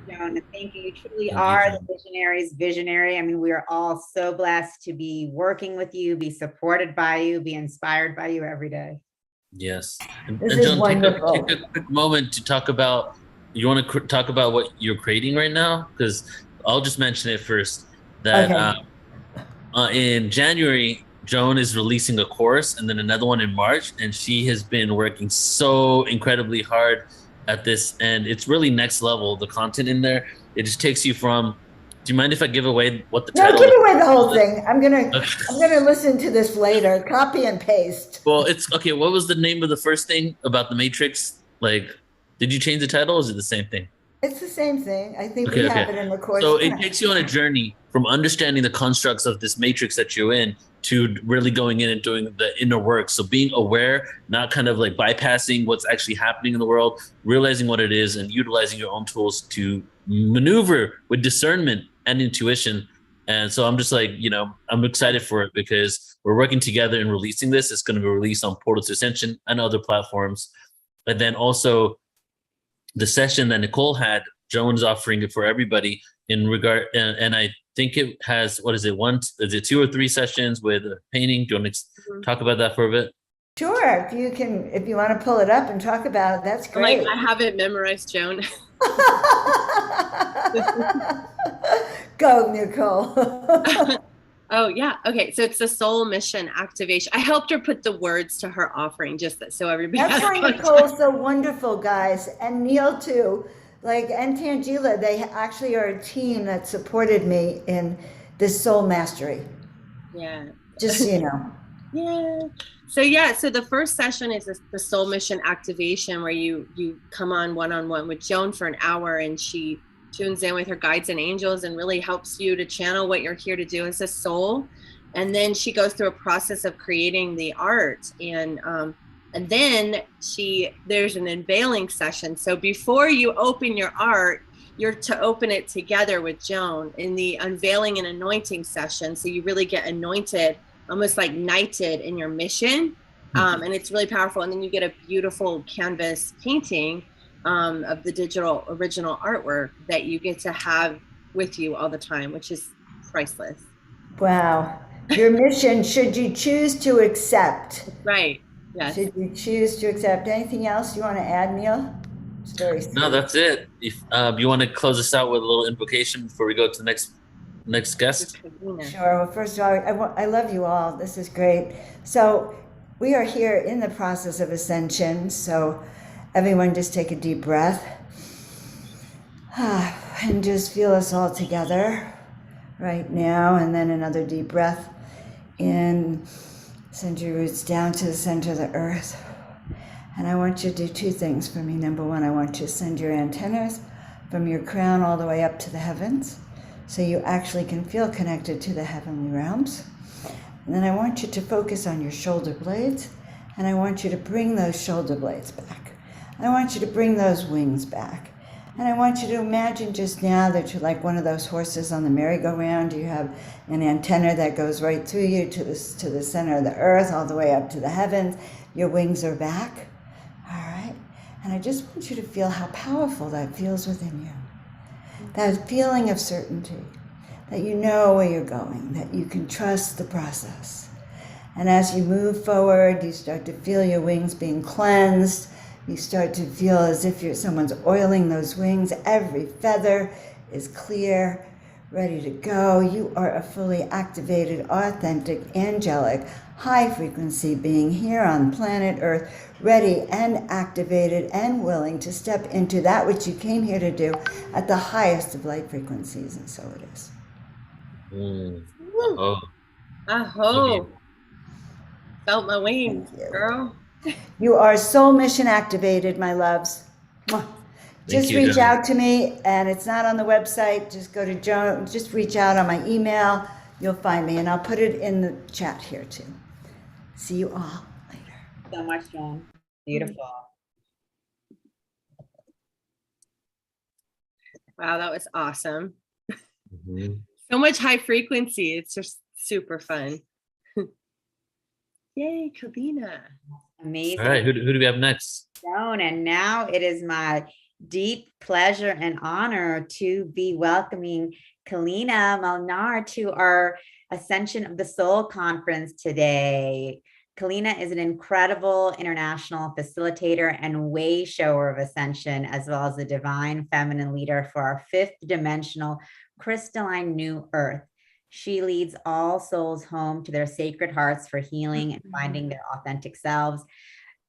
Joan, thank you. You truly Thank you, are Joan. the visionary's visionary. I mean, we are all so blessed to be working with you, be supported by you, be inspired by you every day. Yes. And This is Joan, wonderful. take a quick moment to talk about, you want to talk about what you're creating right now? Because I'll just mention it first, that in January, Joan is releasing a course, and then another one in March, and she has been working so incredibly hard at this, and it's really next level, the content in there. It just takes you from, do you mind if I give away what the title? No, give away the whole thing. I'm gonna listen to this later. Copy and paste. Well, it's okay. What was the name of the first thing about the Matrix? Did you change the title, or is it the same thing? It's the same thing. I think we have it in the course. So it takes you on a journey from understanding the constructs of this matrix that you're in to really going in and doing the inner work. So being aware, not kind of like bypassing what's actually happening in the world, realizing what it is, and utilizing your own tools to maneuver with discernment and intuition. And so I'm just I'm excited for it, because we're working together and releasing this. It's going to be released on Portal to Ascension and other platforms. And then also the session that Nicole had, Joan is offering it for everybody in regard. And I think it has, is it 2 or 3 sessions with a painting? Do you want to talk about that for a bit? Sure. If you want to pull it up and talk about it, that's great. I have it memorized, Joan. Go, Nicole. Oh, yeah. Okay. So it's the soul mission activation. I helped her put the words to her offering, just so everybody. That's why Nicole's so wonderful, guys. And Neil too. And Tangela, they actually are a team that supported me in this soul mastery. Yeah. Just so you know. Yeah. So the first session is the soul mission activation, where you come on one-on-one with Joan for an hour, and she tunes in with her guides and angels and really helps you to channel what you're here to do as a soul. And then she goes through a process of creating the art, and then there's an unveiling session. So before you open your art, you're to open it together with Joan in the unveiling and anointing session. So you really get anointed, almost like knighted in your mission. And it's really powerful. And then you get a beautiful canvas painting of the digital original artwork that you get to have with you all the time, which is priceless. Wow. Your mission, should you choose to accept. Right. Yes. Should you choose to accept. Anything else you want to add, Neil? It's very sweet. No, that's it. If you want to close us out with a little invocation before we go to the next next guest. Sure. Well, first of all, I love you all. This is great. So we are here in the process of ascension. So everyone just take a deep breath and just feel us all together right now. And then another deep breath in. Send your roots down to the center of the earth. And I want you to do two things for me. Number one, I want you to send your antennas from your crown all the way up to the heavens, so you actually can feel connected to the heavenly realms. And then I want you to focus on your shoulder blades, and I want you to bring those shoulder blades back. And I want you to bring those wings back. And I want you to imagine just now that you're like one of those horses on the merry-go-round. You have an antenna that goes right through you to the center of the earth, all the way up to the heavens. Your wings are back. All right. And I just want you to feel how powerful that feels within you. That feeling of certainty, that you know where you're going, that you can trust the process. And as you move forward, you start to feel your wings being cleansed. You start to feel as if someone's oiling those wings. Every feather is clear, ready to go. You are a fully activated, authentic, angelic, high frequency being here on planet Earth, ready and activated and willing to step into that which you came here to do at the highest of light frequencies. And so it is. Oh. Aho. Felt my wings, girl. You are soul mission activated, my loves. Mwah. Just reach out to me, and it's not on the website. Just go to Joan, just reach out on my email. You'll find me, and I'll put it in the chat here too. See you all later. So much, Joan. Beautiful. Wow, that was awesome. So much high frequency. It's just super fun. Yay, Kalina. Amazing. All right, who do we have next? Joan, and now it is my deep pleasure and honor to be welcoming Kalina Malnar to our Ascension of the Soul conference today. Kalina is an incredible international facilitator and way shower of ascension, as well as a divine feminine leader for our fifth dimensional crystalline new earth. She leads all souls home to their sacred hearts for healing and finding their authentic selves.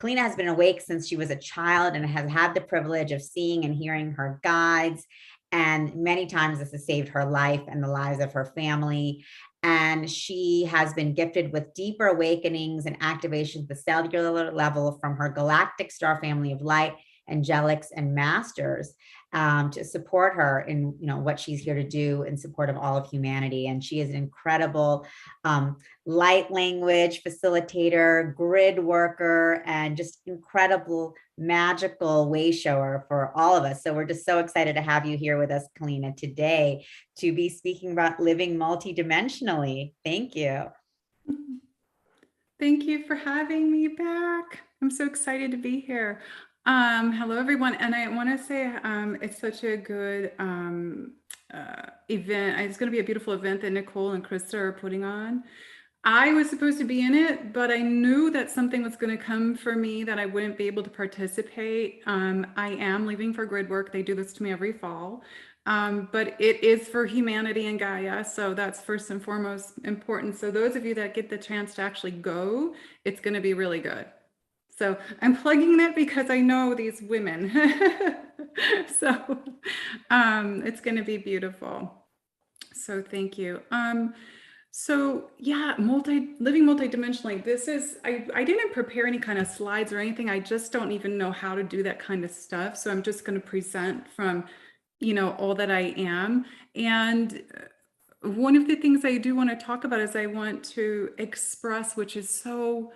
Kalina has been awake since she was a child and has had the privilege of seeing and hearing her guides. And many times this has saved her life and the lives of her family. And she has been gifted with deeper awakenings and activations at the cellular level from her galactic star family of light, angelics, and masters to support her in what she's here to do in support of all of humanity. And she is an incredible light language facilitator, grid worker, and just incredible magical way shower for all of us. So we're just so excited to have you here with us, Kalina, today to be speaking about living multidimensionally. Thank you. Thank you for having me back. I'm so excited to be here. Hello, everyone. And I want to say it's such a good event. It's going to be a beautiful event that Nicole and Krista are putting on. I was supposed to be in it, but I knew that something was going to come for me that I wouldn't be able to participate. I am leaving for grid work. They do this to me every fall. But it is for humanity and Gaia. So that's first and foremost important. So those of you that get the chance to actually go, it's going to be really good. So I'm plugging it because I know these women. So it's going to be beautiful. So thank you. So yeah, living multidimensionally. This is, I didn't prepare any kind of slides or anything. I just don't even know how to do that kind of stuff. So I'm just going to present from, all that I am. And one of the things I do want to talk about is I want to express, which is so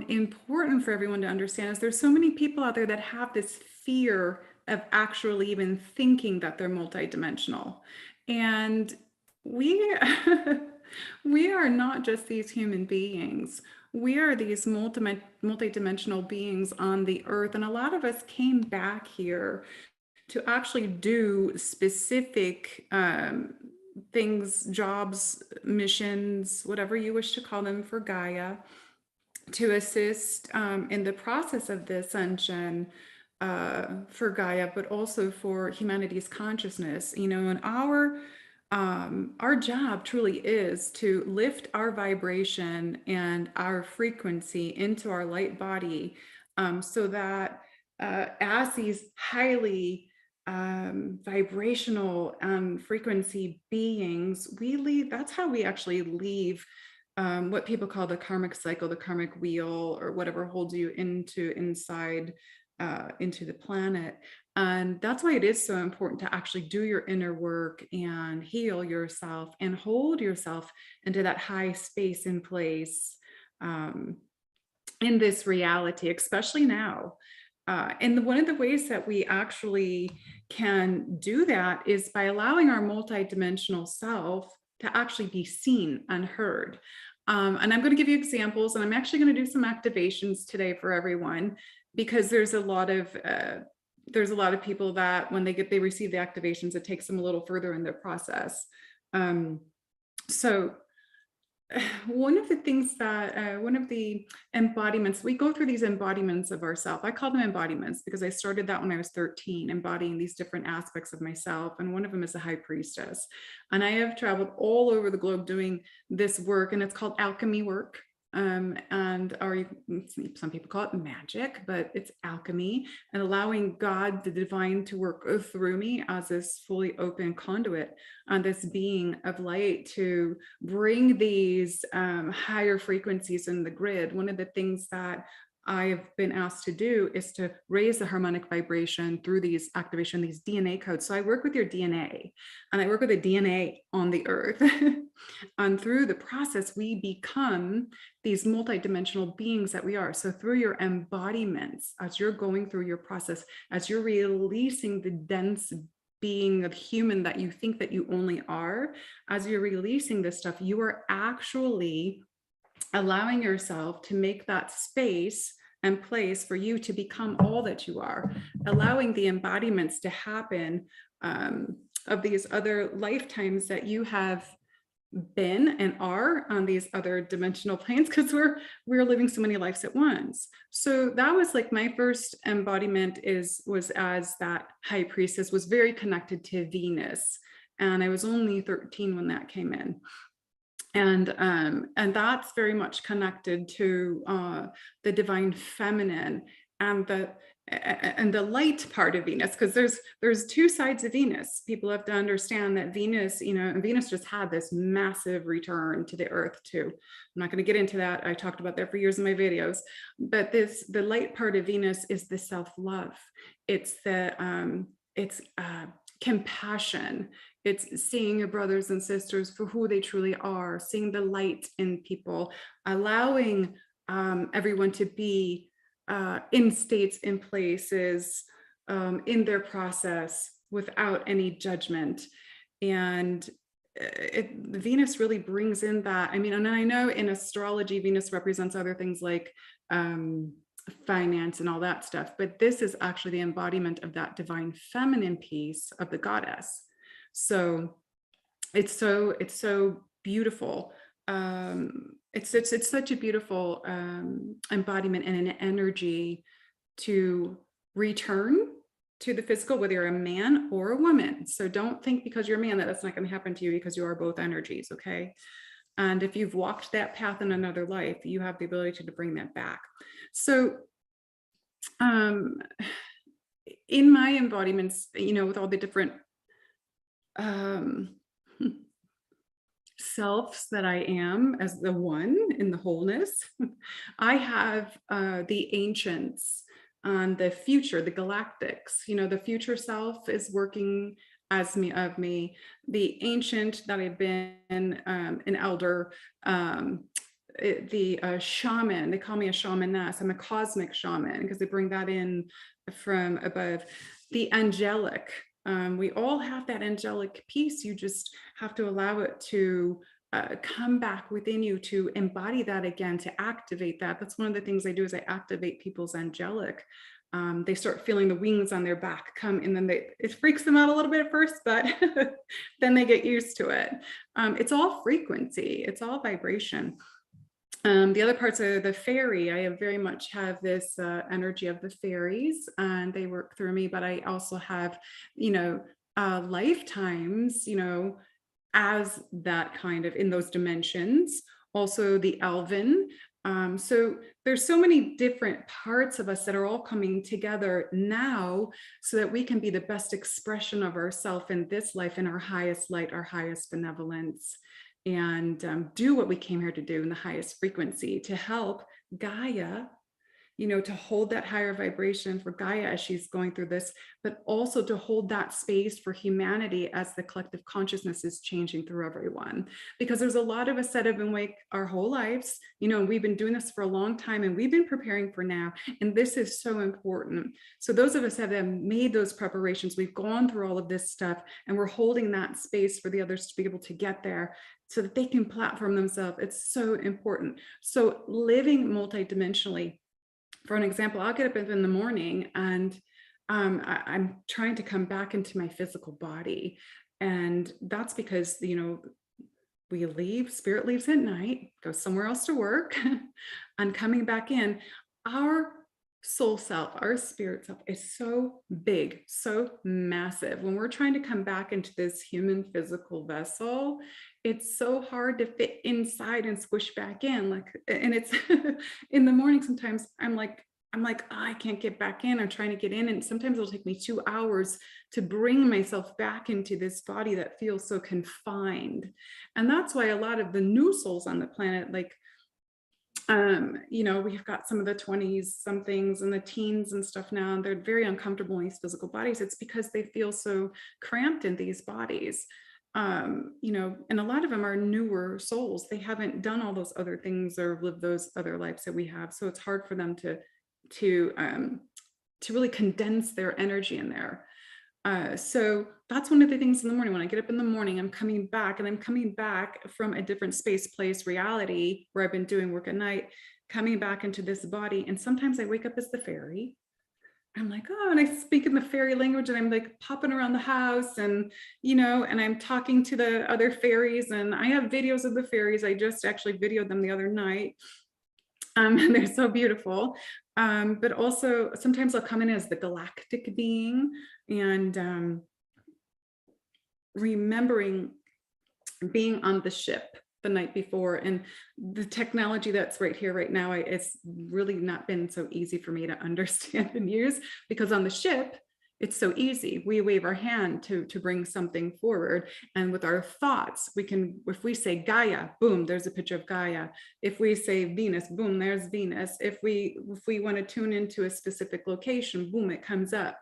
important for everyone to understand, is there's so many people out there that have this fear of actually even thinking that they're multidimensional. And we are not just these human beings. We are these multidimensional beings on the earth. And a lot of us came back here to actually do specific things, jobs, missions, whatever you wish to call them, for Gaia, to assist in the process of the ascension for Gaia, but also for humanity's consciousness. And our our job truly is to lift our vibration and our frequency into our light body, so that as these highly vibrational frequency beings, we leave, that's how we actually leave what people call the karmic cycle, the karmic wheel, or whatever holds you inside into the planet. And that's why it is so important to actually do your inner work and heal yourself and hold yourself into that high space and place in this reality, especially now. And one of the ways that we actually can do that is by allowing our multidimensional self to actually be seen and heard. And I'm going to give you examples, and I'm actually going to do some activations today for everyone, because there's a lot of people that when they receive the activations, it takes them a little further in their process. So one of the things that one of the embodiments, we go through these embodiments of ourself. I call them embodiments because I started that when I was 13, embodying these different aspects of myself. And one of them is the high priestess. And I have traveled all over the globe doing this work, and it's called alchemy work. Or some people call it magic, but it's alchemy, and allowing God, the divine, to work through me as this fully open conduit on this being of light to bring these higher frequencies in the grid. One of the things that I've been asked to do is to raise the harmonic vibration through these activation, these DNA codes. So I work with your DNA, and I work with the DNA on the earth. And through the process, we become these multidimensional beings that we are. So through your embodiments, as you're going through your process, as you're releasing the dense being of human that you think that you only are, as you're releasing this stuff, you are actually allowing yourself to make that space and place for you to become all that you are, allowing the embodiments to happen of these other lifetimes that you have been and are on these other dimensional planes, because we're living so many lives at once. So that was like my first embodiment was as that high priestess, was very connected to Venus, and I was only 13 when that came in. And that's very much connected to the divine feminine and the light part of Venus, because there's two sides of Venus. People have to understand that Venus, and Venus just had this massive return to the earth too. I'm not going to get into that. I talked about that for years in my videos, but the light part of Venus is the self-love. It's compassion. It's seeing your brothers and sisters for who they truly are, seeing the light in people, allowing everyone to be in states, in places, in their process without any judgment. And Venus really brings in that. I mean, and I know in astrology, Venus represents other things like finance and all that stuff, but this is actually the embodiment of that divine feminine piece of the goddess. So it's so beautiful. It's such a beautiful embodiment and an energy to return to the physical, whether you're a man or a woman. So don't think because you're a man that that's not going to happen to you, because you are both energies, okay? And if you've walked that path in another life, you have the ability to bring that back. So in my embodiments, with all the different selves that I am as the one in the wholeness, I have the ancients and the future, the galactics. The future self is working as me of me. The ancient that I've been an elder, the shaman, they call me a shamaness. I'm a cosmic shaman because they bring that in from above. The angelic. We all have that angelic piece. You just have to allow it to come back within you, to embody that again, to activate that. That's one of the things I do, is I activate people's angelic. They start feeling the wings on their back come, and then it freaks them out a little bit at first, but then they get used to it. It's all frequency. It's all vibration. The other parts are the fairy. I very much have this energy of the fairies, and they work through me, but I also have, lifetimes, as that kind of in those dimensions. Also the Elven. So there's so many different parts of us that are all coming together now so that we can be the best expression of ourselves in this life, in our highest light, our highest benevolence, and do what we came here to do in the highest frequency, to help Gaia, you know, to hold that higher vibration for Gaia as she's going through this, but also to hold that space for humanity as the collective consciousness is changing through everyone. Because there's a lot of us that have been awake our whole lives, you know, and we've been doing this for a long time, and we've been preparing for now. And this is so important. So those of us that have made those preparations, we've gone through all of this stuff, and we're holding that space for the others to be able to get there so that they can platform themselves. It's so important. So living multidimensionally, for an example, I'll get up in the morning and I'm trying to come back into my physical body. And that's because, you know, we leave, spirit leaves at night, goes somewhere else to work, and coming back in, our soul self, our spirit self is so big, so massive. When we're trying to come back into this human physical vessel, it's so hard to fit inside and squish back in. Like, and it's in the morning, sometimes I'm like, oh, I can't get back in. I'm trying to get in. And sometimes it'll take me 2 hours to bring myself back into this body that feels so confined. And that's why a lot of the new souls on the planet, like, you know, we've got some of the 20s somethings and the teens and stuff now, and they're very uncomfortable in these physical bodies. It's because they feel so cramped in these bodies. You know, and a lot of them are newer souls. They haven't done all those other things or lived those other lives that we have. So it's hard for them to really condense their energy in there. So that's one of the things in the morning. When I get up in the morning, I'm coming back, and I'm coming back from a different space, place, reality where I've been doing work at night, coming back into this body. And sometimes I wake up as the fairy. I'm like, oh, and I speak in the fairy language, and I'm like popping around the house, and, you know, and I'm talking to the other fairies, and I have videos of the fairies. I just actually videoed them the other night. And they're so beautiful. But also sometimes I'll come in as the galactic being, and remembering being on the ship the night before, and the technology that's right here right now, it's really not been so easy for me to understand and use, because on the ship it's so easy. We wave our hand to bring something forward, and with our thoughts we can, if we say Gaia, boom, there's a picture of Gaia. If we say Venus, boom, there's Venus. If we want to tune into a specific location, boom, it comes up.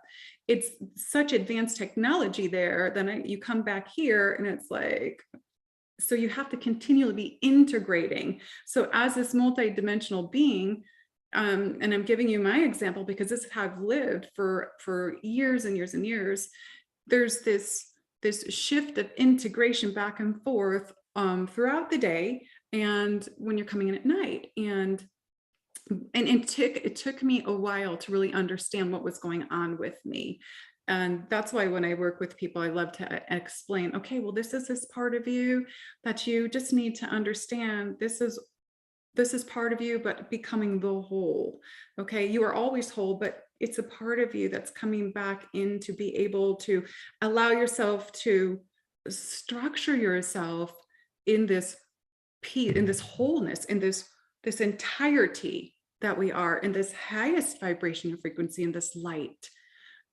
It's such advanced technology there. Then you come back here and it's like, so you have to continually be integrating. So as this multidimensional being, and I'm giving you my example because this is how I've lived for years and years and years, there's this shift of integration back and forth throughout the day, and when you're coming in at night. And it took me a while to really understand what was going on with me. And that's why when I work with people, I love to explain, okay, well, this is this part of you that you just need to understand. This is part of you, but becoming the whole. Okay, you are always whole, but it's a part of you that's coming back in to be able to allow yourself to structure yourself in this peace, in this wholeness, in this entirety that we are, in this highest vibration and frequency, in this light.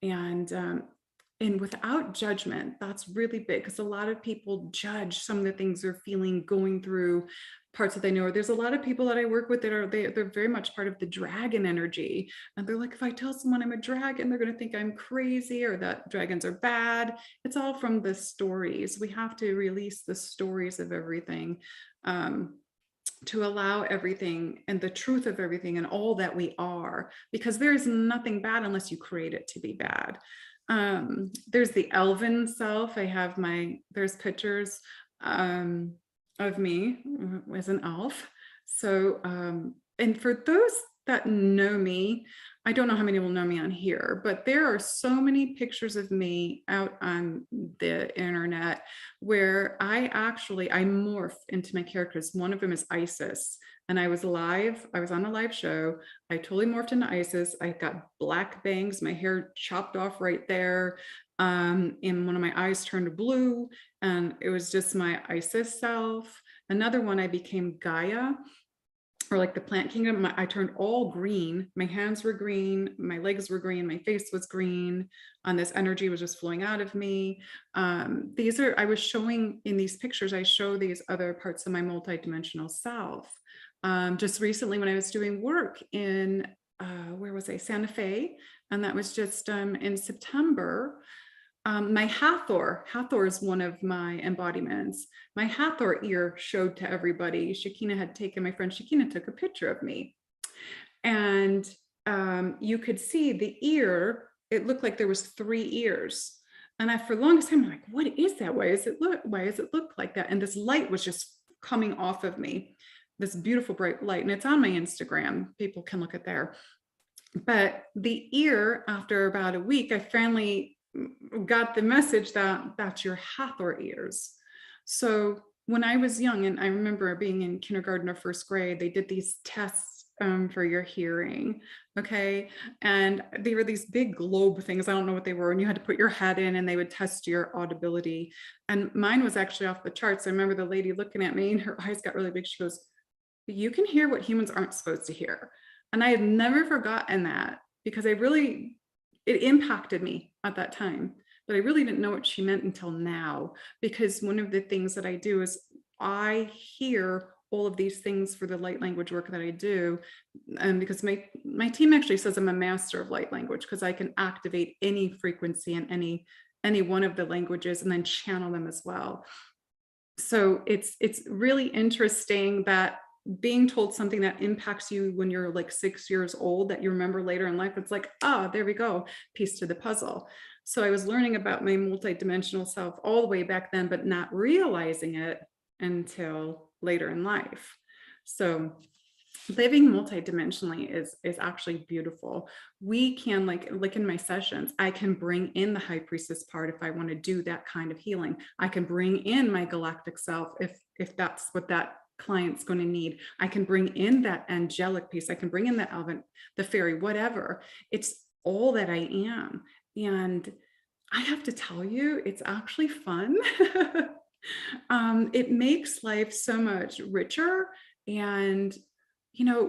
And without judgment. That's really big, because a lot of people judge some of the things they're feeling, going through parts that they know. Or there's a lot of people that I work with that are they're very much part of the dragon energy, and they're like, if I tell someone I'm a dragon, they're going to think I'm crazy or that dragons are bad. It's all from the stories. We have to release the stories of everything, to allow everything and the truth of everything and all that we are, because there's nothing bad unless you create it to be bad. There's the elven self. There's pictures of me as an elf. So, and for those that know me, I don't know how many will know me on here, but there are so many pictures of me out on the internet where I morph into my characters. One of them is Isis, and I was on a live show. I totally morphed into Isis. I got black bangs, my hair chopped off right there, and one of my eyes turned blue. and it was just my Isis self. Another one, I became Gaia, or like the plant kingdom. I turned all green. My hands were green, my legs were green, my face was green, and this energy was just flowing out of me. I was showing in these pictures, I show these other parts of my multidimensional self. Just recently when I was doing work in, where was I, Santa Fe, and that was just in September. My Hathor is one of my embodiments. My Hathor ear showed to everybody. My friend Shakina took a picture of me. And you could see the ear, it looked like there was 3 ears. And for the longest time, I'm like, what is that? Why does it look like that? And this light was just coming off of me, this beautiful bright light. And it's on my Instagram. People can look at there. But the ear, after about a week, I finally got the message that that's your Hathor ears. So when I was young, and I remember being in kindergarten or first grade, they did these tests for your hearing. Okay. And they were these big globe things. I don't know what they were. And you had to put your head in and they would test your audibility. And mine was actually off the charts. I remember the lady looking at me and her eyes got really big. She goes, you can hear what humans aren't supposed to hear. And I had never forgotten that, because it impacted me at that time, but I really didn't know what she meant until now, because one of the things that I do is I hear all of these things for the light language work that I do. Because my team actually says I'm a master of light language, because I can activate any frequency in any one of the languages and then channel them as well. So it's really interesting that being told something that impacts you when you're like 6 years old, that you remember later in life, it's like, there we go, piece to the puzzle. So I was learning about my multidimensional self all the way back then, but not realizing it until later in life. So living multidimensionally is actually beautiful. We can, like in my sessions, I can bring in the high priestess part if I want to do that kind of healing. I can bring in my galactic self if that's what that client's going to need. I can bring in that angelic piece. I can bring in the elven, the fairy, whatever. It's all that I am. And I have to tell you, it's actually fun. It makes life so much richer. And,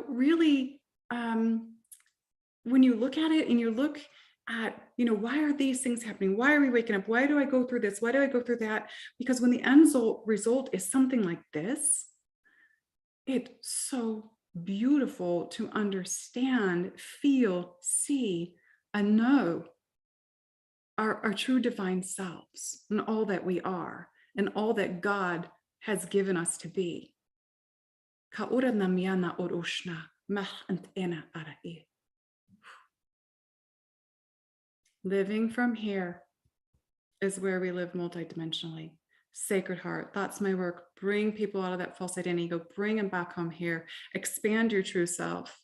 really, when you look at it and you look at, why are these things happening? Why are we waking up? Why do I go through this? Why do I go through that? Because when the end result is something like this, it's so beautiful to understand, feel, see, and know our true divine selves and all that we are and all that God has given us to be. Living from here is where we live multidimensionally. Sacred Heart, that's my work. Bring people out of that false identity ego, bring them back home here, expand your true self,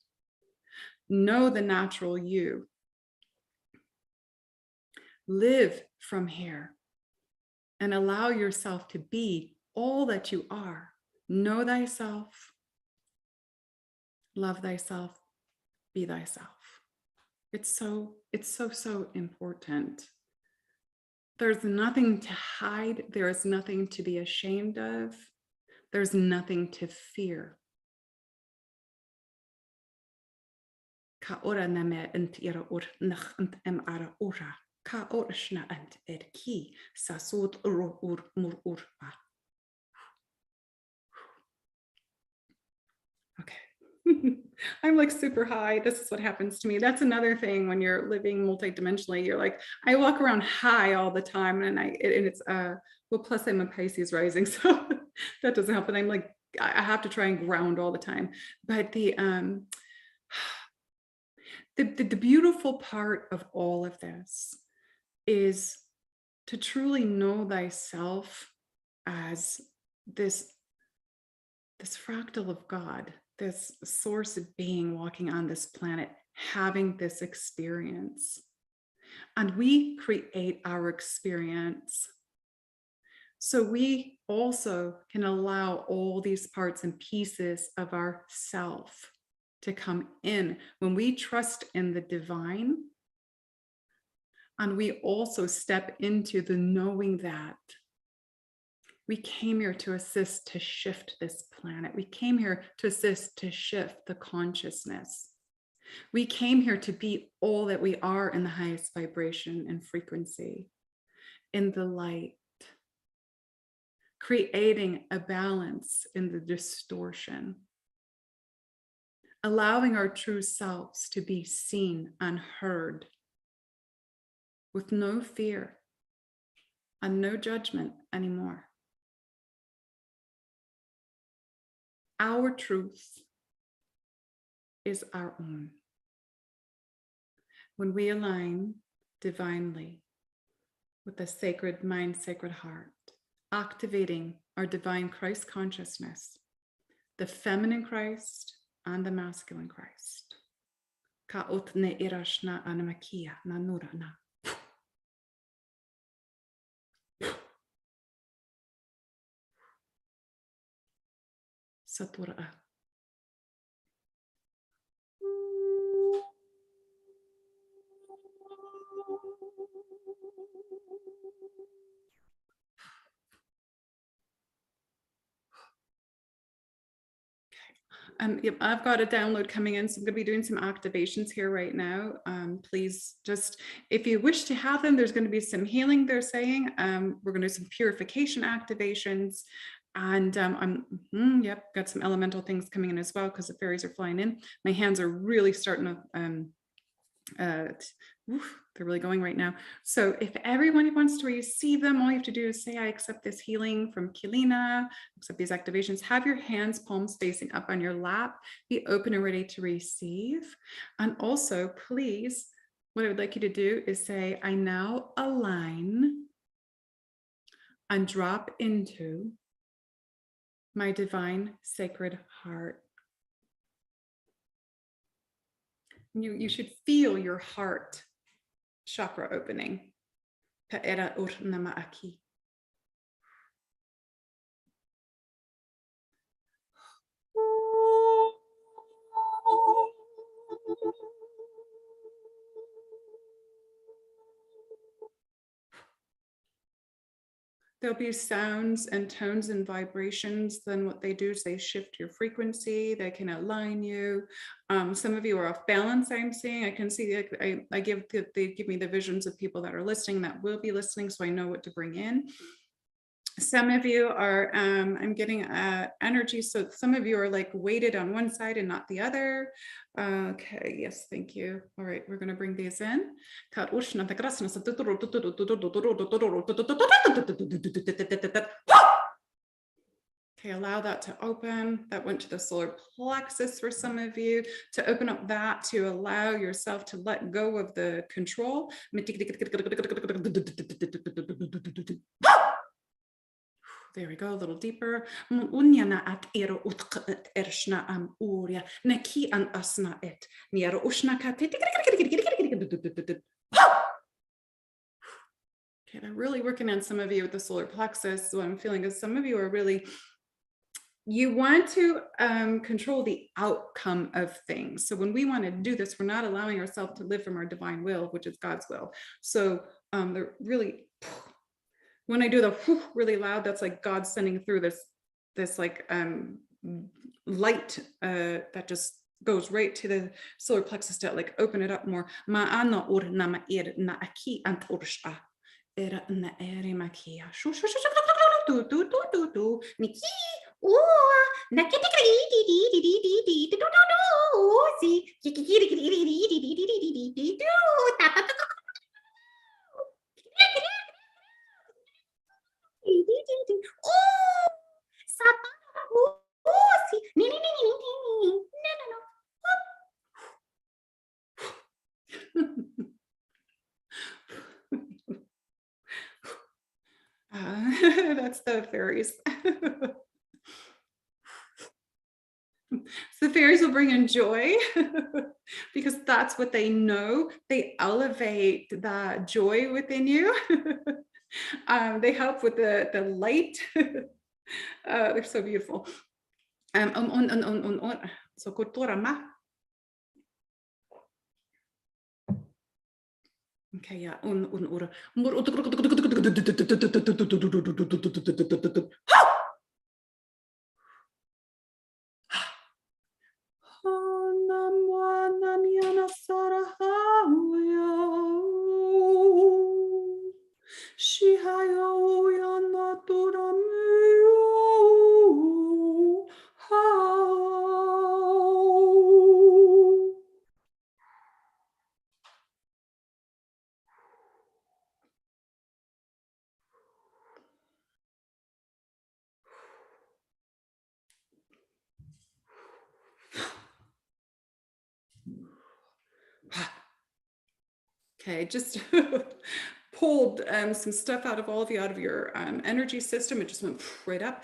know the natural you, live from here, and allow yourself to be all that you are. Know thyself, love thyself, be thyself. It's so important. There's nothing to hide. There is nothing to be ashamed of. There's nothing to fear. Okay. I'm like super high. This is what happens to me. That's another thing when you're living multidimensionally. You're like, I walk around high all the time, and it's well, plus I'm a Pisces rising, so that doesn't help. And I'm like, I have to try and ground all the time. But the beautiful part of all of this is to truly know thyself as this fractal of God, this source of being walking on this planet, having this experience. And we create our experience. So we also can allow all these parts and pieces of our self to come in when we trust in the divine. And we also step into the knowing that We came here to assist to shift this planet. We came here to assist to shift the consciousness. We came here to be all that we are in the highest vibration and frequency, in the light, creating a balance in the distortion, allowing our true selves to be seen and heard with no fear and no judgment anymore. Our truth is our own. When we align divinely with the sacred mind, sacred heart, activating our divine Christ consciousness, the feminine Christ and the masculine Christ. Ka otne irashna anamakia na nurana. Satura. Yep, I've got a download coming in, so I'm going to be doing some activations here right now. Please just, if you wish to have them, there's going to be some healing, they're saying. We're going to do some purification activations. And yep, got some elemental things coming in as well because the fairies are flying in. My hands are really starting to, they're really going right now. So if everyone wants to receive them, all you have to do is say, I accept this healing from Kilina, accept these activations. Have your hands, palms facing up on your lap, be open and ready to receive. And also, please, what I would like you to do is say, I now align and drop into my divine sacred heart. You should feel your heart chakra opening. Pa'era urnama aki. There'll be sounds and tones and vibrations. Then what they do is they shift your frequency. They can align you. Some of you are off balance, I'm seeing. I can see they give me the visions of people that are listening, that will be listening, so I know what to bring in. Some of you are, I'm getting energy. So some of you are like weighted on one side and not the other. Okay, yes, thank you. All right, we're going to bring these in. Okay, allow that to open. That went to the solar plexus for some of you, to open up that, to allow yourself to let go of the control. There we go, a little deeper. Okay, they're really working on some of you with the solar plexus. So what I'm feeling is some of you are really, you want to control the outcome of things. So when we want to do this, we're not allowing ourselves to live from our divine will, which is God's will. So they're really, when I do the whew really loud, that's like God sending through this like light that just goes right to the solar plexus to like open it up more. That's the fairies. So the fairies will bring in joy because that's what they know. They elevate that joy within you. They help with the light. They're so beautiful. So Okay, yeah. Okay, just pulled some stuff out of all of you, out of your energy system. It just went right up.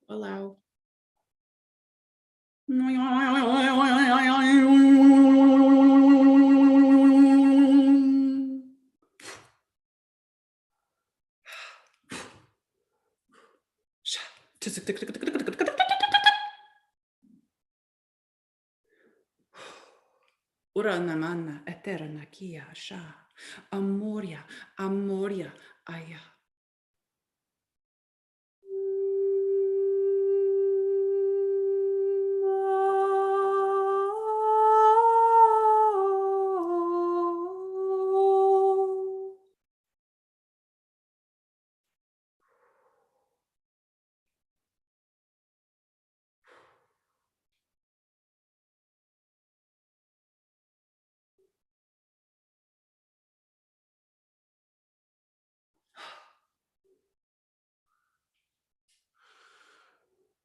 Allow. Ora namana eterna kia sha amoria amoria aya.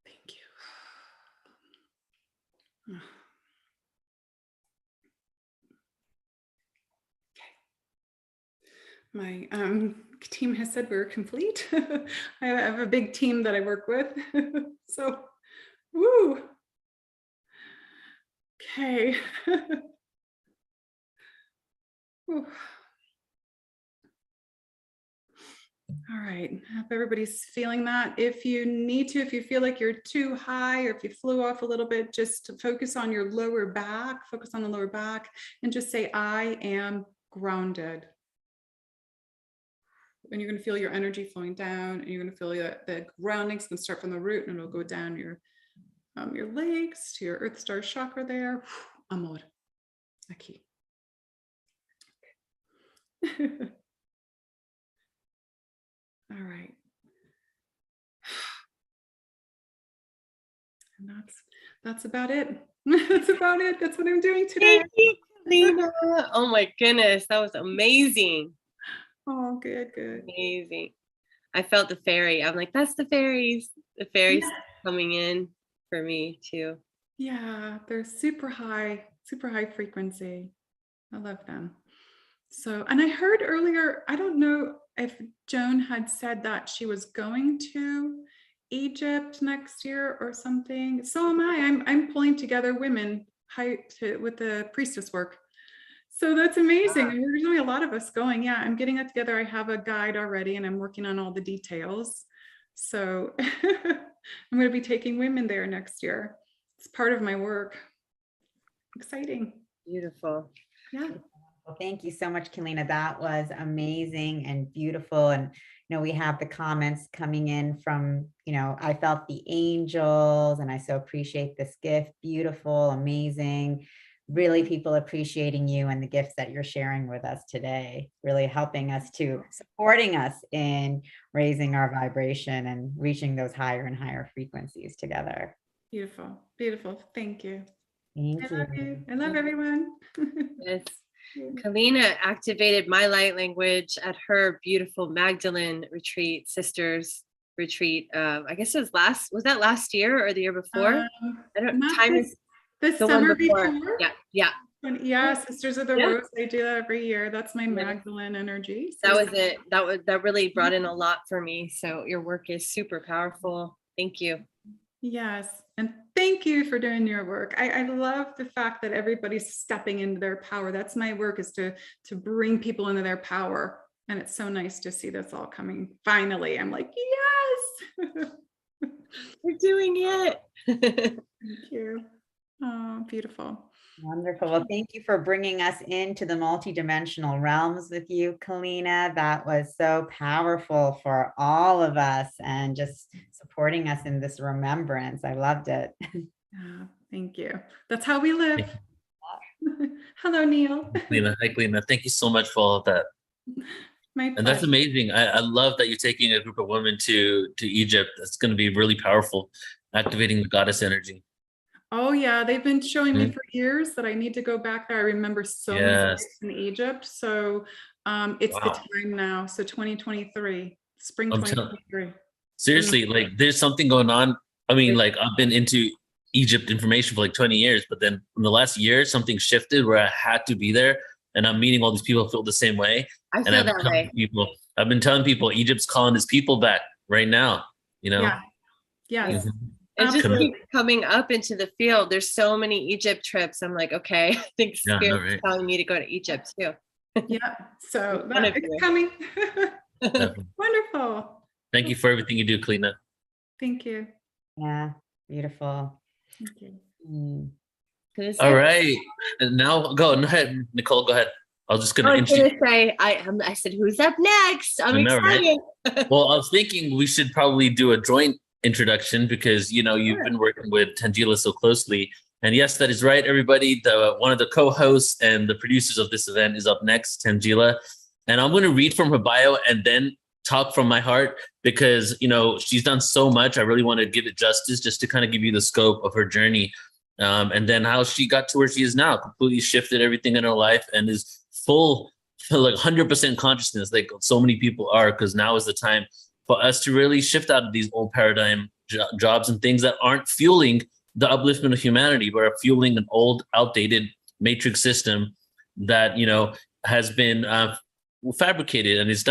Thank you. My team has said we're complete. I have a big team that I work with. So, woo. Okay. Whew. All right, I hope everybody's feeling that. If you need to, if you feel like you're too high or if you flew off a little bit, just to focus on your lower back, focus on the lower back and just say, I am grounded. And you're going to feel your energy flowing down, and you're going to feel the grounding's going to start from the root and it'll go down your legs to your earth star chakra there. Amor. Aquí. All right. And that's about it. That's about it. That's what I'm doing today. Thank you, Kalina. Oh my goodness, that was amazing. Oh, good, good. Amazing. I felt the fairy. I'm like, that's the fairies. The fairies coming in for me too. Yeah, they're super high frequency. I love them. So, and I heard earlier, I don't know if Joan had said that she was going to Egypt next year or something. So am I. I'm pulling together women with the priestess work. So that's amazing. Wow. There's only a lot of us going. Yeah, I'm getting it together. I have a guide already and I'm working on all the details. So I'm going to be taking women there next year. It's part of my work. Exciting. Beautiful. Yeah. Well, thank you so much, Kalina. That was amazing and beautiful. And, we have the comments coming in from, I felt the angels and I so appreciate this gift. Beautiful, amazing. Really people appreciating you and the gifts that you're sharing with us today, really helping us supporting us in raising our vibration and reaching those higher and higher frequencies together. Beautiful, beautiful. Thank you. Thank I love you. I love everyone. Yes. Kalina activated my light language at her beautiful Magdalene retreat, sisters retreat. I guess it was that last year or the year before? I don't time is the summer before. Yeah. Yeah, Sisters of the Rose. They do that every year. That's my Magdalene energy. That was it. That really brought in a lot for me. So your work is super powerful. Thank you. Yes. And thank you for doing your work. I love the fact that everybody's stepping into their power. That's my work, is to bring people into their power. And it's so nice to see this all coming. Finally, I'm like, yes. We're doing it. Thank you. Oh, beautiful. Wonderful. Well, thank you for bringing us into the multidimensional realms with you, Kalina. That was so powerful for all of us, and just supporting us in this remembrance. I loved it. Oh, thank you. That's how we live. Hello, Neil. Kalina, hi, Kalina. Thank you so much for all of that. My And that's pleasure. amazing. I love that you're taking a group of women to Egypt. That's going to be really powerful, activating the goddess energy. Oh yeah, they've been showing me Mhm. for years that I need to go back there. I remember so many Yes. sites in Egypt. So it's the Wow. time now. So 2023, spring I'm telling 2023. seriously, like there's something going on. I mean, like I've been into Egypt information for like 20 years, but then in the last year, something shifted where I had to be there, and I'm meeting all these people who feel the same way. I And feel that way. I've been telling people Egypt's calling its people back right now, you know? Yeah. Yes. Mhm. It just Absolutely. keeps coming up into the field. There's so many Egypt trips. I'm like, okay, I think Yeah, I know, Spirit's right? telling me to go to Egypt too. Yeah. So One of it's you. coming. Definitely. Wonderful. Thank you for everything you do, Kalina. Thank you. Yeah, beautiful. Thank you. Mm. All right. And now go ahead, Nicole, go ahead. I was just I going to was introduce. gonna say, I said, who's up next? I'm I know, right? excited. Well, I was thinking we should probably do a joint introduction because you've been working with Tangela so closely. And yes, that is right, everybody. One of the co-hosts and the producers of this event is up next, Tangela. And I'm going to read from her bio and then talk from my heart because she's done so much. I really want to give it justice, just to kind of give you the scope of her journey, and then how she got to where she is now. Completely shifted everything in her life and is full, like 100% consciousness, like so many people are, because now is the time for us to really shift out of these old paradigm jobs and things that aren't fueling the upliftment of humanity, but are fueling an old, outdated matrix system that has been fabricated, and it's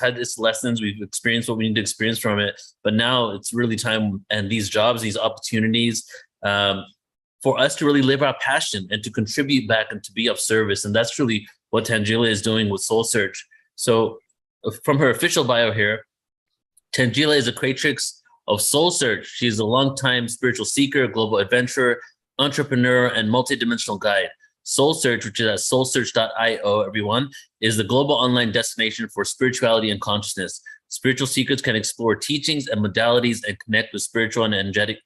had its lessons. We've experienced what we need to experience from it, but now it's really time, and these jobs, these opportunities, for us to really live our passion and to contribute back and to be of service. And that's really what Tangela is doing with Soul Search. So from her official bio here, Tangela is a creatrix of Soul Search. She's a longtime spiritual seeker, global adventurer, entrepreneur, and multidimensional guide. Soul Search, which is at soulsearch.io, everyone, is the global online destination for spirituality and consciousness. Spiritual seekers can explore teachings and modalities and connect with spiritual and energetic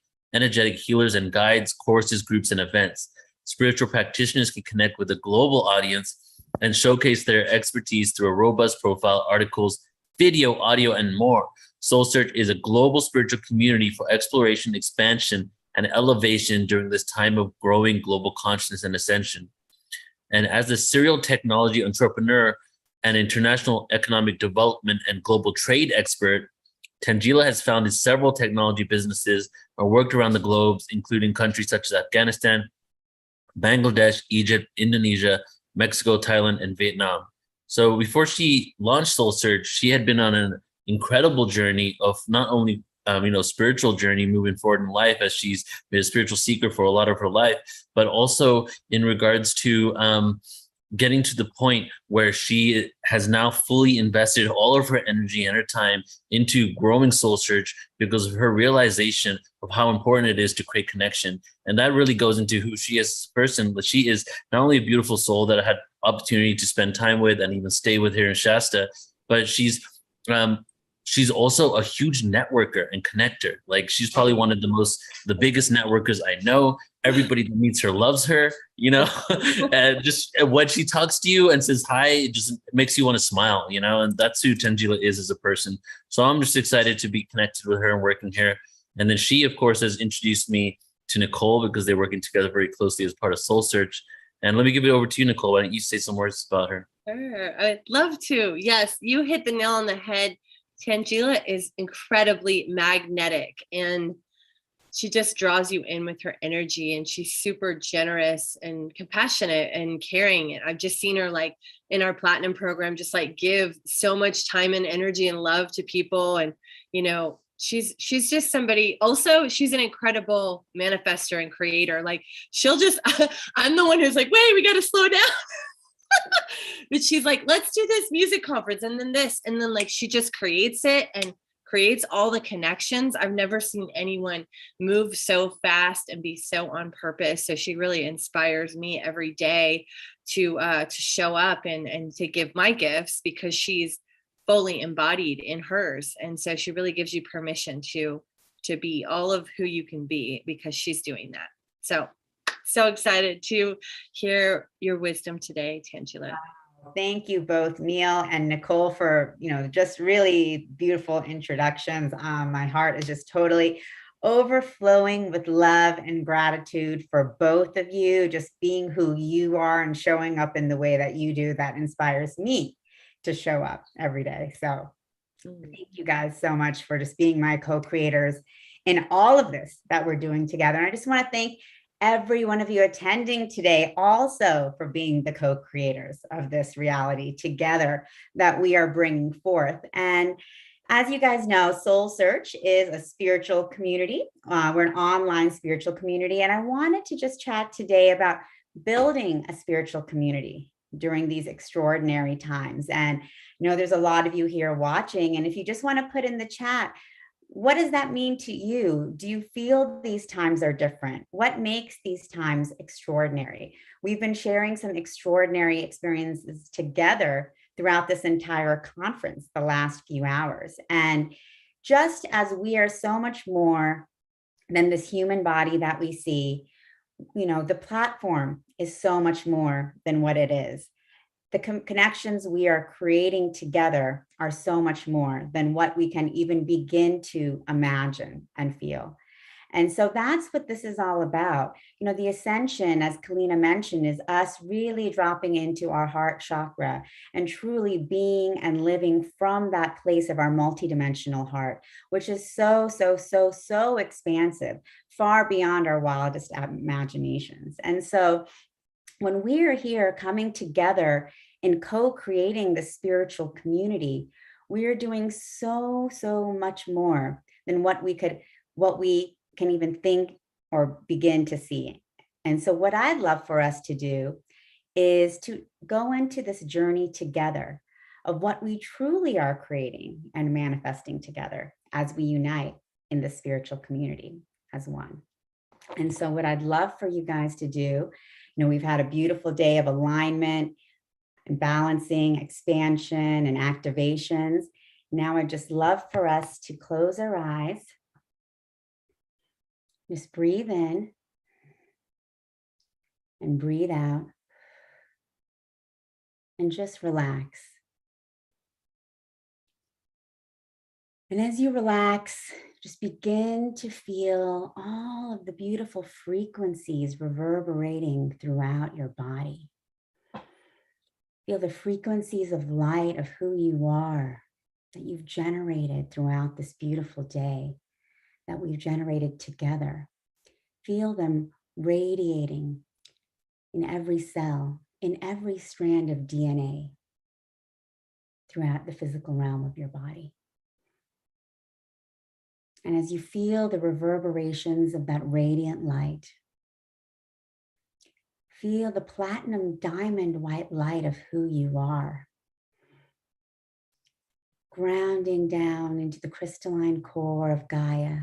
healers and guides, courses, groups, and events. Spiritual practitioners can connect with a global audience and showcase their expertise through a robust profile, articles, video, audio, and more. Soul Search is a global spiritual community for exploration, expansion, and elevation during this time of growing global consciousness and ascension. And as a serial technology entrepreneur and international economic development and global trade expert, Tangela has founded several technology businesses or worked around the globe, including countries such as Afghanistan, Bangladesh, Egypt, Indonesia, Mexico, Thailand, and Vietnam. So before she launched Soul Search, she had been on an incredible journey of not only spiritual journey moving forward in life, as she's been a spiritual seeker for a lot of her life, but also in regards to getting to the point where she has now fully invested all of her energy and her time into growing Soul Search because of her realization of how important it is to create connection. And that really goes into who she is as a person. But she is not only a beautiful soul that I had opportunity to spend time with and even stay with here in Shasta, but she's also a huge networker and connector. Like she's probably one of the biggest networkers I know. Everybody that meets her loves her, and just when she talks to you and says hi, it just makes you want to smile, and that's who Tangela is as a person. So I'm just excited to be connected with her and working here. And then she, of course, has introduced me to Nicole because they're working together very closely as part of Soul Search. And let me give it over to you, Nicole. Why don't you say some words about her? Sure, I'd love to. Yes, you hit the nail on the head. Tangela is incredibly magnetic, and she just draws you in with her energy, and she's super generous and compassionate and caring. And I've just seen her, like in our platinum program, just like give so much time and energy and love to people. And she's just somebody. Also, she's an incredible manifester and creator. Like she'll just, I'm the one who's like, wait, we got to slow down. But she's like, let's do this music conference and then this. And then like, she just creates it and creates all the connections. I've never seen anyone move so fast and be so on purpose. So she really inspires me every day to show up and to give my gifts, because she's fully embodied in hers. And so she really gives you permission to be all of who you can be, because she's doing that. So excited to hear your wisdom today, Tangela. Thank you both, Neil and Nicole, for just really beautiful introductions. My heart is just totally overflowing with love and gratitude for both of you, just being who you are and showing up in the way that you do. That inspires me to show up every day. So thank you guys so much for just being my co-creators in all of this that we're doing together. And I just want to thank every one of you attending today also for being the co-creators of this reality together that we are bringing forth. And as you guys know, Soul Search is a spiritual community. We're an online spiritual community. And I wanted to just chat today about building a spiritual community during these extraordinary times. And there's a lot of you here watching. And if you just want to put in the chat, what does that mean to you? Do you feel these times are different? What makes these times extraordinary? We've been sharing some extraordinary experiences together throughout this entire conference, the last few hours. And just as we are so much more than this human body that we see, the platform is so much more than what it is. The connections we are creating together are so much more than what we can even begin to imagine and feel. And so that's what this is all about. The ascension, as Kalina mentioned, is us really dropping into our heart chakra and truly being and living from that place of our multidimensional heart, which is so, so, so, so expansive, far beyond our wildest imaginations. And so when we are here coming together in co-creating the spiritual community, we are doing so, so much more than what we can even think or begin to see. And so what I'd love for us to do is to go into this journey together of what we truly are creating and manifesting together as we unite in the spiritual community as one. And so what I'd love for you guys to do, we've had a beautiful day of alignment and balancing, expansion, and activations. Now I'd just love for us to close our eyes. Just breathe in and breathe out and just relax. And as you relax, just begin to feel all of the beautiful frequencies reverberating throughout your body. Feel the frequencies of light of who you are that you've generated throughout this beautiful day that we've generated together. Feel them radiating in every cell, in every strand of DNA throughout the physical realm of your body. And as you feel the reverberations of that radiant light, feel the platinum diamond white light of who you are, grounding down into the crystalline core of Gaia,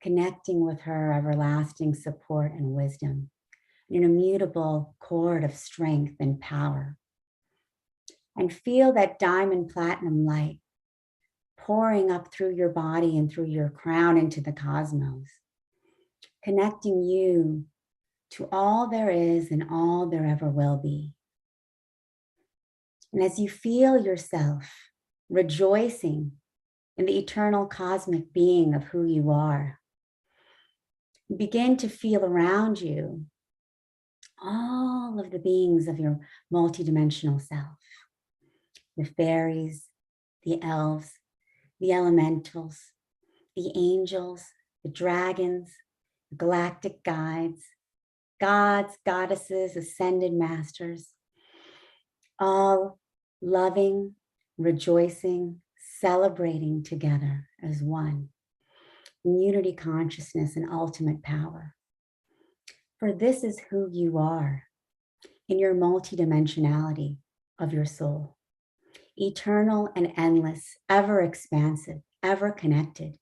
connecting with her everlasting support and wisdom, an immutable cord of strength and power. And feel that diamond platinum light pouring up through your body and through your crown into the cosmos, connecting you to all there is and all there ever will be. And as you feel yourself rejoicing in the eternal cosmic being of who you are, begin to feel around you all of the beings of your multidimensional self, the fairies, the elves, the elementals, the angels, the dragons, the galactic guides, gods, goddesses, ascended masters, all loving, rejoicing, celebrating together as one, in unity consciousness and ultimate power. For this is who you are in your multidimensionality of your soul, eternal and endless, ever expansive, ever connected,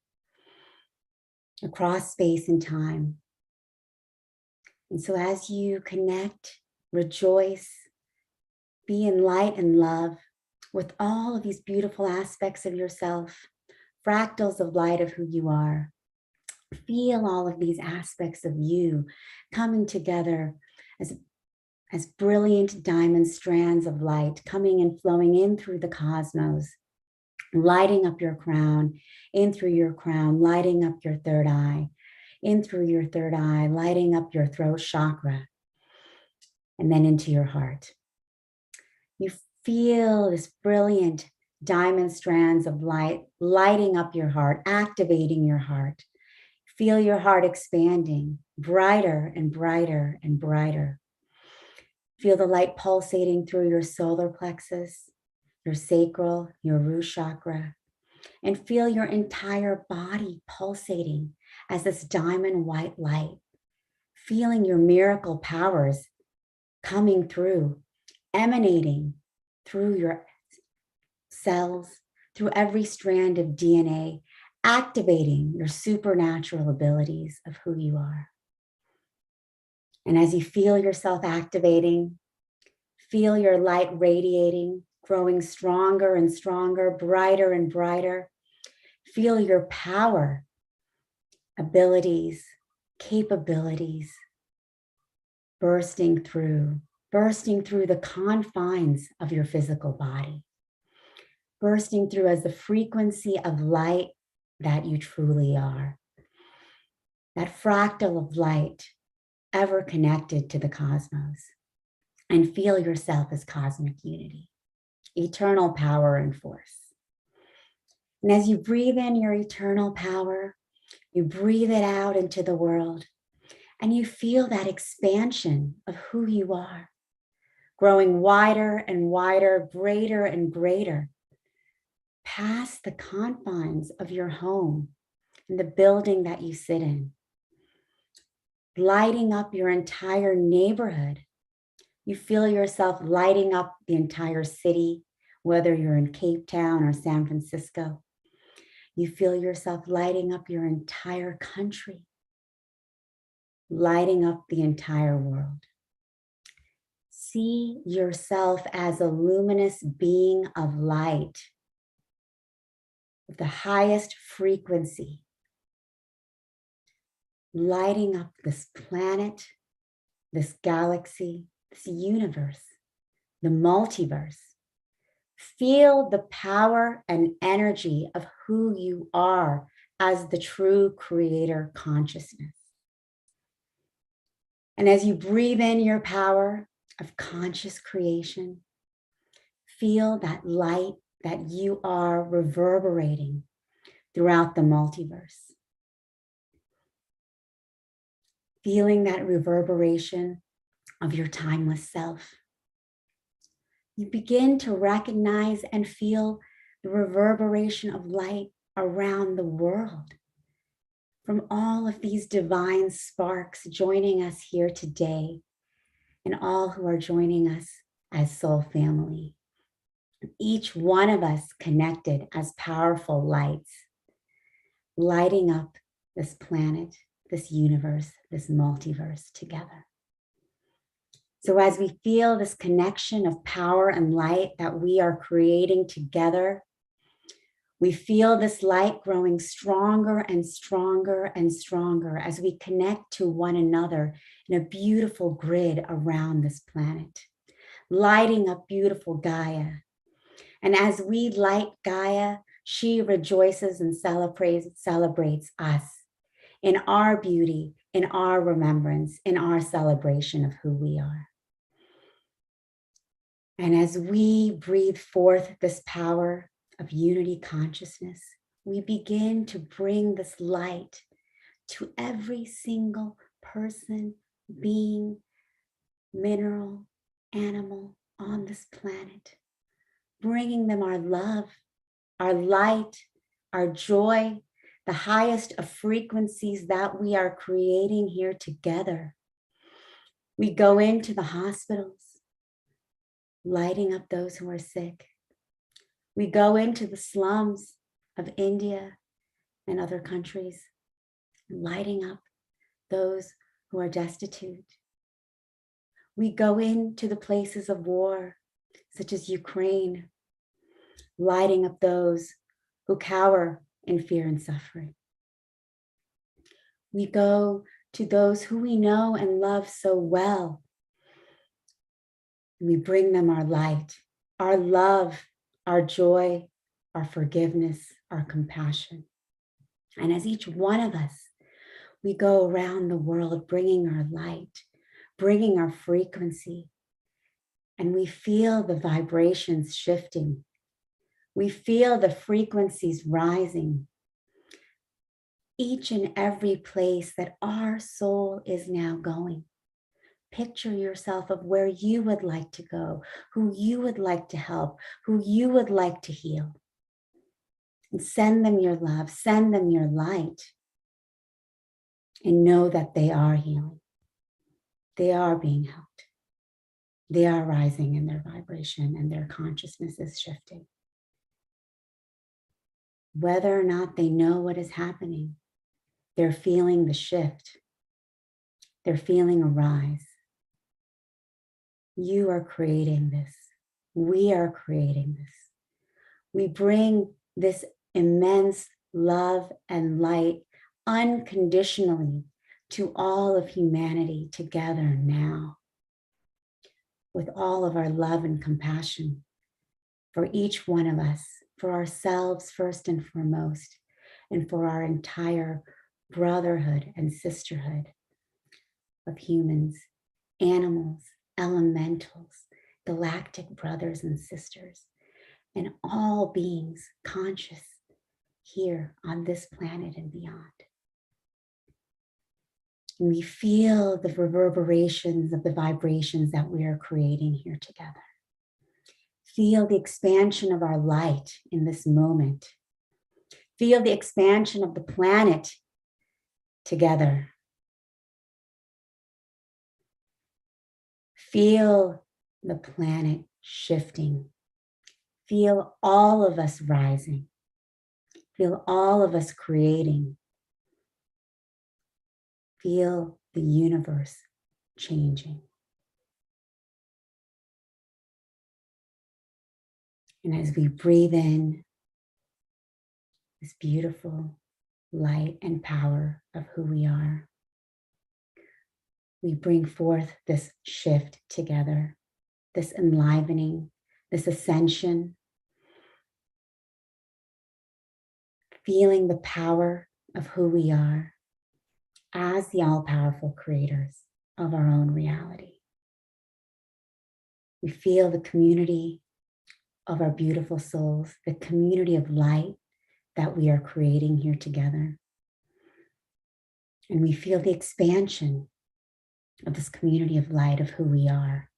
across space and time. And so as you connect, rejoice, be in light and love with all of these beautiful aspects of yourself, fractals of light of who you are. Feel all of these aspects of you coming together as brilliant diamond strands of light coming and flowing in through the cosmos, lighting up your crown, in through your crown, lighting up your third eye, in through your third eye, lighting up your throat chakra, and then into your heart. You feel this brilliant diamond strands of light lighting up your heart, activating your heart. Feel your heart expanding, brighter and brighter and brighter. Feel the light pulsating through your solar plexus, your sacral, your root chakra, and feel your entire body pulsating as this diamond white light, feeling your miracle powers coming through, emanating through your cells, through every strand of DNA, activating your supernatural abilities of who you are. And as you feel yourself activating, feel your light radiating, growing stronger and stronger, brighter and brighter. Feel your power, abilities, capabilities bursting through the confines of your physical body, bursting through as the frequency of light that you truly are. That fractal of light ever connected to the cosmos, and feel yourself as cosmic unity, eternal power and force. And as you breathe in your eternal power, you breathe it out into the world, and you feel that expansion of who you are, growing wider and wider, greater and greater, past the confines of your home and the building that you sit in, lighting up your entire neighborhood. You feel yourself lighting up the entire city, whether you're in Cape Town or San Francisco. You feel yourself lighting up your entire country, lighting up the entire world. See yourself as a luminous being of light, with the highest frequency, lighting up this planet, this galaxy, this universe, the multiverse. Feel the power and energy of who you are as the true creator consciousness. And as you breathe in your power of conscious creation, feel that light that you are reverberating throughout the multiverse. Feeling that reverberation of your timeless self. You begin to recognize and feel the reverberation of light around the world from all of these divine sparks joining us here today, and all who are joining us as soul family. Each one of us connected as powerful lights, lighting up this planet, this universe, this multiverse together. So as we feel this connection of power and light that we are creating together, we feel this light growing stronger and stronger and stronger as we connect to one another in a beautiful grid around this planet, lighting up beautiful Gaia. And as we light Gaia, she rejoices and celebrates us in our beauty, in our remembrance, in our celebration of who we are. And as we breathe forth this power of unity consciousness, we begin to bring this light to every single person, being, mineral, animal on this planet, bringing them our love, our light, our joy, the highest of frequencies that we are creating here together. We go into the hospitals, lighting up those who are sick. We go into the slums of India and other countries, lighting up those who are destitute. We go into the places of war, such as Ukraine, lighting up those who cower in fear and suffering. We go to those who we know and love so well. We bring them our light, our love, our joy, our forgiveness, our compassion. And as each one of us, we go around the world bringing our light, bringing our frequency, and we feel the vibrations shifting. We feel the frequencies rising. Each and every place that our soul is now going. Picture yourself of where you would like to go, who you would like to help, who you would like to heal. And send them your love, send them your light, and know that they are healing. They are being helped. They are rising in their vibration and their consciousness is shifting. Whether or not they know what is happening, they're feeling the shift. They're feeling a rise. You are creating this. We are creating this. We bring this immense love and light unconditionally to all of humanity together now, with all of our love and compassion for each one of us, for ourselves first and foremost, and for our entire brotherhood and sisterhood of humans, animals, elementals, galactic brothers and sisters, and all beings conscious here on this planet and beyond. And we feel the reverberations of the vibrations that we are creating here together. Feel the expansion of our light in this moment. Feel the expansion of the planet together. Feel the planet shifting. Feel all of us rising. Feel all of us creating. Feel the universe changing. And as we breathe in this beautiful light and power of who we are, we bring forth this shift together, this enlivening, this ascension, feeling the power of who we are as the all-powerful creators of our own reality. We feel the community of our beautiful souls, the community of light that we are creating here together. And we feel the expansion of this community of light of who we are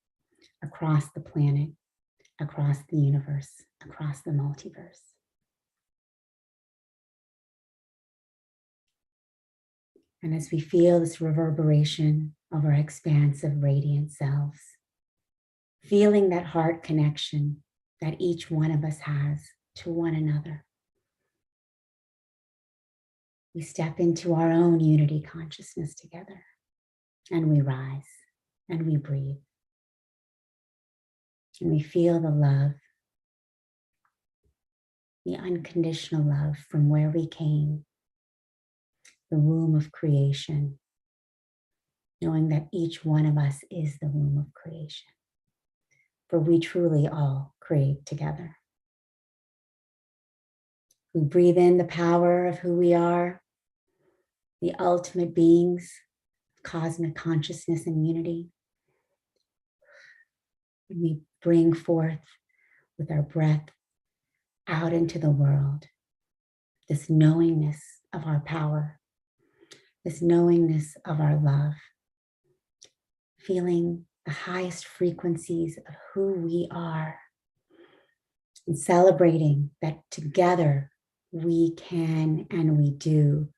across the planet, across the universe, across the multiverse. And as we feel this reverberation of our expansive radiant selves, feeling that heart connection that each one of us has to one another, we step into our own unity consciousness together, and we rise and we breathe. And we feel the love, the unconditional love from where we came, the womb of creation, knowing that each one of us is the womb of creation, for we truly all create together. We breathe in the power of who we are, the ultimate beings, cosmic consciousness and unity. And we bring forth with our breath out into the world this knowingness of our power, this knowingness of our love, feeling the highest frequencies of who we are, and celebrating that together we can and we do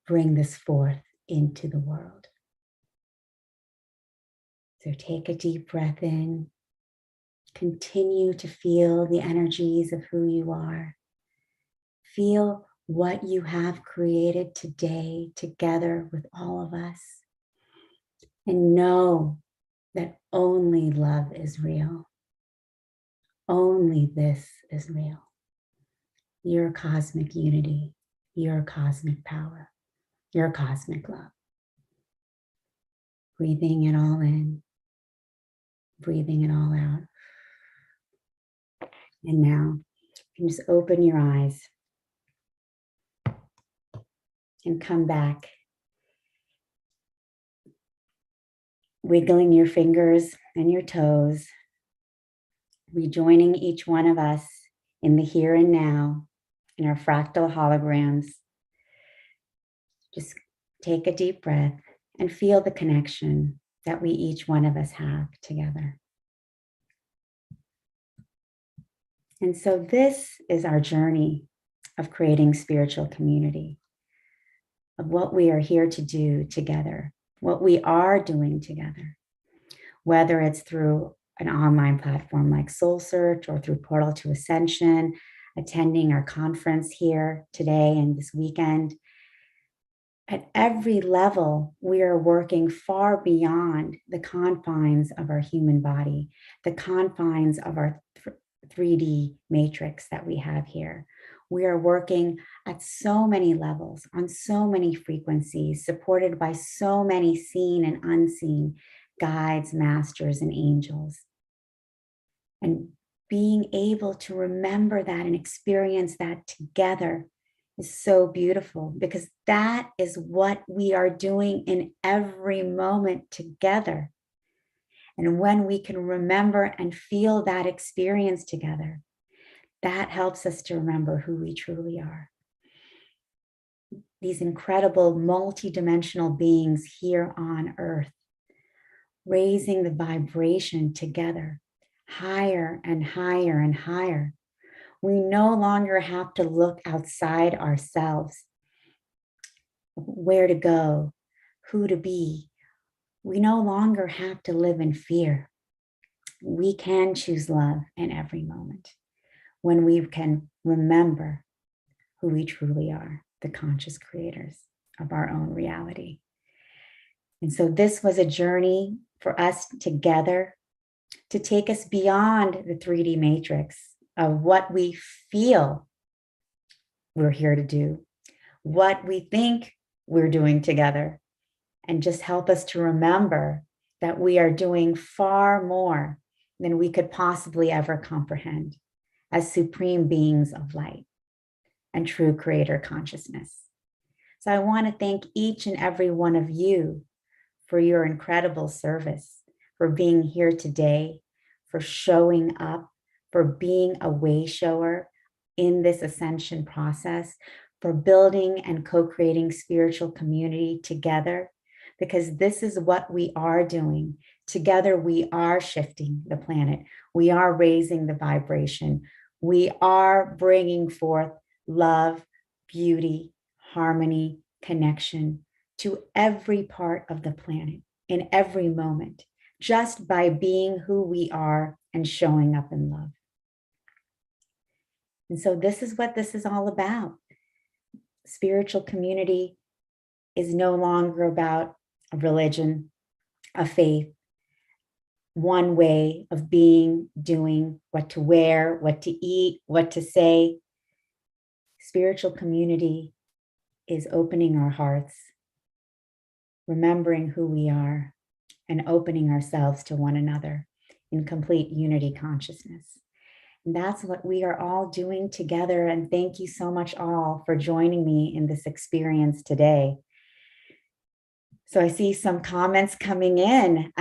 bring this forth into the world. So take a deep breath in. Continue to feel the energies of who you are. Feel what you have created today together with all of us. And know that only love is real. Only this is real. Your cosmic unity, your cosmic power, your cosmic love. Breathing it all in, breathing it all out. And now you can just open your eyes and come back, wiggling your fingers and your toes, rejoining each one of us in the here and now, in our fractal holograms. Just take a deep breath and feel the connection that we each one of us have together. And so this is our journey of creating spiritual community, of what we are here to do together, what we are doing together, whether it's through an online platform like Soul Search or through Portal to Ascension, attending our conference here today and this weekend. At every level, we are working far beyond the confines of our human body, the confines of our 3D matrix that we have here. We are working at so many levels, on so many frequencies, supported by so many seen and unseen guides, masters, and angels. And being able to remember that and experience that together is so beautiful, because that is what we are doing in every moment together. And when we can remember and feel that experience together, that helps us to remember who we truly are. These incredible multidimensional beings here on Earth, raising the vibration together, higher and higher and higher. We no longer have to look outside ourselves, where to go, who to be. We no longer have to live in fear. We can choose love in every moment when we can remember who we truly are, the conscious creators of our own reality. And so this was a journey for us together to take us beyond the 3D matrix of what we feel we're here to do, what we think we're doing together, and just help us to remember that we are doing far more than we could possibly ever comprehend as supreme beings of light and true creator consciousness. So I want to thank each and every one of you for your incredible service, for being here today, for showing up, for being a way shower in this ascension process, for building and co-creating spiritual community together, because this is what we are doing. Together, we are shifting the planet. We are raising the vibration. We are bringing forth love, beauty, harmony, connection to every part of the planet in every moment, just by being who we are and showing up in love. And so this is what this is all about. Spiritual community is no longer about a religion, a faith, one way of being, doing, what to wear, what to eat, what to say. Spiritual community is opening our hearts, remembering who we are, and opening ourselves to one another in complete unity consciousness. And that's what we are all doing together. And thank you so much all for joining me in this experience today. So I see some comments coming in,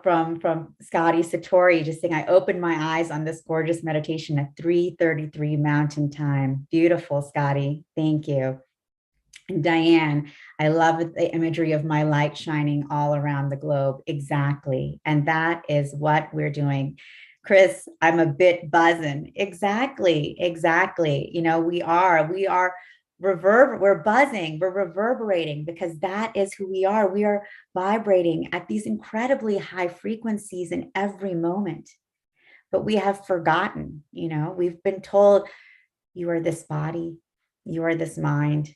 from Scotty Satori, just saying, I opened my eyes on this gorgeous meditation at 3:33 Mountain Time. Beautiful, Scotty. Thank you. And Diane, I love the imagery of my light shining all around the globe. Exactly. And that is what we're doing. Chris, I'm a bit buzzing. Exactly. You know, we're buzzing, we're reverberating, because that is who we are. We are vibrating at these incredibly high frequencies in every moment. But we have forgotten, you know, we've been told, you are this body, you are this mind,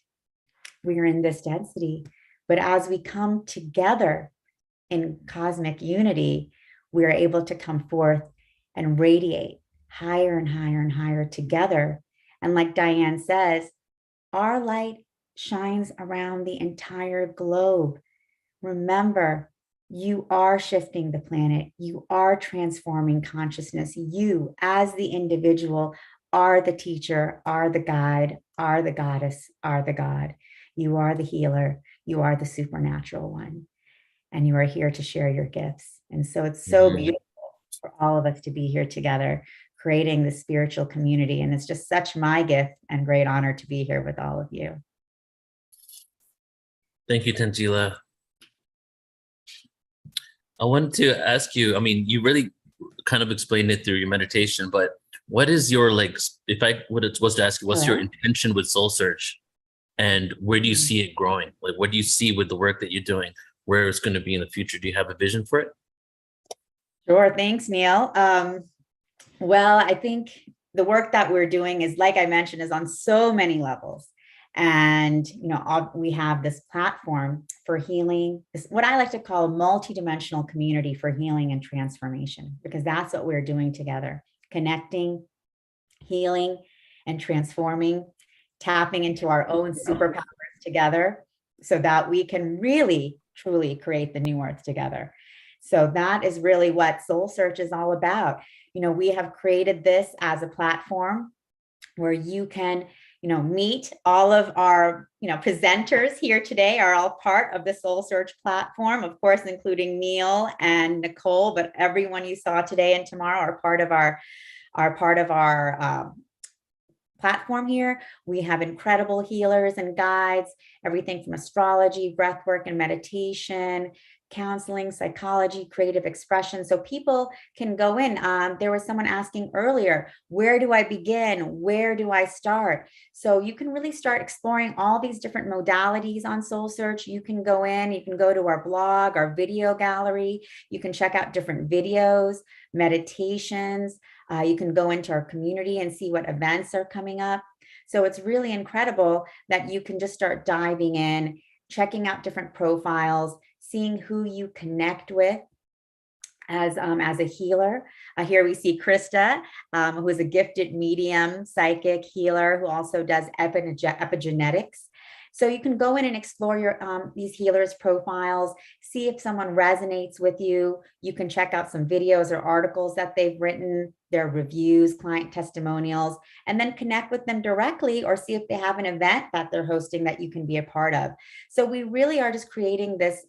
we are in this density. But as we come together in cosmic unity, we are able to come forth and radiate higher and higher and higher together. And like Diane says, our light shines around the entire globe. Remember, you are shifting the planet. You are transforming consciousness. You, as the individual, are the teacher, are the guide, are the goddess, are the God. You are the healer. You are the supernatural one. And you are here to share your gifts. And so it's so beautiful for all of us to be here together, creating the spiritual community. And it's just such my gift and great honor to be here with all of you. Thank you, Tangela. I wanted to ask you, I mean, you really kind of explained it through your meditation, but what is your, like, if I was to ask you, what's your intention with Soul Search, and where do you see it growing? Like, what do you see with the work that you're doing, where it's going to be in the future? Do you have a vision for it? Sure. Thanks, Neil. Well, I think the work that we're doing is, like I mentioned, is on so many levels. And, you know, we have this platform for healing, this, what I like to call a multidimensional community for healing and transformation, because that's what we're doing together, connecting, healing, and transforming, tapping into our own superpowers together so that we can really, truly create the new earth together. So that is really what Soul Search is all about. You know, we have created this as a platform where you can, you know, meet all of our, you know, presenters here today are all part of the Soul Search platform, of course, including Neil and Nicole, but everyone you saw today and tomorrow are part of our platform here. We have incredible healers and guides, everything from astrology, breathwork and meditation, counseling, psychology, creative expression. So people can go in. There was someone asking earlier, where do I begin? Where do I start? So you can really start exploring all these different modalities on Soul Search. You can go in, you can go to our blog, our video gallery. You can check out different videos, meditations. You can go into our community and see what events are coming up. So it's really incredible that you can just start diving in, checking out different profiles, seeing who you connect with as a healer. Here we see Krista, who is a gifted medium, psychic healer, who also does epigenetics. So you can go in and explore your these healers' profiles, see if someone resonates with you. You can check out some videos or articles that they've written, their reviews, client testimonials, and then connect with them directly, or see if they have an event that they're hosting that you can be a part of. So we really are just creating this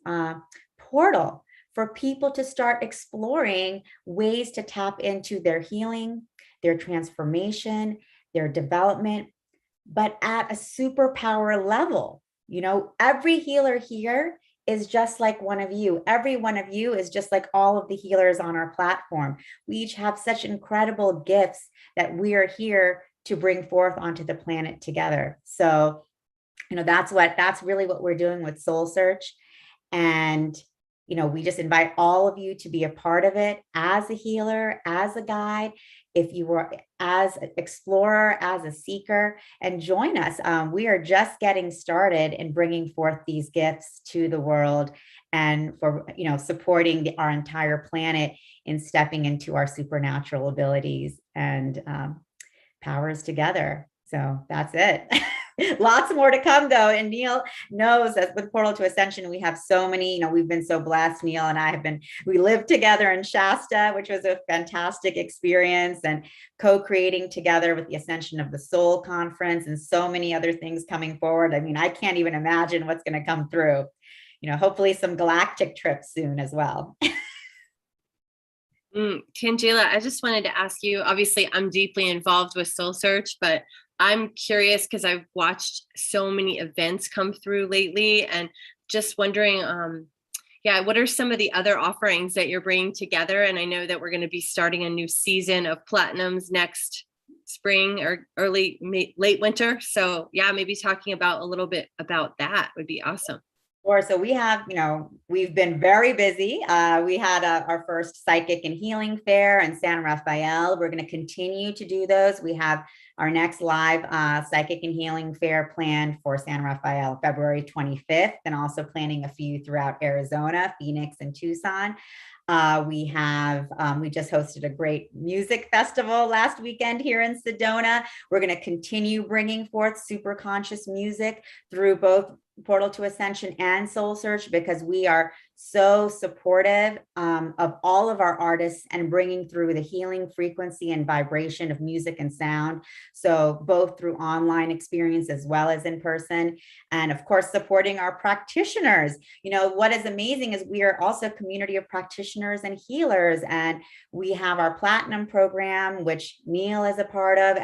portal for people to start exploring ways to tap into their healing, their transformation, their development, but at a superpower level. You know, every healer here is just like one of you. Every one of you is just like all of the healers on our platform. We each have such incredible gifts that we are here to bring forth onto the planet together. So, you know, that's really what we're doing with Soul Search. And, you know, we just invite all of you to be a part of it as a healer, as a guide, if you were as an explorer, as a seeker, and join us. We are just getting started in bringing forth these gifts to the world, and for, you know, supporting our entire planet in stepping into our supernatural abilities and powers together. So that's it. Lots more to come though. And Neil knows that with Portal to Ascension, we have so many, you know, we've been so blessed. Neil and I we lived together in Shasta, which was a fantastic experience, and co-creating together with the Ascension of the Soul conference and so many other things coming forward. I mean, I can't even imagine what's going to come through, you know, hopefully some galactic trips soon as well. Tangela, I just wanted to ask you, obviously I'm deeply involved with Soul Search, but I'm curious because I've watched so many events come through lately, and just wondering, yeah, what are some of the other offerings that you're bringing together? And I know that we're going to be starting a new season of platinums next spring or late winter. So yeah, maybe talking about a little bit about that would be awesome. Sure. So we have, we've been very busy. We had our first psychic and healing fair in San Rafael. We're going to continue to do those. We have our next live psychic and healing fair planned for San Rafael, February 25th, and also planning a few throughout Arizona, Phoenix, and Tucson. We just hosted a great music festival last weekend here in Sedona. We're going to continue bringing forth super conscious music through both Portal to Ascension and Soul Search, because we are so supportive of all of our artists and bringing through the healing frequency and vibration of music and sound. So both through online experience as well as in person, and of course, supporting our practitioners. What is amazing is we are also a community of practitioners and healers, and we have our platinum program, which Neil is a part of.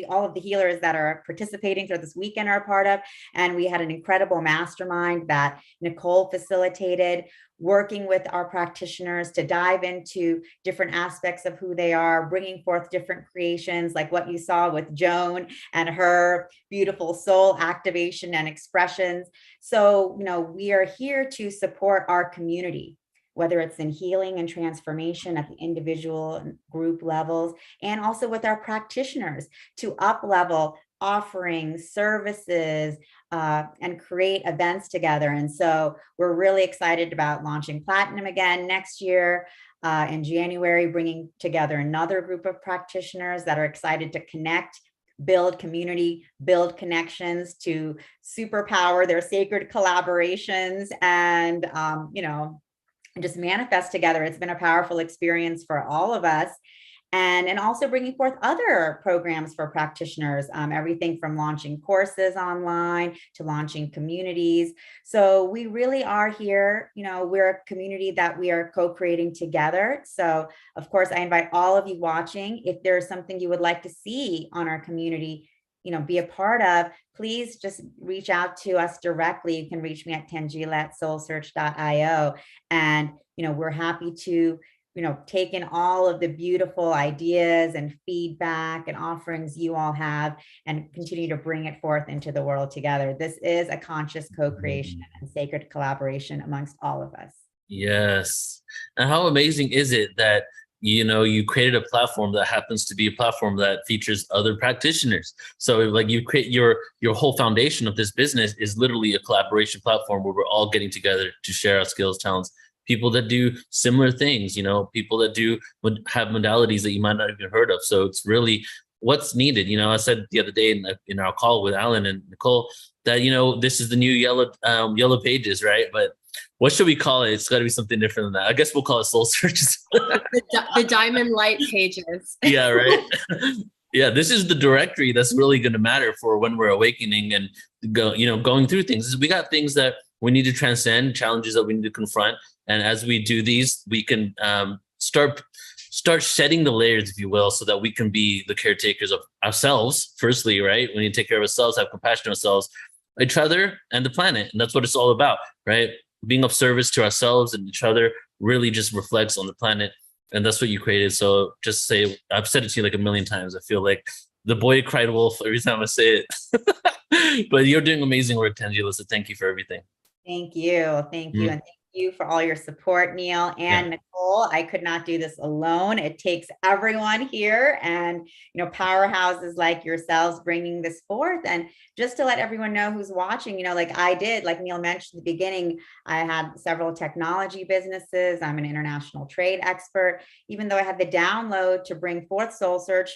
All of the healers that are participating through this weekend are a part of. And we had an incredible mastermind that Nicole facilitated, working with our practitioners to dive into different aspects of who they are, bringing forth different creations like what you saw with Joan and her beautiful soul activation and expressions. So, we are here to support our community, whether it's in healing and transformation at the individual and group levels, and also with our practitioners to up-level offerings, services, and create events together. And so we're really excited about launching Platinum again next year in January, bringing together another group of practitioners that are excited to connect, build community, build connections, to superpower their sacred collaborations, and, just manifest together. It's been a powerful experience for all of us. And also bringing forth other programs for practitioners, everything from launching courses online to launching communities. So we really are here, we're a community that we are co-creating together. So of course, I invite all of you watching, if there's something you would like to see on our community, be a part of, please just reach out to us directly. You can reach me at tangela@soulsearch.io. And, we're happy to take in all of the beautiful ideas and feedback and offerings you all have and continue to bring it forth into the world together. This is a conscious co-creation and sacred collaboration amongst all of us. Yes. And how amazing is it that, you created a platform that happens to be a platform that features other practitioners. So like you create your whole foundation of this business is literally a collaboration platform where we're all getting together to share our skills, talents, people that do similar things, people that have modalities that you might not even heard of. So it's really what's needed. I said the other day in our call with Alan and Nicole that, this is the new yellow pages, right? But what should we call it? It's got to be something different than that. I guess we'll call it Soul Searches. The diamond light pages. Yeah, right. Yeah, this is the directory that's really going to matter for when we're awakening and going through things. We got things that we need to transcend, challenges that we need to confront. And as we do these, we can start shedding the layers, if you will, so that we can be the caretakers of ourselves, firstly, right? We need to take care of ourselves, have compassion on ourselves, each other, and the planet. And that's what it's all about, right? Being of service to ourselves and each other really just reflects on the planet. And that's what you created. So just say, I've said it to you like a million times. I feel like the boy cried wolf every time I say it. But you're doing amazing work, Tangela. So thank you for everything. Thank you. Thank you. And thank you for all your support, Neil and Nicole. I could not do this alone. It takes everyone here and, powerhouses like yourselves bringing this forth. And just to let everyone know who's watching, like I did, like Neil mentioned at the beginning, I had several technology businesses. I'm an international trade expert. Even though I had the download to bring forth Soul Search,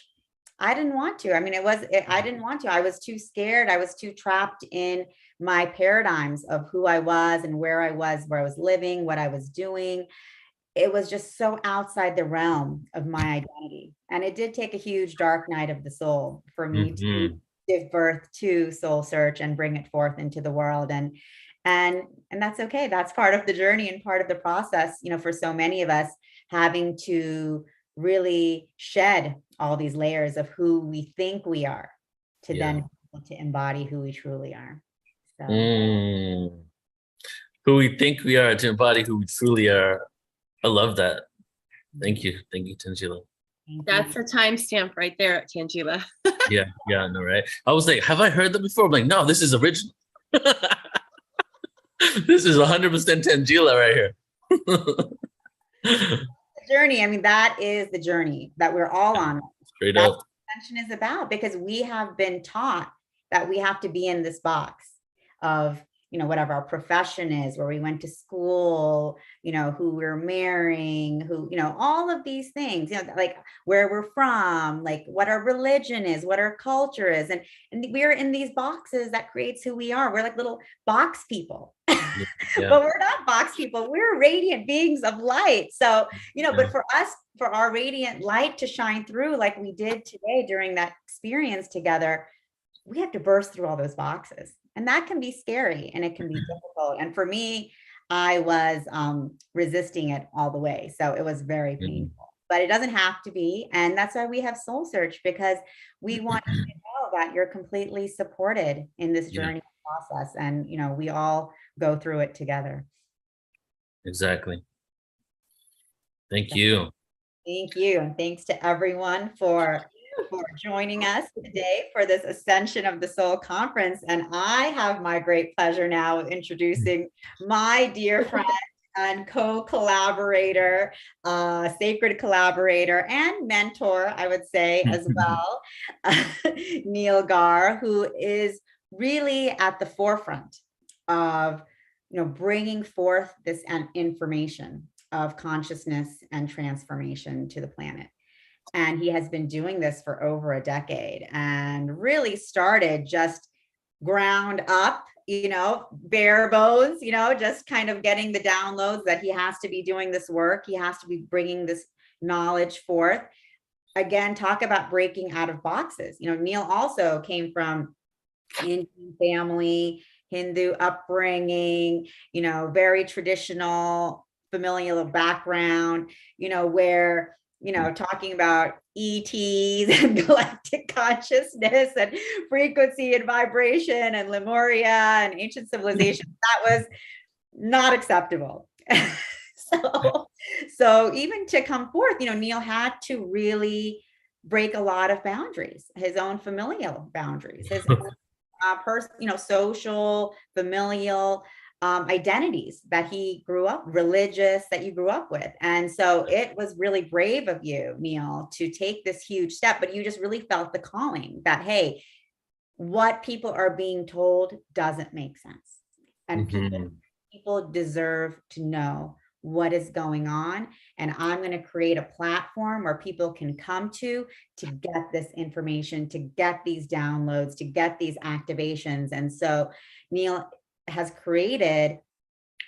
I didn't want to. I didn't want to. I was too scared. I was too trapped in my paradigms of who I was and where I was living, what I was doing. It was just so outside the realm of my identity. And it did take a huge dark night of the soul for me to give birth to Soul Search and bring it forth into the world. And that's okay. That's part of the journey and part of the process, for so many of us, having to really shed all these layers of who we think we are then to embody who we truly are. So. Who who we think we are to embody who we truly are. I love that. Thank you, Tangela. That's a timestamp right there, Tangela. Yeah, I know, right? I was like, have I heard that before? I'm like, no, this is original. This is 100% Tangela right here. Journey. I mean, that is the journey that we're all on. Straight That's up. what Ascension is about, because we have been taught that we have to be in this box of, whatever our profession is, where we went to school, who we're marrying, who, all of these things, like where we're from, like what our religion is, what our culture is. And we're in these boxes that creates who we are. We're like little box people. Yeah. But we're not box people. We're radiant beings of light. So, but for us, for our radiant light to shine through like we did today during that experience together, we have to burst through all those boxes. And that can be scary and it can be difficult. And for me, I was resisting it all the way. So it was very painful, but it doesn't have to be. And that's why we have Soul Search, because we want you to know that you're completely supported in this journey process. And, we all go through it together. Exactly. Thank you. Thank you. And thanks to everyone for joining us today for this Ascension of the Soul conference. And I have my great pleasure now of introducing my dear friend and co-collaborator, sacred collaborator and mentor, I would say as well, Neil Gar, who is really at the forefront of, bringing forth this information of consciousness and transformation to the planet. And he has been doing this for over a decade and really started just ground up, bare bones, just kind of getting the downloads that he has to be doing this work. He has to be bringing this knowledge forth. Again, talk about breaking out of boxes. Neil also came from Indian family, Hindu upbringing, very traditional familial background, where talking about ETs and galactic consciousness and frequency and vibration and Lemuria and ancient civilizations, that was not acceptable. So even to come forth, Neil had to really break a lot of boundaries, his own familial boundaries, his social, familial identities that he grew up, religious, that you grew up with. And so it was really brave of you, Neil, to take this huge step, but you just really felt the calling that, hey, what people are being told doesn't make sense. And people deserve to know what is going on. And I'm going to create a platform where people can come to get this information, to get these downloads, to get these activations. And so Neil has created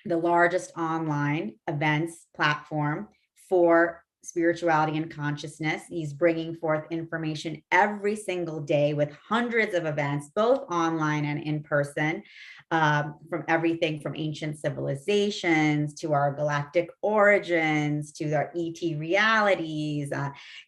the largest online events platform for spirituality and consciousness. He's bringing forth information every single day with hundreds of events, both online and in person, from everything from ancient civilizations to our galactic origins, to our ET realities,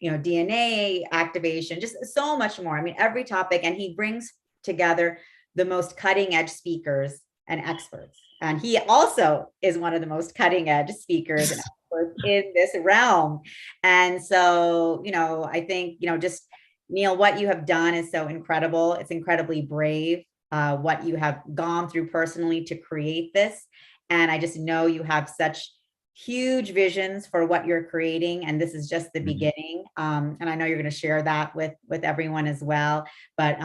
DNA activation, just so much more. I mean, every topic. And he brings together the most cutting edge speakers and experts. And he also is one of the most cutting edge speakers and experts in this realm. And so, I think, just Neil, what you have done is so incredible. It's incredibly brave, what you have gone through personally to create this. And I just know you have such huge visions for what you're creating. And this is just the beginning. And I know you're going to share that with everyone as well. But,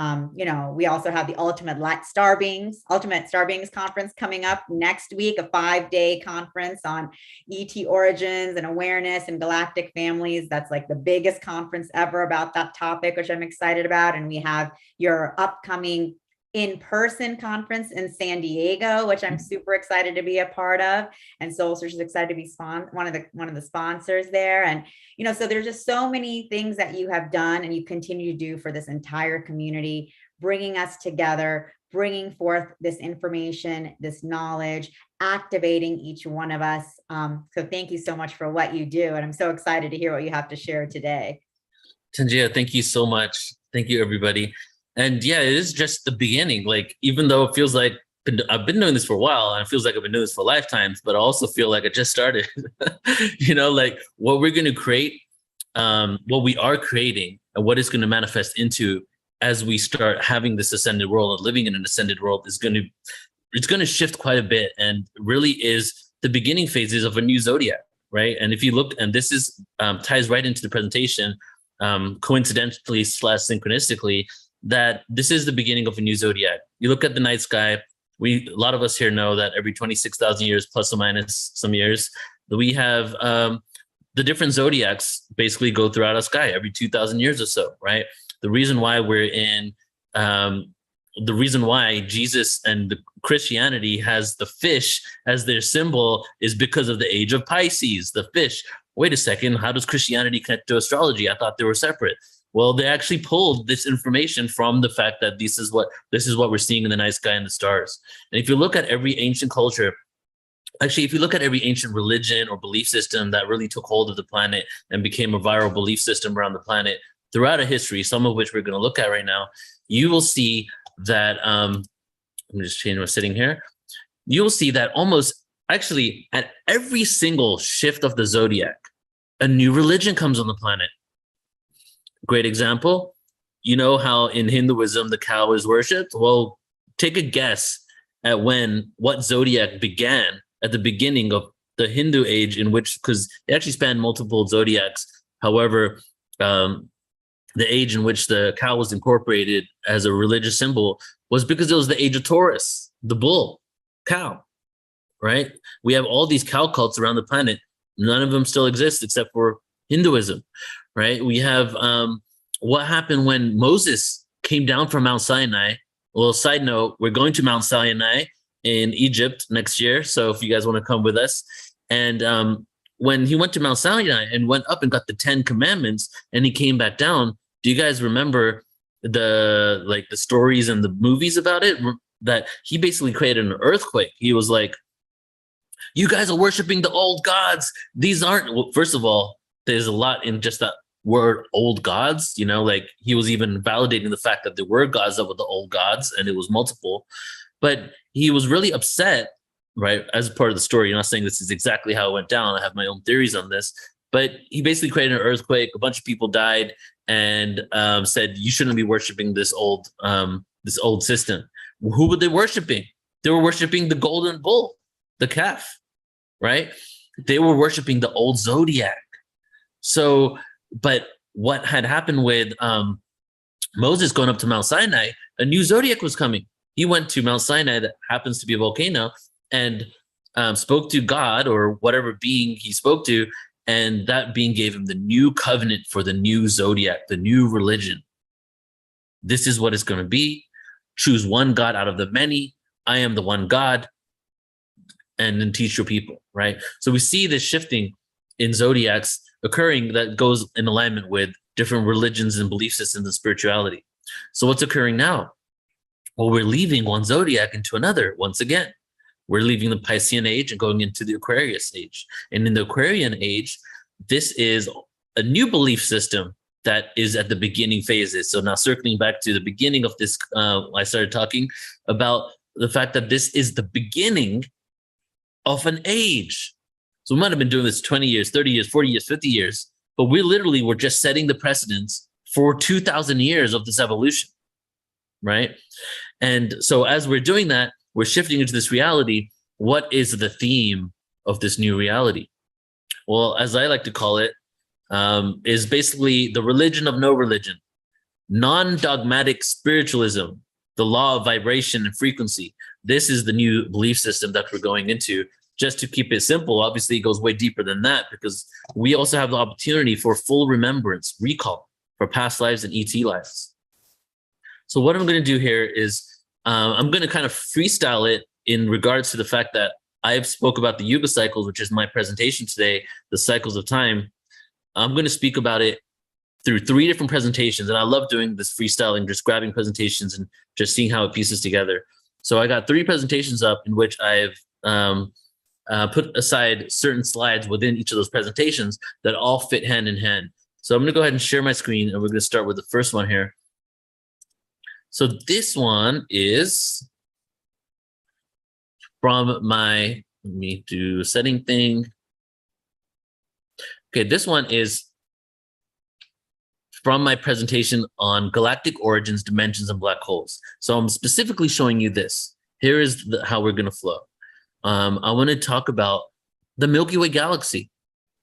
we also have the Ultimate Star Beings conference coming up next week, a 5-day conference on ET origins and awareness and galactic families. That's like the biggest conference ever about that topic, which I'm excited about. And we have your upcoming in-person conference in San Diego, which I'm super excited to be a part of. And Soul Search is excited to be one of the sponsors there. And, so there's just so many things that you have done and you continue to do for this entire community, bringing us together, bringing forth this information, this knowledge, activating each one of us. So thank you so much for what you do. And I'm so excited to hear what you have to share today. Tangia, thank you so much. Thank you, everybody. And yeah, it is just the beginning. Like, even though it feels like I've been doing this for a while, and it feels like I've been doing this for lifetimes, but I also feel like I just started. Like what we're going to create, what we are creating, and what it's going to manifest into as we start having this ascended world and living in an ascended world it's going to shift quite a bit, and really is the beginning phases of a new zodiac, right? And if you look, and this is ties right into the presentation, coincidentally / synchronistically, that this is the beginning of a new zodiac. You look at the night sky. A lot of us here know that every 26,000 years, plus or minus some years, we have the different zodiacs basically go throughout our sky every 2,000 years or so, right? The reason why the reason why Jesus and the Christianity has the fish as their symbol is because of the age of Pisces, the fish. Wait a second, how does Christianity connect to astrology? I thought they were separate. Well, they actually pulled this information from the fact that this is what we're seeing in the night sky and the stars. And if you look at every ancient culture, actually, if you look at every ancient religion or belief system that really took hold of the planet and became a viral belief system around the planet throughout a history, some of which we're going to look at right now, you will see that, let me just change my setting here. You will see that almost actually at every single shift of the zodiac, a new religion comes on the planet. Great example. You know how in Hinduism the cow is worshipped? Well, take a guess at what zodiac began at the beginning of the Hindu age, in which, because it actually spanned multiple zodiacs. However, the age in which the cow was incorporated as a religious symbol was because it was the age of Taurus, the bull, cow, right? We have all these cow cults around the planet. None of them still exist except for Hinduism, right? We have what happened when Moses came down from Mount Sinai. Well, side note, we're going to Mount Sinai in Egypt next year. So if you guys want to come with us. And when he went to Mount Sinai and went up and got the 10 commandments and he came back down, do you guys remember the stories and the movies about it? That he basically created an earthquake. He was like, you guys are worshiping the old gods. These aren't, well, first of all, there's a lot in just that word old gods, like he was even validating the fact that there were gods that were the old gods and it was multiple. But he was really upset, right? As a part of the story, I'm not saying this is exactly how it went down. I have my own theories on this, but he basically created an earthquake. A bunch of people died and said, you shouldn't be worshiping this old system. Who were they worshiping? They were worshiping the golden bull, the calf, right? They were worshiping the old zodiac. So, but what had happened with Moses going up to Mount Sinai, a new zodiac was coming. He went to Mount Sinai, that happens to be a volcano, and spoke to God or whatever being he spoke to, and that being gave him the new covenant for the new zodiac, the new religion. This is what it's going to be. Choose one God out of the many. I am the one God, and then teach your people, right? So we see this shifting in zodiacs occurring that goes in alignment with different religions and belief systems and spirituality. So what's occurring now? Well, we're leaving one zodiac into another once again. We're leaving the Piscean age and going into the Aquarius age. And in the Aquarian age, this is a new belief system that is at the beginning phases. So now circling back to the beginning of this, I started talking about the fact that this is the beginning of an age. So we might have been doing this 20 years, 30 years, 40 years, 50 years, but we literally were just setting the precedents for 2,000 years of this evolution, right? And so as we're doing that, we're shifting into this reality. What is the theme of this new reality? Well, as I like to call it, is basically the religion of no religion, non-dogmatic spiritualism, the law of vibration and frequency. This is the new belief system that we're going into. Just to keep it simple, obviously it goes way deeper than that, because we also have the opportunity for full remembrance, recall for past lives and ET lives. So what I'm going to do here is I'm going to kind of freestyle it in regards to the fact that I've spoke about the Yuga cycles, which is my presentation today, the cycles of time. I'm going to speak about it through 3 different presentations. And I love doing this freestyling, just grabbing presentations and just seeing how it pieces together. So I got 3 presentations up in which I've put aside certain slides within each of those presentations that all fit hand in hand. So I'm going to go ahead and share my screen, and we're going to start with the first one here. So this one is from my, let me do a setting thing. Okay, this one is from my presentation on galactic origins, dimensions, and black holes. So I'm specifically showing you this. Here is how we're going to flow. I want to talk about the Milky Way galaxy,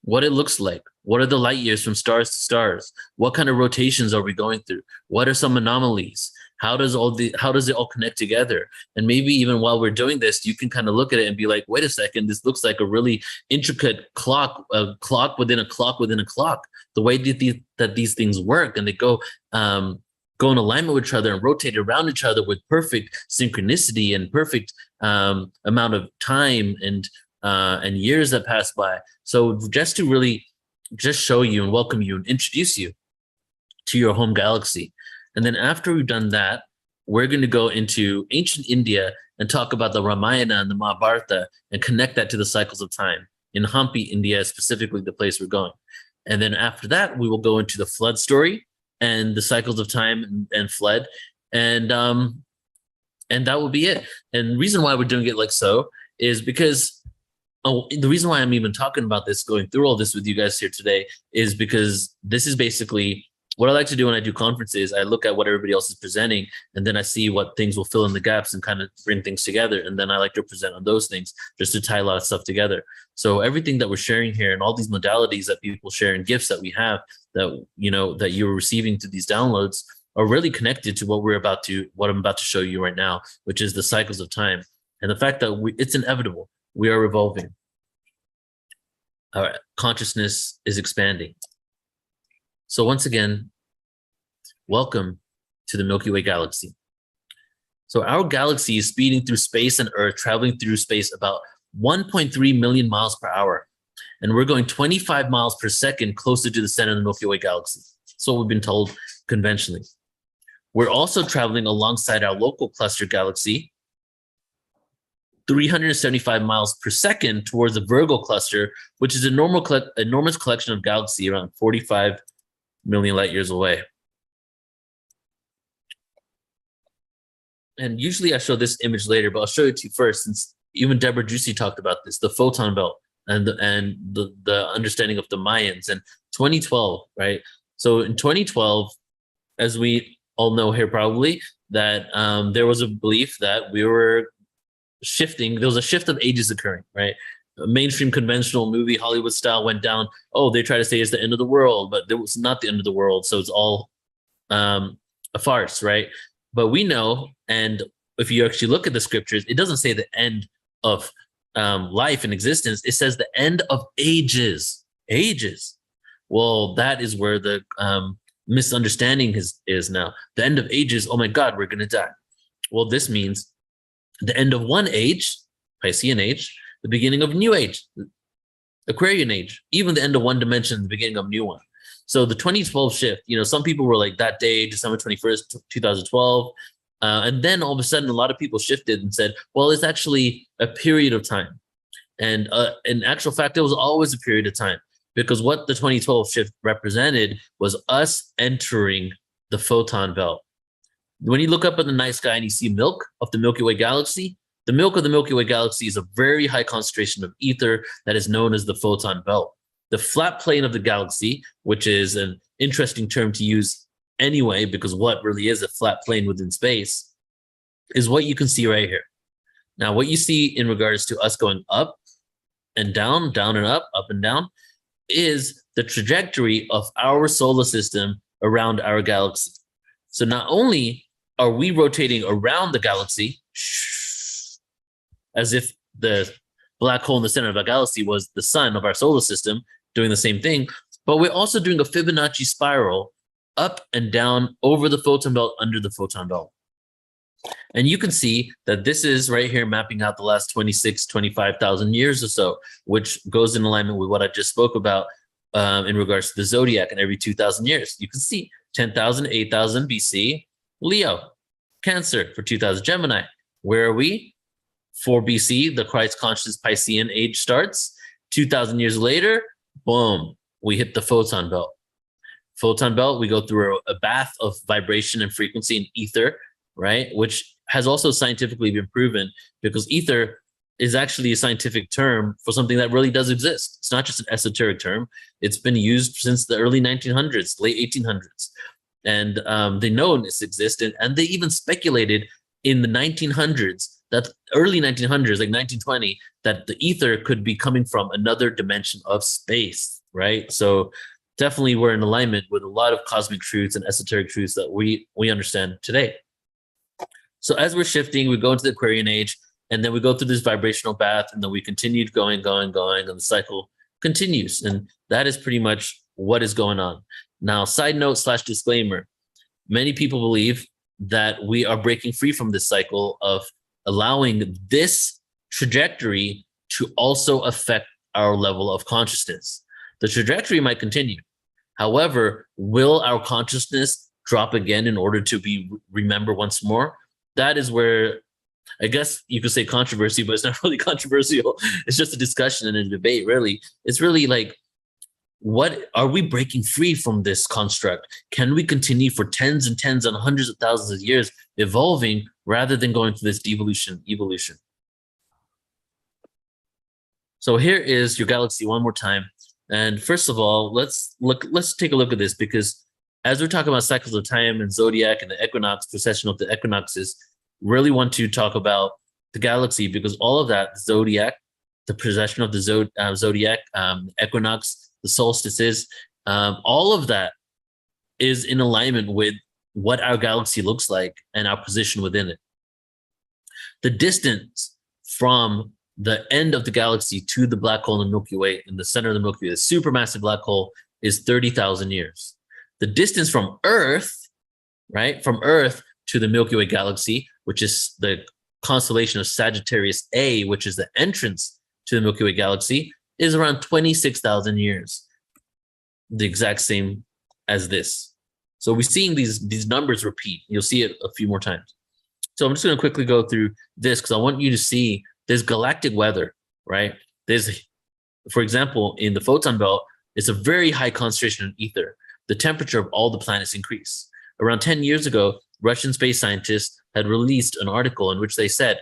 what it looks like. What are the light years from stars to stars? What kind of rotations are we going through? What are some anomalies? How does it all connect together? And maybe even while we're doing this, you can kind of look at it and be like, wait a second, this looks like a really intricate clock, a clock within a clock within a clock. The way that these things work, and they go in alignment with each other and rotate around each other with perfect synchronicity and perfect amount of time and years that pass by. So just to really just show you and welcome you and introduce you to your home galaxy. And then after we've done that, we're going to go into ancient India and talk about the Ramayana and the Mahabharata and connect that to the cycles of time. In Hampi, India, specifically the place we're going. And then after that, we will go into the flood story and the cycles of time and flood. And that will be it. And the reason why we're doing it like so is because the reason why I'm even talking about this, going through all this with you guys here today, is because this is basically what I like to do when I do conferences. I look at what everybody else is presenting, and then I see what things will fill in the gaps and kind of bring things together. And then I like to present on those things just to tie a lot of stuff together. So everything that we're sharing here and all these modalities that people share and gifts that we have that, you know, that you're receiving through these downloads are really connected to what I'm about to show you right now, which is the cycles of time. And the fact that it's inevitable. We are evolving. Our consciousness is expanding. So once again, welcome to the Milky Way galaxy. So our galaxy is speeding through space and Earth, traveling through space about 1.3 million miles per hour. And we're going 25 miles per second closer to the center of the Milky Way galaxy. So we've been told conventionally. We're also traveling alongside our local cluster galaxy, 375 miles per second towards the Virgo cluster, which is an enormous collection of galaxies around 45 million light years away. And usually I show this image later, but I'll show it to you first, since even Deborah Juicy talked about this, the photon belt and the understanding of the Mayans. And 2012, right? So in 2012, as we all know here probably, that there was a belief that we were shifting. There was a shift of ages occurring, right? A mainstream conventional movie, Hollywood style, went down. Oh, they try to say it's the end of the world, but it was not the end of the world. So it's all a farce, right? But we know, and if you actually look at the scriptures, it doesn't say the end of life and existence. It says the end of ages. Ages. Well, that is where the misunderstanding is now. The end of ages. Oh my God, we're going to die. Well, this means the end of one age, Piscean age, the beginning of a new age, Aquarian age, even the end of one dimension, the beginning of a new one. So the 2012 shift, you know, some people were like that day, December 21st, 2012. And then all of a sudden, a lot of people shifted and said, well, it's actually a period of time. And in actual fact, it was always a period of time, because what the 2012 shift represented was us entering the photon belt. When you look up in the night sky and you see milk of the Milky Way galaxy, the milk of the Milky Way galaxy is a very high concentration of ether that is known as the photon belt. The flat plane of the galaxy, which is an interesting term to use anyway, because what really is a flat plane within space, is what you can see right here. Now, what you see in regards to us going up and down and up and down, is the trajectory of our solar system around our galaxy. So not only are we rotating around the galaxy, as if the black hole in the center of our galaxy was the sun of our solar system, doing the same thing, but we're also doing a Fibonacci spiral up and down over the photon belt, under the photon belt. And you can see that this is right here mapping out the last 25,000 years or so, which goes in alignment with what I just spoke about in regards to the zodiac. And every 2,000 years, you can see 10,000, 8,000 BC, Leo, Cancer for 2,000, Gemini. Where are we? 4 BC, the Christ conscious Piscean age starts. 2,000 years later, boom, we hit the photon belt. Photon belt, we go through a bath of vibration and frequency and ether, right? Which has also scientifically been proven, because ether is actually a scientific term for something that really does exist. It's not just an esoteric term. It's been used since the early 1900s, late 1800s. And they know this existed, and they even speculated in the 1900s, that early 1900s, like 1920, that the ether could be coming from another dimension of space, right? So definitely we're in alignment with a lot of cosmic truths and esoteric truths that we understand today. So as we're shifting, we go into the Aquarian age, and then we go through this vibrational bath, and then we continue going, and the cycle continues. And that is pretty much what is going on. Now, side note / disclaimer, many people believe that we are breaking free from this cycle of allowing this trajectory to also affect our level of consciousness. The trajectory might continue. However, will our consciousness drop again in order to be remembered once more? That is where, I guess you could say controversy, but it's not really controversial. It's just a discussion and a debate, really. It's really like, what are we breaking free from this construct? Can we continue for tens and hundreds of thousands of years evolving rather than going through this evolution? So here is your galaxy one more time. And first of all, let's take a look at this, because as we're talking about cycles of time and zodiac and the equinox, precession of the equinoxes, really want to talk about the galaxy, because all of that, zodiac, the precession of the zodiac, equinox, the solstices, all of that is in alignment with what our galaxy looks like and our position within it. The distance from the end of the galaxy to the black hole in the Milky Way, in the center of the Milky Way, the supermassive black hole, is 30,000 years. The distance from Earth, right, from Earth to the Milky Way galaxy, which is the constellation of Sagittarius A, which is the entrance to the Milky Way galaxy, is around 26,000 years, the exact same as this. So we're seeing these numbers repeat. You'll see it a few more times. So I'm just going to quickly go through this because I want you to see there's galactic weather, right? There's, for example, in the photon belt, it's a very high concentration of ether. The temperature of all the planets increase. Around 10 years ago, Russian space scientists had released an article in which they said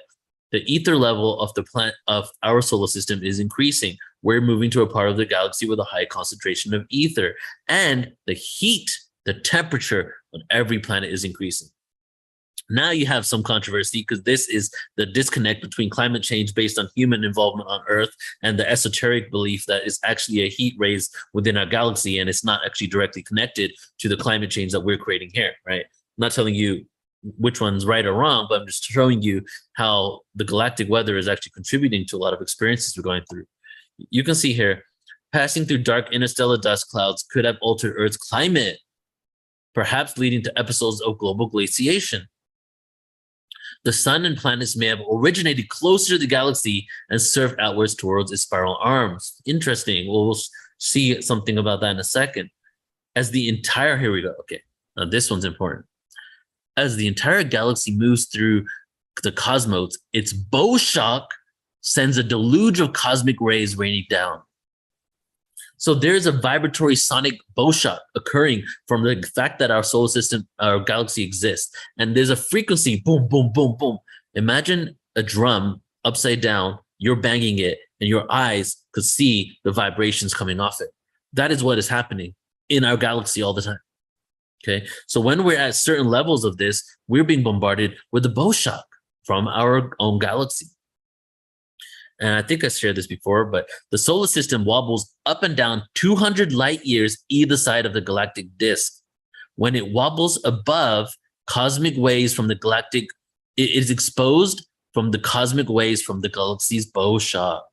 the ether level of the planet of our solar system is increasing. We're moving to a part of the galaxy with a high concentration of ether, and the heat, the temperature on every planet is increasing. Now you have some controversy because this is the disconnect between climate change based on human involvement on Earth and the esoteric belief that it's actually a heat rays within our galaxy and it's not actually directly connected to the climate change that we're creating here, right? I'm not telling you which one's right or wrong, but I'm just showing you how the galactic weather is actually contributing to a lot of experiences we're going through. You can see here, passing through dark interstellar dust clouds could have altered Earth's climate, perhaps leading to episodes of global glaciation. The sun and planets may have originated closer to the galaxy and served outwards towards its spiral arms. Interesting. We'll see something about that in a second. Here we go. Okay, now this one's important. As the entire galaxy moves through the cosmos, its bow shock sends a deluge of cosmic rays raining down. So there's a vibratory sonic bow shock occurring from the fact that our solar system, our galaxy exists. And there's a frequency, boom, boom, boom, boom. Imagine a drum upside down, you're banging it, and your eyes could see the vibrations coming off it. That is what is happening in our galaxy all the time. Okay, so when we're at certain levels of this, we're being bombarded with the bow shock from our own galaxy. And I think I shared this before, but the solar system wobbles up and down 200 light years either side of the galactic disk. When it wobbles above, cosmic waves from the galactic, it is exposed from the cosmic waves from the galaxy's bow shock.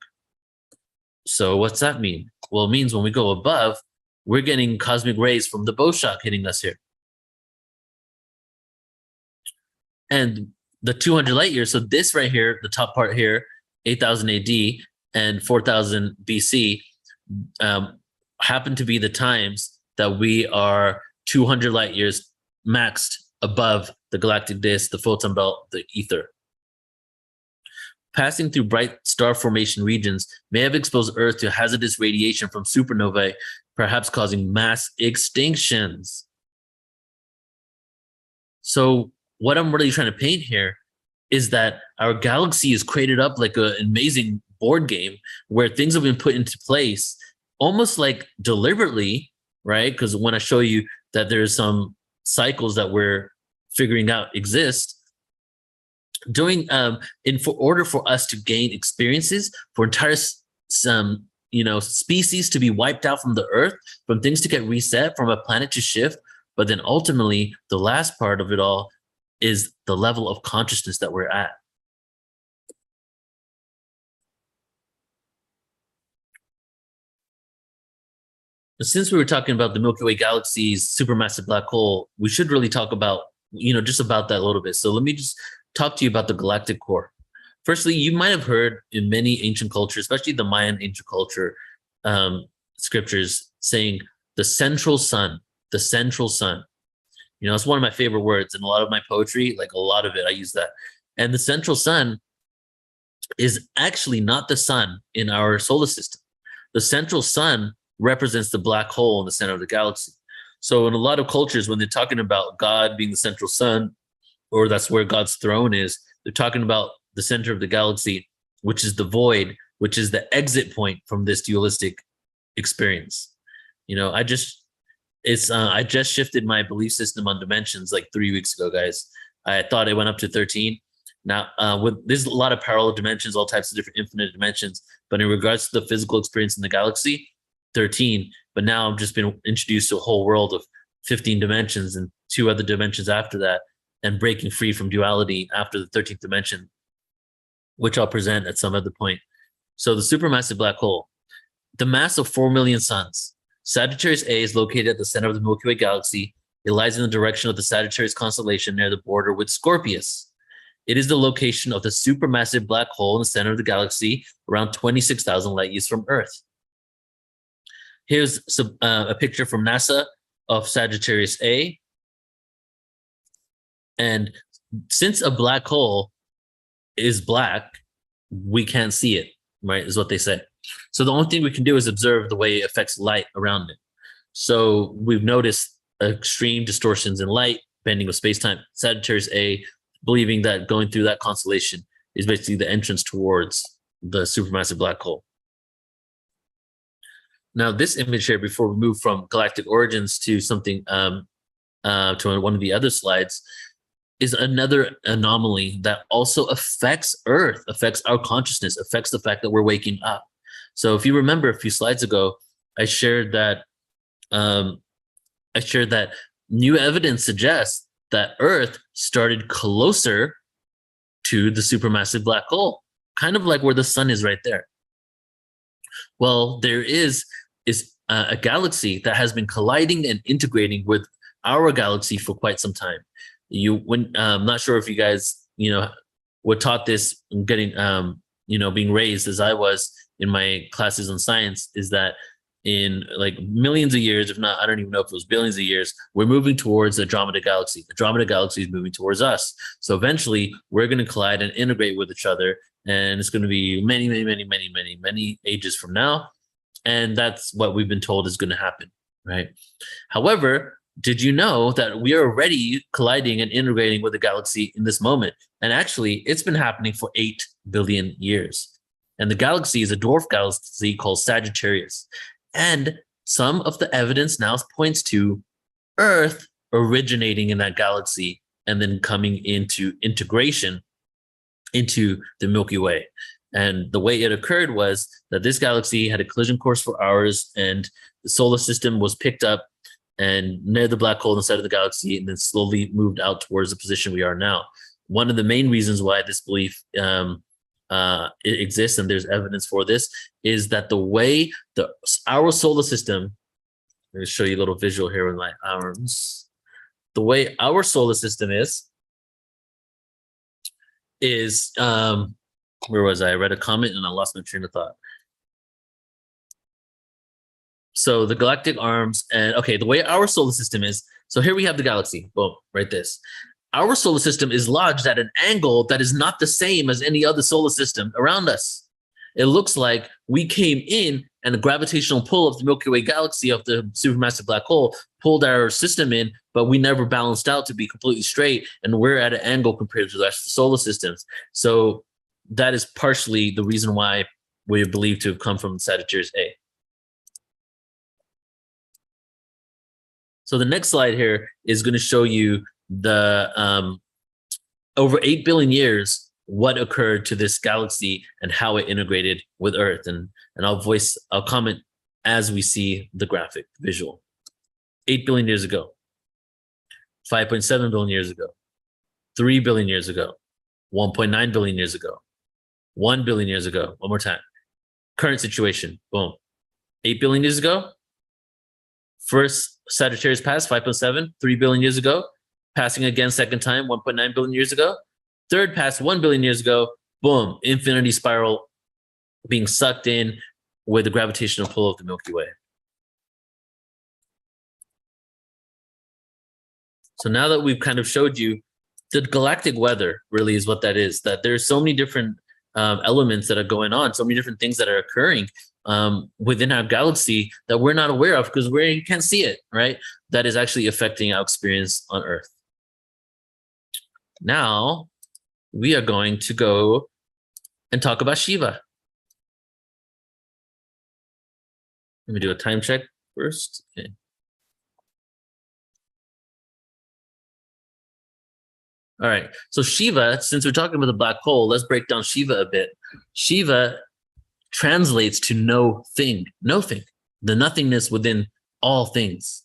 So what's that mean? Well, it means when we go above, we're getting cosmic rays from the bow shock hitting us here. And the 200 light years, so this right here, the top part here, 8,000 AD and 4,000 BC happen to be the times that we are 200 light years maxed above the galactic disk, the photon belt, the ether. Passing through bright star formation regions may have exposed Earth to hazardous radiation from supernovae, perhaps causing mass extinctions. So what I'm really trying to paint here is that our galaxy is created up like an amazing board game where things have been put into place almost like deliberately, right? Because when I show you that there's some cycles that we're figuring out exist, for order for us to gain experiences, for entire species to be wiped out from the earth, from things to get reset, from a planet to shift. But then ultimately, the last part of it all is the level of consciousness that we're at. Since we were talking about the Milky Way galaxy's supermassive black hole, we should really talk about, just about that a little bit. So let me just talk to you about the galactic core. Firstly, you might have heard in many ancient cultures, especially the Mayan ancient culture scriptures, saying the central sun, the central sun. It's one of my favorite words in a lot of my poetry, like a lot of it, I use that. And the central sun is actually not the sun in our solar system. The central sun represents the black hole in the center of the galaxy. So in a lot of cultures, when they're talking about God being the central sun, or that's where God's throne is, they're talking about the center of the galaxy, which is the void, which is the exit point from this dualistic experience. I just shifted my belief system on dimensions like 3 weeks ago, guys. I thought it went up to 13. Now, there's a lot of parallel dimensions, all types of different infinite dimensions. But in regards to the physical experience in the galaxy, 13. But now I've just been introduced to a whole world of 15 dimensions and 2 other dimensions after that, and breaking free from duality after the 13th dimension, which I'll present at some other point. So the supermassive black hole, the mass of 4 million suns. Sagittarius A is located at the center of the Milky Way galaxy. It lies in the direction of the Sagittarius constellation near the border with Scorpius. It is the location of the supermassive black hole in the center of the galaxy, around 26,000 light years from Earth. Here's a picture from NASA of Sagittarius A. And since a black hole is black, we can't see it, right, is what they say. So the only thing we can do is observe the way it affects light around it. So we've noticed extreme distortions in light, bending of space-time. Sagittarius A, believing that going through that constellation is basically the entrance towards the supermassive black hole. Now, this image here, before we move from galactic origins to something to one of the other slides, is another anomaly that also affects Earth, affects our consciousness, affects the fact that we're waking up. So if you remember a few slides ago, I shared that new evidence suggests that Earth started closer to the supermassive black hole, kind of like where the sun is right there. Well, there is a galaxy that has been colliding and integrating with our galaxy for quite some time. I'm not sure if you guys, were taught this, getting, being raised as I was in my classes on science, is that in like millions of years, if not, I don't even know if it was billions of years, we're moving towards the Andromeda galaxy. The Andromeda galaxy is moving towards us. So eventually we're going to collide and integrate with each other. And it's going to be many, many, many, many, many, many ages from now. And that's what we've been told is going to happen, right? However, did you know that we are already colliding and integrating with the galaxy in this moment? And actually, it's been happening for 8 billion years. And the galaxy is a dwarf galaxy called Sagittarius. And some of the evidence now points to Earth originating in that galaxy and then coming into integration into the Milky Way. And the way it occurred was that this galaxy had a collision course for ours, and the solar system was picked up and near the black hole inside of the galaxy, and then slowly moved out towards the position we are now. One of the main reasons why this belief it exists, and there's evidence for this, is that the way our solar system, I'm going to show you a little visual here with my arms. The way our solar system is where was I? I read a comment and I lost my train of thought. So the galactic arms, and okay, the way our solar system is, so here we have the galaxy, boom, right this. Our solar system is lodged at an angle that is not the same as any other solar system around us. It looks like we came in and the gravitational pull of the Milky Way galaxy, of the supermassive black hole, pulled our system in, but we never balanced out to be completely straight, and we're at an angle compared to the rest of the solar systems. So that is partially the reason why we are believed to have come from Sagittarius A. So the next slide here is going to show you the over 8 billion years, what occurred to this galaxy and how it integrated with Earth. And I'll comment as we see the graphic visual. 8 billion years ago, 5.7 billion years ago, 3 billion years ago, 1.9 billion years ago, 1 billion years ago. One more time. Current situation, boom. 8 billion years ago, first Sagittarius passed, 5.7, 3 billion years ago, passing again second time, 1.9 billion years ago. Third passed 1 billion years ago, boom, infinity spiral being sucked in with the gravitational pull of the Milky Way. So now that we've kind of showed you the galactic weather really is what that is, that there's so many different elements that are going on, so many different things that are occurring within our galaxy that we're not aware of because we can't see it, right? That is actually affecting our experience on Earth. Now, we are going to go and talk about Shiva. Let me do a time check first. Okay. All right, so Shiva, since we're talking about the black hole, let's break down Shiva a bit. Shiva translates to no thing, the nothingness within all things.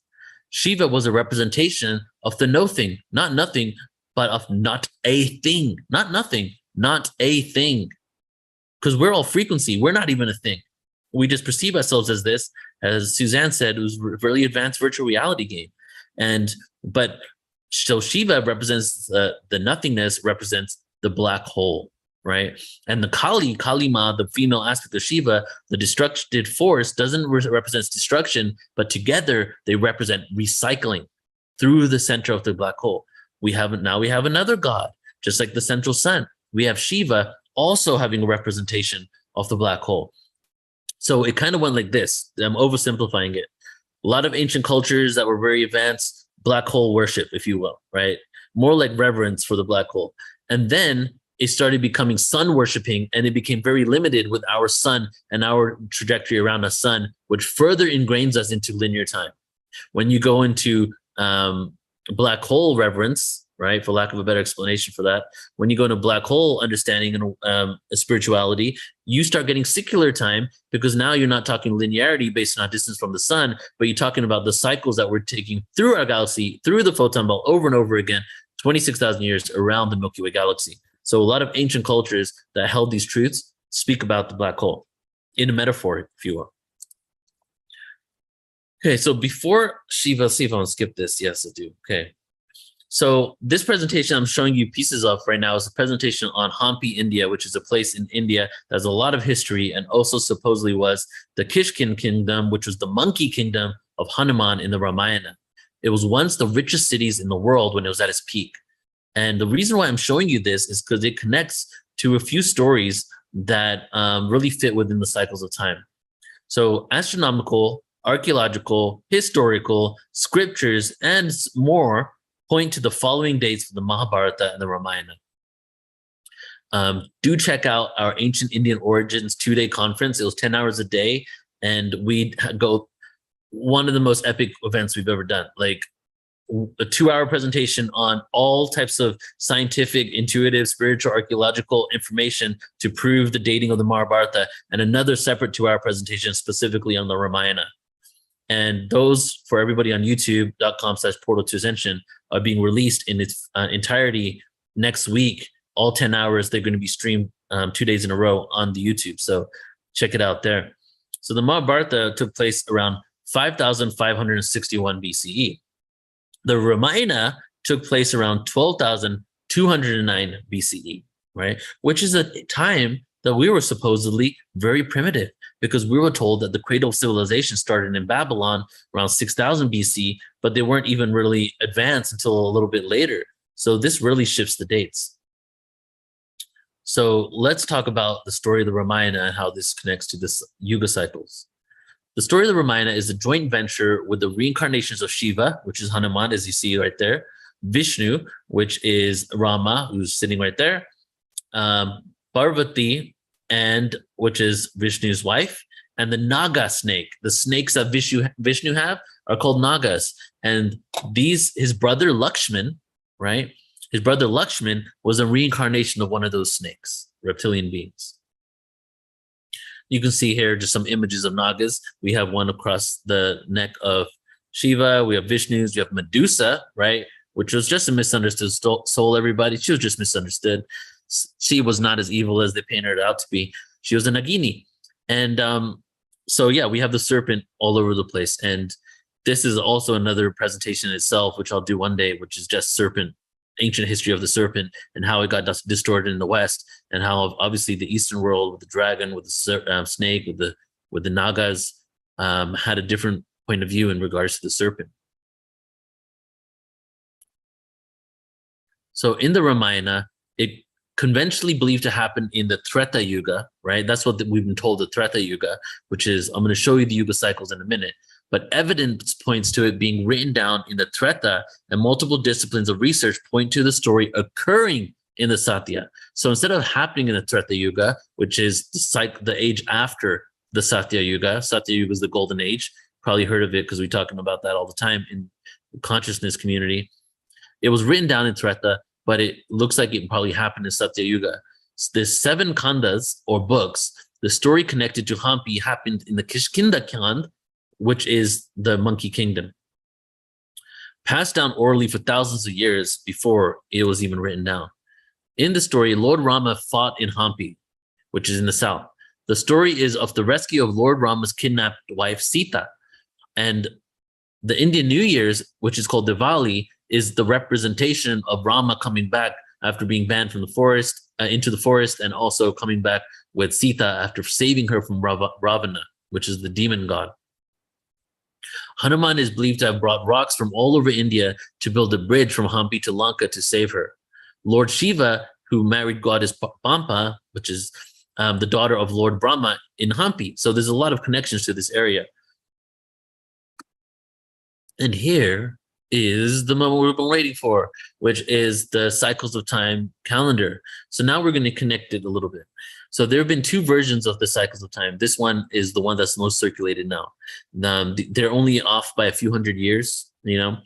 Shiva was a representation of the no thing, not nothing, but of not a thing, not nothing, not a thing. Because we're all frequency, we're not even a thing. We just perceive ourselves as this, as Suzanne said, it was a really advanced virtual reality game. So Shiva represents the nothingness, represents the black hole, right? And the Kali Ma, the female aspect of Shiva, the destructive force doesn't represent destruction, but together they represent recycling through the center of the black hole. Now we have another god, just like the central sun. We have Shiva also having a representation of the black hole. So it kind of went like this. I'm oversimplifying it. A lot of ancient cultures that were very advanced, black hole worship, if you will, right? More like reverence for the black hole. And then it started becoming sun worshiping, and it became very limited with our sun and our trajectory around the sun, which further ingrains us into linear time. When you go into black hole reverence, right, for lack of a better explanation for that, when you go into black hole understanding and spirituality, you start getting secular time, because now you're not talking linearity based on distance from the sun, but you're talking about the cycles that we're taking through our galaxy, through the photon belt over and over again, 26,000 years around the Milky Way galaxy. So a lot of ancient cultures that held these truths speak about the black hole in a metaphor, if you will. Okay, so before Shiva, let's see if I want to skip this. Yes, I do. Okay. So this presentation I'm showing you pieces of right now is a presentation on Hampi, India, which is a place in India that has a lot of history, and also supposedly was the Kishkin kingdom, which was the monkey kingdom of Hanuman in the Ramayana. It was once the richest cities in the world when it was at its peak. And the reason why I'm showing you this is because it connects to a few stories that really fit within the cycles of time. So astronomical, archaeological, historical, scriptures, and more point to the following dates for the Mahabharata and the Ramayana. Do check out our Ancient Indian Origins 2-day conference. It was 10 hours a day, and we go one of the most epic events we've ever done. Like a 2-hour presentation on all types of scientific, intuitive, spiritual, archaeological information to prove the dating of the Mahabharata, and another separate 2-hour presentation specifically on the Ramayana. And those, for everybody on youtube.com/portal2ascension, are being released in its entirety next week. All 10 hours, they're going to be streamed 2 days in a row on the YouTube. So check it out there. So the Mahabharata took place around 5,561 BCE. The Ramayana took place around 12,209 BCE, right? Which is a time that we were supposedly very primitive, because we were told that the cradle of civilization started in Babylon around 6,000 BC, but they weren't even really advanced until a little bit later. So this really shifts the dates. So let's talk about the story of the Ramayana and how this connects to this Yuga cycles. The story of the Ramayana is a joint venture with the reincarnations of Shiva, which is Hanuman, as you see right there, Vishnu, which is Rama, who's sitting right there, Parvati, and which is Vishnu's wife, and the Naga snake. The snakes that Vishnu have are called Nagas. And his brother Lakshman, right? His brother Lakshman was a reincarnation of one of those snakes, reptilian beings. You can see here just some images of Nagas. We have one across the neck of Shiva. We have Vishnu's. You have Medusa, right? Which was just a misunderstood soul, everybody. She was just misunderstood. She was not as evil as they painted her out to be. She was a Nagini. And so, yeah, we have the serpent all over the place. And this is also another presentation itself, which I'll do one day, which is just serpent, ancient history of the serpent and how it got distorted in the West, and how obviously the Eastern world with the dragon, with the snake, with the Nagas had a different point of view in regards to the serpent. So in the Ramayana, it conventionally believed to happen in the Treta Yuga, right? That's what we've been told, the Treta Yuga, which is, I'm going to show you the Yuga cycles in a minute, but evidence points to it being written down in the Treta, and multiple disciplines of research point to the story occurring in the Satya. So instead of happening in the Treta Yuga, which is the age after the Satya Yuga is the golden age. Probably heard of it because we're talking about that all the time in the consciousness community. It was written down in Treta, but it looks like it probably happened in Satya Yuga. There's 7 kandas or books. The story connected to Hampi happened in the Kishkinda Kand, which is the monkey kingdom, passed down orally for thousands of years before it was even written down. In the story, Lord Rama fought in Hampi, which is in the south. The story is of the rescue of Lord Rama's kidnapped wife Sita. And the Indian New Year's, which is called Diwali, is the representation of Rama coming back after being banned from the forest, into the forest, and also coming back with Sita after saving her from Ravana, which is the demon god. Hanuman is believed to have brought rocks from all over India to build a bridge from Hampi to Lanka to save her. Lord Shiva, who married goddess Pampa, which is the daughter of Lord Brahma, in Hampi. So there's a lot of connections to this area. And here is the moment we've been waiting for, which is the cycles of time calendar. So now we're going to connect it a little bit. So there have been 2 versions of the cycles of time. This one is the one that's most circulated now. They're only off by a few hundred years. The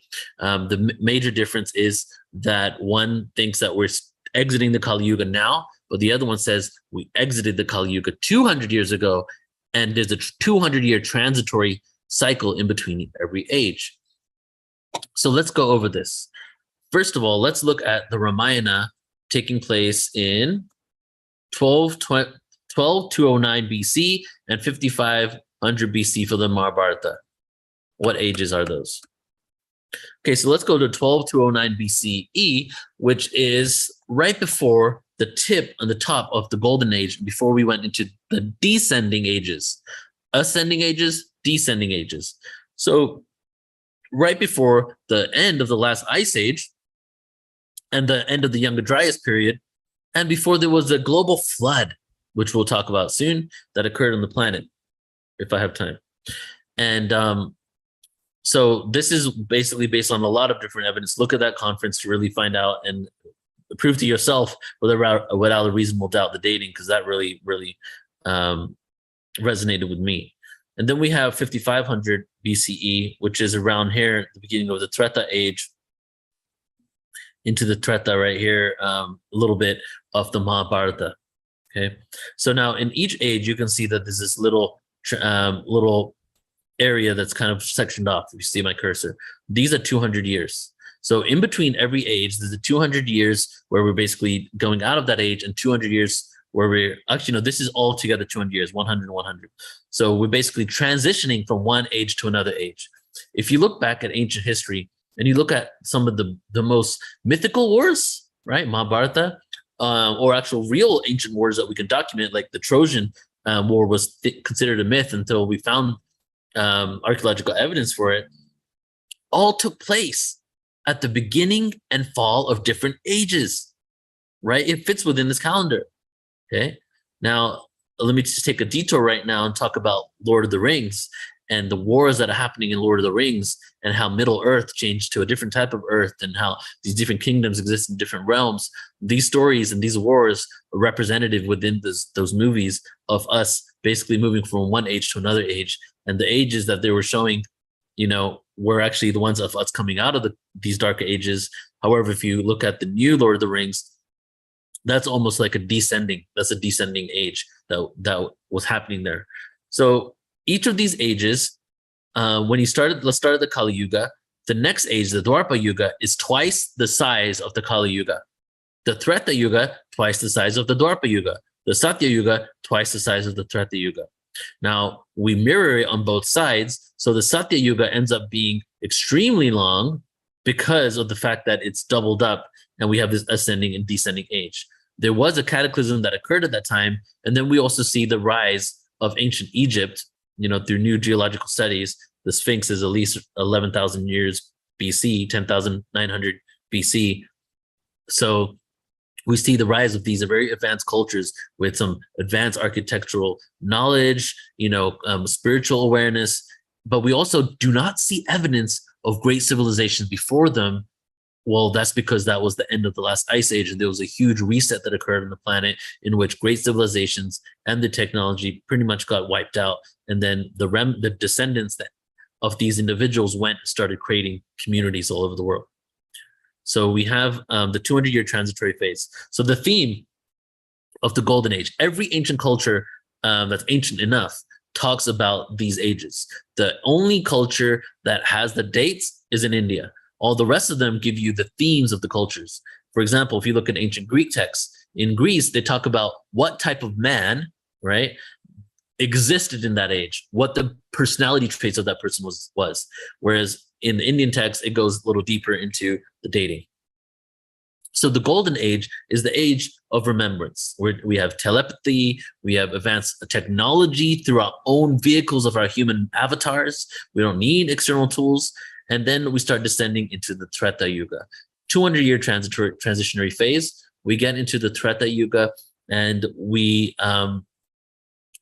major difference is that one thinks that we're exiting the Kali Yuga now, but the other one says we exited the Kali Yuga 200 years ago, and there's a 200-year transitory cycle in between every age. So let's go over this. First of all, let's look at the Ramayana taking place in 1209 BC and 5500 BC for the Mahabharata. What ages are those? Okay, so let's go to 1209 BCE, which is right before the tip on the top of the golden age, before we went into the descending ages, ascending ages, descending ages. So right before the end of the last ice age and the end of the Younger Dryas period, and before there was a global flood, which we'll talk about soon, that occurred on the planet, if I have time. And so this is basically based on a lot of different evidence. Look at that conference to really find out and prove to yourself without a reasonable doubt the dating, because that really, really resonated with me. And then we have 5500 BCE, which is around here, the beginning of the Treta age, into the Treta right here, a little bit of the Mahabharata. Okay, so now in each age, you can see that there's this little area that's kind of sectioned off. If you see my cursor, these are 200 years. So in between every age, there's a 200 years where we're basically going out of that age, and 200 years where we're actually, no, this is all together 200 years, 100 and 100. So we're basically transitioning from one age to another age. If you look back at ancient history and you look at some of the most mythical wars, right, Mahabharata, or actual real ancient wars that we can document, like the Trojan War was considered a myth until we found archaeological evidence for it, all took place at the beginning and fall of different ages, right? It fits within this calendar. Okay. Now, let me just take a detour right now and talk about Lord of the Rings and the wars that are happening in Lord of the Rings, and how Middle Earth changed to a different type of Earth, and how these different kingdoms exist in different realms. These stories and these wars are representative within those movies of us basically moving from one age to another age. And the ages that they were showing, were actually the ones of us coming out of these darker ages. However, if you look at the new Lord of the Rings, that's almost like a descending age that was happening there. So each of these ages, let's start at the Kali Yuga. The next age, the Dwapara Yuga, is twice the size of the Kali Yuga. The Treta Yuga, twice the size of the Dwapara Yuga. The Satya Yuga, twice the size of the Treta Yuga. Now, we mirror it on both sides. So the Satya Yuga ends up being extremely long because of the fact that it's doubled up and we have this ascending and descending age. There was a cataclysm that occurred at that time. And then we also see the rise of ancient Egypt, through new geological studies. The Sphinx is at least 11,000 years BC, 10,900 BC. So we see the rise of these very advanced cultures with some advanced architectural knowledge, spiritual awareness, but we also do not see evidence of great civilizations before them. Well, that's because that was the end of the last ice age, and there was a huge reset that occurred on the planet in which great civilizations and the technology pretty much got wiped out. And then the descendants of these individuals went and started creating communities all over the world. So we have the 200-year transitory phase. So the theme of the Golden Age, every ancient culture that's ancient enough talks about these ages. The only culture that has the dates is in India. All the rest of them give you the themes of the cultures. For example, if you look at ancient Greek texts, in Greece, they talk about what type of man, right, existed in that age, what the personality traits of that person was. Whereas in the Indian text, it goes a little deeper into the dating. So the Golden Age is the age of remembrance, where we have telepathy, we have advanced technology through our own vehicles of our human avatars. We don't need external tools. And then we start descending into the Treta Yuga, 200-year transitionary phase. We get into the Treta Yuga, and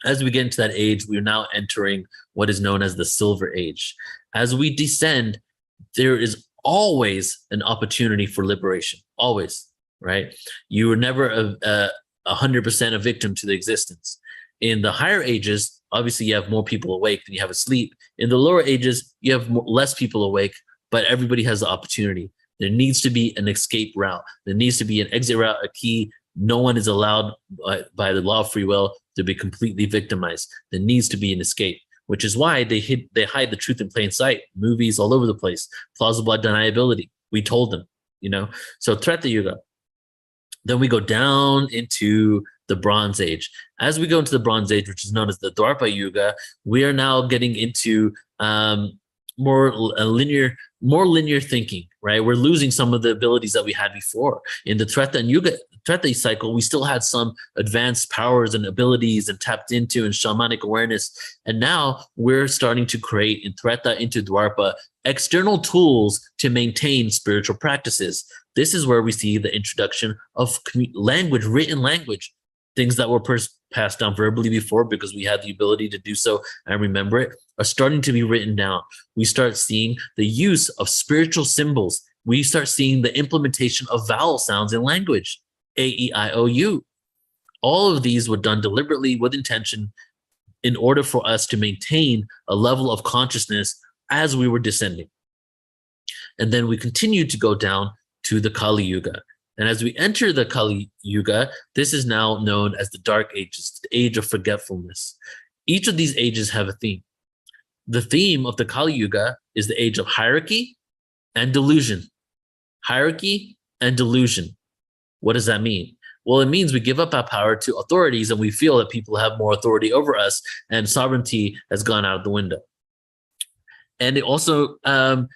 as we get into that age, we are now entering what is known as the Silver Age. As we descend, there is always an opportunity for liberation, always, right? You were never 100% a victim to the existence. In the higher ages, obviously you have more people awake than you have asleep. In the lower ages, you have less people awake, but everybody has the opportunity. There needs to be an escape route. There needs to be an exit route, a key. No one is allowed by the law of free will to be completely victimized. There needs to be an escape, which is why they hide the truth in plain sight. Movies all over the place, plausible deniability. We told them, So Treta Yuga. Then we go down into the Bronze Age. As we go into the Bronze Age, which is known as the Dwapara Yuga, we are now getting into more linear thinking, right? We're losing some of the abilities that we had before. In the Treta cycle, we still had some advanced powers and abilities and tapped into and shamanic awareness. And now we're starting to create in Treta into Dwapara external tools to maintain spiritual practices. This is where we see the introduction of language, written language, things that were passed down verbally before because we had the ability to do so and remember it, are starting to be written down. We start seeing the use of spiritual symbols. We start seeing the implementation of vowel sounds in language, A, E, I, O, U. All of these were done deliberately with intention in order for us to maintain a level of consciousness as we were descending. And then we continued to go down to the Kali Yuga. And as we enter the Kali Yuga, this is now known as the Dark Ages, the age of forgetfulness. Each of these ages have a theme. The theme of the Kali Yuga is the age of hierarchy and delusion. Hierarchy and delusion. What does that mean? Well, it means we give up our power to authorities and we feel that people have more authority over us and sovereignty has gone out of the window. And it also, the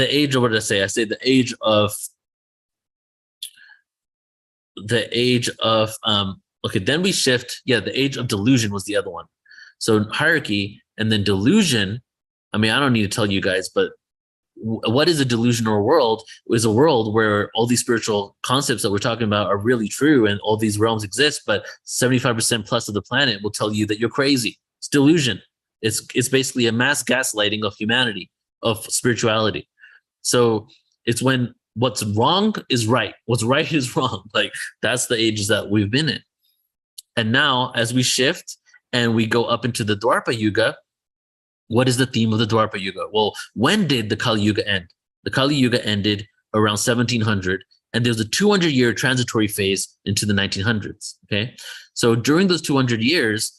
age of, what did I say? I say the age of, okay, then we shift. Yeah, the age of delusion was the other one. So hierarchy and then delusion. I mean, I don't need to tell you guys, but what is a delusional world? Is a world where all these spiritual concepts that we're talking about are really true and all these realms exist, but 75% plus of the planet will tell you that you're crazy. It's delusion. It's basically a mass gaslighting of humanity, of spirituality. So it's when what's wrong is right, what's right is wrong. Like, that's the ages that we've been in. And now, as we shift and we go up into the Dwapara Yuga, what is the theme of the Dwapara Yuga? Well, when did the Kali Yuga end? The Kali Yuga ended around 1700, and there's a 200-year transitory phase into the 1900s. Okay, so during those 200 years,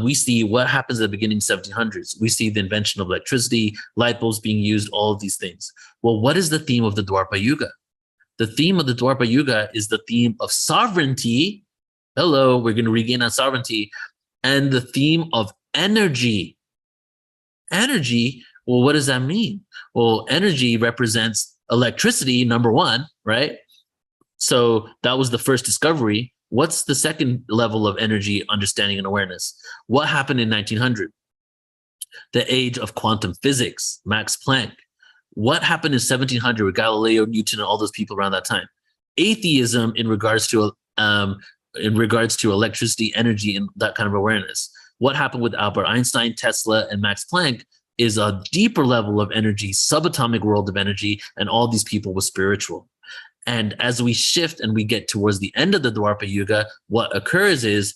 we see what happens at the beginning 1700s. We see the invention of electricity, light bulbs being used, all of these things. Well, what is the theme of the Dwapara Yuga? The theme of the Dwapara Yuga is the theme of sovereignty. Hello, we're going to regain our sovereignty. And the theme of energy. Energy, well, what does that mean? Well, energy represents electricity, number one, right? So that was the first discovery. What's the second level of energy, understanding, and awareness? What happened in 1900? The age of quantum physics, Max Planck. What happened in 1700 with Galileo, Newton, and all those people around that time? Atheism in regards to electricity, energy, and that kind of awareness. What happened with Albert Einstein, Tesla, and Max Planck is a deeper level of energy, subatomic world of energy, and all these people were spiritual. And as we shift and we get towards the end of the Dwapara Yuga, what occurs is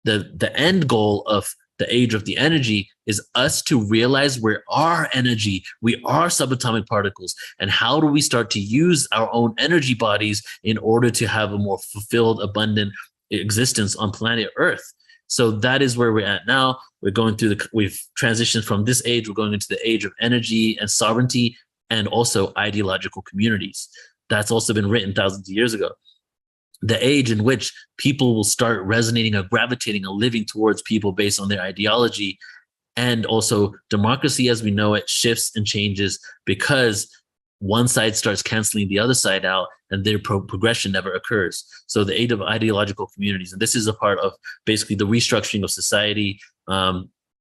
the end goal of the age of the energy is us to realize we are energy, we are subatomic particles, and how do we start to use our own energy bodies in order to have a more fulfilled, abundant existence on planet Earth. So that is where we're at now. We're going through we've transitioned from this age, we're going into the age of energy and sovereignty, and also ideological communities. That's also been written thousands of years ago. The age in which people will start resonating or gravitating or living towards people based on their ideology. And also democracy as we know it shifts and changes because one side starts canceling the other side out and their progression never occurs. So the age of ideological communities, and this is a part of basically the restructuring of society,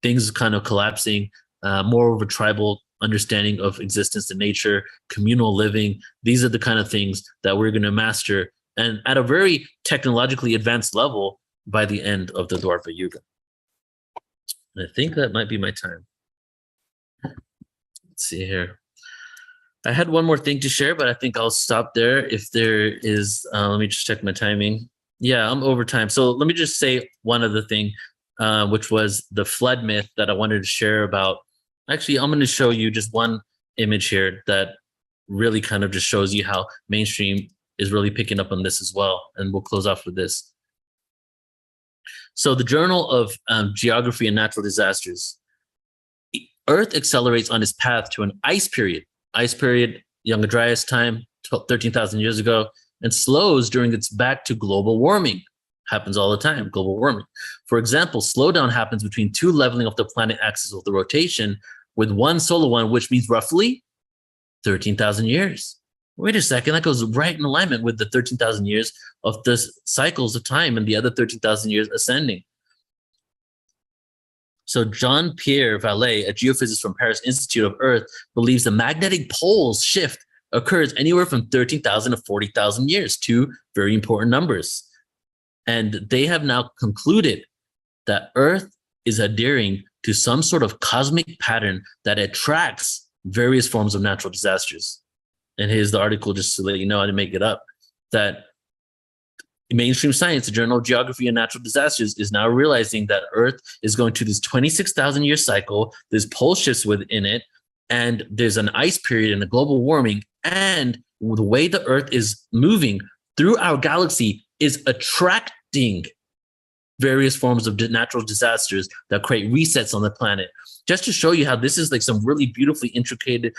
things kind of collapsing, more of a tribal understanding of existence and nature, communal living. These are the kind of things that we're going to master and at a very technologically advanced level by the end of the Dwapara Yuga. And I think that might be my time. Let's see here. I had one more thing to share, but I think I'll stop there. If there is, let me just check my timing. Yeah, I'm over time. So let me just say one other thing, which was the flood myth that I wanted to share about. Actually, I'm going to show you just one image here that really kind of just shows you how mainstream is really picking up on this as well. And we'll close off with this. So the Journal of Geography and Natural Disasters. Earth accelerates on its path to an ice period. Ice period, Younger Dryas time, 13,000 years ago, and slows during its back to global warming. Happens all the time, global warming. For example, slowdown happens between two leveling of the planet axis of the rotation with one solar one, which means roughly 13,000 years. Wait a second, that goes right in alignment with the 13,000 years of the cycles of time and the other 13,000 years ascending. So Jean-Pierre Vallée, a geophysicist from Paris Institute of Earth, believes the magnetic poles shift occurs anywhere from 13,000 to 40,000 years, two very important numbers. And they have now concluded that Earth is adhering to some sort of cosmic pattern that attracts various forms of natural disasters. And here's the article just to let you know, I didn't make it up, that mainstream science, the Journal of Geography and Natural Disasters, is now realizing that Earth is going to this 26,000 year cycle. There's pole shifts within it, and there's an ice period and a global warming. And the way the Earth is moving through our galaxy is attracting various forms of natural disasters that create resets on the planet. Just to show you how this is like some really beautifully intricate,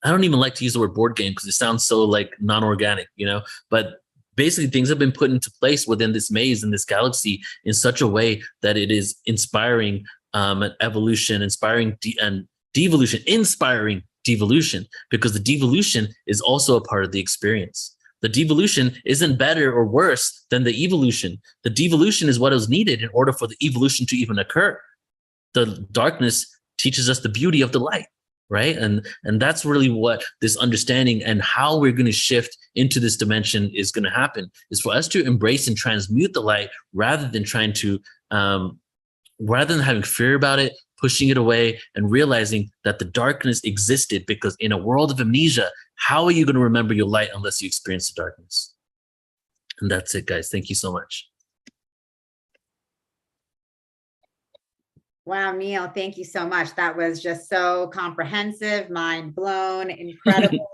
I don't even like to use the word board game because it sounds so like non-organic, you know, but basically things have been put into place within this maze in this galaxy in such a way that it is inspiring an evolution, inspiring and devolution, inspiring devolution, because the devolution is also a part of the experience. The devolution isn't better or worse than the evolution. The devolution is what is needed in order for the evolution to even occur. The darkness teaches us the beauty of the light. right? And that's really what this understanding and how we're going to shift into this dimension is going to happen, is for us to embrace and transmute the light rather than trying to rather than having fear about it, pushing it away, and realizing that the darkness existed, because in a world of amnesia, how are you going to remember your light unless you experience the darkness? And that's it, guys. Thank you so much. Wow, Neil, thank you so much. That was just so comprehensive, mind blown, incredible.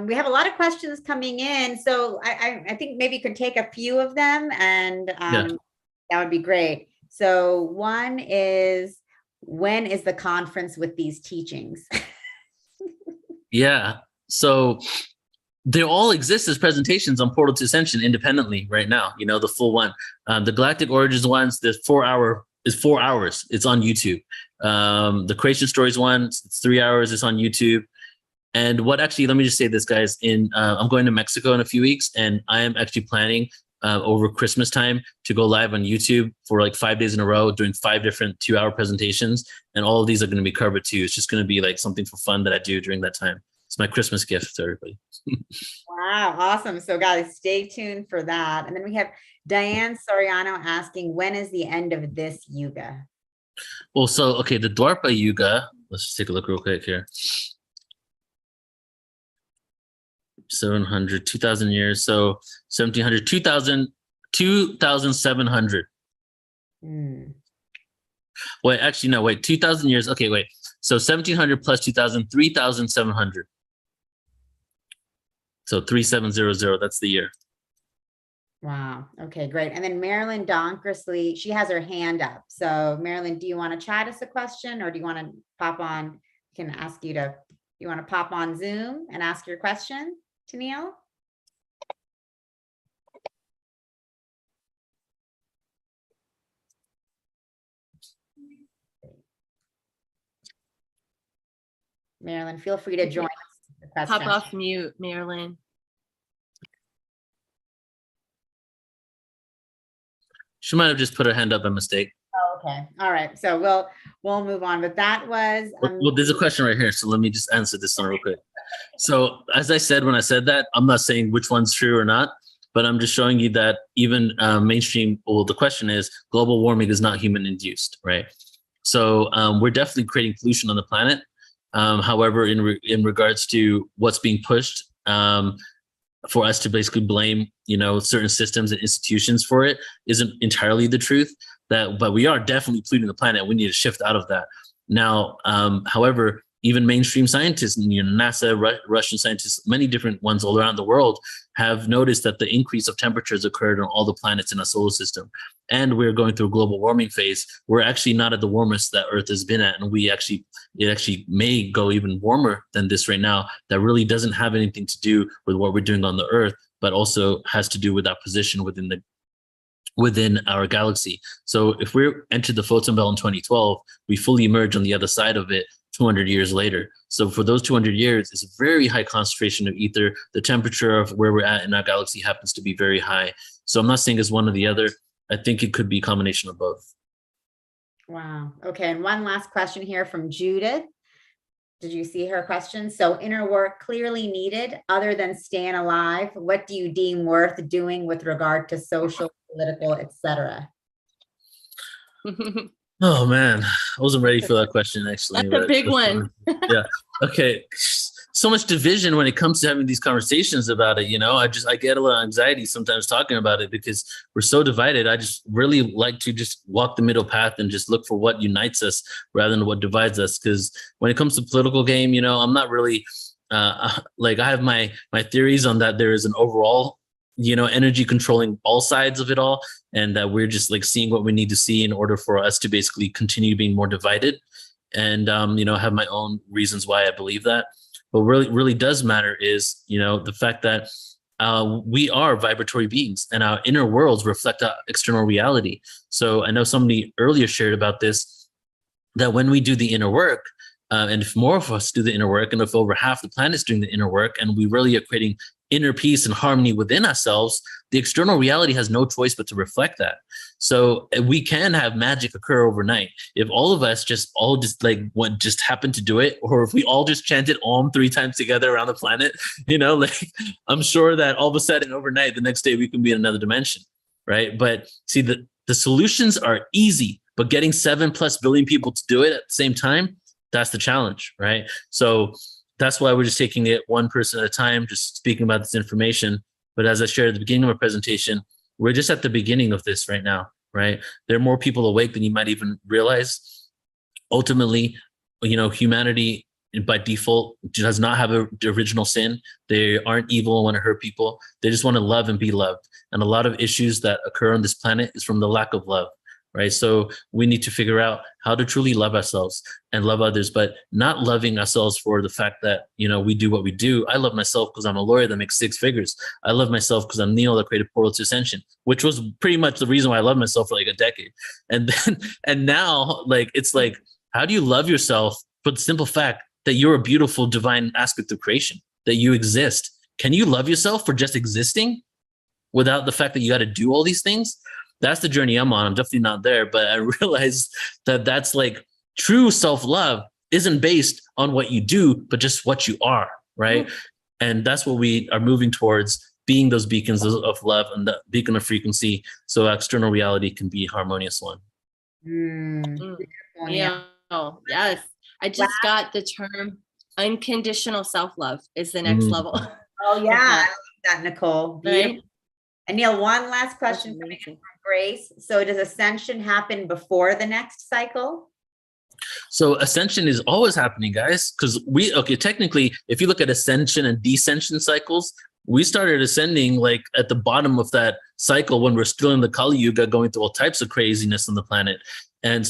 We have a lot of questions coming in, so I think maybe you could take a few of them, and that would be great. So one is, when is the conference with these teachings? Yeah, so they all exist as presentations on Portal to Ascension independently right now, you know, the full one. The Galactic Origins ones, the 4 hour is 4 hours. It's on YouTube. The Creation Stories one, it's 3 hours. It's on YouTube. And what actually, let me just say this, guys, I'm going to Mexico in a few weeks, and I am actually planning over Christmas time to go live on YouTube for like 5 days in a row, doing 5 different 2-hour presentations. And all of these are going to be covered too. It's just going to be like something for fun that I do during that time. It's my Christmas gift to everybody. Wow, awesome. So guys, stay tuned for that. And then we have Diane Soriano asking, when is the end of this yuga? Well, so, okay, the Dwarpa Yuga, let's just take a look real quick here. 700, 2,000 years. So 1,700, 2,000, 2,700. Wait, actually, no, wait, 2,000 years. Okay, wait. So 1,700 plus 2,000, 3,700. So 3700, that's the year. Wow. Okay, great. And then Marilyn Donkersley, she has her hand up. So Marilyn, do you want to chat us a question, or do you want to pop on? Can ask you to, you want to pop on Zoom and ask your question to Neil? Marilyn, feel free to join us. Pop off mute, Marilyn. She might have just put her hand up by mistake. Oh, okay. All right. So we'll move on. But that was well, there's a question right here. So let me just answer this one real quick. So as I said, when I said that, I'm not saying which one's true or not, but I'm just showing you that even mainstream, well, the question is, global warming is not human induced, right? So we're definitely creating pollution on the planet. However, in regards to what's being pushed, for us to basically blame, you know, certain systems and institutions for it isn't entirely the truth. But we are definitely polluting the planet. We need to shift out of that. Now, however, even mainstream scientists, you know, NASA, Russian scientists, many different ones all around the world have noticed that the increase of temperatures occurred on all the planets in our solar system. And we're going through a global warming phase. We're actually not at the warmest that Earth has been at. And it actually may go even warmer than this right now. That really doesn't have anything to do with what we're doing on the Earth, but also has to do with our position within our galaxy. So if we entered the photon belt in 2012, we fully emerge on the other side of it 200 years later. So for those 200 years, it's a very high concentration of ether. The temperature of where we're at in our galaxy happens to be very high. So I'm not saying it's one or the other. I think it could be a combination of both. Wow. Okay. And one last question here from Judith. Did you see her question? So inner work clearly needed, other than staying alive. What do you deem worth doing with regard to social, political, etc.? Oh man, I wasn't ready for that question actually. That's a big one. Yeah. Okay. So much division when it comes to having these conversations about it. You know, I get a little anxiety sometimes talking about it because we're so divided. I just really like to just walk the middle path and just look for what unites us rather than what divides us. Because when it comes to political game, you know, I'm not really like, I have my theories on that. There is an overall, you know, energy controlling all sides of it all, and that we're just like seeing what we need to see in order for us to basically continue being more divided. And you know, have my own reasons why I believe that. But what really does matter is, you know, the fact that we are vibratory beings, and our inner worlds reflect our external reality. So I know somebody earlier shared about this, that when we do the inner work, And if more of us do the inner work, and if over half the planet's doing the inner work, and we really are creating inner peace and harmony within ourselves, the external reality has no choice but to reflect that. So we can have magic occur overnight. If all of us just happened to do it, or if we all just chanted Om 3 times together around the planet, I'm sure that all of a sudden overnight, the next day we can be in another dimension, right? But see, the solutions are easy, but getting 7+ billion people to do it at the same time, that's the challenge, right? So that's why we're just taking it one person at a time, just speaking about this information. But as I shared at the beginning of our presentation, we're just at the beginning of this right now, right? There are more people awake than you might even realize. Ultimately, humanity by default does not have the original sin. They aren't evil and want to hurt people. They just want to love and be loved. And a lot of issues that occur on this planet is from the lack of love, right? So we need to figure out how to truly love ourselves and love others, but not loving ourselves for the fact that, we do what we do. I love myself because I'm a lawyer that makes 6 figures. I love myself because I'm Neil that created Portal to Ascension, which was pretty much the reason why I love myself for like a decade. And now it's like, how do you love yourself for the simple fact that you're a beautiful divine aspect of creation, that you exist? Can you love yourself for just existing without the fact that you got to do all these things? That's the journey I'm on. I'm definitely not there, but I realized that that's like true self-love isn't based on what you do, but just what you are, right? Mm-hmm. And that's what we are moving towards, being those beacons of love and the beacon of frequency, so external reality can be a harmonious one. Yeah. Oh, yes. I just got the term unconditional self-love is the next level. Oh yeah, I like that, Nicole. Right? And Neil, one last question coming in from Grace. So does ascension happen before the next cycle? So ascension is always happening, guys, because technically, if you look at ascension and descension cycles, we started ascending like at the bottom of that cycle when we're still in the Kali Yuga, going through all types of craziness on the planet. And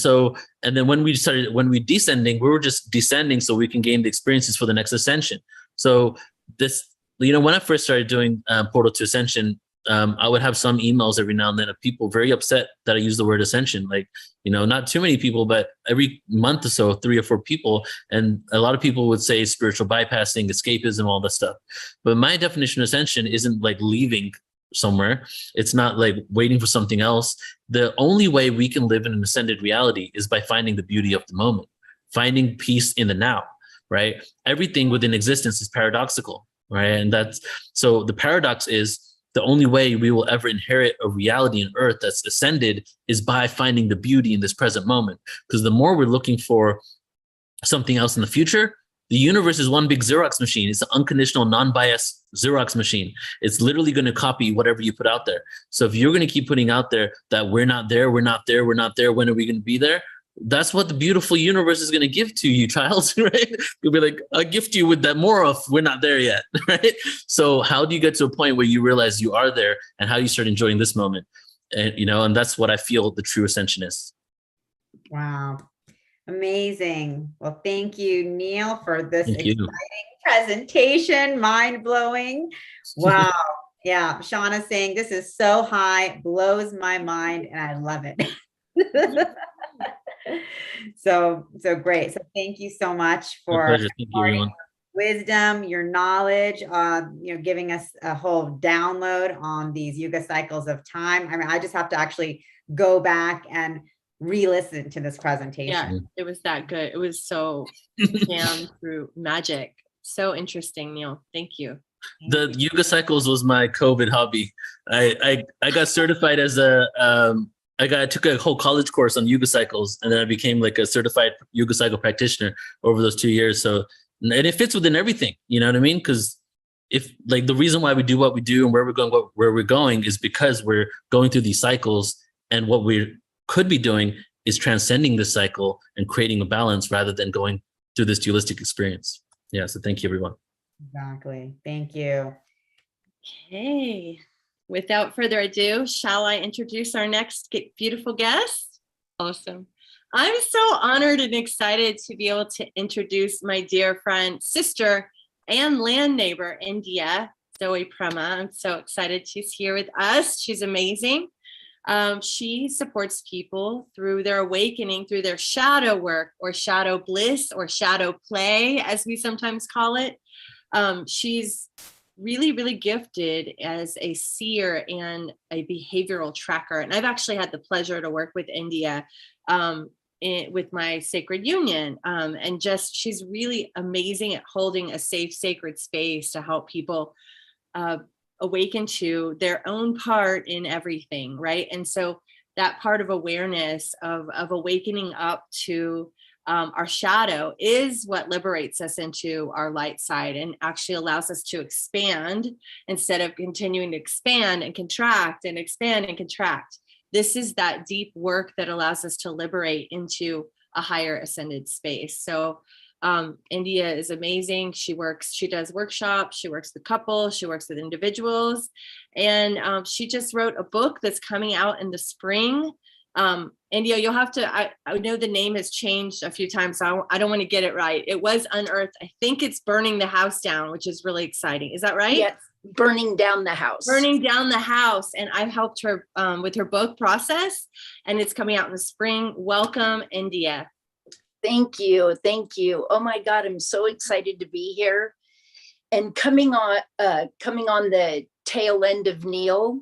then when we descending, we were just descending so we can gain the experiences for the next ascension. So this, when I first started doing Portal to Ascension, I would have some emails every now and then of people very upset that I use the word ascension. Like, not too many people, but every month or so, 3 or 4 people. And a lot of people would say spiritual bypassing, escapism, all that stuff. But my definition of ascension isn't like leaving somewhere. It's not like waiting for something else. The only way we can live in an ascended reality is by finding the beauty of the moment, finding peace in the now, right? Everything within existence is paradoxical, right? And so the paradox is, the only way we will ever inherit a reality on earth that's ascended is by finding the beauty in this present moment. Because the more we're looking for something else in the future, the universe is one big Xerox machine. It's an unconditional, non-biased Xerox machine. It's literally going to copy whatever you put out there. So if you're going to keep putting out there that we're not there, when are we going to be there? That's what the beautiful universe is going to give to you, child, right? You'll be like, I gift you with that more of we're not there yet, right? So how do you get to a point where you realize you are there, and how do you start enjoying this moment? And, and that's what I feel the true ascension is. Wow. Amazing. Well, thank you, Neil, for this exciting presentation. Mind blowing. Wow. Yeah. Shauna's saying this is so high, blows my mind, and I love it. So great. So thank you so much for your wisdom, your knowledge, giving us a whole download on these Yuga cycles of time. I mean, I just have to actually go back and re-listen to this presentation. Yeah, it was that good. It was so damn through magic. So interesting, Neil. Thank you. The Yuga cycles was my COVID hobby. I got certified as I took a whole college course on Yuga cycles, and then I became like a certified Yuga cycle practitioner over those 2 years. So, and it fits within everything, you know what I mean? Because if like the reason why we do what we do and where we're going is because we're going through these cycles, and what we could be doing is transcending this cycle and creating a balance rather than going through this dualistic experience. Yeah. So thank you, everyone. Exactly. Thank you. Okay. Without further ado, shall I introduce our next beautiful guest? Awesome. I'm so honored and excited to be able to introduce my dear friend, sister, and land neighbor, India, Zoe Prema. I'm so excited she's here with us. She's amazing. She supports people through their awakening, through their shadow work, or shadow bliss, or shadow play, as we sometimes call it. She's really, really gifted as a seer and a behavioral tracker. And I've actually had the pleasure to work with India with my sacred union. And just, she's really amazing at holding a safe, sacred space to help people awaken to their own part in everything, right? And so that part of awareness of awakening up to our shadow is what liberates us into our light side, and actually allows us to expand instead of continuing to expand and contract and expand and contract. This is that deep work that allows us to liberate into a higher ascended space. So India is amazing. She does workshops, she works with couples, she works with individuals. And she just wrote a book that's coming out in the spring. India, you'll have to, I know the name has changed a few times, so I don't want to get it right. It was Unearthed. I think it's Burning the House Down, which is really exciting. Is that right? Yes, Burning Down the House. Burning Down the House. And I've helped her with her book process, and it's coming out in the spring. Welcome, India. Thank you. Thank you. Oh my God, I'm so excited to be here. And coming on the tail end of Neil,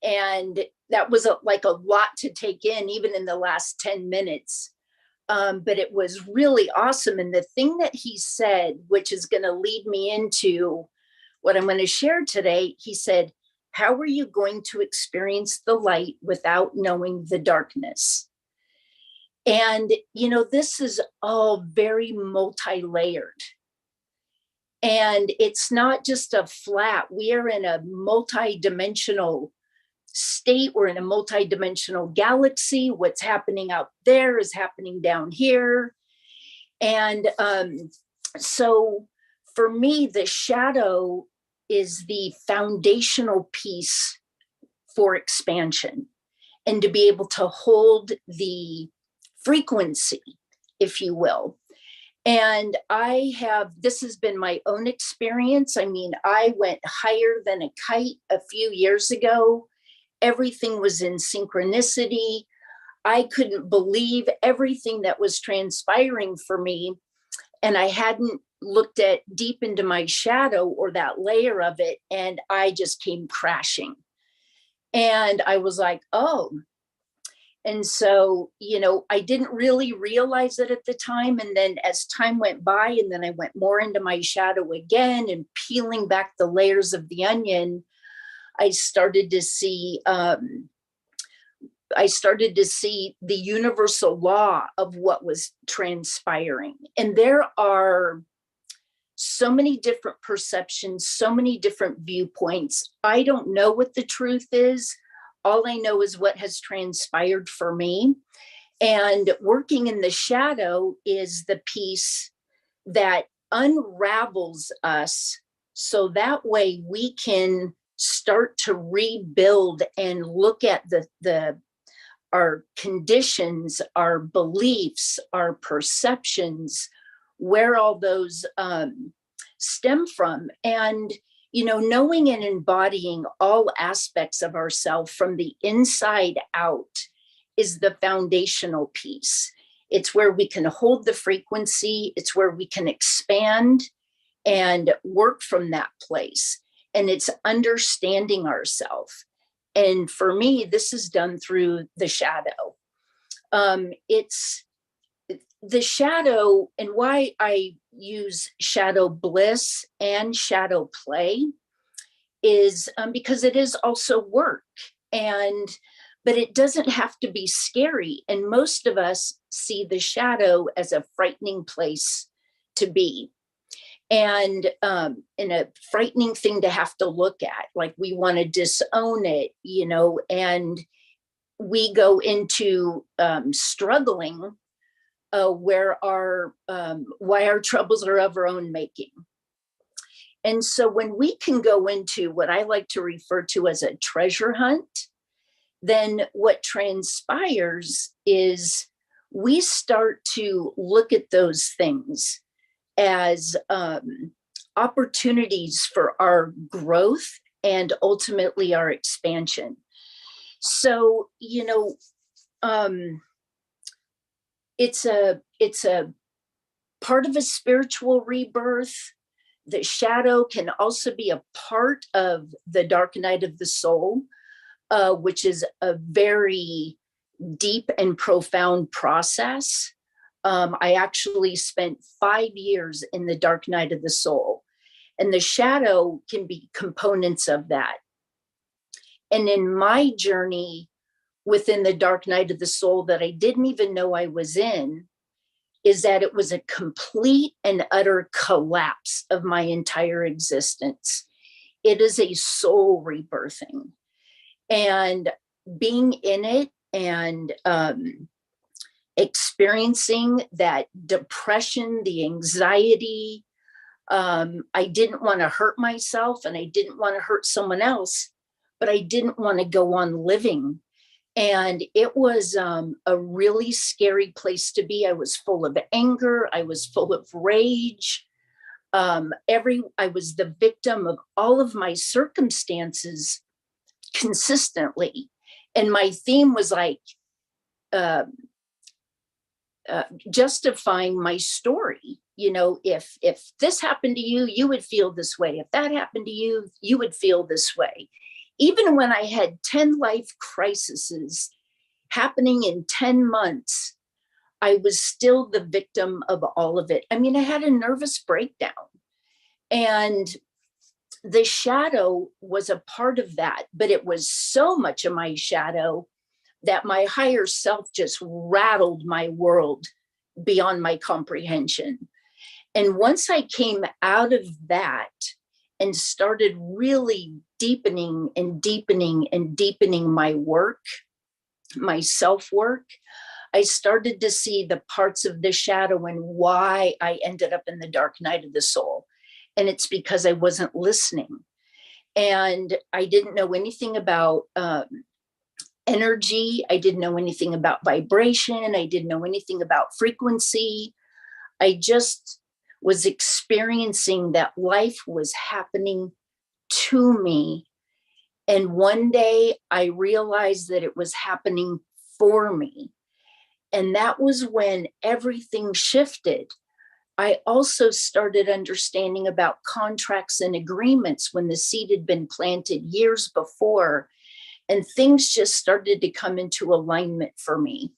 and that was like a lot to take in, even in the last 10 minutes. But it was really awesome. And the thing that he said, which is going to lead me into what I'm going to share today, he said, how are you going to experience the light without knowing the darkness? And, you know, this is all very multi-layered. And it's not just a flat, we are in a multi-dimensional state. We're in a multi-dimensional galaxy. What's happening out there is happening down here. And so for me, the shadow is the foundational piece for expansion, and to be able to hold the frequency, if you will. And this has been my own experience. I mean, I went higher than a kite a few years ago. Everything was in synchronicity. I couldn't believe everything that was transpiring for me. And I hadn't looked deep into my shadow or that layer of it. And I just came crashing. And I was like, oh. And so, you know, I didn't really realize it at the time. And then as time went by, and then I went more into my shadow again and peeling back the layers of the onion, I started to see the universal law of what was transpiring. And there are so many different perceptions, so many different viewpoints. I don't know what the truth is. All I know is what has transpired for me. And working in the shadow is the piece that unravels us, so that way we can start to rebuild and look at our conditions, our beliefs, our perceptions, where all those stem from. And you know, knowing and embodying all aspects of ourselves from the inside out is the foundational piece. It's where we can hold the frequency. It's where we can expand and work from that place. And it's understanding ourselves. And for me, this is done through the shadow. It's the shadow, and why I use shadow bliss and shadow play is because it is also work, but it doesn't have to be scary. And most of us see the shadow as a frightening place to be, and a frightening thing to have to look at. Like we want to disown it, you know, and we go into struggling. Why our troubles are of our own making. And so when we can go into what I like to refer to as a treasure hunt, then what transpires is we start to look at those things as opportunities for our growth and ultimately our expansion. So, it's a part of a spiritual rebirth. The shadow can also be a part of the dark night of the soul, which is a very deep and profound process. I actually spent 5 years in the dark night of the soul, and the shadow can be components of that. And in my journey within the dark night of the soul that I didn't even know I was in, is that it was a complete and utter collapse of my entire existence. It is a soul rebirthing. And being in it and experiencing that depression, the anxiety, I didn't want to hurt myself and I didn't want to hurt someone else, but I didn't want to go on living. And it was a really scary place to be. I was full of anger. I was full of rage. I was the victim of all of my circumstances consistently. And my theme was like justifying my story. If this happened to you, you would feel this way. If that happened to you, you would feel this way. Even when I had 10 life crises happening in 10 months, I was still the victim of all of it. I mean, I had a nervous breakdown, and the shadow was a part of that, but it was so much of my shadow that my higher self just rattled my world beyond my comprehension. And once I came out of that and started really deepening and deepening and deepening my work, my self-work, I started to see the parts of the shadow and why I ended up in the dark night of the soul. And it's because I wasn't listening. And I didn't know anything about energy. I didn't know anything about vibration. I didn't know anything about frequency. I just was experiencing that life was happening to me. And one day I realized that it was happening for me. And that was when everything shifted. I also started understanding about contracts and agreements when the seed had been planted years before, and things just started to come into alignment for me.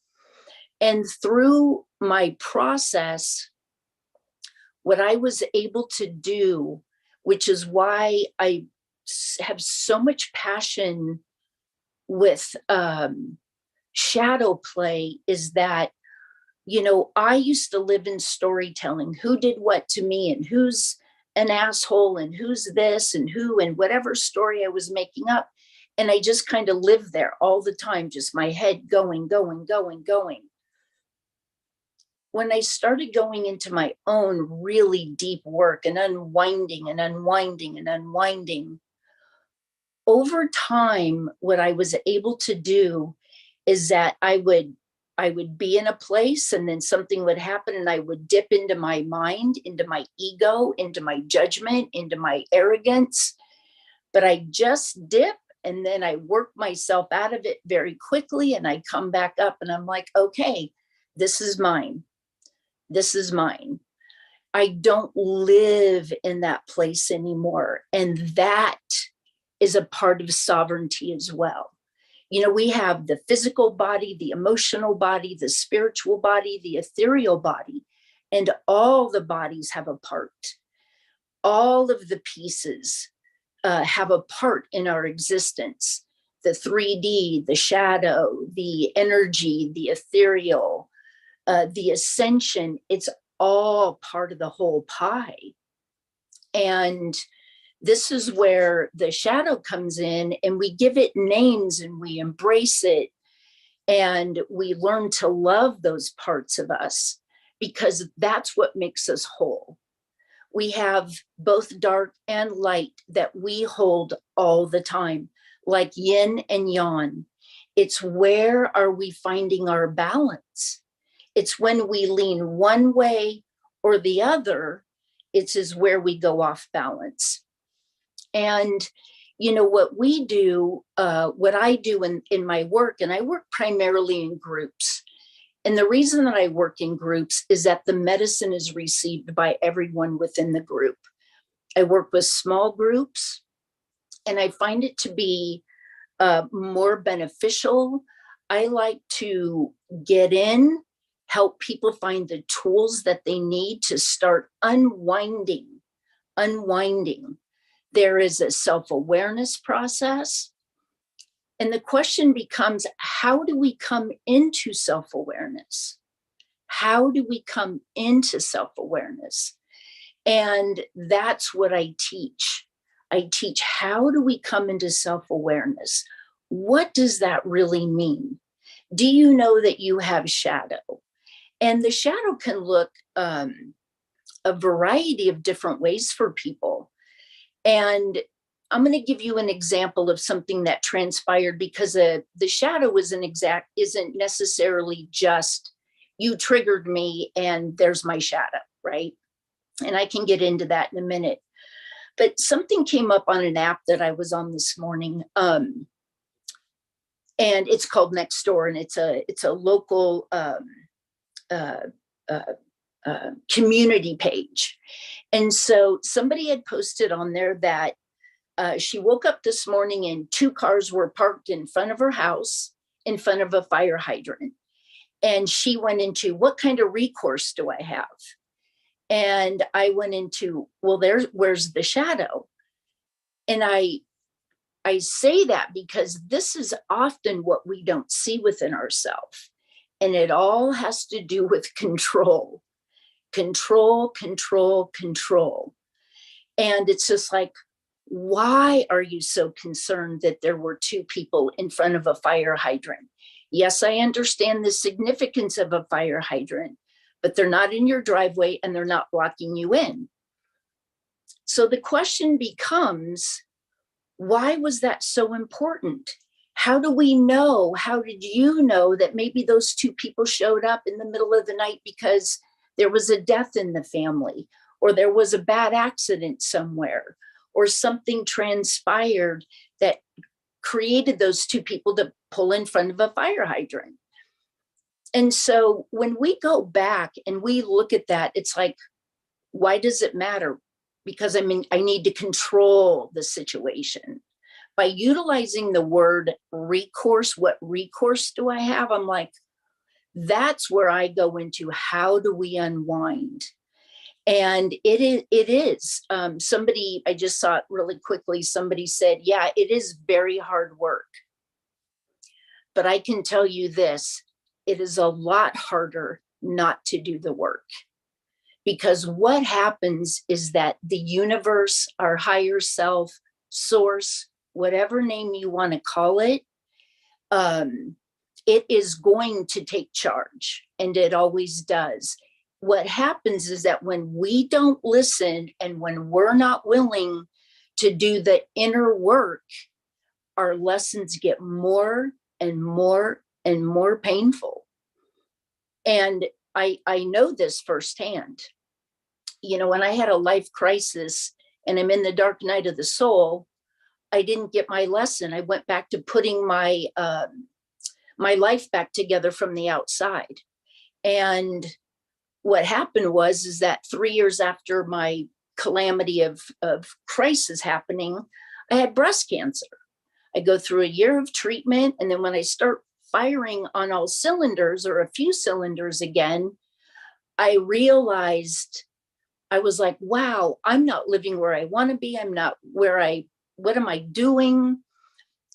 And through my process, what I was able to do, which is why I have so much passion with shadow play, is that, I used to live in storytelling. Who did what to me, and who's an asshole, and who's this, and who, and whatever story I was making up. And I just kind of lived there all the time, just my head going. When I started going into my own really deep work and unwinding, over time, what I was able to do is that I would be in a place, and then something would happen, and I would dip into my mind, into my ego, into my judgment, into my arrogance. But I just dip, and then I work myself out of it very quickly, and I come back up, and I'm like, okay, this is mine. This is mine. I don't live in that place anymore. And that is a part of sovereignty as well. We have the physical body, the emotional body, the spiritual body, the ethereal body, and all the bodies have a part. All of the pieces have a part in our existence. The 3D, the shadow, the energy, the ethereal, the ascension, it's all part of the whole pie. And this is where the shadow comes in, and we give it names and we embrace it, and we learn to love those parts of us, because that's what makes us whole. We have both dark and light that we hold all the time, like yin and yang. It's where are we finding our balance? It's when we lean one way or the other, it's where we go off balance. And, you know, what we do, what I do in my work, and I work primarily in groups. And the reason that I work in groups is that the medicine is received by everyone within the group. I work with small groups, and I find it to be more beneficial. I like to get in, help people find the tools that they need to start unwinding. There is a self-awareness process. And the question becomes, how do we come into self-awareness? How do we come into self-awareness? And that's what I teach. I teach, how do we come into self-awareness? What does that really mean? Do you know that you have shadow? And the shadow can look a variety of different ways for people. And I'm going to give you an example of something that transpired, because the shadow isn't necessarily just you triggered me and there's my shadow, right? And I can get into that in a minute. But something came up on an app that I was on this morning, and it's called Nextdoor, and it's a local community page. And so somebody had posted on there that she woke up this morning and 2 cars were parked in front of her house, in front of a fire hydrant. And she went into, what kind of recourse do I have? And I went into, well, where's the shadow? And I say that because this is often what we don't see within ourselves. And it all has to do with control. Control. And it's just like, why are you so concerned that there were 2 people in front of a fire hydrant? Yes, I understand the significance of a fire hydrant, but they're not in your driveway and they're not blocking you in. So the question becomes, why was that so important? How do we know? How did you know that maybe those 2 people showed up in the middle of the night because there was a death in the family, or there was a bad accident somewhere, or something transpired that created those 2 people to pull in front of a fire hydrant? And so when we go back and we look at that, it's like, why does it matter? Because I need to control the situation. By utilizing the word recourse, what recourse do I have? I'm like, that's where I go into, how do we unwind? And it is somebody, I just saw it really quickly. Somebody said, yeah, it is very hard work. But I can tell you this, it is a lot harder not to do the work. Because what happens is that the universe, our higher self, source, whatever name you want to call it, it is going to take charge, and it always does. What happens is that when we don't listen and when we're not willing to do the inner work, our lessons get more and more and more painful. And I know this firsthand. You know, when I had a life crisis and I'm in the dark night of the soul, I didn't get my lesson. I went back to putting my my life back together from the outside. And what happened is that 3 years after my calamity of crisis happening, I had breast cancer. I go through a year of treatment. And then when I start firing on all cylinders, or a few cylinders again, I realized, I was like, wow, I'm not living where I want to be. I'm not what am I doing?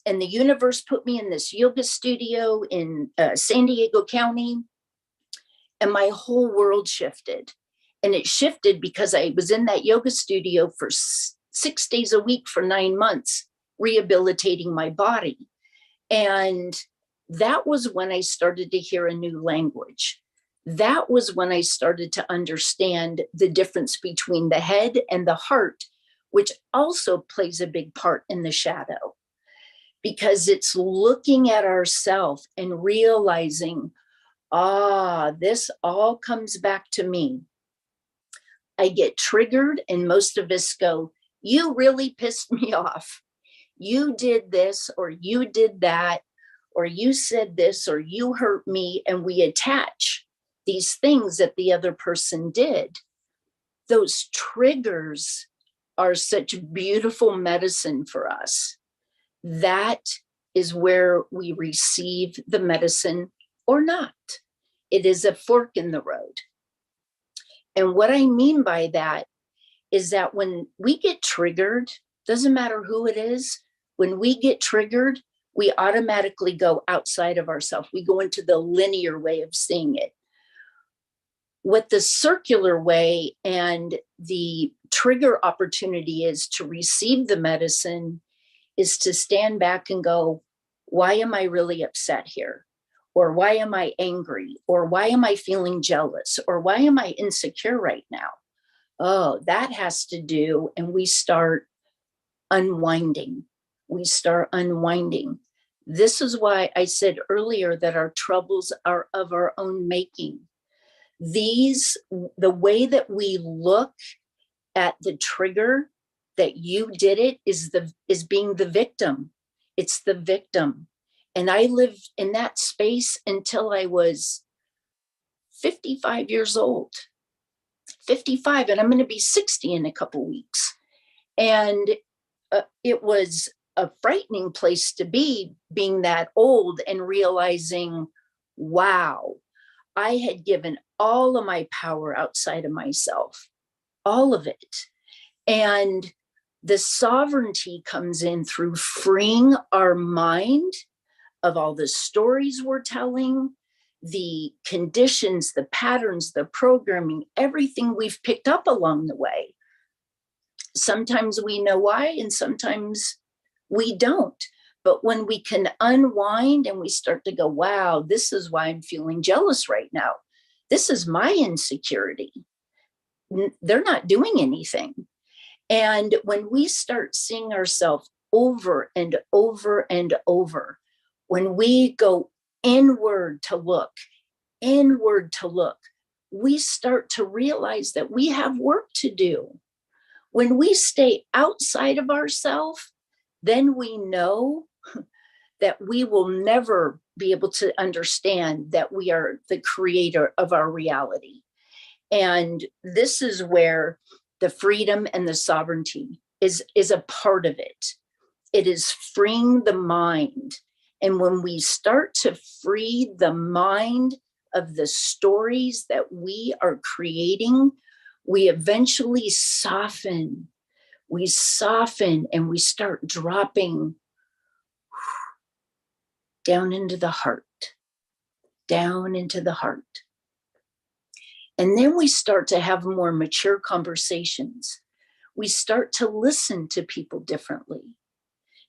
And the universe put me in this yoga studio in San Diego County. And my whole world shifted. And it shifted because I was in that yoga studio for 6 days a week for 9 months, rehabilitating my body. And that was when I started to hear a new language. That was when I started to understand the difference between the head and the heart, which also plays a big part in the shadow. Because it's looking at ourselves and realizing, this all comes back to me. I get triggered, and most of us go, you really pissed me off. You did this, or you did that, or you said this, or you hurt me, and we attach these things that the other person did. Those triggers are such beautiful medicine for us. That is where we receive the medicine or not. It is a fork in the road. And what I mean by that is that when we get triggered, doesn't matter who it is, when we get triggered, we automatically go outside of ourselves. We go into the linear way of seeing it. What the circular way and the trigger opportunity is to receive the medicine is to stand back and go, why am I really upset here? Or why am I angry? Or why am I feeling jealous? Or why am I insecure right now? Oh, that has to do, and we start unwinding. We start unwinding. This is why I said earlier that our troubles are of our own making. The way that we look at the trigger that you did it is being the victim. It's the victim. And I lived in that space until I was 55 years old. 55, and I'm going to be 60 in a couple weeks. And it was a frightening place to be, being that old and realizing, wow, I had given all of my power outside of myself, all of it. And the sovereignty comes in through freeing our mind of all the stories we're telling, the conditions, the patterns, the programming, everything we've picked up along the way. Sometimes we know why, and sometimes we don't. But when we can unwind and we start to go, wow, this is why I'm feeling jealous right now. This is my insecurity. They're not doing anything. And when we start seeing ourselves over and over and over, when we go inward to look, we start to realize that we have work to do. When we stay outside of ourselves, then we know that we will never be able to understand that we are the creator of our reality. And this is where the freedom and the sovereignty is a part of it. It is freeing the mind. And when we start to free the mind of the stories that we are creating, we eventually soften. We soften and we start dropping down into the heart, down into the heart. And then we start to have more mature conversations. We start to listen to people differently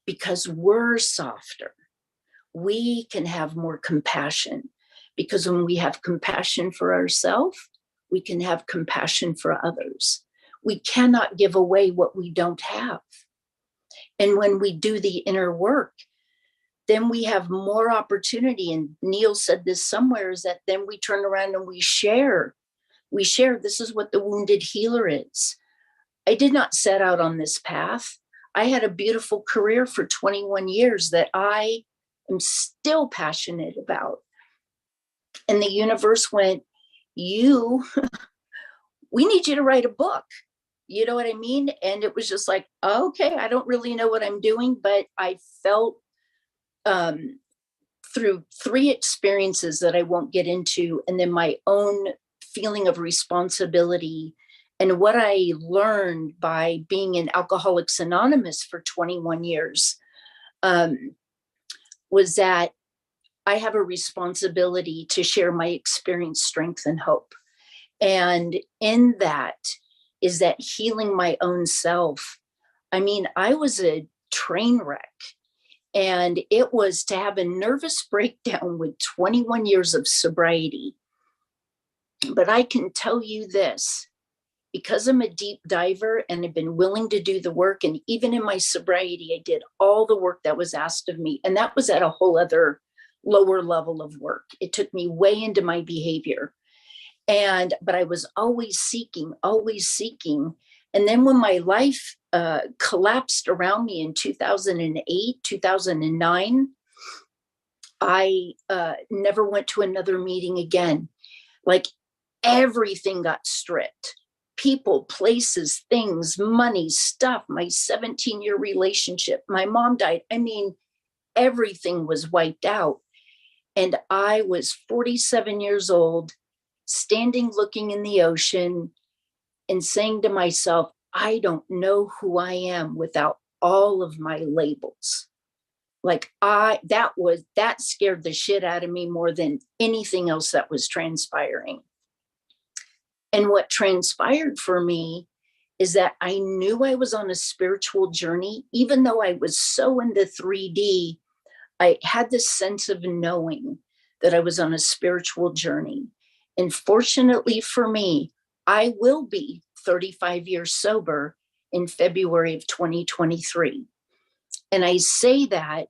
because we're softer. We can have more compassion because when we have compassion for ourselves, we can have compassion for others. We cannot give away what we don't have. And when we do the inner work, then we have more opportunity. And Neil said this somewhere, is that then we turn around and we share. We share, this is what the wounded healer is. I did not set out on this path. I had a beautiful career for 21 years that I am still passionate about. And the universe went, we need you to write a book. You know what I mean? And it was just like, okay, I don't really know what I'm doing, but I felt through 3 experiences that I won't get into, and then my own feeling of responsibility and what I learned by being in Alcoholics Anonymous for 21 years was that I have a responsibility to share my experience, strength, and hope. And in that is that healing my own self. I mean, I was a train wreck. And it was to have a nervous breakdown with 21 years of sobriety. But I can tell you this, because I'm a deep diver and I've been willing to do the work, and even in my sobriety, I did all the work that was asked of me. And that was at a whole other lower level of work. It took me way into my behavior. But I was always seeking. And then when my life collapsed around me in 2008, 2009, I never went to another meeting again. Like everything got stripped. People, places, things, money, stuff, my 17-year relationship, my mom died. I mean, everything was wiped out. And I was 47 years old, standing looking in the ocean and saying to myself, I don't know who I am without all of my labels. Like that scared the shit out of me more than anything else that was transpiring. And what transpired for me is that I knew I was on a spiritual journey. Even though I was so into 3D, I had this sense of knowing that I was on a spiritual journey. And fortunately for me, I will be 35 years sober in February of 2023. And I say that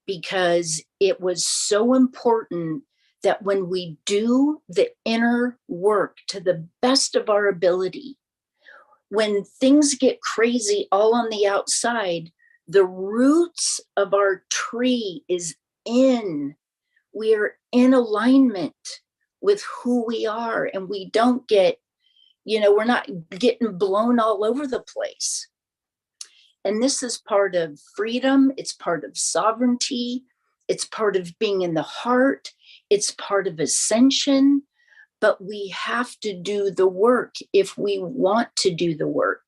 because it was so important that when we do the inner work to the best of our ability, when things get crazy all on the outside, the roots of our tree is in. We are in alignment with who we are, and we don't get, we're not getting blown all over the place. And this is part of freedom. It's part of sovereignty. It's part of being in the heart. It's part of ascension. But we have to do the work if we want to do the work.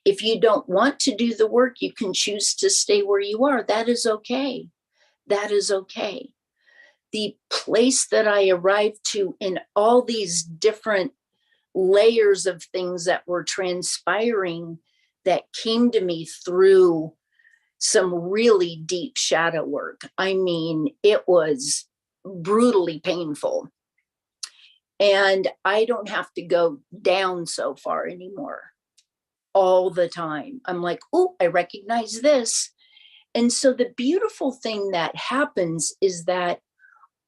If you don't want to do the work, you can choose to stay where you are. That is okay. That is okay. The place that I arrived to in all these different layers of things that were transpiring that came to me through some really deep shadow work. I mean, it was brutally painful. And I don't have to go down so far anymore all the time. I'm like, oh, I recognize this. And so the beautiful thing that happens is that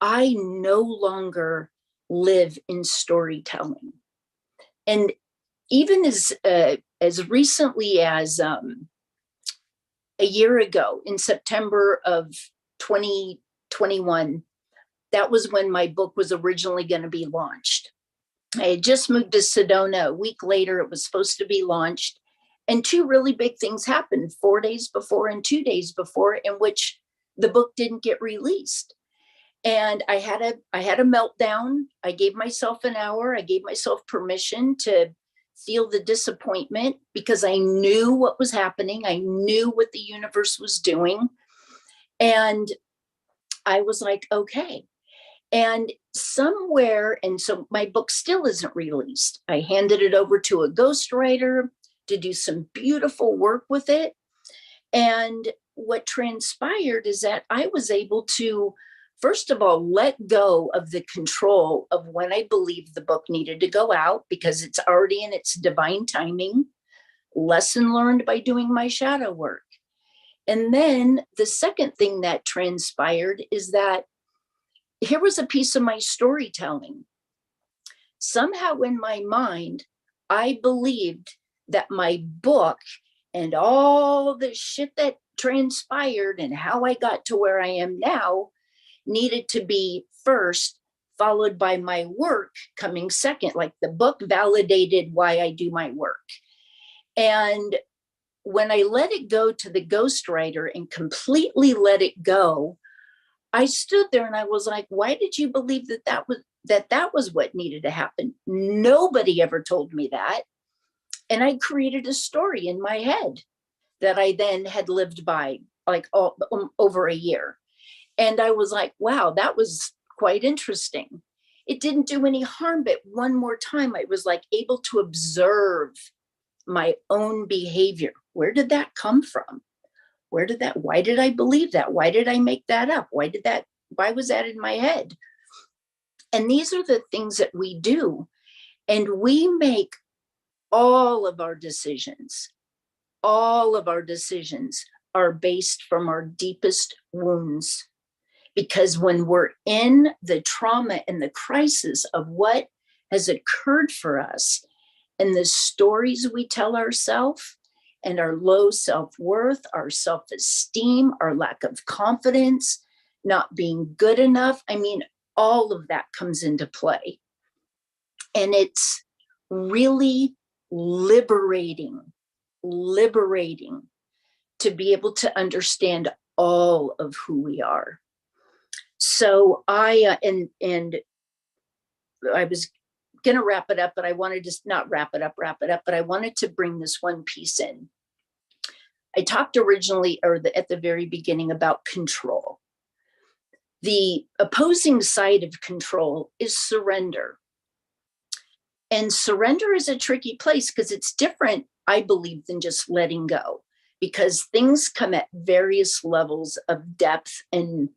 I no longer live in storytelling. And even as recently as a year ago, in September of 2021, that was when my book was originally going to be launched. I had just moved to Sedona. A week later, it was supposed to be launched. And two really big things happened 4 days before and 2 days before, in which the book didn't get released. And I had a meltdown. I gave myself an hour. I gave myself permission to feel the disappointment because I knew what was happening. I knew what the universe was doing. And I was like, okay. And somewhere, and so my book still isn't released. I handed it over to a ghostwriter to do some beautiful work with it. And what transpired is that I was able to, first of all, let go of the control of when I believed the book needed to go out because it's already in its divine timing. Lesson learned by doing my shadow work. And then the second thing that transpired is that here was a piece of my storytelling. Somehow in my mind, I believed that my book and all the shit that transpired and how I got to where I am now needed to be first, followed by my work coming second. Like the book validated why I do my work. And when I let it go to the ghostwriter and completely let it go, I stood there and I was like, why did you believe that was what needed to happen? Nobody ever told me that. And I created a story in my head that I then had lived by like over a year. And I was like, wow, that was quite interesting. It didn't do any harm, but one more time, I was like able to observe my own behavior. Where did that come from? Why did I believe that? Why did I make that up? Why was that in my head? And these are the things that we do. And we make all of our decisions are based from our deepest wounds. Because when we're in the trauma and the crisis of what has occurred for us, And the stories we tell ourselves and our low self-worth, our self-esteem, our lack of confidence, not being good enough. I mean, all of that comes into play. And it's really liberating to be able to understand all of who we are. So I was going to wrap it up, but I wanted to not wrap it up, but I wanted to bring this one piece in. I talked originally at the very beginning about control. The opposing side of control is surrender. And surrender is a tricky place because it's different, I believe, than just letting go, because things come at various levels of depth and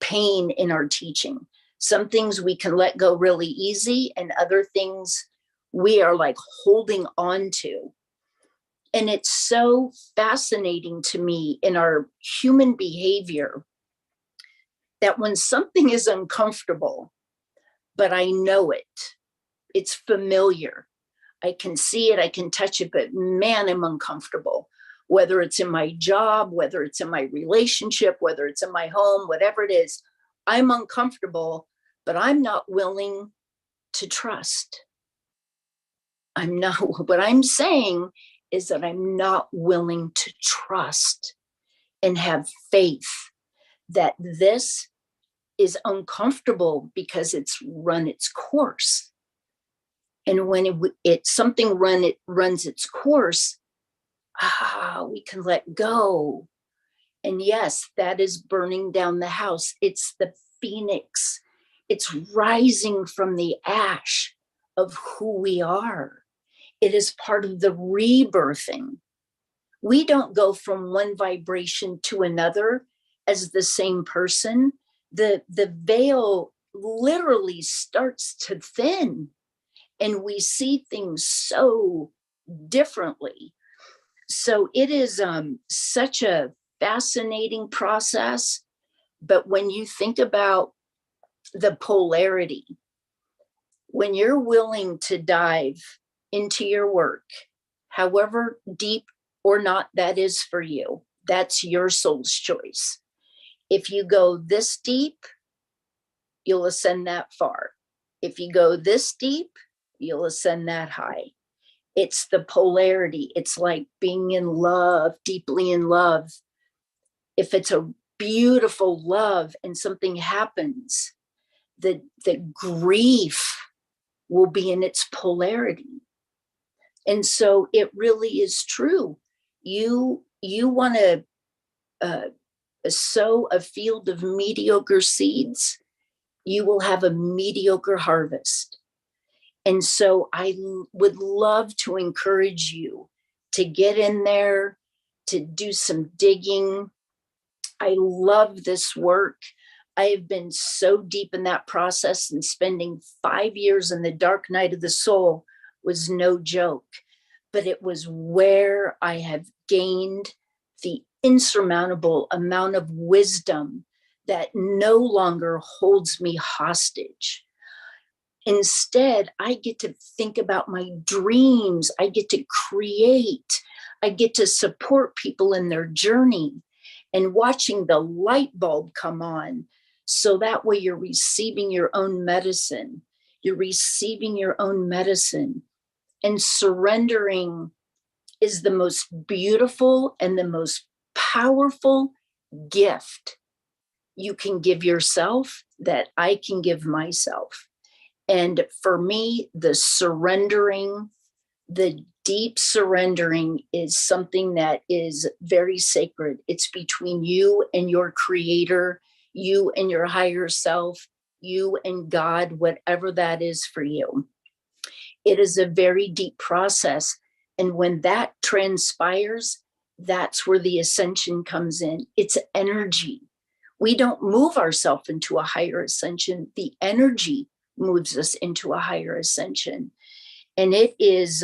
pain in our teaching. Some things we can let go really easy, and other things we are like holding on to. And it's so fascinating to me in our human behavior that when something is uncomfortable, but I know it, it's familiar, I can see it, I can touch it, but man, I'm uncomfortable. Whether it's in my job, whether it's in my relationship, whether it's in my home, whatever it is, I'm uncomfortable, but I'm not willing to trust. What I'm saying is that I'm not willing to trust and have faith that this is uncomfortable because it's run its course. And when something runs its course, we can let go. And yes, that is burning down the house. It's the phoenix. It's rising from the ash of who we are. It is part of the rebirthing. We don't go from one vibration to another as the same person. The veil literally starts to thin, and we see things so differently. So it is such a fascinating process. But when you think about the polarity, when you're willing to dive into your work, however deep or not that is for you, that's your soul's choice. If you go this deep, you'll ascend that far. If you go this deep, you'll ascend that high. It's the polarity. It's like being in love, deeply in love. If it's a beautiful love and something happens, the grief will be in its polarity. And so it really is true. You want to sow a field of mediocre seeds, you will have a mediocre harvest. And so I would love to encourage you to get in there, to do some digging. I love this work. I have been so deep in that process, and spending 5 years in the dark night of the soul was no joke, but it was where I have gained the insurmountable amount of wisdom that no longer holds me hostage. Instead, I get to think about my dreams. I get to create. I get to support people in their journey, and watching the light bulb come on. So that way you're receiving your own medicine. You're receiving your own medicine. And surrendering is the most beautiful and the most powerful gift you can give yourself that I can give myself. And for me, the surrendering, the deep surrendering is something that is very sacred. It's between you and your creator, you and your higher self, you and God, whatever that is for you. It is a very deep process. And when that transpires, that's where the ascension comes in. It's energy. We don't move ourselves into a higher ascension. The energy moves us into a higher ascension. And it is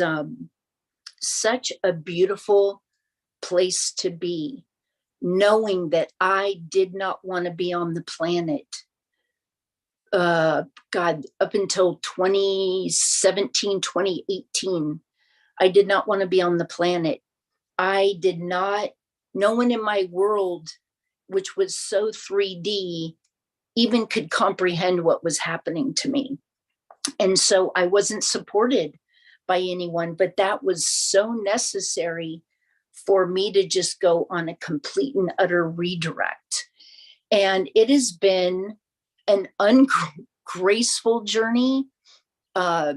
such a beautiful place to be, knowing that I did not want to be on the planet. Up until 2017, 2018, I did not want to be on the planet. No one in my world, which was so 3D, even could comprehend what was happening to me. And so I wasn't supported by anyone, but that was so necessary for me to just go on a complete and utter redirect. And it has been an ungraceful journey, a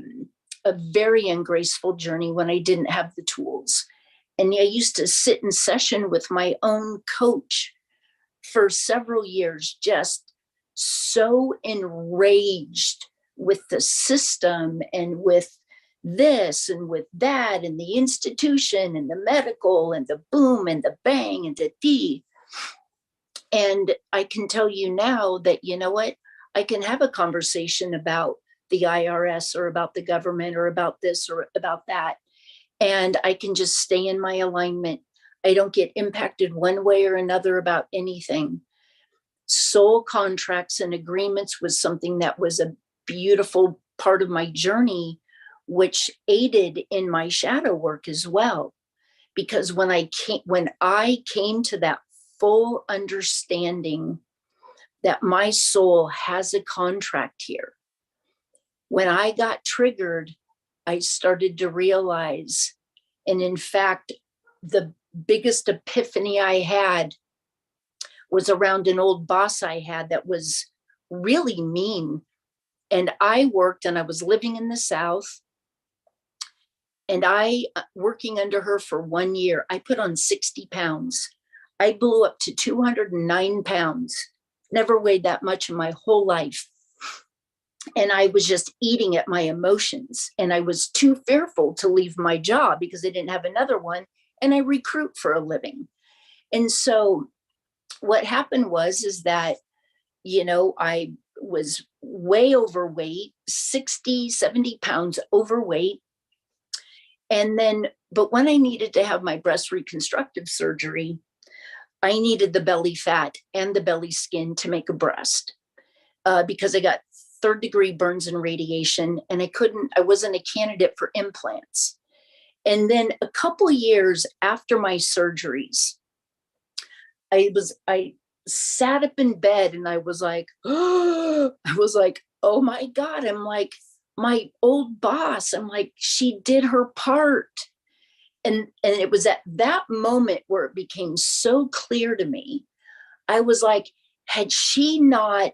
very ungraceful journey when I didn't have the tools. And I used to sit in session with my own coach for several years, just so enraged with the system and with this and with that and the institution and the medical and the boom and the bang and the D. And I can tell you now that, you know what, I can have a conversation about the IRS or about the government or about this or about that. And I can just stay in my alignment. I don't get impacted one way or another about anything. Soul contracts and agreements was something that was a beautiful part of my journey, which aided in my shadow work as well. Because when I came to that full understanding that my soul has a contract here, when I got triggered, I started to realize, and in fact, the biggest epiphany I had was around an old boss I had that was really mean. And I worked, and I was living in the South, and working under her for 1 year, I put on 60 pounds. I blew up to 209 pounds, never weighed that much in my whole life. And I was just eating at my emotions. And I was too fearful to leave my job because I didn't have another one. And I recruit for a living. And so what happened is that, you know, I was way overweight, 60, 70 pounds overweight. And then, but when I needed to have my breast reconstructive surgery, I needed the belly fat and the belly skin to make a breast because I got 3rd-degree burns and radiation, and I wasn't a candidate for implants. And then a couple years after my surgeries, I sat up in bed and I was like, oh my God. I'm like, my old boss, I'm like, she did her part. And it was at that moment where it became so clear to me. I was like, had she not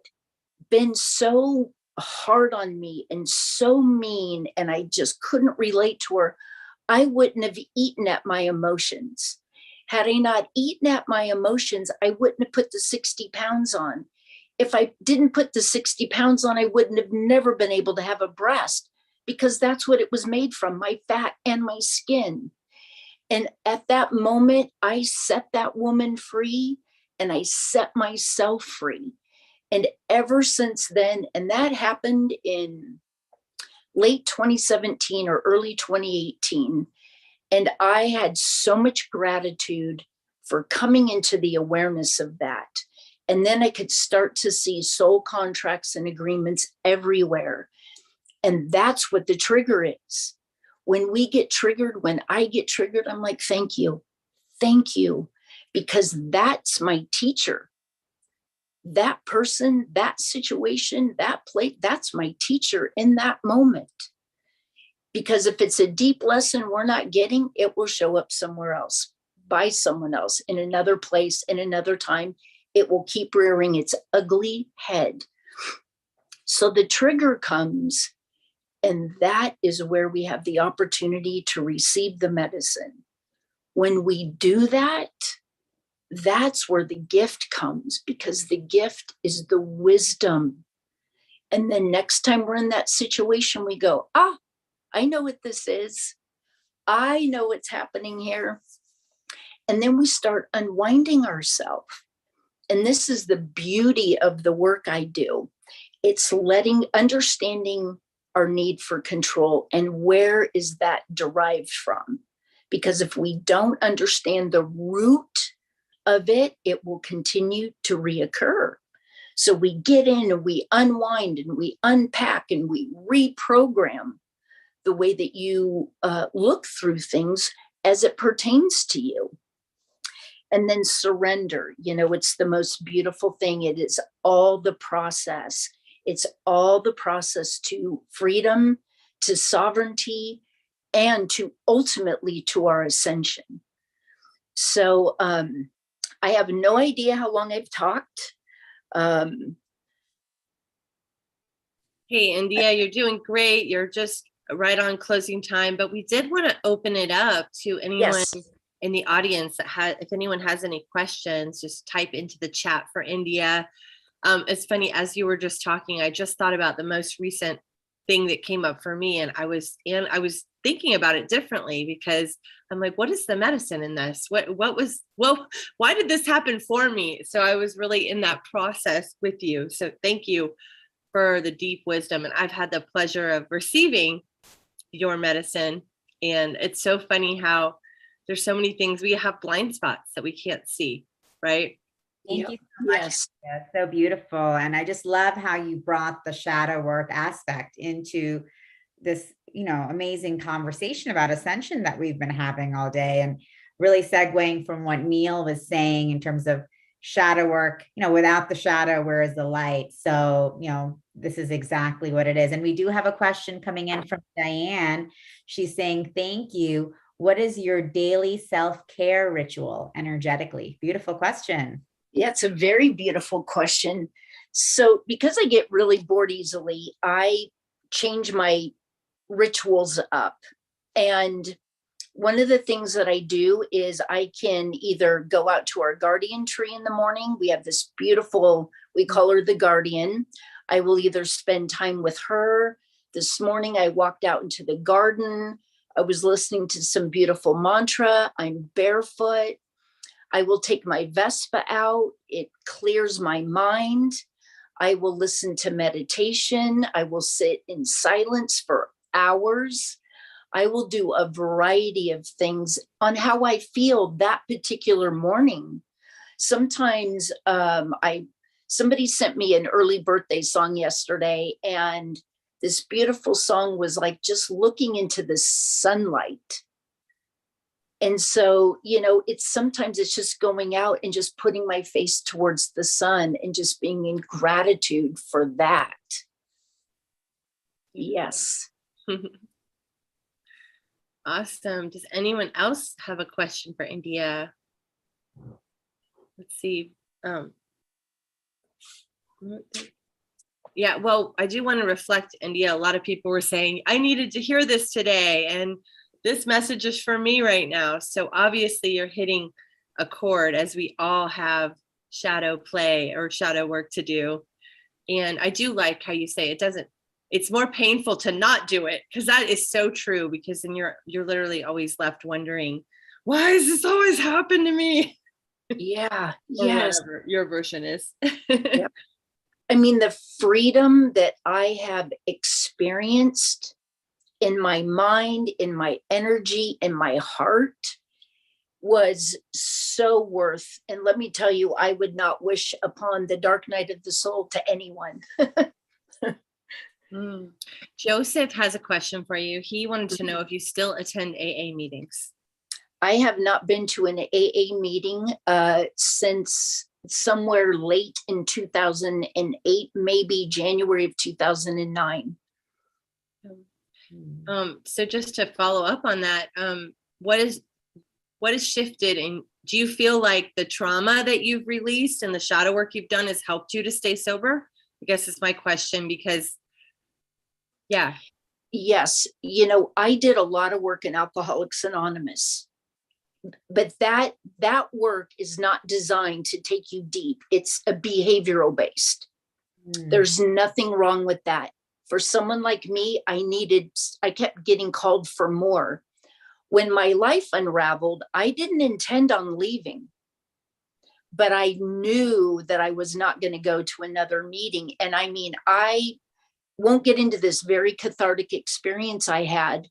been so hard on me and so mean, and I just couldn't relate to her, I wouldn't have eaten at my emotions. Had I not eaten at my emotions, I wouldn't have put the 60 pounds on. If I didn't put the 60 pounds on, I wouldn't have never been able to have a breast, because that's what it was made from, my fat and my skin. And at that moment, I set that woman free and I set myself free. And ever since then, and that happened in late 2017 or early 2018. And I had so much gratitude for coming into the awareness of that. And then I could start to see soul contracts and agreements everywhere. And that's what the trigger is. When we get triggered, when I get triggered, I'm like, thank you, because that's my teacher. That person, that situation, that place, that's my teacher in that moment. Because if it's a deep lesson we're not getting, it will show up somewhere else, by someone else, in another place, in another time. It will keep rearing its ugly head. So the trigger comes, and that is where we have the opportunity to receive the medicine. When we do that, that's where the gift comes, because the gift is the wisdom. And then next time we're in that situation, we go, I know what this is. I know what's happening here. And then we start unwinding ourselves. And this is the beauty of the work I do. It's understanding our need for control and where is that derived from. Because if we don't understand the root of it, it will continue to reoccur. So we get in and we unwind and we unpack and we reprogram. the way that you look through things as it pertains to you. And then surrender, it's the most beautiful thing. It is all the process. It's all the process to freedom, to sovereignty, and to ultimately to our ascension. So I have no idea how long I've talked. Hey, India, you're doing great. You're just right on closing time, but we did want to open it up to anyone in the audience that if anyone has any questions, just type into the chat for India. It's funny, as you were just talking, I just thought about the most recent thing that came up for me, and I was thinking about it differently, because I'm like, what is the medicine in this? Why did this happen for me? So I was really in that process with you. So thank you for the deep wisdom. And I've had the pleasure of receiving your medicine. And it's so funny how there's so many things, we have blind spots that we can't see, right? Thank you so much. Yes. India. So beautiful. And I just love how you brought the shadow work aspect into this, amazing conversation about ascension that we've been having all day, and really segueing from what Neil was saying in terms of shadow work, without the shadow, where is the light? So, this is exactly what it is. And we do have a question coming in from Diane. She's saying, thank you. What is your daily self-care ritual energetically? Beautiful question. Yeah, it's a very beautiful question. So because I get really bored easily, I change my rituals up. And one of the things that I do is I can either go out to our guardian tree in the morning. We have this beautiful, we call her the guardian. I will either spend time with her. This morning I walked out into the garden. I was listening to some beautiful mantra. I'm barefoot. I will take my Vespa out. It clears my mind. I will listen to meditation. I will sit in silence for hours. I will do a variety of things on how I feel that particular morning. Sometimes somebody sent me an early birthday song yesterday, and this beautiful song was like just looking into the sunlight. And so, sometimes it's just going out and just putting my face towards the sun and just being in gratitude for that. Yes. Awesome. Does anyone else have a question for India? Let's see. Yeah, well, I do want to reflect, India. A lot of people were saying, I needed to hear this today, and this message is for me right now. So obviously you're hitting a chord, as we all have shadow play or shadow work to do. And I do like how you say it's more painful to not do it, because that is so true, because then you're literally always left wondering, why does this always happen to me? Yeah. Yes. Whatever your version is. Yep. I mean, the freedom that I have experienced in my mind, in my energy, in my heart was so worth. And let me tell you, I would not wish upon the dark night of the soul to anyone. Joseph has a question for you. He wanted to know if you still attend AA meetings. I have not been to an AA meeting since somewhere late in 2008, maybe January of 2009. So just to follow up on that, what is shifted, and do you feel like the trauma that you've released and the shadow work you've done has helped you to stay sober? I guess is my question, because yeah. Yes. I did a lot of work in Alcoholics Anonymous, but that work is not designed to take you deep. It's a behavioral based. There's nothing wrong with that. For someone like me, I kept getting called for more. When my life unraveled, I didn't intend on leaving, but I knew that I was not going to go to another meeting. And I mean, I won't get into this very cathartic experience I had.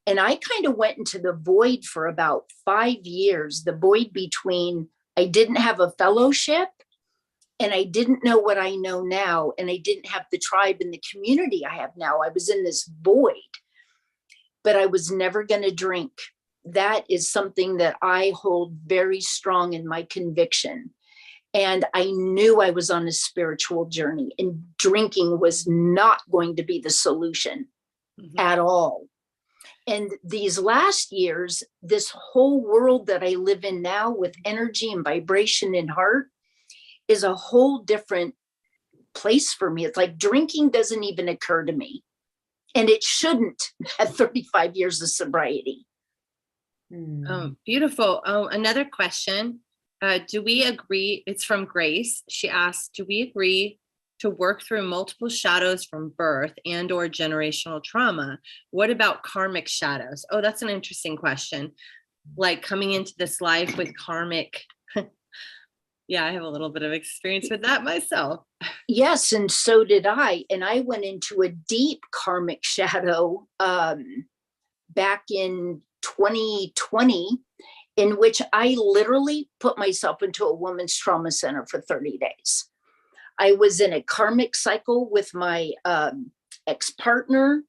And I kind of went into the void for about 5 years, the void between I didn't have a fellowship and I didn't know what I know now. And I didn't have the tribe and the community I have now. I was in this void. but I was never going to drink. That is something that I hold very strong in my conviction. And I knew I was on a spiritual journey, and drinking was not going to be the solution at all. And these last years, this whole world that I live in now with energy and vibration and heart is a whole different place for me. It's like drinking doesn't even occur to me. And it shouldn't at 35 years of sobriety. Beautiful. Oh, another question. Do we agree? It's from Grace. She asks, do we agree to work through multiple shadows from birth and or generational trauma? What about karmic shadows? Oh, that's an interesting question. Like coming into this life with karmic. Yeah, I have a little bit of experience with that myself. Yes, and so did I. And I went into a deep karmic shadow back in 2020, in which I literally put myself into a women's trauma center for 30 days. I was in a karmic cycle with my ex-partner.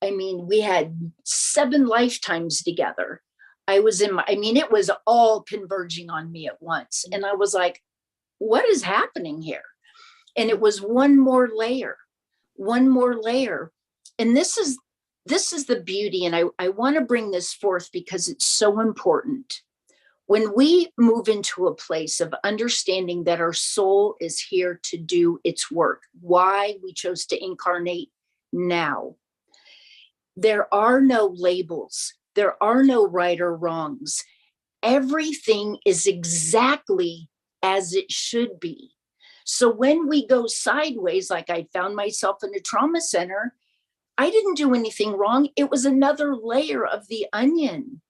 I mean, we had 7 lifetimes together. It was all converging on me at once. And I was like, what is happening here? And it was one more layer. And this is the beauty. And I want to bring this forth because it's so important. When we move into a place of understanding that our soul is here to do its work, why we chose to incarnate now, there are no labels. There are no right or wrongs. Everything is exactly as it should be. So when we go sideways, like I found myself in a trauma center, I didn't do anything wrong. It was another layer of the onion.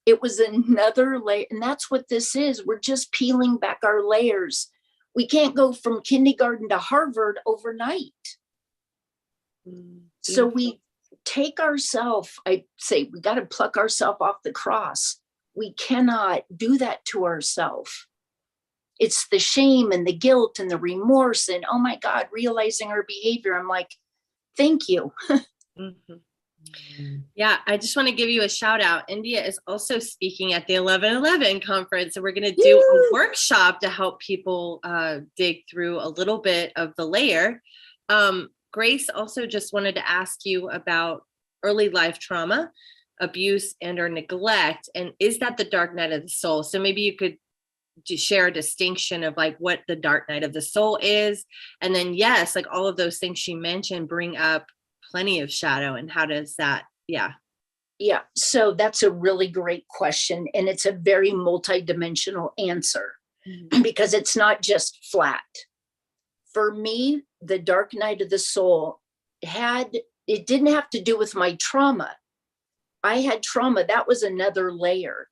It was another layer. And that's what this is. We're just peeling back our layers. We can't go from kindergarten to Harvard overnight. So we take ourselves, I say, we got to pluck ourselves off the cross. We cannot do that to ourselves. It's the shame and the guilt and the remorse and, oh my God, realizing our behavior. I'm like, thank you. Yeah, I just want to give you a shout out. India is also speaking at the 11/11 conference, and we're going to do a workshop to help people dig through a little bit of the layer. Grace also just wanted to ask you about early life trauma, abuse, and or neglect. And is that the dark night of the soul? So maybe you could share a distinction of like what the dark night of the soul is. And then, yes, like all of those things she mentioned bring up plenty of shadow. And how does that? Yeah. So that's a really great question. And it's a very multidimensional answer because it's not just flat. For me, the dark night of the soul it didn't have to do with my trauma. I had trauma. That was another layer.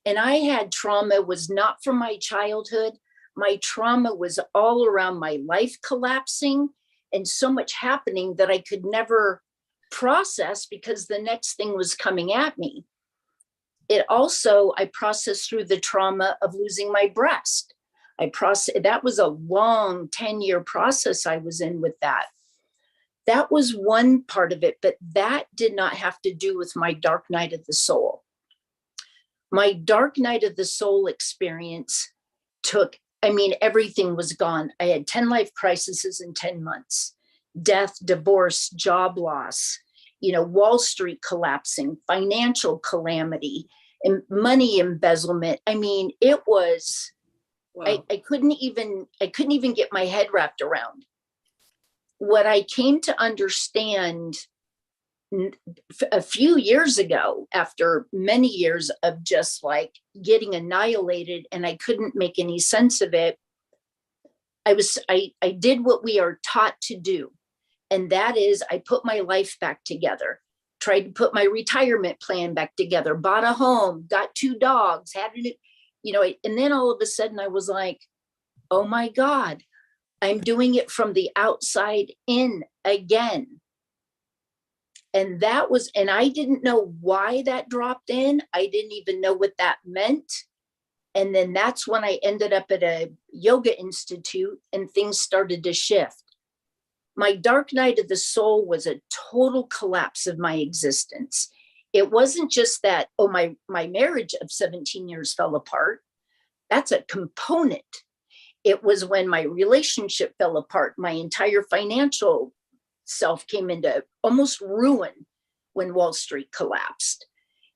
And I had trauma was not from my childhood. My trauma was all around my life collapsing and so much happening that I could never process because the next thing was coming at me. I processed through the trauma of losing my breast. That was a long 10-year process I was in with that. That was one part of it, but that did not have to do with my dark night of the soul. My dark night of the soul experience everything was gone. I had 10 life crises in 10 months, death, divorce, job loss, Wall Street collapsing, financial calamity, and money embezzlement. It was, wow. I couldn't even get my head wrapped around. What I came to understand a few years ago, after many years of just like getting annihilated and I couldn't make any sense of it, I did what we are taught to do. And that is I put my life back together, tried to put my retirement plan back together, bought a home, got 2 dogs, and then all of a sudden I was like, oh my God, I'm doing it from the outside in again. And I didn't know why that dropped in. I didn't even know what that meant. And then that's when I ended up at a yoga institute and things started to shift. My dark night of the soul was a total collapse of my existence. it wasn't just that, oh, my marriage of 17 years fell apart. That's a component. It was when my relationship fell apart, my entire financial self came into almost ruin when Wall Street collapsed.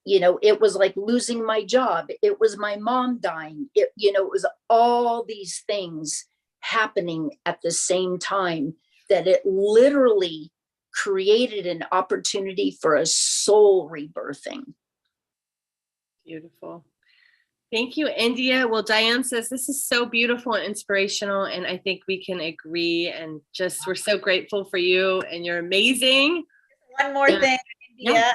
It was like losing my job. It was my mom dying. It was all these things happening at the same time that it literally created an opportunity for a soul rebirthing. Beautiful. Thank you, India. Well, Diane says this is so beautiful and inspirational, and I think we can agree. And just we're so grateful for you, and you're amazing. One more thing, India,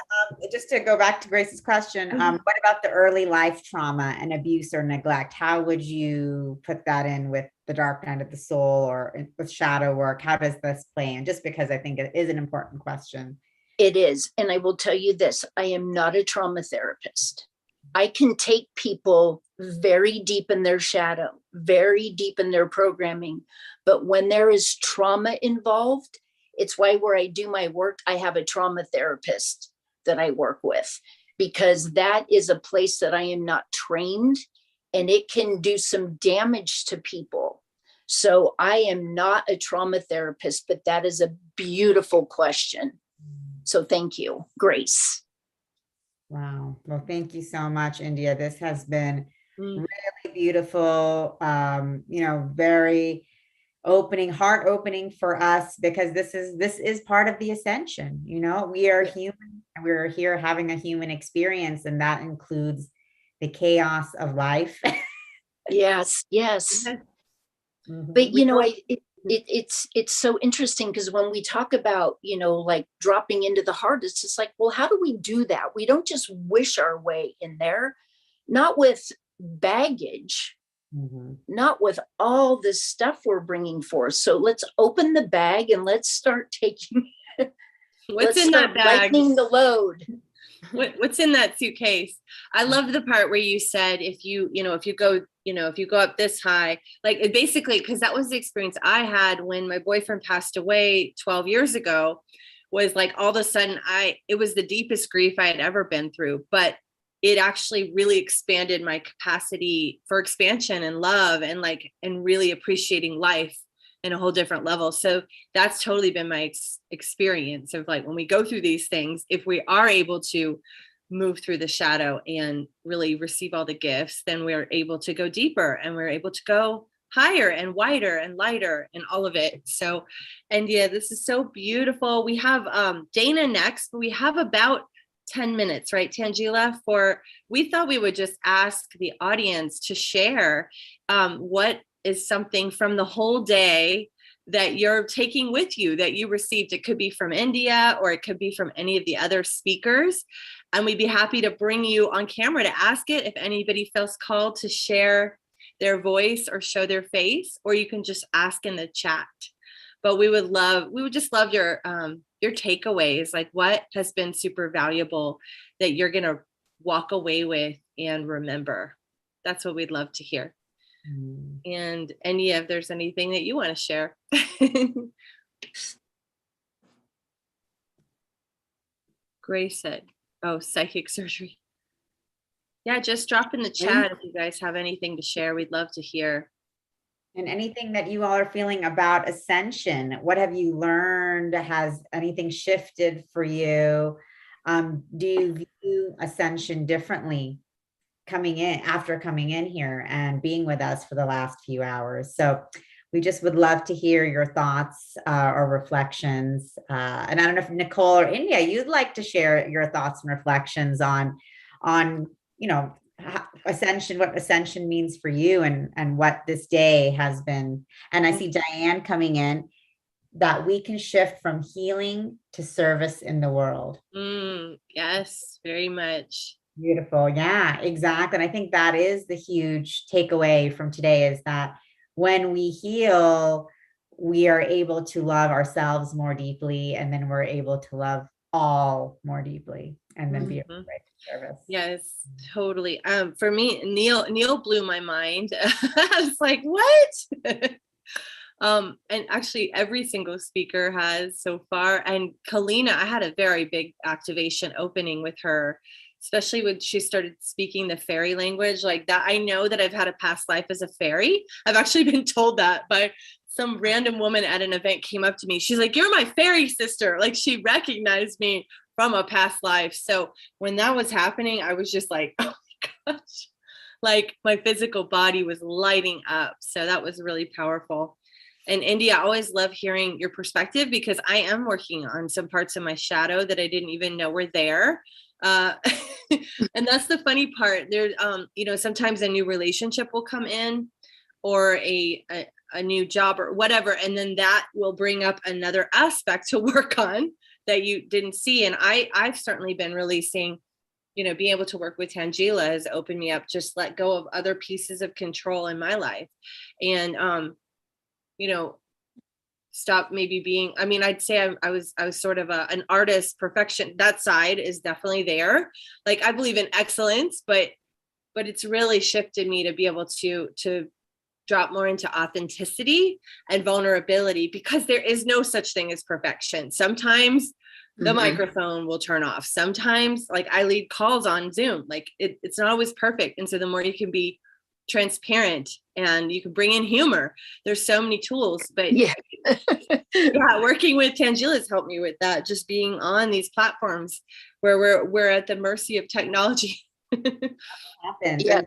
just to go back to Grace's question, what about the early life trauma and abuse or neglect? How would you put that in with the dark night of the soul or with shadow work? How does this play in? Just because I think it is an important question. It is. And I will tell you this, I am not a trauma therapist. I can take people very deep in their shadow, very deep in their programming. But when there is trauma involved, it's why where I do my work, I have a trauma therapist that I work with, because that is a place that I am not trained, and it can do some damage to people. So I am not a trauma therapist, but that is a beautiful question. So thank you, Grace. Wow. Well, thank you so much, India. This has been really beautiful, very heart opening for us, because this is part of the ascension. We are human, and we're here having a human experience, and that includes the chaos of life. Yes. Mm-hmm. But it's so interesting, because when we talk about like dropping into the heart, it's just like, well, how do we do that? We don't just wish our way in there, not with baggage. Mm-hmm. Not with all this stuff we're bringing forth. So let's open the bag and let's start taking. What's in that bag? Lightening the load. What's in that suitcase? I love the part where you said if you go up this high, like it basically, because that was the experience I had when my boyfriend passed away 12 years ago. Was like all of a sudden it was the deepest grief I had ever been through, but it actually really expanded my capacity for expansion and love and really appreciating life in a whole different level. So that's totally been my experience of like, when we go through these things, if we are able to move through the shadow and really receive all the gifts, then we're able to go deeper, and we're able to go higher and wider and lighter and all of it. So, India, this is so beautiful. We have Dana next, but we have about 10 minutes, right, Tangela? We thought we would just ask the audience to share what is something from the whole day that you're taking with you that you received. It could be from India, or it could be from any of the other speakers. And we'd be happy to bring you on camera to ask it if anybody feels called to share their voice or show their face, or you can just ask in the chat. But we would just love your takeaways, like what has been super valuable that you're going to walk away with and remember. That's what we'd love to hear. And if there's anything that you want to share. Grace said, psychic surgery. Yeah, just drop in the chat if you guys have anything to share. We'd love to hear. And anything that you all are feeling about Ascension. What have you learned? Has anything shifted for you? Do you view Ascension differently after coming in here and being with us for the last few hours? So we just would love to hear your thoughts or reflections. And I don't know if Nicole or India, you'd like to share your thoughts and reflections on Ascension, what Ascension means for you, and what this day has been. And I see Diane coming in, that we can shift from healing to service in the world. Yes, very much. Beautiful. Yeah, exactly. And I think that is the huge takeaway from today, is that when we heal, we are able to love ourselves more deeply, and then we're able to love all more deeply, and then be a great service. Yes, totally. For me, Neil blew my mind. I was like, what? And actually every single speaker has so far. And Kalina, I had a very big activation opening with her, especially when she started speaking the fairy language like that. I know that I've had a past life as a fairy. I've actually been told that by some random woman at an event came up to me. She's like, "You're my fairy sister." Like she recognized me from a past life. So when that was happening, I was just like, oh my gosh, like my physical body was lighting up. So that was really powerful. And India, I always love hearing your perspective because I am working on some parts of my shadow that I didn't even know were there. And that's the funny part. There, sometimes a new relationship will come in, or a new job or whatever, and then that will bring up another aspect to work on that you didn't see. And I've certainly been releasing, being able to work with Tangela has opened me up, just let go of other pieces of control in my life, and stop maybe being, I'd say I was sort of an artist. Perfection, that side is definitely there. Like I believe in excellence, but it's really shifted me to be able to drop more into authenticity and vulnerability, because there is no such thing as perfection. Sometimes the microphone will turn off. Sometimes, like I lead calls on Zoom, like it's not always perfect. And so the more you can be transparent and you can bring in humor, there's so many tools. But yeah, working with Tangela has helped me with that, just being on these platforms where we're at the mercy of technology. Happens. Yeah. I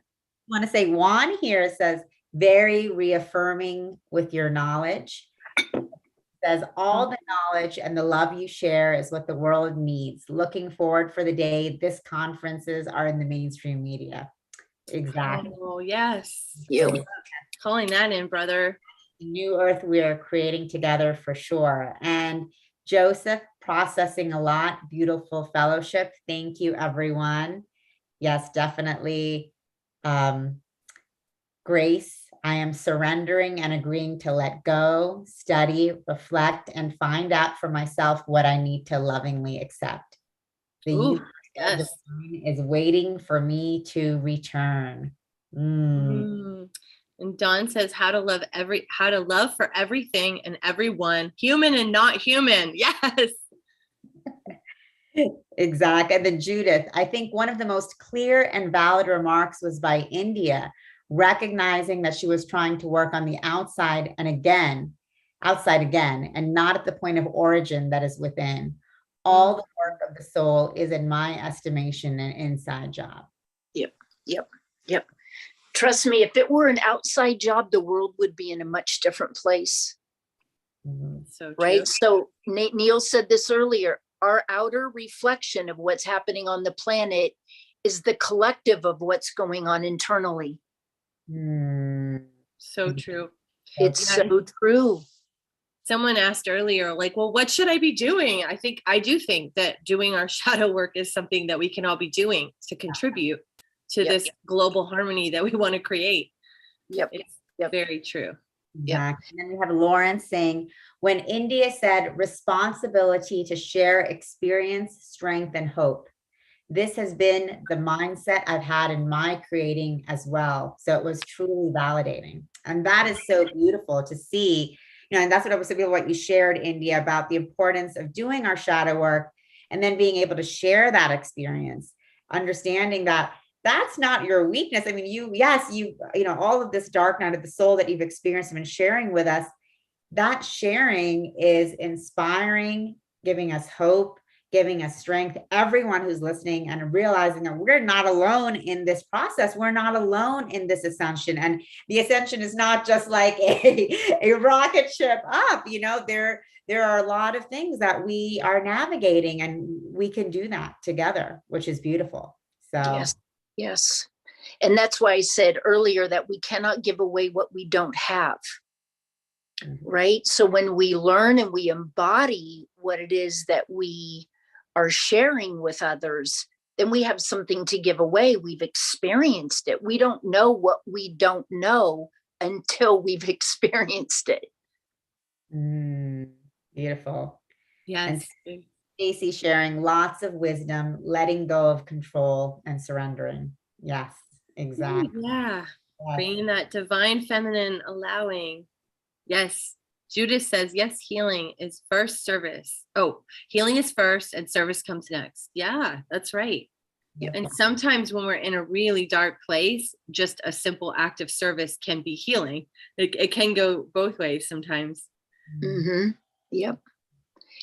want to say Juan here says, very reaffirming with your knowledge. Says all the knowledge and the love you share is what the world needs. Looking forward for the day this conferences are in the mainstream media. Exactly. Oh yes. So, calling that in, brother. New earth we are creating together for sure. And Joseph, processing a lot. Beautiful fellowship. Thank you, everyone. Yes, definitely. Grace, I am surrendering and agreeing to let go, study, reflect, and find out for myself what I need to lovingly accept. The universal design is waiting for me to return. And Dawn says how to love for everything and everyone, human and not human. Yes. Exactly. And then Judith, I think one of the most clear and valid remarks was by India, recognizing that she was trying to work on the outside again, and not at the point of origin that is within. All the work of the soul is, in my estimation, an inside job. Yep. Trust me, if it were an outside job, the world would be in a much different place. So right. So Neil said this earlier, our outer reflection of what's happening on the planet is the collective of what's going on internally. So true. It's so true. Someone asked earlier, like, well, what should I be doing? I do think that doing our shadow work is something that we can all be doing to contribute to this global harmony that we want to create. It's very true. Exactly. And then we have Lawrence saying, when India said responsibility to share experience, strength, and hope. This has been the mindset I've had in my creating as well. So it was truly validating. And that is so beautiful to see, and that's what I was saying, what you shared, India, about the importance of doing our shadow work and then being able to share that experience, understanding that that's not your weakness. I mean, all of this dark night of the soul that you've experienced and been sharing with us, that sharing is inspiring, giving us hope, giving us strength, everyone who's listening, and realizing that we're not alone in this process. We're not alone in this ascension. And the ascension is not just like a rocket ship up, there are a lot of things that we are navigating, and we can do that together, which is beautiful. So yes. And that's why I said earlier that we cannot give away what we don't have. Right? So when we learn and we embody what it is that we are sharing with others, then we have something to give away. We've experienced it. We don't know what we don't know until we've experienced it. Beautiful. Yes. And Stacey sharing lots of wisdom, letting go of control and surrendering. Yes, exactly. Yeah. Yes. Being that divine feminine, allowing. Yes. Judith says, yes, healing is first, service. Oh, healing is first and service comes next. Yeah, that's right. And sometimes when we're in a really dark place, just a simple act of service can be healing. It can go both ways sometimes. Yep.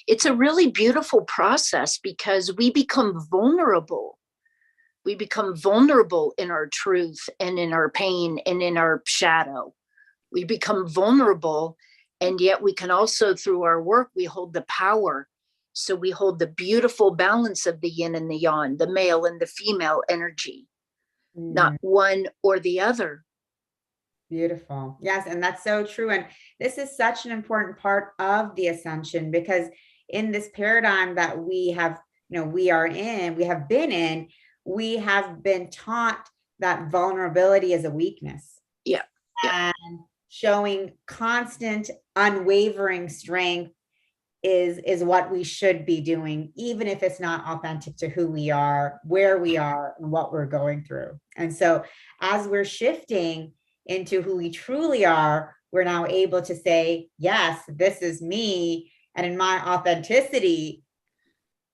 It's a really beautiful process because we become vulnerable. We become vulnerable in our truth and in our pain and in our shadow. We become vulnerable, and yet we can also, through our work, we hold the power. So we hold the beautiful balance of the yin and the yang, the male and the female energy, not one or the other. Beautiful. Yes. And that's so true. And this is such an important part of the ascension, because in this paradigm that we have, we have been taught that vulnerability is a weakness. Yeah. And showing constant, unwavering strength is what we should be doing, even if it's not authentic to who we are, where we are, and what we're going through. And so as we're shifting into who we truly are, we're now able to say, yes, this is me. And in my authenticity,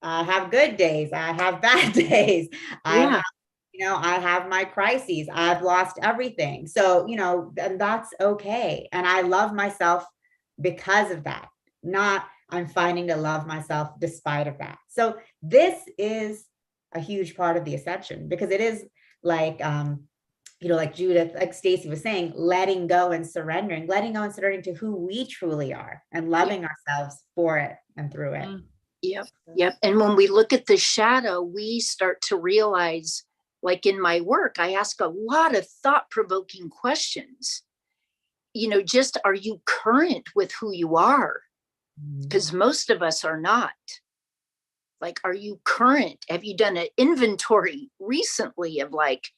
I have good days, I have bad days, I have my crises, I've lost everything. So, and that's okay. And I love myself because of that, not I'm finding to love myself despite of that. So this is a huge part of the ascension, because it is like, like Judith, like Stacy was saying, letting go and surrendering to who we truly are and loving ourselves for it and through it. Yep. And when we look at the shadow, we start to realize, like in my work, I ask a lot of thought-provoking questions. Just, are you current with who you are? Because most of us are not. Like, are you current? Have you done an inventory recently of like,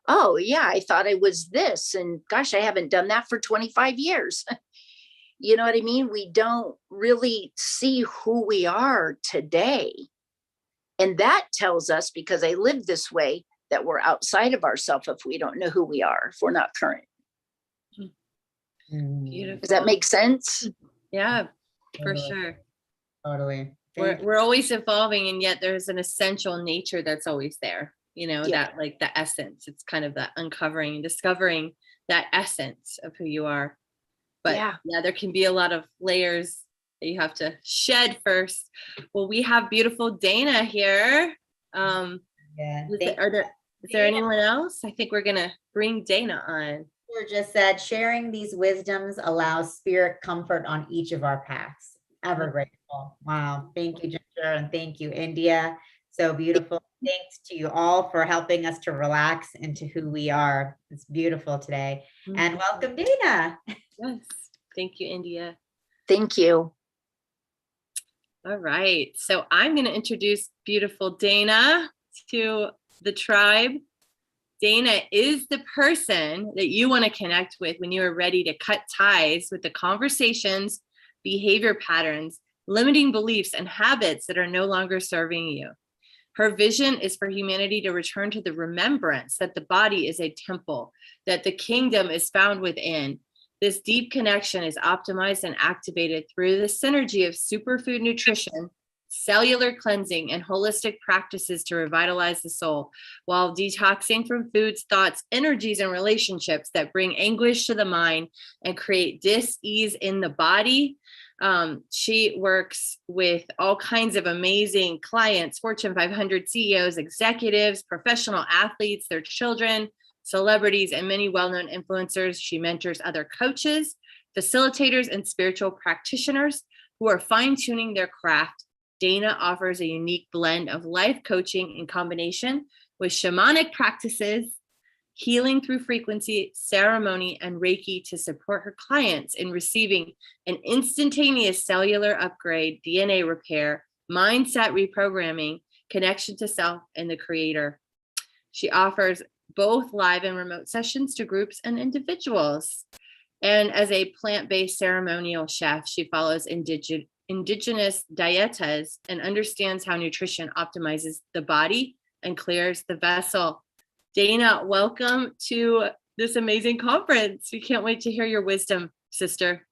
oh yeah, I thought I was this, and gosh, I haven't done that for 25 years. You know what I mean? We don't really see who we are today. And that tells us, because I live this way, that we're outside of ourselves if we don't know who we are, if we're not current. Beautiful. Does that make sense? Yeah, for sure. Totally. We're always evolving, and yet there's an essential nature that's always there. That like the essence. It's kind of that uncovering and discovering that essence of who you are. But there can be a lot of layers that you have to shed first. Well, we have beautiful Dana here. Is there anyone else? I think we're gonna bring Dana on. Just said, sharing these wisdoms allows spirit comfort on each of our paths. Ever grateful. Wow. Thank you, Ginger, and thank you, India. So beautiful. Thanks to you all for helping us to relax into who we are. It's beautiful today. And welcome, Dana. Yes. Thank you, India. Thank you. All right. So I'm going to introduce beautiful Dana to the tribe. Dana is the person that you want to connect with when you are ready to cut ties with the conversations, behavior patterns, limiting beliefs, and habits that are no longer serving you. Her vision is for humanity to return to the remembrance that the body is a temple, that the kingdom is found within. This deep connection is optimized and activated through the synergy of superfood nutrition, cellular cleansing, and holistic practices to revitalize the soul, while detoxing from foods, thoughts, energies, and relationships that bring anguish to the mind and create dis-ease in the body. She works with all kinds of amazing clients, Fortune 500 CEOs, executives, professional athletes, their children, celebrities, and many well-known influencers. She mentors other coaches, facilitators, and spiritual practitioners who are fine-tuning their craft. Dana offers a unique blend of life coaching in combination with shamanic practices, healing through frequency, ceremony, and Reiki to support her clients in receiving an instantaneous cellular upgrade, DNA repair, mindset reprogramming, connection to self and the creator. She offers both live and remote sessions to groups and individuals. And as a plant-based ceremonial chef, she follows indigenous dietas and understands how nutrition optimizes the body and clears the vessel. Dana, welcome to this amazing conference. We can't wait to hear your wisdom, sister.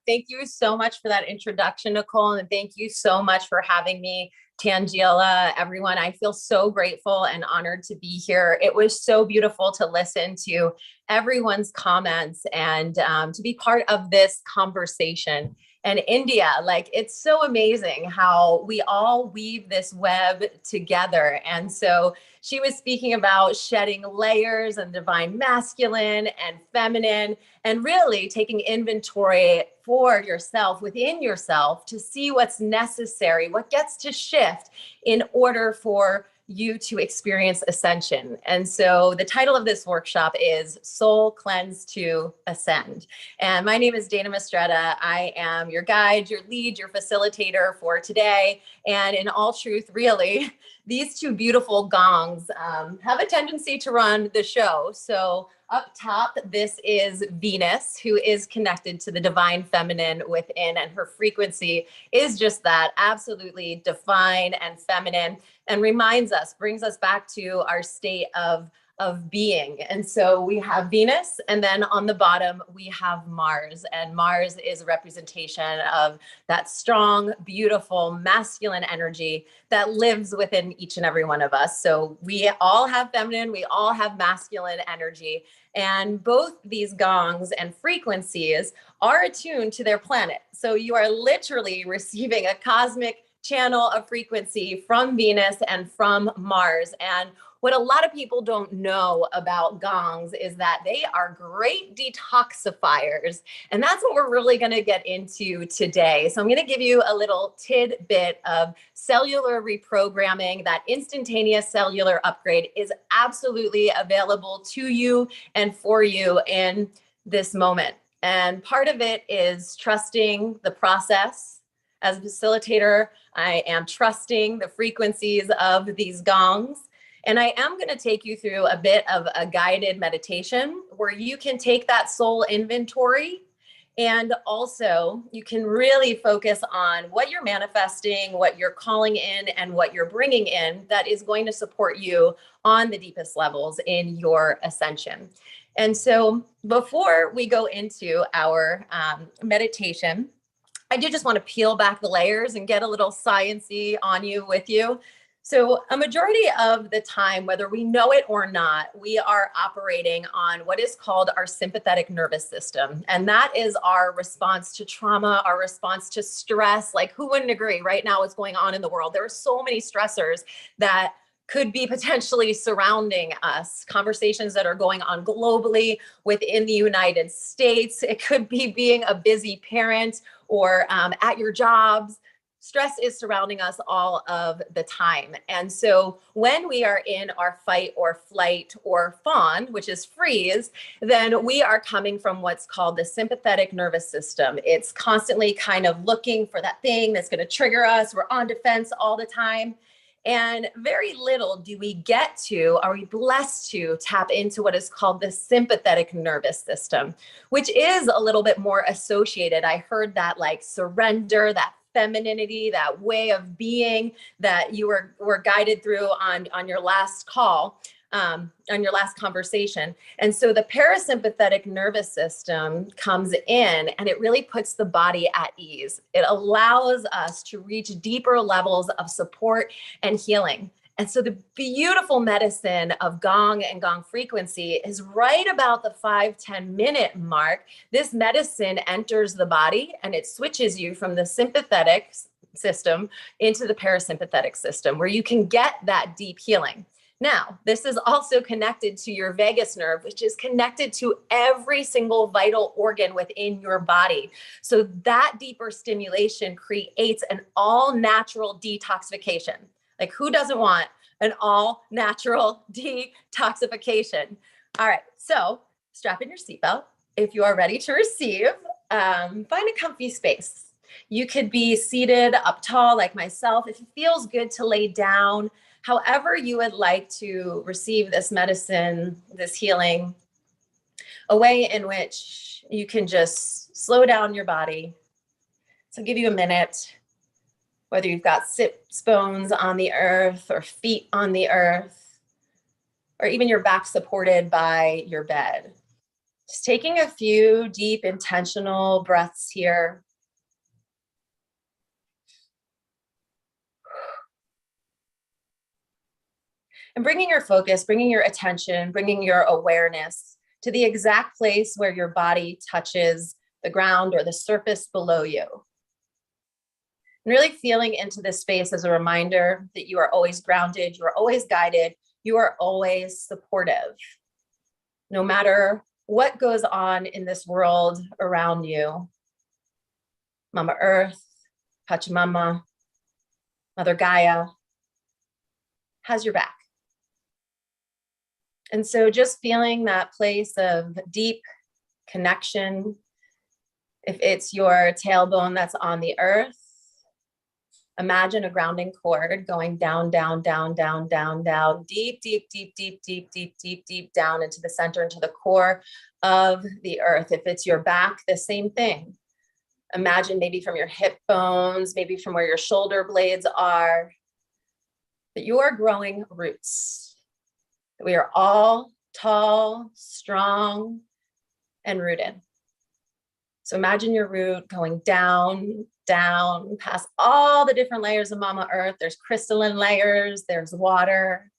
Thank you so much for that introduction, Nicole, and thank you so much for having me, Tangela, everyone. I feel so grateful and honored to be here. It was so beautiful to listen to everyone's comments and to be part of this conversation. And India, like, it's so amazing how we all weave this web together. And so she was speaking about shedding layers and divine masculine and feminine, and really taking inventory for yourself, within yourself, to see what's necessary, what gets to shift in order for you to experience ascension. And so the title of this workshop is Soul Cleanse to Ascend. And my name is Dana Mistretta. I am your guide, your lead, your facilitator for today. And in all truth, really, these two beautiful gongs have a tendency to run the show. So up top, this is Venus, who is connected to the divine feminine within, and her frequency is just that, absolutely divine and feminine, and reminds us, brings us back to our state of being. And so we have Venus, and then on the bottom, we have Mars. And Mars is a representation of that strong, beautiful, masculine energy that lives within each and every one of us. So we all have feminine, we all have masculine energy. And both these gongs and frequencies are attuned to their planet. So you are literally receiving a cosmic channel of frequency from Venus and from Mars. And what a lot of people don't know about gongs is that they are great detoxifiers. And that's what we're really going to get into today. So I'm going to give you a little tidbit of cellular reprogramming. That instantaneous cellular upgrade is absolutely available to you and for you in this moment. And part of it is trusting the process. As a facilitator, I am trusting the frequencies of these gongs. And I am going to take you through a bit of a guided meditation where you can take that soul inventory, and also you can really focus on what you're manifesting, what you're calling in, and what you're bringing in that is going to support you on the deepest levels in your ascension. And so before we go into our meditation, I do just want to peel back the layers and get a little science-y on you with you. So a majority of the time, whether we know it or not, we are operating on what is called our sympathetic nervous system. And that is our response to trauma, our response to stress. Like, who wouldn't agree right now what's going on in the world? There are so many stressors that could be potentially surrounding us, conversations that are going on globally within the United States. It could be being a busy parent or at your jobs. Stress is surrounding us all of the time. And so when we are in our fight or flight or fawn, which is freeze, then we are coming from what's called the sympathetic nervous system. It's constantly kind of looking for that thing that's going to trigger us. We're on defense all the time. And very little do we get to, are we blessed to tap into what is called the sympathetic nervous system, which is a little bit more associated. I heard that like surrender, that femininity, that way of being that you were guided through on your last call, on your last conversation. And so the parasympathetic nervous system comes in and it really puts the body at ease. It allows us to reach deeper levels of support and healing. And so the beautiful medicine of gong and gong frequency is right about the 5-10 minute mark. This medicine enters the body and it switches you from the sympathetic system into the parasympathetic system, where you can get that deep healing. Now, this is also connected to your vagus nerve, which is connected to every single vital organ within your body. So that deeper stimulation creates an all natural detoxification. Like, who doesn't want an all natural detoxification? All right, so strap in your seatbelt. If you are ready to receive, find a comfy space. You could be seated up tall like myself. If it feels good to lay down, however you would like to receive this medicine, this healing, a way in which you can just slow down your body. So give you a minute. Whether you've got sits bones on the earth or feet on the earth, or even your back supported by your bed. Just taking a few deep, intentional breaths here. And bringing your focus, bringing your attention, bringing your awareness to the exact place where your body touches the ground or the surface below you. And really feeling into this space as a reminder that you are always grounded, you are always guided, you are always supportive. No matter what goes on in this world around you, Mama Earth, Pachamama, Mother Gaia has your back. And so just feeling that place of deep connection, if it's your tailbone that's on the earth, imagine a grounding cord going down, down, down, down, down, down, deep, deep, deep, deep, deep, deep, deep, deep down into the center, into the core of the earth. If it's your back, the same thing. Imagine maybe from your hip bones, maybe from where your shoulder blades are, that you are growing roots. That we are all tall, strong, and rooted. So imagine your root going down, down, past all the different layers of Mama Earth. There's crystalline layers, there's water,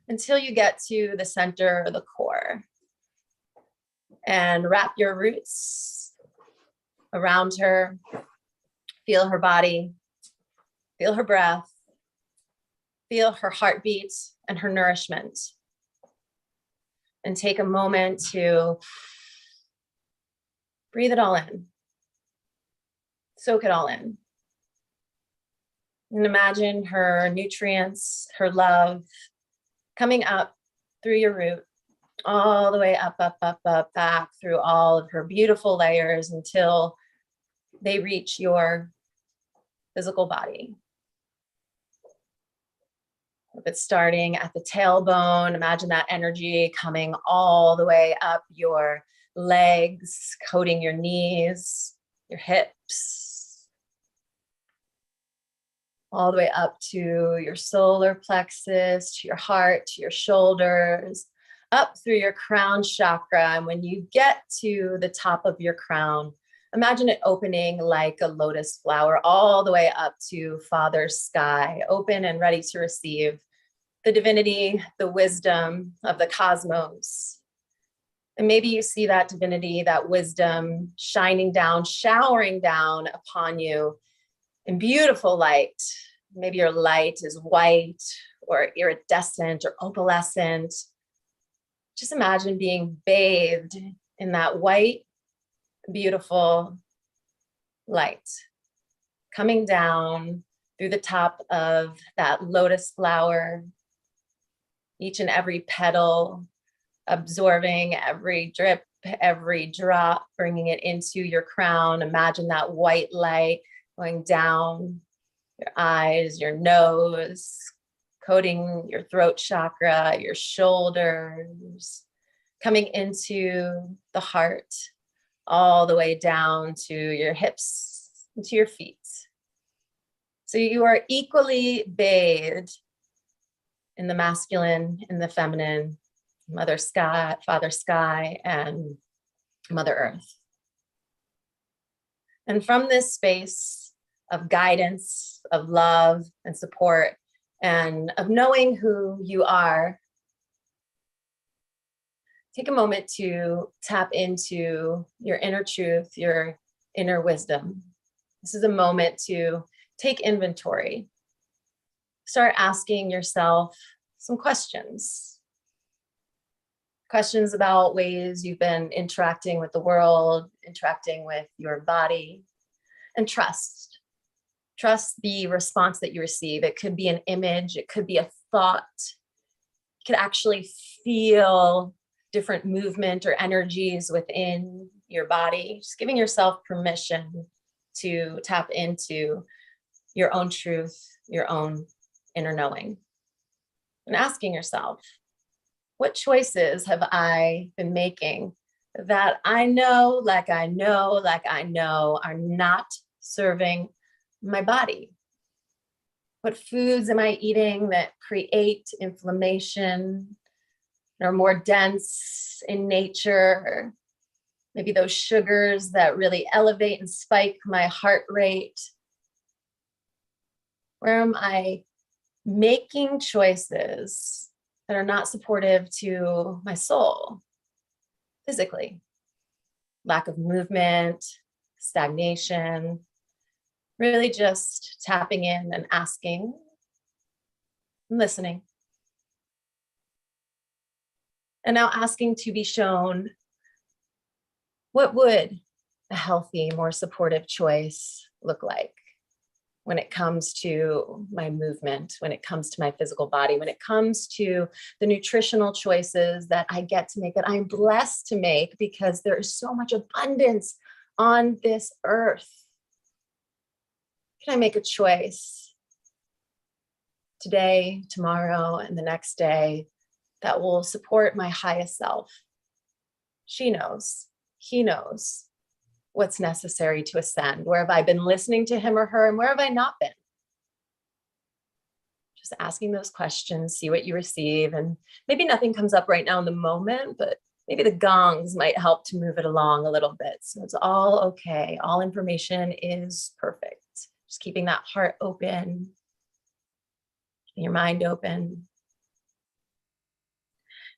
until you get to the center or the core. And wrap your roots around her. Feel her body, feel her breath, feel her heartbeat and her nourishment. And take a moment to breathe it all in. Soak it all in. And imagine her nutrients, her love coming up through your root, all the way up, up, up, up, back through all of her beautiful layers until they reach your physical body. If it's starting at the tailbone, imagine that energy coming all the way up your legs, coating your knees, your hips, all the way up to your solar plexus, to your heart, to your shoulders, up through your crown chakra. And when you get to the top of your crown, imagine it opening like a lotus flower all the way up to Father Sky, open and ready to receive the divinity, the wisdom of the cosmos. And maybe you see that divinity, that wisdom shining down, showering down upon you in beautiful light. Maybe your light is white or iridescent or opalescent. Just imagine being bathed in that white, beautiful light coming down through the top of that lotus flower, each and every petal, absorbing every drip, every drop, bringing it into your crown. Imagine that white light going down your eyes, your nose, coating your throat chakra, your shoulders, coming into the heart, all the way down to your hips, and to your feet. So you are equally bathed in the masculine, in the feminine, Mother Sky, Father Sky, and Mother Earth. And from this space of guidance, of love and support, and of knowing who you are, take a moment to tap into your inner truth, your inner wisdom. This is a moment to take inventory. Start asking yourself some questions. Questions about ways you've been interacting with the world, interacting with your body, and trust. Trust the response that you receive. It could be an image, it could be a thought. You could actually feel different movement or energies within your body. Just giving yourself permission to tap into your own truth, your own inner knowing. And asking yourself, what choices have I been making that I know, like I know are not serving my body? What foods am I eating that create inflammation, are more dense in nature, Maybe those sugars that really elevate and spike my heart rate. Where am I making choices that are not supportive to my soul physically? Lack of movement, stagnation, really just tapping in and asking and listening. And now asking to be shown, what would a healthy, more supportive choice look like when it comes to my movement, when it comes to my physical body, when it comes to the nutritional choices that I get to make, that I'm blessed to make, because there is so much abundance on this earth. Can I make a choice today, tomorrow, and the next day that will support my highest self? She knows, he knows what's necessary to ascend. Where have I been listening to him or her, and where have I not been? Just asking those questions, see what you receive. And maybe nothing comes up right now in the moment, but maybe the gongs might help to move it along a little bit. So it's all okay. All information is perfect. Just keeping that heart open, keeping your mind open.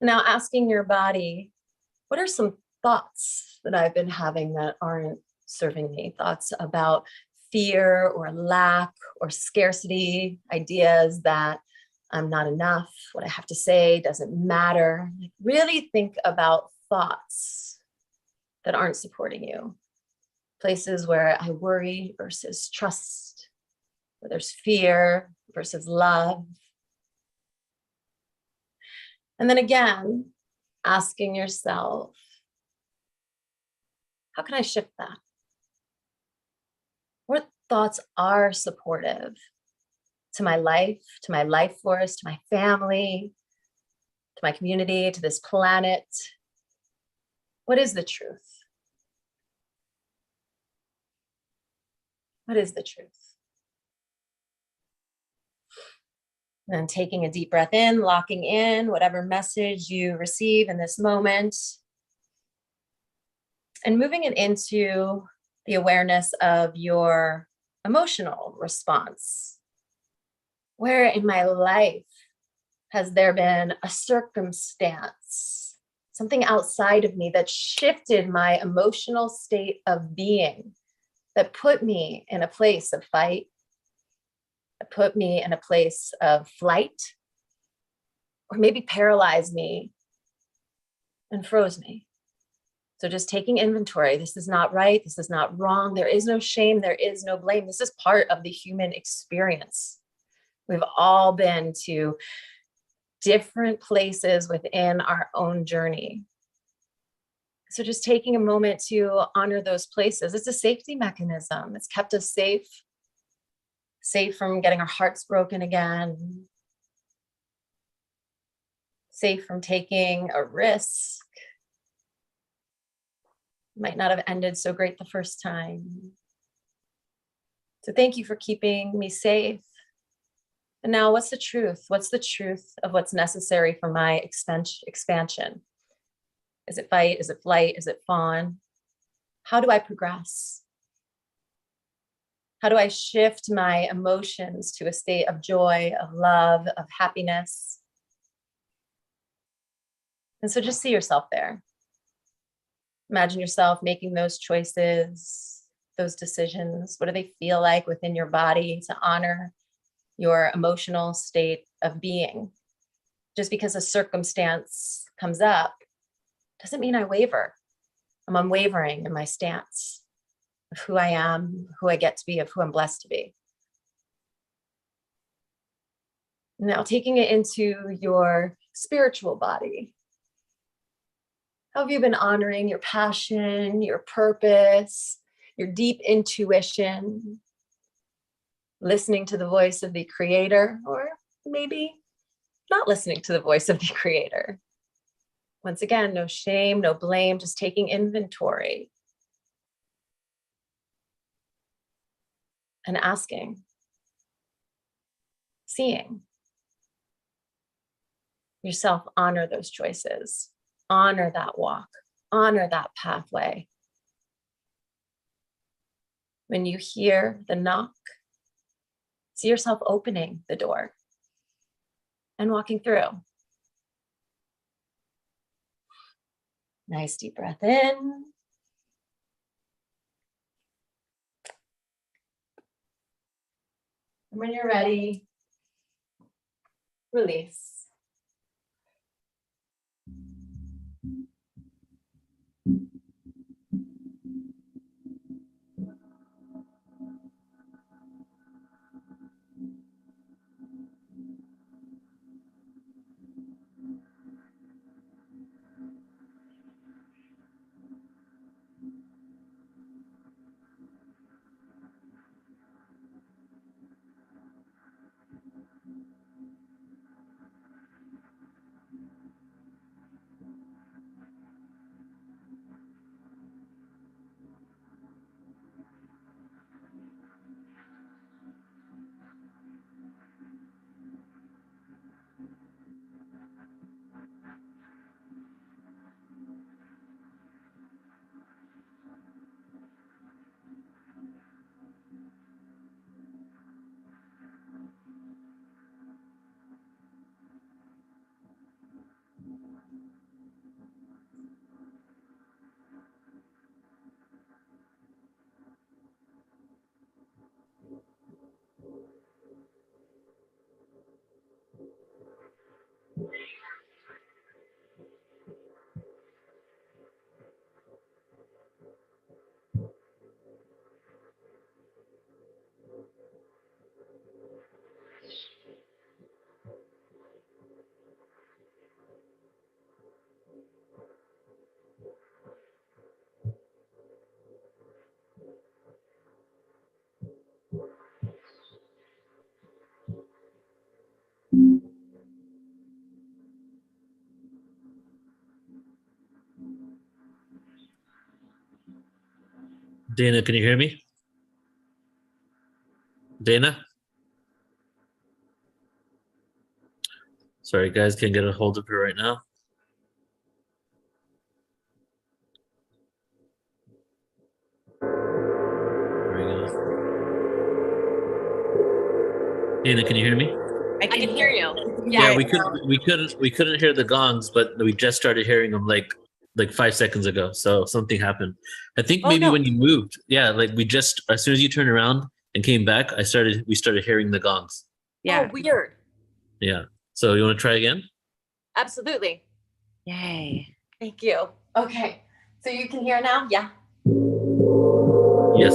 Now asking your body, what are some thoughts that I've been having that aren't serving me? Thoughts about fear or lack or scarcity, ideas that I'm not enough, what I have to say doesn't matter. Really think about thoughts that aren't supporting you. Places where I worry versus trust, where there's fear versus love. And then again, asking yourself, how can I shift that? What thoughts are supportive to my life force, to my family, to my community, to this planet? What is the truth? What is the truth? And then taking a deep breath in, locking in whatever message you receive in this moment, and moving it into the awareness of your emotional response. Where in my life has there been a circumstance, something outside of me that shifted my emotional state of being, that put me in a place of fight, that put me in a place of flight, or maybe paralyzed me and froze me? So just taking inventory. This is not right. This is not wrong. There is no shame. There is no blame. This is part of the human experience. We've all been to different places within our own journey. So just taking a moment to honor those places. It's a safety mechanism. It's kept us safe from getting our hearts broken again, safe from taking a risk. Might not have ended so great the first time. So thank you for keeping me safe. And now what's the truth? What's the truth of what's necessary for my expansion? Is it fight? Is it flight? Is it fawn? How do I progress? How do I shift my emotions to a state of joy, of love, of happiness? And so just see yourself there. Imagine yourself making those choices, those decisions. What do they feel like within your body to honor your emotional state of being? Just because a circumstance comes up doesn't mean I waver. I'm unwavering in my stance of who I am, who I get to be, of who I'm blessed to be. Now taking it into your spiritual body. How have you been honoring your passion, your purpose, your deep intuition, listening to the voice of the creator, or maybe not listening to the voice of the creator? Once again, no shame, no blame, just taking inventory and asking, seeing yourself honor those choices, honor that walk, honor that pathway. When you hear the knock, see yourself opening the door and walking through. Nice deep breath in. And when you're ready, release. Dana, can you hear me? Dana? Sorry, guys, can't get a hold of her right now. There we go. Dana, can you hear me? I can hear you. Yeah, we couldn't hear the gongs, but we just started hearing them like 5 seconds ago. So something happened. I think maybe when you moved, like we just, as soon as you turned around and came back, we started hearing the gongs. Yeah. Oh, weird. Yeah. So you want to try again? Absolutely. Yay. Thank you. Okay. So you can hear now? Yeah. Yes.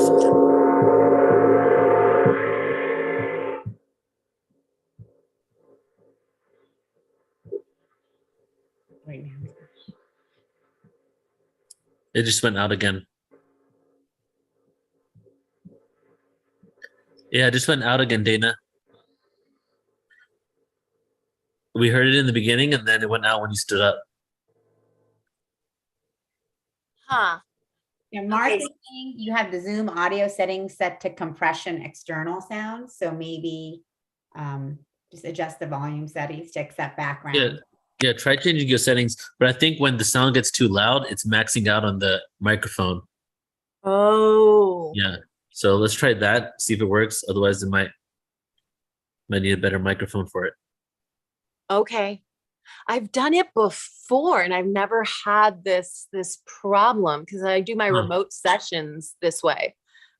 It just went out again. Yeah, it just went out again, Dana. We heard it in the beginning and then it went out when you stood up. Huh. Yeah, Mark is saying you have the Zoom audio settings set to compression external sounds. So maybe just adjust the volume settings to accept background. Yeah, try changing your settings. But I think when the sound gets too loud, it's maxing out on the microphone. Oh. Yeah. So let's try that, see if it works. Otherwise, it might need a better microphone for it. Okay. I've done it before and I've never had this problem because I do my remote sessions this way.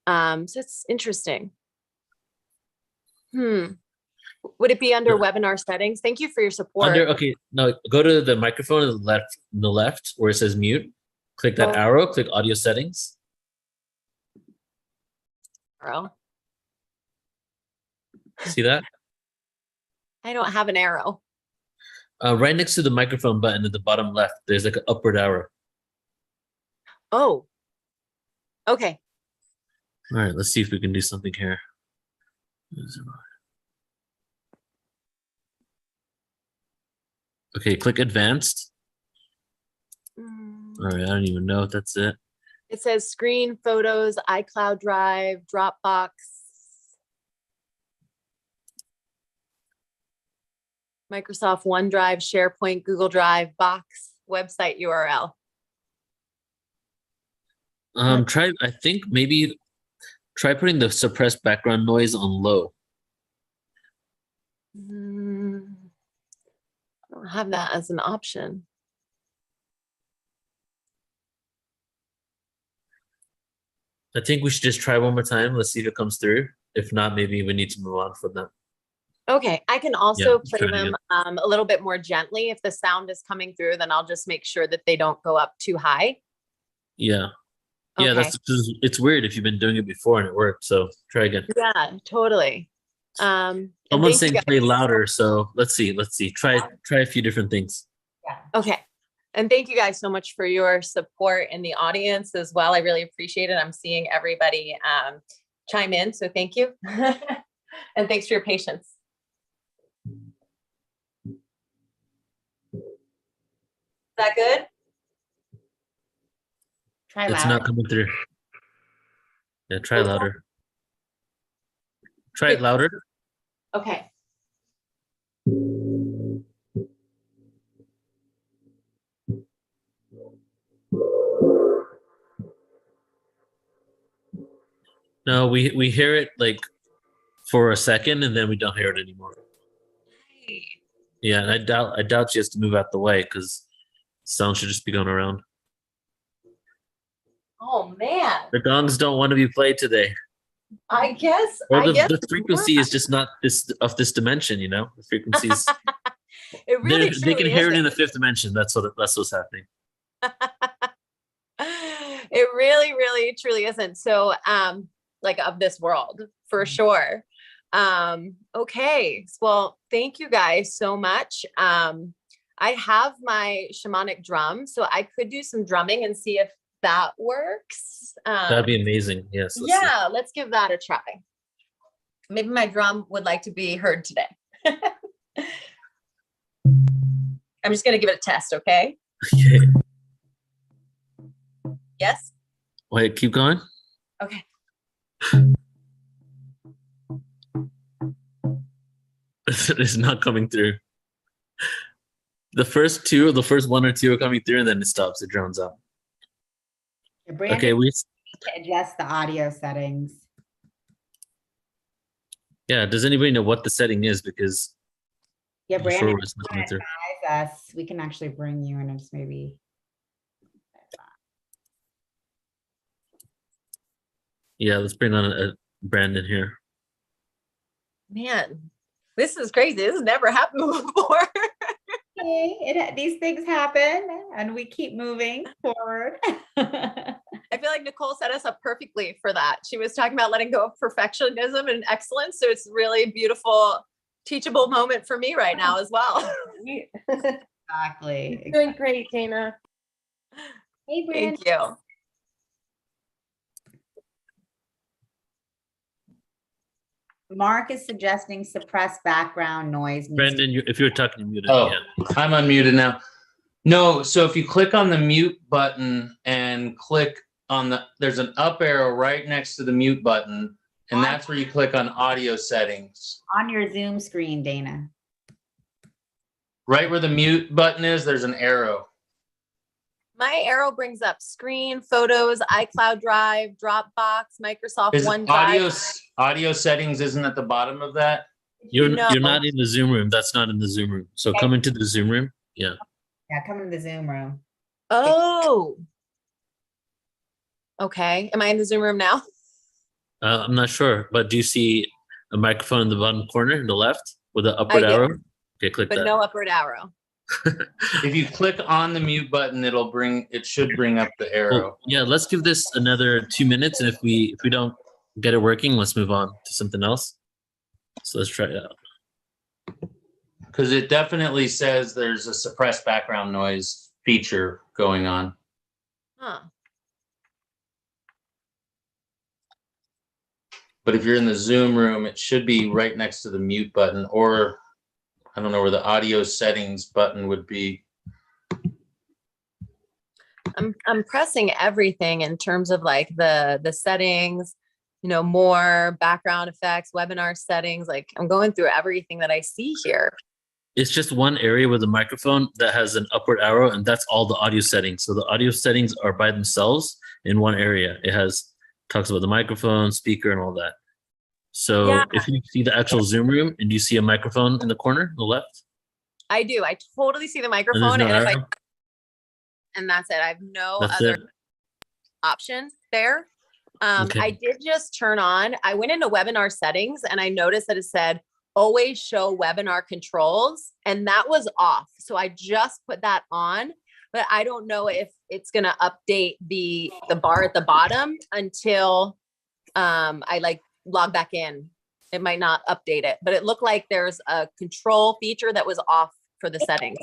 So it's interesting. Would it be under webinar settings? Thank you for your support. Go to the microphone on the left where it says mute. Click that arrow, click audio settings. Arrow. See that? I don't have an arrow. Right next to the microphone button at the bottom left, there's like an upward arrow. Oh. Okay. All right, let's see if we can do something here. Okay, click advanced. All right, I don't even know if that's it. It says screen, photos, iCloud Drive, Dropbox. Microsoft OneDrive, SharePoint, Google Drive, Box, website URL. I think maybe try putting the suppressed background noise on low. I don't have that as an option. I think we should just try one more time. Let's see if it comes through. If not, maybe we need to move on from that. Okay, I can also let's play try it them a little bit more gently. If the sound is coming through, then I'll just make sure that they don't go up too high. Yeah. Yeah, Okay. it's weird if you've been doing it before and it worked. So try again. Yeah, totally. And Someone's thank you saying play guys. louder. So let's see. Try a few different things. Okay. And thank you guys so much for your support in the audience as well. I really appreciate it. I'm seeing everybody chime in. So thank you. And thanks for your patience. Is that good? Try It's louder. not coming through. Yeah, try louder. Try it louder. Okay. No, we hear it like for a second and then we don't hear it anymore. Yeah, and I doubt she has to move out the way because sound should just be going around. Oh man. The gongs don't want to be played today. I guess. Or the frequency is just not this dimension, you know? The frequencies It really they can truly hear it in isn't. the fifth dimension. That's what's happening. It really, really, truly isn't. So, like of this world for sure. Okay. Well, thank you guys so much. I have my shamanic drum, so I could do some drumming and see if that works. That'd be amazing. Yes. Yeah, let's give that a try. Maybe my drum would like to be heard today. I'm just going to give it a test, okay? Okay. Yes? Wait, keep going. Okay. It's not coming through. The first one or two are coming through and then it stops. It drowns out. Brandon, Okay, to adjust the audio settings. yeah, does anybody know what the setting is? Because Yeah, I'm Brandon, sure it's not coming through. advise us. We can actually bring you in and just maybe. Yeah, let's bring on a Brandon here. Man, this is crazy. This has never happened before. Hey, these things happen and we keep moving forward. I feel like Nicole set us up perfectly for that. She was talking about letting go of perfectionism and excellence. So it's really a beautiful, teachable moment for me right now as well. Exactly. Doing great, Dana. Hey, Brandon. Thank you. Mark is suggesting suppress background noise. Brandon, if you're talking, you're muted. Oh, Yeah. I'm unmuted now. No, so if you click on the mute button and click on there's an up arrow right next to the mute button, and that's where you click on audio settings. On your Zoom screen, Dana. Right where the mute button is, there's an arrow. My arrow brings up screen, photos, iCloud Drive, Dropbox, Microsoft Is OneDrive. audio settings isn't at the bottom of that? You're not in the Zoom room. That's not in the Zoom room. So come into the Zoom room. Yeah. Yeah, come into the Zoom room. Oh. Okay. Am I in the Zoom room now? I'm not sure, but do you see a microphone in the bottom corner in the left with the upward I do. arrow? Okay, click But that. no upward arrow. If you click on the mute button, it should bring up the arrow. Well, yeah, let's give this another 2 minutes, and if we don't get it working, let's move on to something else. So let's try it out. Because it definitely says there's a suppressed background noise feature going on. Huh. But if you're in the Zoom room, it should be right next to the mute button, or I don't know where the audio settings button would be. I'm pressing everything in terms of like the settings, more background effects, webinar settings. Like I'm going through everything that I see here. It's just one area with a microphone that has an upward arrow, and that's all the audio settings. So the audio settings are by themselves, in one area. It talks about the microphone, speaker, and all that. So Yeah. if you see the actual Zoom room and you see a microphone in the corner, on the left, I do. I totally see the and there's microphone, no and arrow, and that's it. I have no that's other it. option there. Okay. I did just turn on, I went into webinar settings and I noticed that it said always show webinar controls, and that was off. So I just put that on, but I don't know if it's going to update the bar at the bottom until I like log back in. It might not update it, but it looked like there's a control feature that was off for the settings.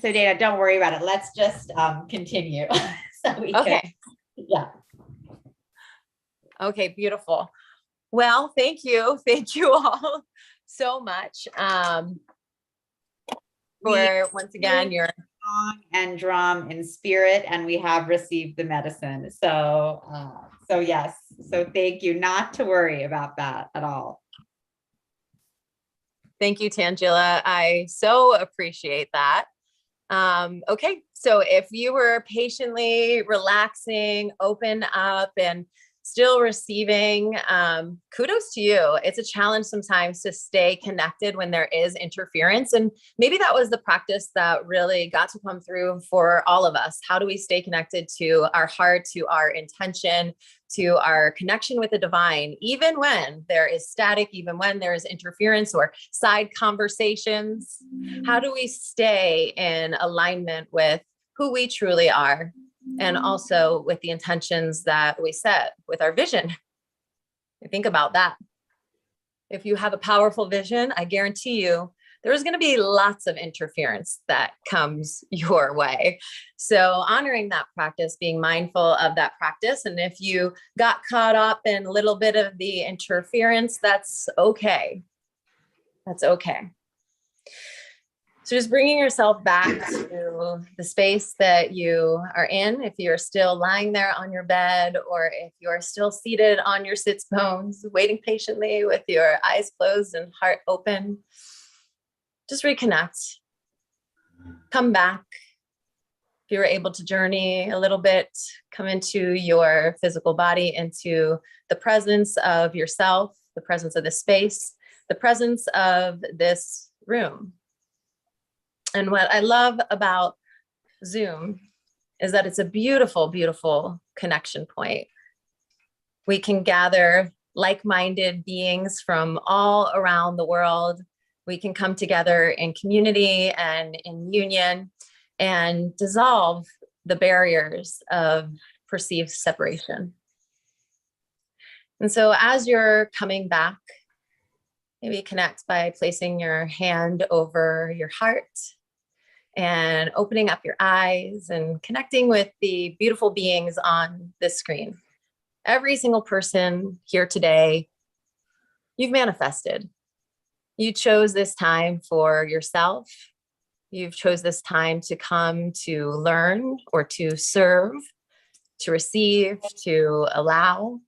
So Dana, don't worry about it. Let's just continue. So we Okay. Yeah. Okay, beautiful. Well, thank you. Thank you all so much for once again your song and drum in spirit, and we have received the medicine. So yes. So thank you. Not to worry about that at all. Thank you, Tangela. I so appreciate that. Okay, so if you were patiently relaxing, open up, and still receiving, kudos to you. It's a challenge sometimes to stay connected when there is interference. And maybe that was the practice that really got to come through for all of us. How do we stay connected to our heart, to our intention, to our connection with the divine, even when there is static, even when there is interference or side conversations? How do we stay in alignment with who we truly are, and also with the intentions that we set with our vision? Think about that. If you have a powerful vision, I guarantee you there's going to be lots of interference that comes your way. So honoring that practice, being mindful of that practice. And if you got caught up in a little bit of the interference, that's okay. That's okay. So just bringing yourself back to the space that you are in, if you're still lying there on your bed, or if you're still seated on your sits bones, waiting patiently with your eyes closed and heart open, just reconnect, come back. If you're able to journey a little bit, come into your physical body, into the presence of yourself, the presence of the space, the presence of this room. And what I love about Zoom is that it's a beautiful, beautiful connection point. We can gather like-minded beings from all around the world. We can come together in community and in union and dissolve the barriers of perceived separation. And so as you're coming back, maybe connect by placing your hand over your heart and opening up your eyes and connecting with the beautiful beings on this screen. Every single person here today, you've manifested. You chose this time for yourself. You've chose this time to come to learn or to serve, to receive, to allow.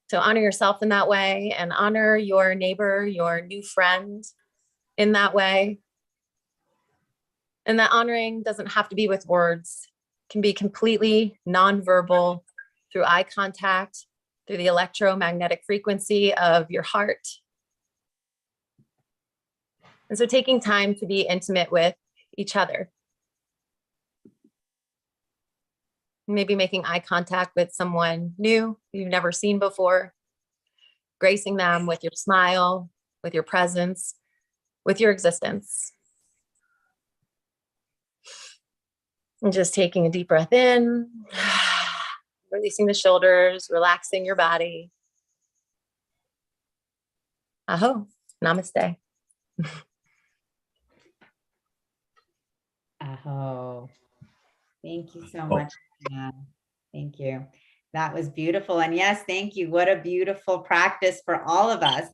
So honor yourself in that way, and honor your neighbor, your new friend in that way. And that honoring doesn't have to be with words. It can be completely nonverbal, through eye contact, through the electromagnetic frequency of your heart. And so taking time to be intimate with each other. Maybe making eye contact with someone new you've never seen before, gracing them with your smile, with your presence, with your existence. And just taking a deep breath in, releasing the shoulders, relaxing your body. Aho, namaste. Aho. Thank you so much, Anna. Thank you. That was beautiful. And yes, thank you. What a beautiful practice for all of us.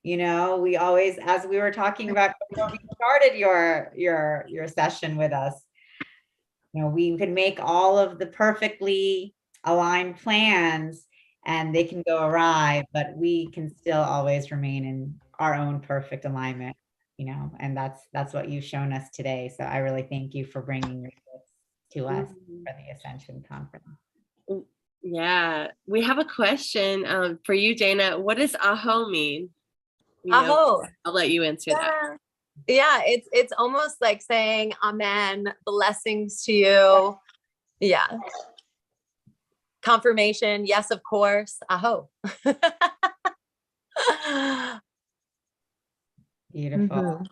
You know, we always, as we were talking about before we started your session with us, you know, we can make all of the perfectly aligned plans and they can go awry, but we can still always remain in our own perfect alignment, you know, and that's what you've shown us today. So I really thank you for bringing your gifts to us for the Ascension Conference. Yeah, we have a question for you, Dana. What does aho mean? You know, Aho. I'll let you answer that. Yeah, it's almost like saying amen, blessings to you. Yeah. Confirmation, yes, of course. Aho. Beautiful. Mhm.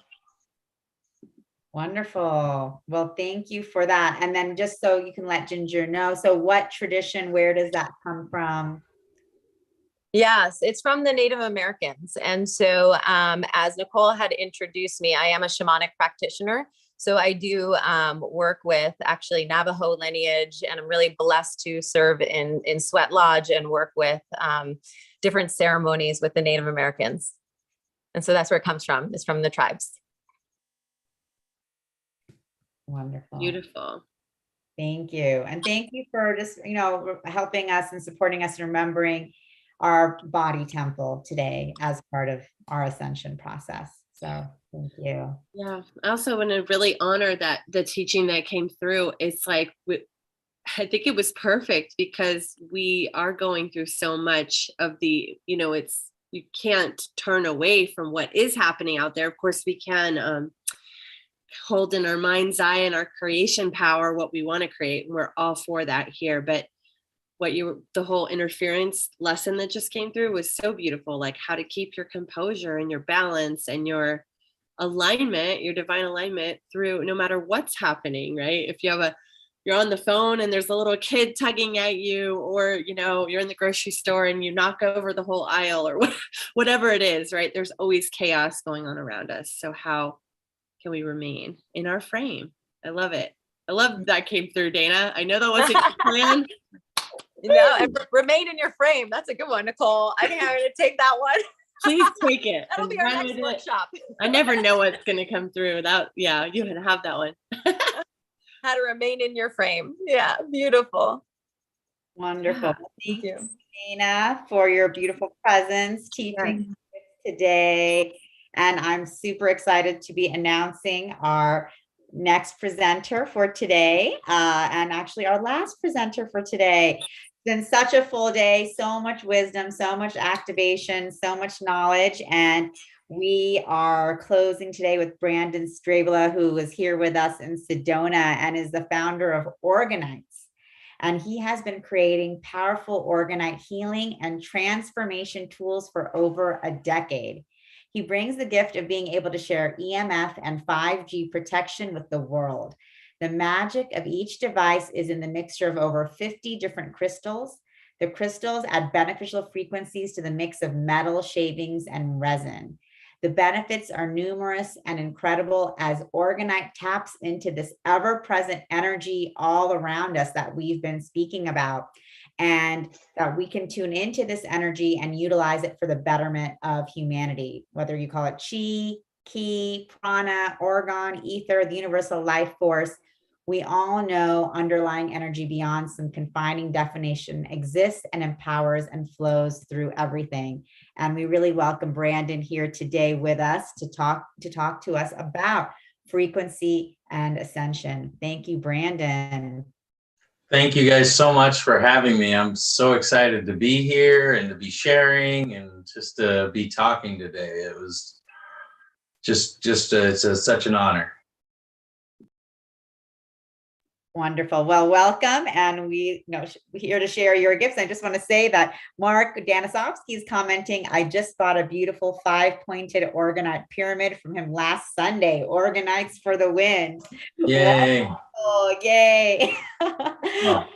Wonderful. Well, thank you for that. And then just so you can let Ginger know, so what tradition, where does that come from? Yes, it's from the Native Americans. And so, as Nicole had introduced me, I am a shamanic practitioner. So I do work with actually Navajo lineage, and I'm really blessed to serve in Sweat Lodge and work with different ceremonies with the Native Americans. And so that's where it comes from. It's from the tribes. Wonderful. Beautiful. Thank you. And thank you for just, helping us and supporting us and remembering our body temple today as part of our ascension process. So thank you. Yeah. I also want to really honor that the teaching that came through. It's like, I think it was perfect because we are going through so much of the, you can't turn away from what is happening out there. Of course, we can hold in our mind's eye and our creation power what we want to create. And we're all for that here. But the whole interference lesson that just came through was so beautiful, like how to keep your composure and your balance and your alignment, your divine alignment through no matter what's happening, right? If you're on the phone and there's a little kid tugging at you, or, you're in the grocery store and you knock over the whole aisle or whatever it is, right? There's always chaos going on around us. So how can we remain in our frame? I love it. I love that came through, Dana. I know that wasn't your plan. And remain in your frame. That's a good one, Nicole. I think I'm going to take that one. Please take it. That'll be our next workshop. I never know what's going to come through without, you can have that one. How to remain in your frame. Yeah, beautiful. Wonderful. Thank you, Dana, for your beautiful presence teaching today. And I'm super excited to be announcing our next presenter for today, and actually our last presenter for today. It's been such a full day, so much wisdom, so much activation, so much knowledge. And we are closing today with Brandon Strabla, who is here with us in Sedona and is the founder of Organites. And he has been creating powerful Organite healing and transformation tools for over a decade. He brings the gift of being able to share EMF and 5G protection with the world. The magic of each device is in the mixture of over 50 different crystals. The crystals add beneficial frequencies to the mix of metal, shavings, and resin. The benefits are numerous and incredible as Organite taps into this ever-present energy all around us that we've been speaking about, and that we can tune into this energy and utilize it for the betterment of humanity, whether you call it chi, ki, prana, organ, ether, the universal life force. We all know underlying energy beyond some confining definition exists and empowers and flows through everything. And we really welcome Brandon here today with us to talk to us about frequency and ascension. Thank you, Brandon. Thank you guys so much for having me. I'm so excited to be here and to be sharing and just to be talking today. It was it's such an honor. Wonderful. Well, welcome. And we're here to share your gifts. I just want to say that Mark Danisovsky is commenting, I just bought a beautiful 5-pointed Organite pyramid from him last Sunday. Organites for the win. Yay. Oh, yay. Oh.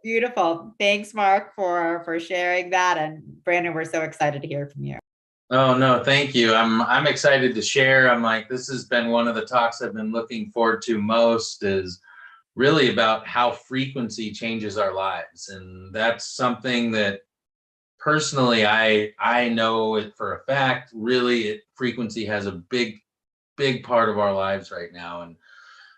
Beautiful. Thanks, Mark, for sharing that. And Brandon, we're so excited to hear from you. Oh, no, thank you. I'm excited to share. I'm like, this has been one of the talks I've been looking forward to most, is really about how frequency changes our lives. And that's something that personally, I know it for a fact. Really, frequency has a big part of our lives right now. And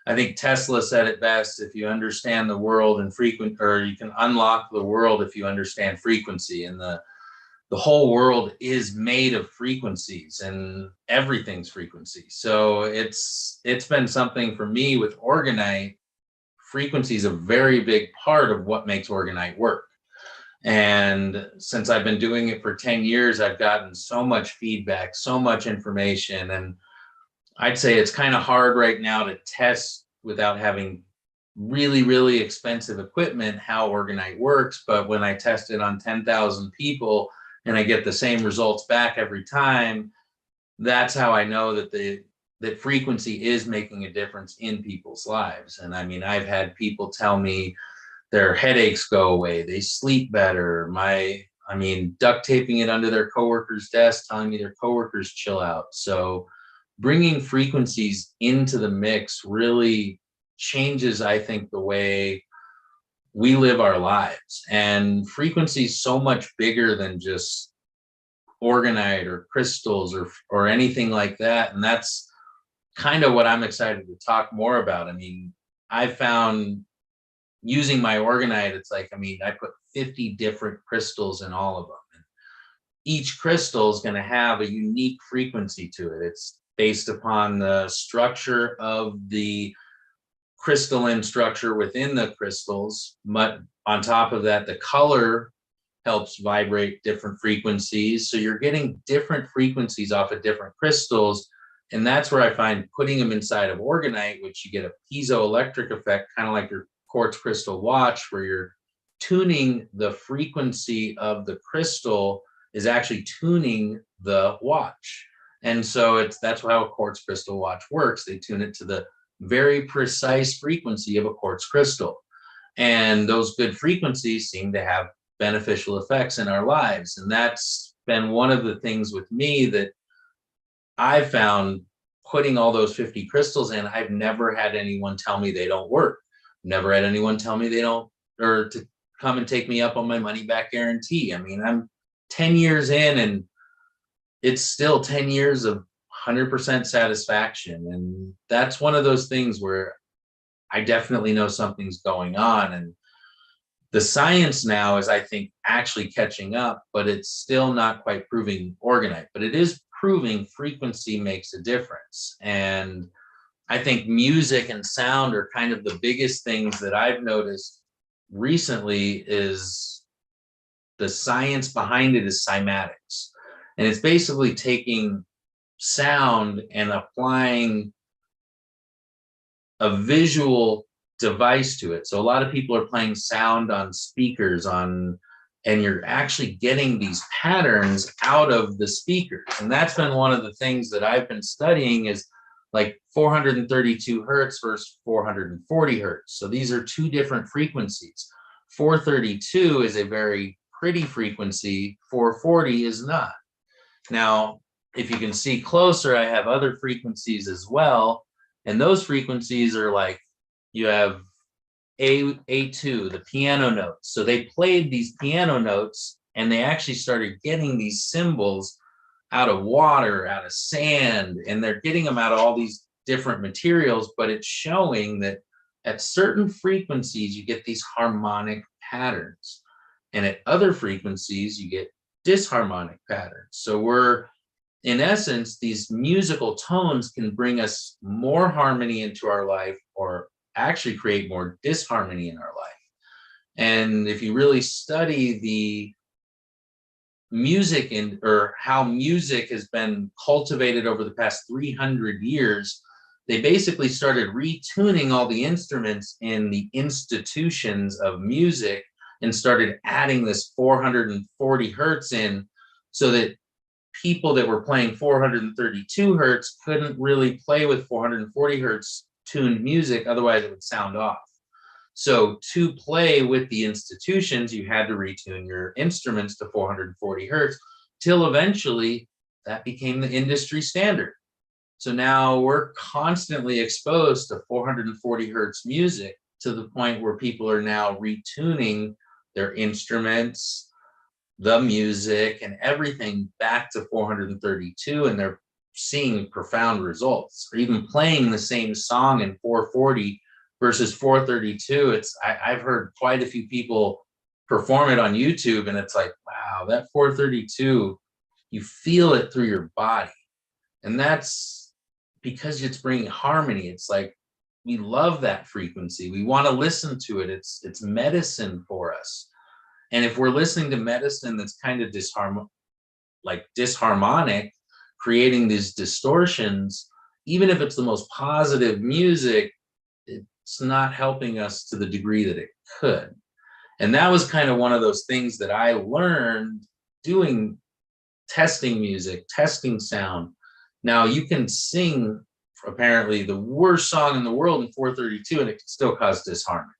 I think Tesla said it best: if you understand the world and you can unlock the world if you understand frequency. And the whole world is made of frequencies, and everything's frequency. So it's been something for me with Organite frequency is a very big part of what makes Organite work. And since I've been doing it for 10 years, I've gotten so much feedback, so much information. And I'd say it's kind of hard right now to test without having really, really expensive equipment how Organite works. But when I test it on 10,000 people and I get the same results back every time, that's how I know that that frequency is making a difference in people's lives. And I mean, I've had people tell me their headaches go away, they sleep better. Duct taping it under their coworker's desk, telling me their coworkers chill out. So bringing frequencies into the mix really changes, I think, the way we live our lives. And frequency is so much bigger than just Organite or crystals or anything like that. And that's kind of what I'm excited to talk more about. I mean, I found using my Organite, it's like, I put 50 different crystals in all of them. And each crystal is going to have a unique frequency to it. It's based upon the structure of the crystalline structure within the crystals. But on top of that, the color helps vibrate different frequencies. So you're getting different frequencies off of different crystals. And that's where I find putting them inside of Organite, which you get a piezoelectric effect, kind of like your quartz crystal watch, where you're tuning the frequency of the crystal is actually tuning the watch. And so that's how a quartz crystal watch works. They tune it to the very precise frequency of a quartz crystal. And those good frequencies seem to have beneficial effects in our lives. And that's been one of the things with me that I found putting all those 50 crystals in. I've never had anyone tell me they don't work. Never had anyone tell me they don't, or to come and take me up on my money back guarantee. I mean, I'm 10 years in and it's still 10 years of 100% satisfaction. And that's one of those things where I definitely know something's going on. And the science now is, I think, actually catching up, but it's still not quite proving Organite, but it is proving frequency makes a difference. And I think music and sound are kind of the biggest things that I've noticed recently. Is the science behind it is cymatics. And it's basically taking sound and applying a visual device to it. So a lot of people are playing sound on speakers and you're actually getting these patterns out of the speakers. And that's been one of the things that I've been studying, is like 432 hertz versus 440 hertz. So these are two different frequencies. 432 is a very pretty frequency, 440 is not. Now, if you can see closer, I have other frequencies as well. And those frequencies are like, you have A2, the piano notes. So they played these piano notes and they actually started getting these symbols out of water, out of sand, and they're getting them out of all these different materials, but it's showing that at certain frequencies, you get these harmonic patterns. And at other frequencies, you get disharmonic patterns. So we're, in essence, these musical tones can bring us more harmony into our life, or actually create more disharmony in our life. And if you really study the music or how music has been cultivated over the past 300 years, they basically started retuning all the instruments in the institutions of music and started adding this 440 hertz in, so that people that were playing 432 hertz couldn't really play with 440 hertz tuned music, otherwise it would sound off. So to play with the institutions, you had to retune your instruments to 440 hertz, till eventually that became the industry standard. So now we're constantly exposed to 440 hertz music, to the point where people are now retuning their instruments, the music, and everything back to 432, and they're seeing profound results. Or even playing the same song in 440 versus 432. I've heard quite a few people perform it on YouTube, and it's like, wow, that 432, you feel it through your body. And that's because it's bringing harmony. It's like we love that frequency. We want to listen to it. It's medicine for us. And if we're listening to medicine that's kind of disharmonic, creating these distortions, even if it's the most positive music, it's not helping us to the degree that it could. And that was kind of one of those things that I learned doing testing music, testing sound. Now you can sing apparently the worst song in the world in 432 and it can still cause disharmony.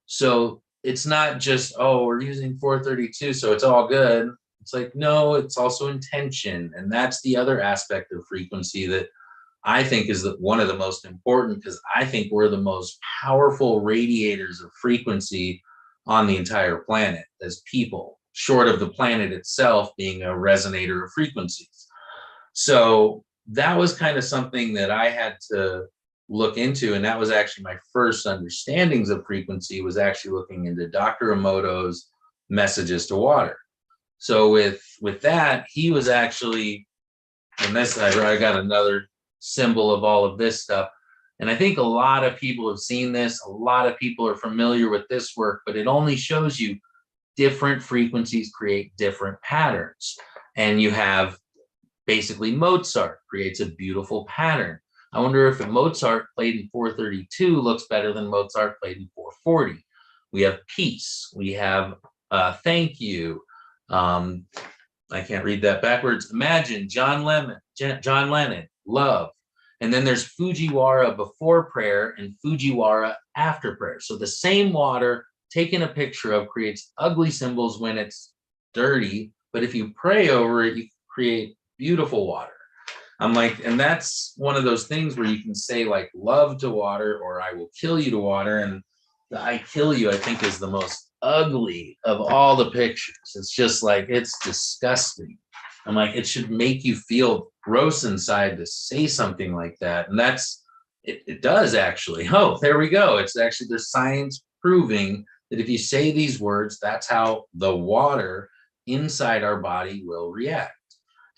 So it's not just, oh, we're using 432, so it's all good. It's like, no, it's also intention. And that's the other aspect of frequency that I think is one of the most important, because I think we're the most powerful radiators of frequency on the entire planet as people, short of the planet itself being a resonator of frequencies. So that was kind of something that I had to look into. And that was actually my first understandings of frequency, was actually looking into Dr. Emoto's Messages to Water. So with that, he was actually, and this, I got another symbol of all of this stuff. And I think a lot of people have seen this. A lot of people are familiar with this work, but it only shows you different frequencies create different patterns. And you have basically Mozart creates a beautiful pattern. I wonder if Mozart played in 432 looks better than Mozart played in 440. We have peace. We have thank you. I can't read that backwards. Imagine John Lennon, love. And then there's Fujiwara before prayer and Fujiwara after prayer. So the same water taken a picture of creates ugly symbols when it's dirty, but if you pray over it, you create beautiful water. I'm like, and that's one of those things where you can say like love to water or I will kill you to water. And the I kill you, I think, is the most ugly of all the pictures. It's just like, it's disgusting. I'm like, it should make you feel gross inside to say something like that. And that's, it does actually. Oh, there we go. It's actually, there's science proving that if you say these words, that's how the water inside our body will react.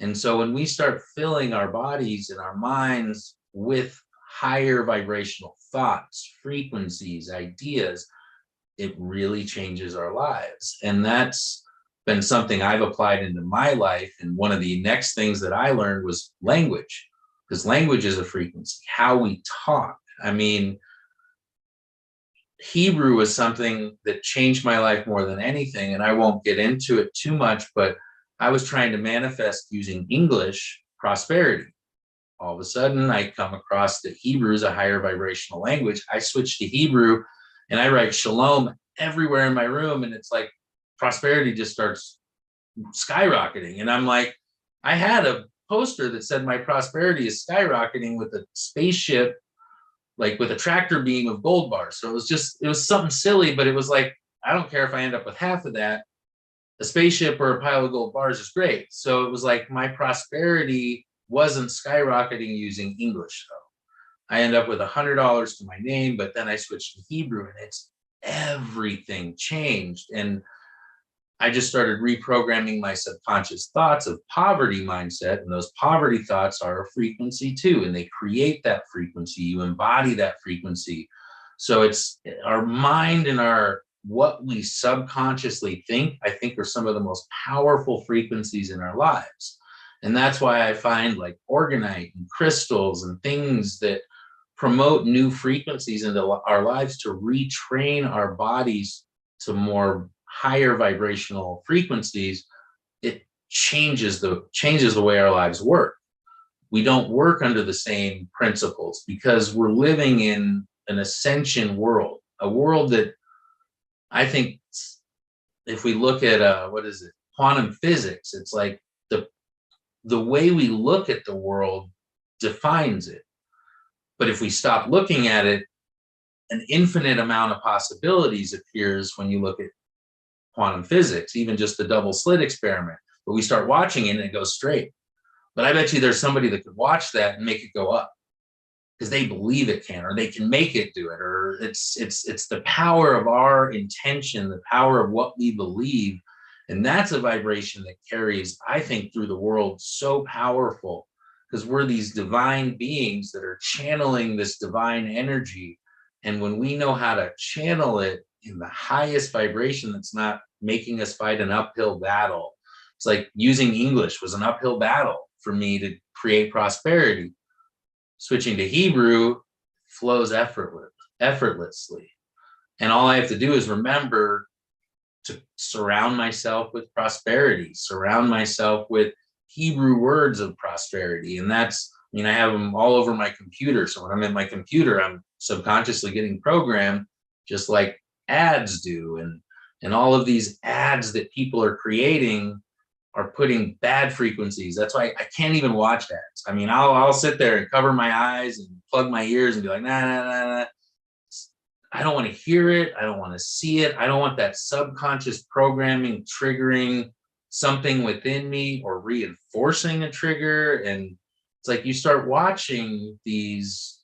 And so when we start filling our bodies and our minds with higher vibrational thoughts, frequencies, ideas, it really changes our lives. And that's been something I've applied into my life. And one of the next things that I learned was language, because language is a frequency, how we talk. I mean, Hebrew was something that changed my life more than anything. And I won't get into it too much, but I was trying to manifest using English prosperity. All of a sudden, I come across that Hebrew is a higher vibrational language. I switched to Hebrew and I write shalom everywhere in my room. And it's like prosperity just starts skyrocketing. And I'm like, I had a poster that said my prosperity is skyrocketing with a spaceship, like with a tractor beam of gold bars. So it was something silly, but it was like, I don't care if I end up with half of that. A spaceship or a pile of gold bars is great. So it was like my prosperity wasn't skyrocketing using English though. I end up with $100 to my name, but then I switched to Hebrew and it's everything changed. And I just started reprogramming my subconscious thoughts of poverty mindset. And those poverty thoughts are a frequency too. And they create that frequency. You embody that frequency. So it's our mind and what we subconsciously think, I think, are some of the most powerful frequencies in our lives. And that's why I find like organite and crystals and things that promote new frequencies into our lives to retrain our bodies to more higher vibrational frequencies. It changes the way our lives work. We don't work under the same principles because we're living in an ascension world, a world that I think if we look at quantum physics, it's like the way we look at the world defines it. But if we stop looking at it, an infinite amount of possibilities appears when you look at quantum physics, even just the double slit experiment, where we start watching it and it goes straight. But I bet you there's somebody that could watch that and make it go up because they believe it can, or they can make it do it, or it's the power of our intention, the power of what we believe. And that's a vibration that carries, I think, through the world so powerful, because we're these divine beings that are channeling this divine energy. And when we know how to channel it in the highest vibration, that's not making us fight an uphill battle. It's like using English was an uphill battle for me to create prosperity. Switching to Hebrew flows effortlessly. And all I have to do is remember to surround myself with prosperity, surround myself with Hebrew words of prosperity. And that's, I mean, I have them all over my computer. So when I'm in my computer, I'm subconsciously getting programmed just like ads do. And all of these ads that people are creating are putting bad frequencies. That's why I can't even watch ads. I mean, I'll sit there and cover my eyes and plug my ears and be like, nah. I don't want to hear it. I don't want to see it. I don't want that subconscious programming triggering something within me or reinforcing a trigger. And it's like you start watching these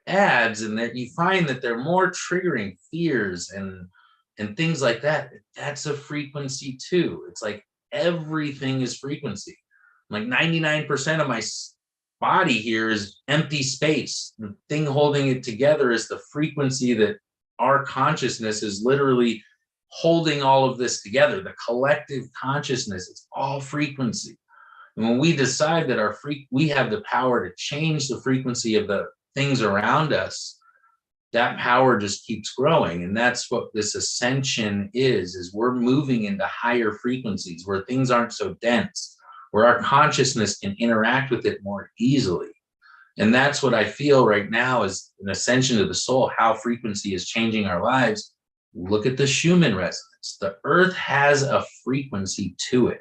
ads and that you find that they're more triggering fears and things like that. That's a frequency too. It's like everything is frequency. Like 99% of my body here is empty space. The thing holding it together is the frequency that our consciousness is literally holding all of this together. The collective consciousness, it's all frequency. And when we decide that we have the power to change the frequency of the things around us, that power just keeps growing. And that's what this ascension is we're moving into higher frequencies where things aren't so dense, where our consciousness can interact with it more easily. And that's what I feel right now is an ascension of the soul, how frequency is changing our lives. Look at the Schumann resonance. The earth has a frequency to it.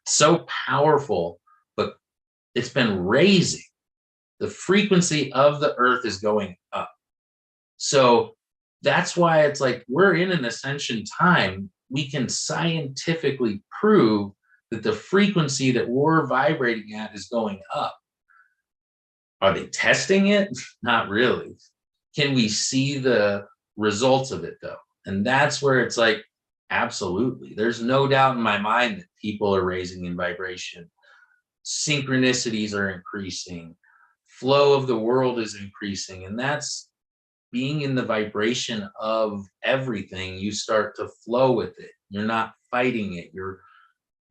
It's so powerful, but it's been raising. The frequency of the earth is going up. So that's why it's like we're in an ascension time. We can scientifically prove that the frequency that we're vibrating at is going up. Are they testing it? Not really. Can we see the results of it though? And that's where it's like, absolutely. There's no doubt in my mind that people are raising in vibration. Synchronicities are increasing. Flow of the world is increasing. And that's being in the vibration of everything. You start to flow with it. You're not fighting it. You're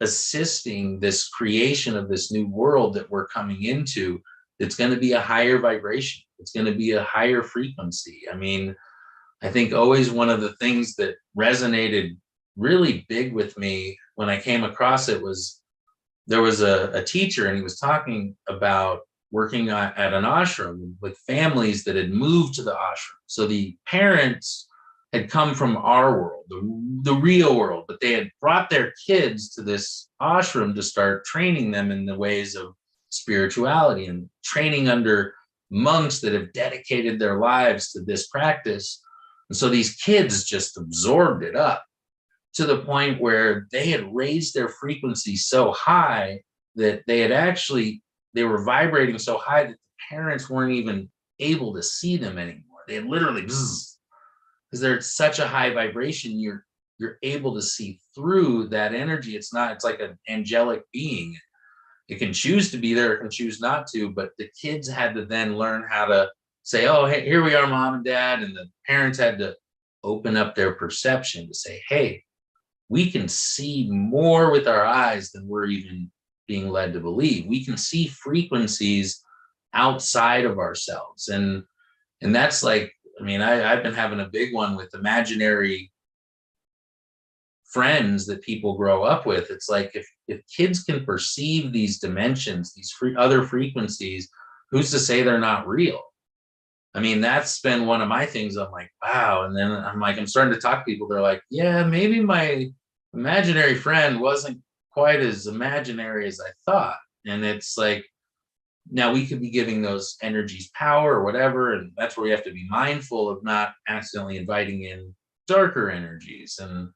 assisting this creation of this new world that we're coming into. It's going to be a higher vibration. It's going to be a higher frequency. I mean, I think always one of the things that resonated really big with me when I came across it was there was a teacher and he was talking about working at an ashram with families that had moved to the ashram. So the parents had come from our world, the real world, but they had brought their kids to this ashram to start training them in the ways of spirituality and training under monks that have dedicated their lives to this practice. And so these kids just absorbed it up to the point where they had raised their frequency so high that they were vibrating so high that the parents weren't even able to see them anymore. They had literally, because they're at such a high vibration, you're able to see through that energy. It's like an angelic being. It can choose to be there, it can choose not to, but the kids had to then learn how to say, oh, hey, here we are, mom and dad. And the parents had to open up their perception to say, hey, we can see more with our eyes than we're even being led to believe. We can see frequencies outside of ourselves. And that's like, I mean, I've been having a big one with imaginary friends that people grow up with. It's like if kids can perceive these dimensions, these other frequencies, who's to say they're not real? I mean, that's been one of my things. I'm like, wow. And then I'm starting to talk to people. They're like, yeah, maybe my imaginary friend wasn't quite as imaginary as I thought. And it's like, now we could be giving those energies power or whatever. And that's where we have to be mindful of not accidentally inviting in darker energies. And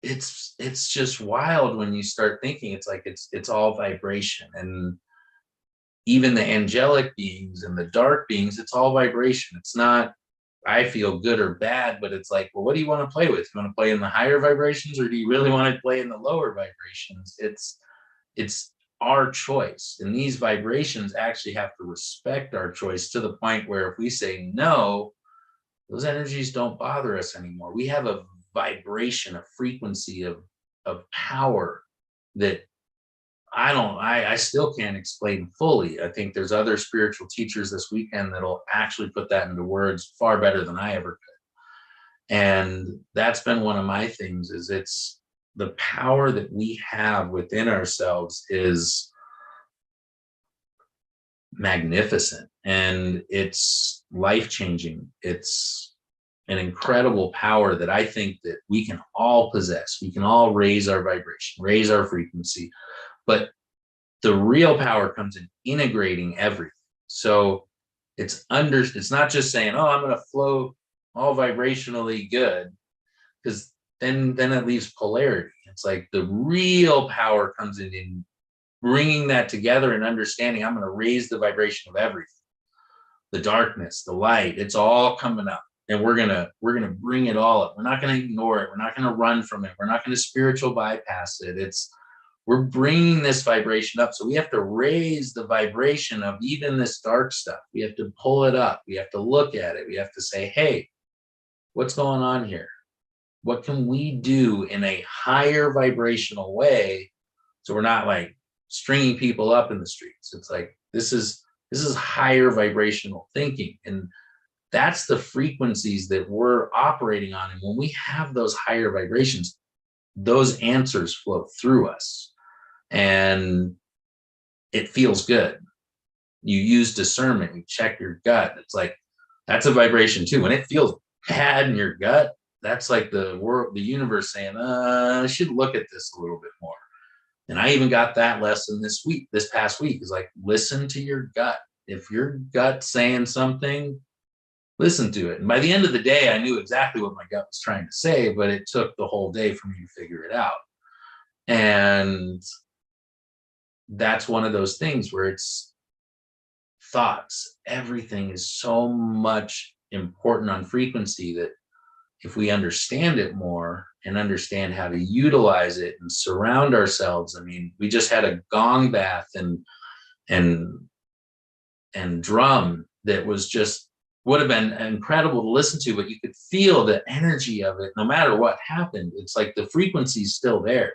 it's just wild when you start thinking it's like it's all vibration. And even the angelic beings and the dark beings, it's all vibration. It's not, I feel, good or bad, but it's like, well, what do you want to play with? You want to play in the higher vibrations, or do you really want to play in the lower vibrations? It's our choice. And these vibrations actually have to respect our choice to the point where if we say no, those energies don't bother us anymore. We have a vibration, a frequency of power that I still can't explain fully. I think there's other spiritual teachers this weekend that'll actually put that into words far better than I ever could. And that's been one of my things, is it's the power that we have within ourselves is magnificent, and it's life-changing. It's an incredible power that I think that we can all possess. We can all raise our vibration, raise our frequency, but the real power comes in integrating everything. So it's not just saying, oh, I'm going to flow all vibrationally good, because then it leaves polarity. It's like the real power comes in bringing that together and understanding I'm going to raise the vibration of everything. The darkness, the light, it's all coming up, and we're going to bring it all up. We're not going to ignore it. We're not going to run from it. We're not going to spiritual bypass it. We're bringing this vibration up. So we have to raise the vibration of even this dark stuff. We have to pull it up. We have to look at it. We have to say, hey, what's going on here? What can we do in a higher vibrational way? So we're not like stringing people up in the streets. It's like, this is higher vibrational thinking. And that's the frequencies that we're operating on. And when we have those higher vibrations, those answers flow through us and it feels good. You use discernment, you check your gut. It's like, that's a vibration too. When it feels bad in your gut, that's like the universe saying, I should look at this a little bit more. And I even got that lesson this past week, is like, listen to your gut. If your gut's saying something, listen to it. And by the end of the day, I knew exactly what my gut was trying to say, but it took the whole day for me to figure it out. And that's one of those things where it's thoughts. Everything is so much important on frequency that if we understand it more and understand how to utilize it and surround ourselves. I mean, we just had a gong bath and drum that was just would have been incredible to listen to, but you could feel the energy of it no matter what happened. It's like the frequency is still there.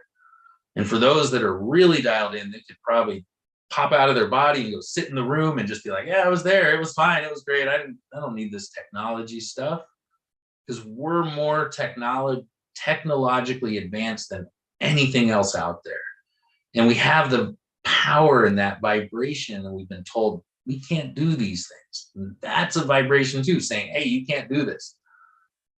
And for those that are really dialed in, they could probably pop out of their body and go sit in the room and just be like, yeah, I was there. It was fine. It was great. I don't need this technology stuff, because we're more technologically advanced than anything else out there. And we have the power in that vibration. And we've been told we can't do these things. And that's a vibration too, saying, hey, you can't do this.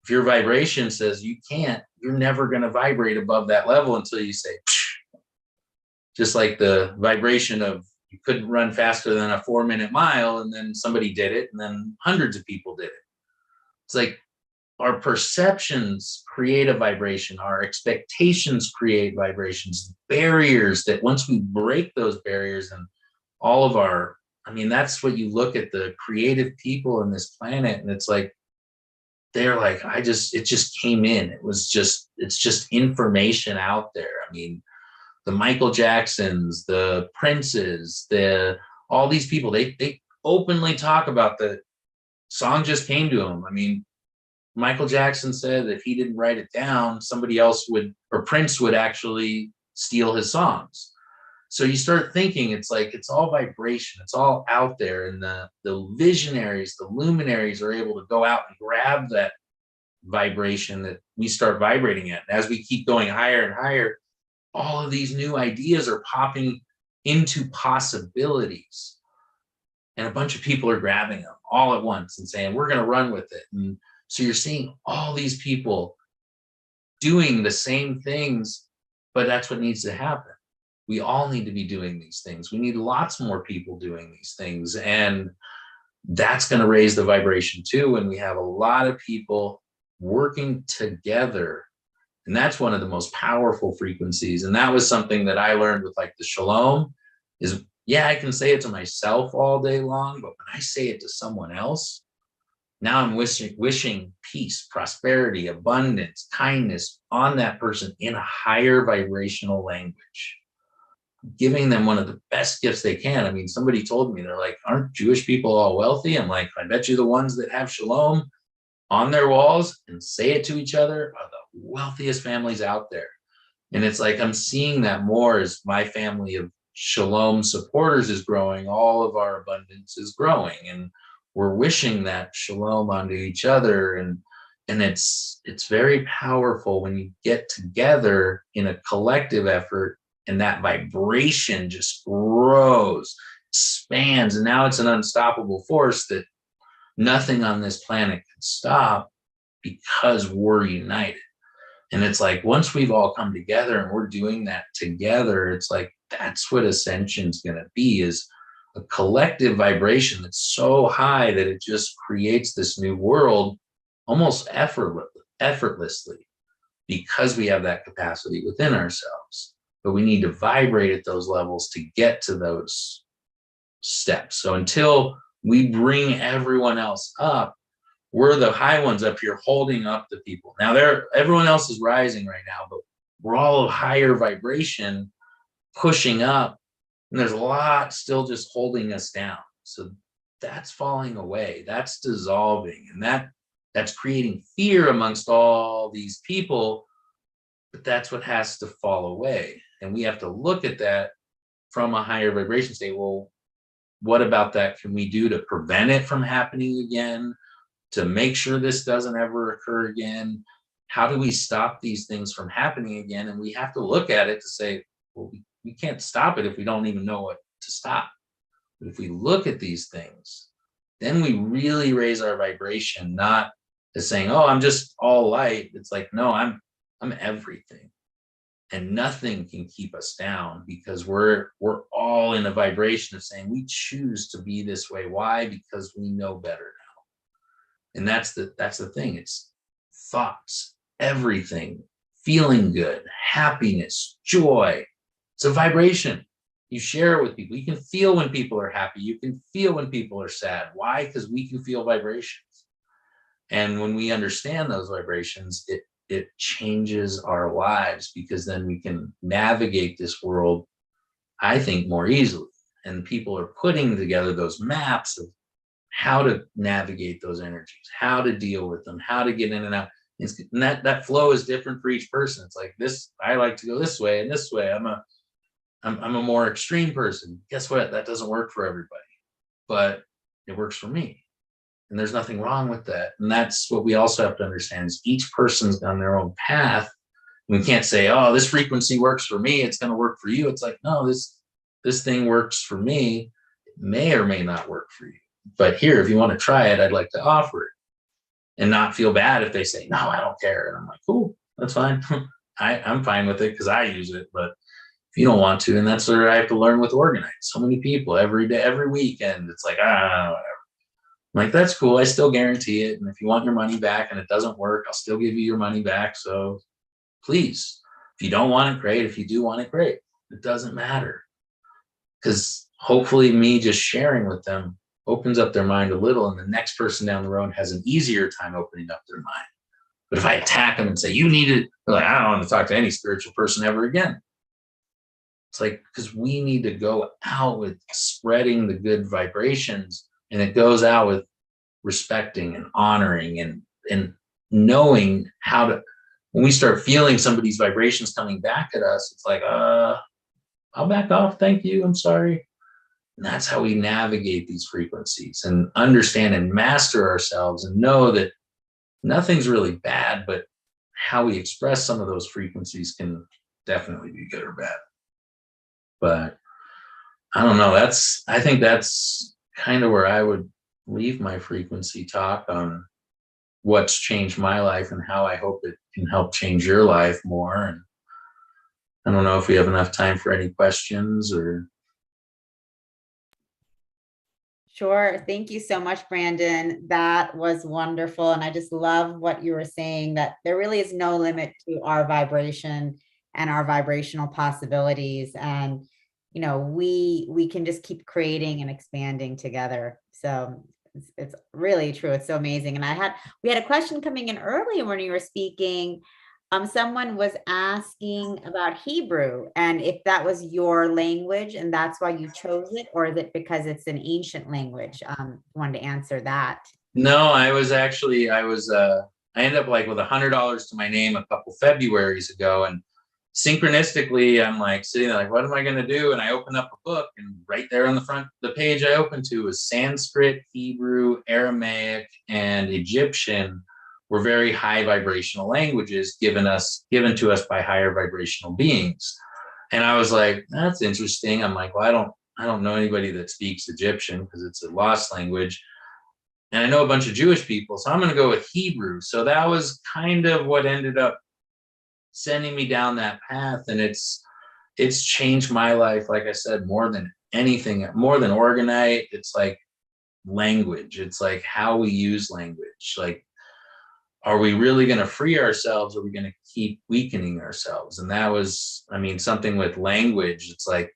If your vibration says you can't, you're never going to vibrate above that level until you say, psh. Just like the vibration of you couldn't run faster than a 4-minute mile, and then somebody did it, and then hundreds of people did it. It's like our perceptions create a vibration. Our expectations create vibrations, barriers that once we break those barriers and all of our, I mean, that's what you look at the creative people in this planet, and it's like, they're like, it just came in. It's just information out there. I mean, the Michael Jacksons, the Princes, all these people, they openly talk about the song just came to them. I mean, Michael Jackson said if he didn't write it down, somebody else would, or Prince would actually steal his songs. So you start thinking, it's like, it's all vibration. It's all out there. And the visionaries, the luminaries are able to go out and grab that vibration that we start vibrating at. And as we keep going higher and higher, all of these new ideas are popping into possibilities. And a bunch of people are grabbing them all at once and saying, we're going to run with it. And so you're seeing all these people doing the same things, but that's what needs to happen. We all need to be doing these things. We need lots more people doing these things. And that's going to raise the vibration too. And we have a lot of people working together. And that's one of the most powerful frequencies. And that was something that I learned with like the Shalom is, yeah, I can say it to myself all day long, but when I say it to someone else, now I'm wishing peace, prosperity, abundance, kindness on that person in a higher vibrational language. giving them one of the best gifts they can. I mean, somebody told me, they're like, aren't Jewish people all wealthy? I'm like, I bet you the ones that have shalom on their walls and say it to each other are the wealthiest families out there. And it's like, I'm seeing that more as my family of shalom supporters is growing. All of our abundance is growing, and we're wishing that shalom onto each other. And it's very powerful when you get together in a collective effort, and that vibration just grows, expands, and now it's an unstoppable force that nothing on this planet can stop because we're united. And it's like, once we've all come together and we're doing that together, it's like, that's what Ascension's going to be, is a collective vibration that's so high that it just creates this new world almost effortlessly, because we have that capacity within ourselves. But we need to vibrate at those levels to get to those steps. So until we bring everyone else up, we're the high ones up here holding up the people. Now everyone else is rising right now, but we're all higher vibration pushing up, and there's a lot still just holding us down. So that's falling away, that's dissolving, and that's creating fear amongst all these people. But that's what has to fall away. And we have to look at that from a higher vibration, say, well, what about that can we do to prevent it from happening again, to make sure this doesn't ever occur again? How do we stop these things from happening again? And we have to look at it to say, well, we can't stop it if we don't even know what to stop. But if we look at these things, then we really raise our vibration, not as saying, oh, I'm just all light. It's like, no, I'm everything. And nothing can keep us down, because we're all in a vibration of saying we choose to be this way. Why? Because we know better now. And that's the thing. It's thoughts, everything, feeling good, happiness, joy. It's a vibration. You share it with people. You can feel when people are happy. You can feel when people are sad. Why? Because we can feel vibrations. And when we understand those vibrations, it changes our lives, because then we can navigate this world, I think, more easily. And people are putting together those maps of how to navigate those energies, how to deal with them, how to get in and out. And that flow is different for each person. It's like, this, I like to go this way and this way. I'm a more extreme person. Guess what? That doesn't work for everybody, but it works for me. And there's nothing wrong with that. And that's what we also have to understand, is each person's on their own path. We can't say, oh, this frequency works for me, it's going to work for you. It's like, no, this thing works for me. It may or may not work for you. But here, if you want to try it, I'd like to offer it, and not feel bad if they say, no, I don't care. And I'm like, cool, that's fine. I'm fine with it because I use it. But if you don't want to, and that's where I have to learn with Organite. So many people every day, every weekend, it's like, whatever. I'm like, that's cool. I still guarantee it. And if you want your money back and it doesn't work, I'll still give you your money back. So please, if you don't want it, great. If you do want it, great. It doesn't matter. Because hopefully me just sharing with them opens up their mind a little, and the next person down the road has an easier time opening up their mind. But if I attack them and say, you need it, they're like, I don't want to talk to any spiritual person ever again. It's like, because we need to go out with spreading the good vibrations. And it goes out with respecting and honoring and knowing how to, when we start feeling somebody's vibrations coming back at us, it's like, I'll back off. Thank you. I'm sorry. And that's how we navigate these frequencies and understand and master ourselves and know that nothing's really bad, but how we express some of those frequencies can definitely be good or bad. But I don't know. I think that's kind of where I would leave my frequency talk on what's changed my life and how I hope it can help change your life more. And I don't know if we have enough time for any questions or. Sure. Thank you so much, Brandon. That was wonderful. And I just love what you were saying, that there really is no limit to our vibration and our vibrational possibilities. And, you know, we can just keep creating and expanding together. So it's really true. It's so amazing. And we had a question coming in earlier when you were speaking. Someone was asking about Hebrew and if that was your language and that's why you chose it, or is it because it's an ancient language? Wanted to answer that. No, I ended up like with $100 to my name a couple Februarys ago, and synchronistically, I'm like sitting there like, what am I going to do? And I open up a book, and right there on the front, the page I opened to was Sanskrit, Hebrew, Aramaic, and Egyptian were very high vibrational languages given to us by higher vibrational beings. And I was like, that's interesting. I'm like, well, I don't know anybody that speaks Egyptian because it's a lost language. And I know a bunch of Jewish people, so I'm going to go with Hebrew. So that was kind of what ended up sending me down that path. And it's changed my life, like I said, more than anything, more than Organite. It's like language. It's like how we use language. Like, are we really going to free ourselves, or are we going to keep weakening ourselves? And that was, I mean, something with language. It's like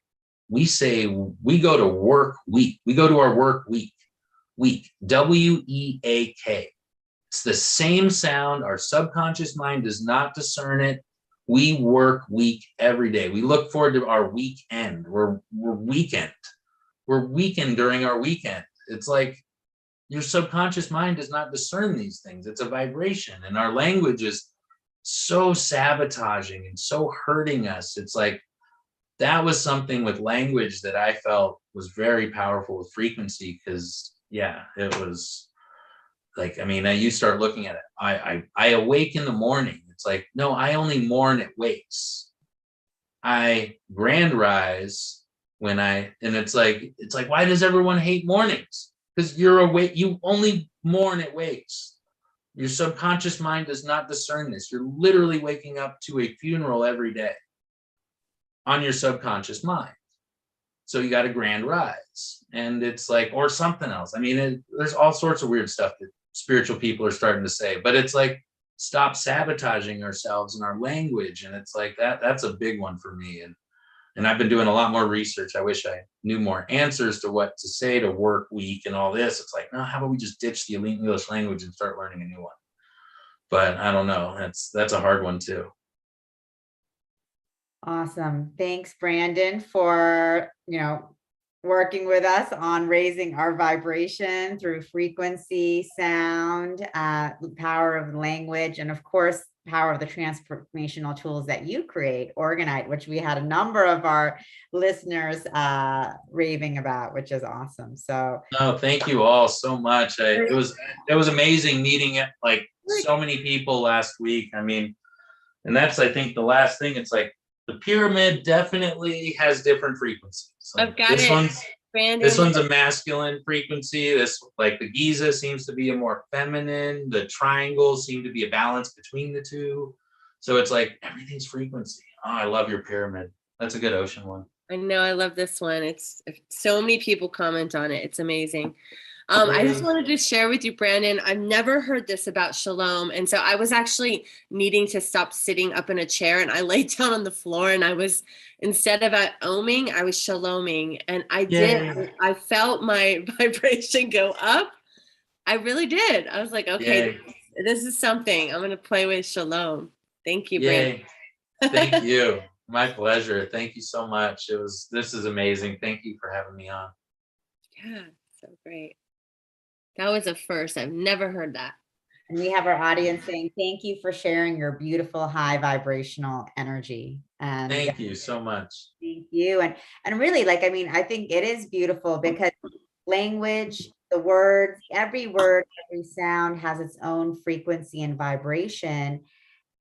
we say we go to work week. We go to our work week, W-E-A-K. It's the same sound. Our subconscious mind does not discern it. We work week every day. We look forward to our weekend. We're weekend. We're weakened during our weekend. It's like your subconscious mind does not discern these things. It's a vibration, and our language is so sabotaging and so hurting us. It's like that was something with language that I felt was very powerful with frequency, because yeah, it was like, I mean, you start looking at it. I awake in the morning. It's like, no, I only mourn at wakes. I grand rise and it's like, why does everyone hate mornings? Because you're awake, you only mourn at wakes. Your subconscious mind does not discern this. You're literally waking up to a funeral every day on your subconscious mind. So you got a grand rise, and it's like, or something else. I mean, there's all sorts of weird stuff that spiritual people are starting to say, but it's like, stop sabotaging ourselves and our language. And it's like that's a big one for me. And I've been doing a lot more research. I wish I knew more answers to what to say to work week and all this. It's like, no, how about we just ditch the elite English language and start learning a new one? But I don't know. That's a hard one too. Awesome. Thanks, Brandon, for, working with us on raising our vibration through frequency, sound, power of language, and of course, power of the transformational tools that you create, Organite, which we had a number of our listeners raving about, which is awesome. So, no, thank you all so much. It was amazing meeting like so many people last week. I mean, and that's, I think, the last thing. It's like the pyramid definitely has different frequencies. Like I've got it. Brandon. This one's a masculine frequency. This, like the Giza, seems to be a more feminine. The triangles seem to be a balance between the two. So it's like everything's frequency. Oh, I love your pyramid. That's a good ocean one. I know, I love this one. It's so many people comment on it. It's amazing. I just wanted to share with you, Brandon, I've never heard this about shalom. And so I was actually needing to stop sitting up in a chair, and I laid down on the floor, and I was, instead of oming, I was shaloming. And I did, I felt my vibration go up. I really did. I was like, okay, this is something. I'm going to play with shalom. Thank you, Brandon. Thank you. My pleasure. Thank you so much. This is amazing. Thank you for having me on. Yeah, so great. That was a first. I've never heard that. And we have our audience saying, thank you for sharing your beautiful high vibrational energy. And thank you so much. Thank you. And really, like, I mean, I think it is beautiful because language, the words, every word, every sound has its own frequency and vibration.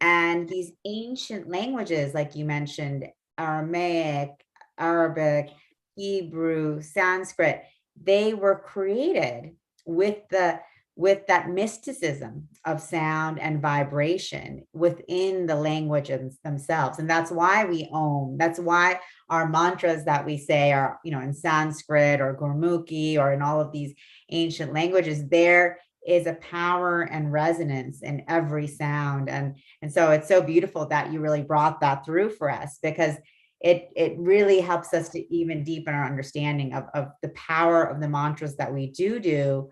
And these ancient languages, like you mentioned, Aramaic, Arabic, Hebrew, Sanskrit, they were created with that mysticism of sound and vibration within the languages themselves. And that's why we own, that's why our mantras that we say are, in Sanskrit or Gurmukhi or in all of these ancient languages, there is a power and resonance in every sound. And so it's so beautiful that you really brought that through for us, because it really helps us to even deepen our understanding of the power of the mantras that we do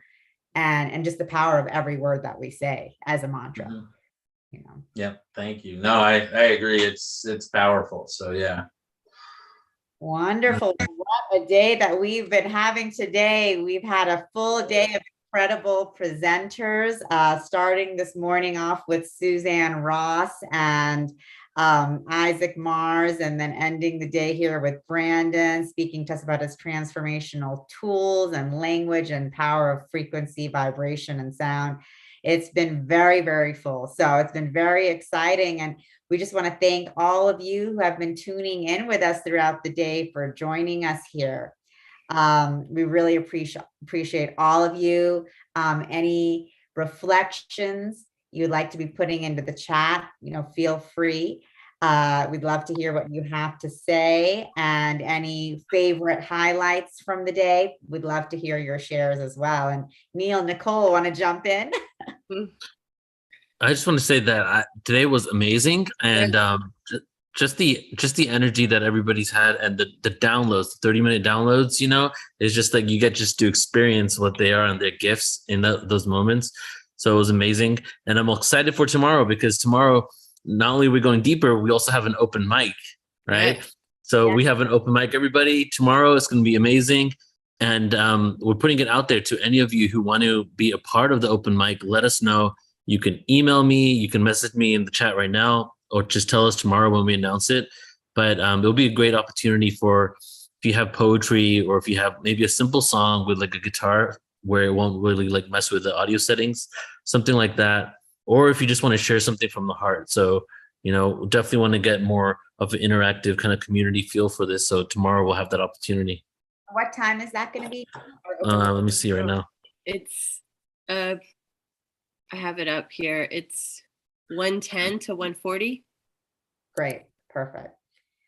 and just the power of every word that we say as a mantra. Yeah, thank you. No, I agree. It's powerful. So yeah. Wonderful. What a day that we've been having today. We've had a full day of incredible presenters, starting this morning off with Suzanne Ross and Isaac Mars, and then ending the day here with Brandon speaking to us about his transformational tools and language and power of frequency, vibration, and sound. It's been very, very full. So it's been very exciting. And we just want to thank all of you who have been tuning in with us throughout the day for joining us here. We really appreciate all of you. Any reflections you'd like to be putting into the chat, feel free. We'd love to hear what you have to say, and any favorite highlights from the day. We'd love to hear your shares as well. And Neil, Nicole, want to jump in? I just want to say that today was amazing, and just the energy that everybody's had, and the downloads, the 30-minute downloads, it's just like you get just to experience what they are and their gifts in those moments. So it was amazing, and I'm excited for tomorrow, because tomorrow not only are we going deeper, we also have an open mic, right? So we have an open mic, everybody. Tomorrow it's going to be amazing. And we're putting it out there to any of you who want to be a part of the open mic. Let us know. You can email me, you can message me in the chat right now, or just tell us tomorrow when we announce it. But it'll be a great opportunity for, if you have poetry, or if you have maybe a simple song with like a guitar where it won't really like mess with the audio settings, something like that. Or if you just want to share something from the heart. So, definitely want to get more of an interactive kind of community feel for this. So tomorrow we'll have that opportunity. What time is that going to be? Let me see right now. It's, I have it up here. It's 1:10 to 1:40. Great. Perfect.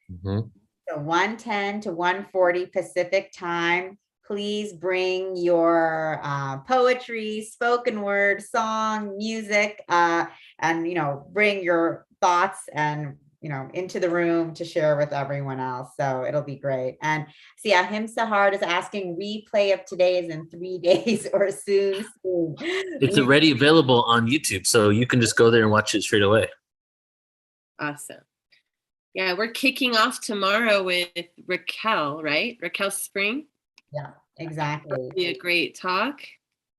Mm-hmm. So 1:10 to 1:40 Pacific time. Please bring your poetry, spoken word, song, music, and, bring your thoughts and, into the room to share with everyone else. So it'll be great. And see, Ahim Sahar is asking, replay of today is in 3 days or soon. It's already available on YouTube, so you can just go there and watch it straight away. Awesome. Yeah, we're kicking off tomorrow with Raquel, right? Raquel Spring. Yeah, exactly. It'll be a great talk.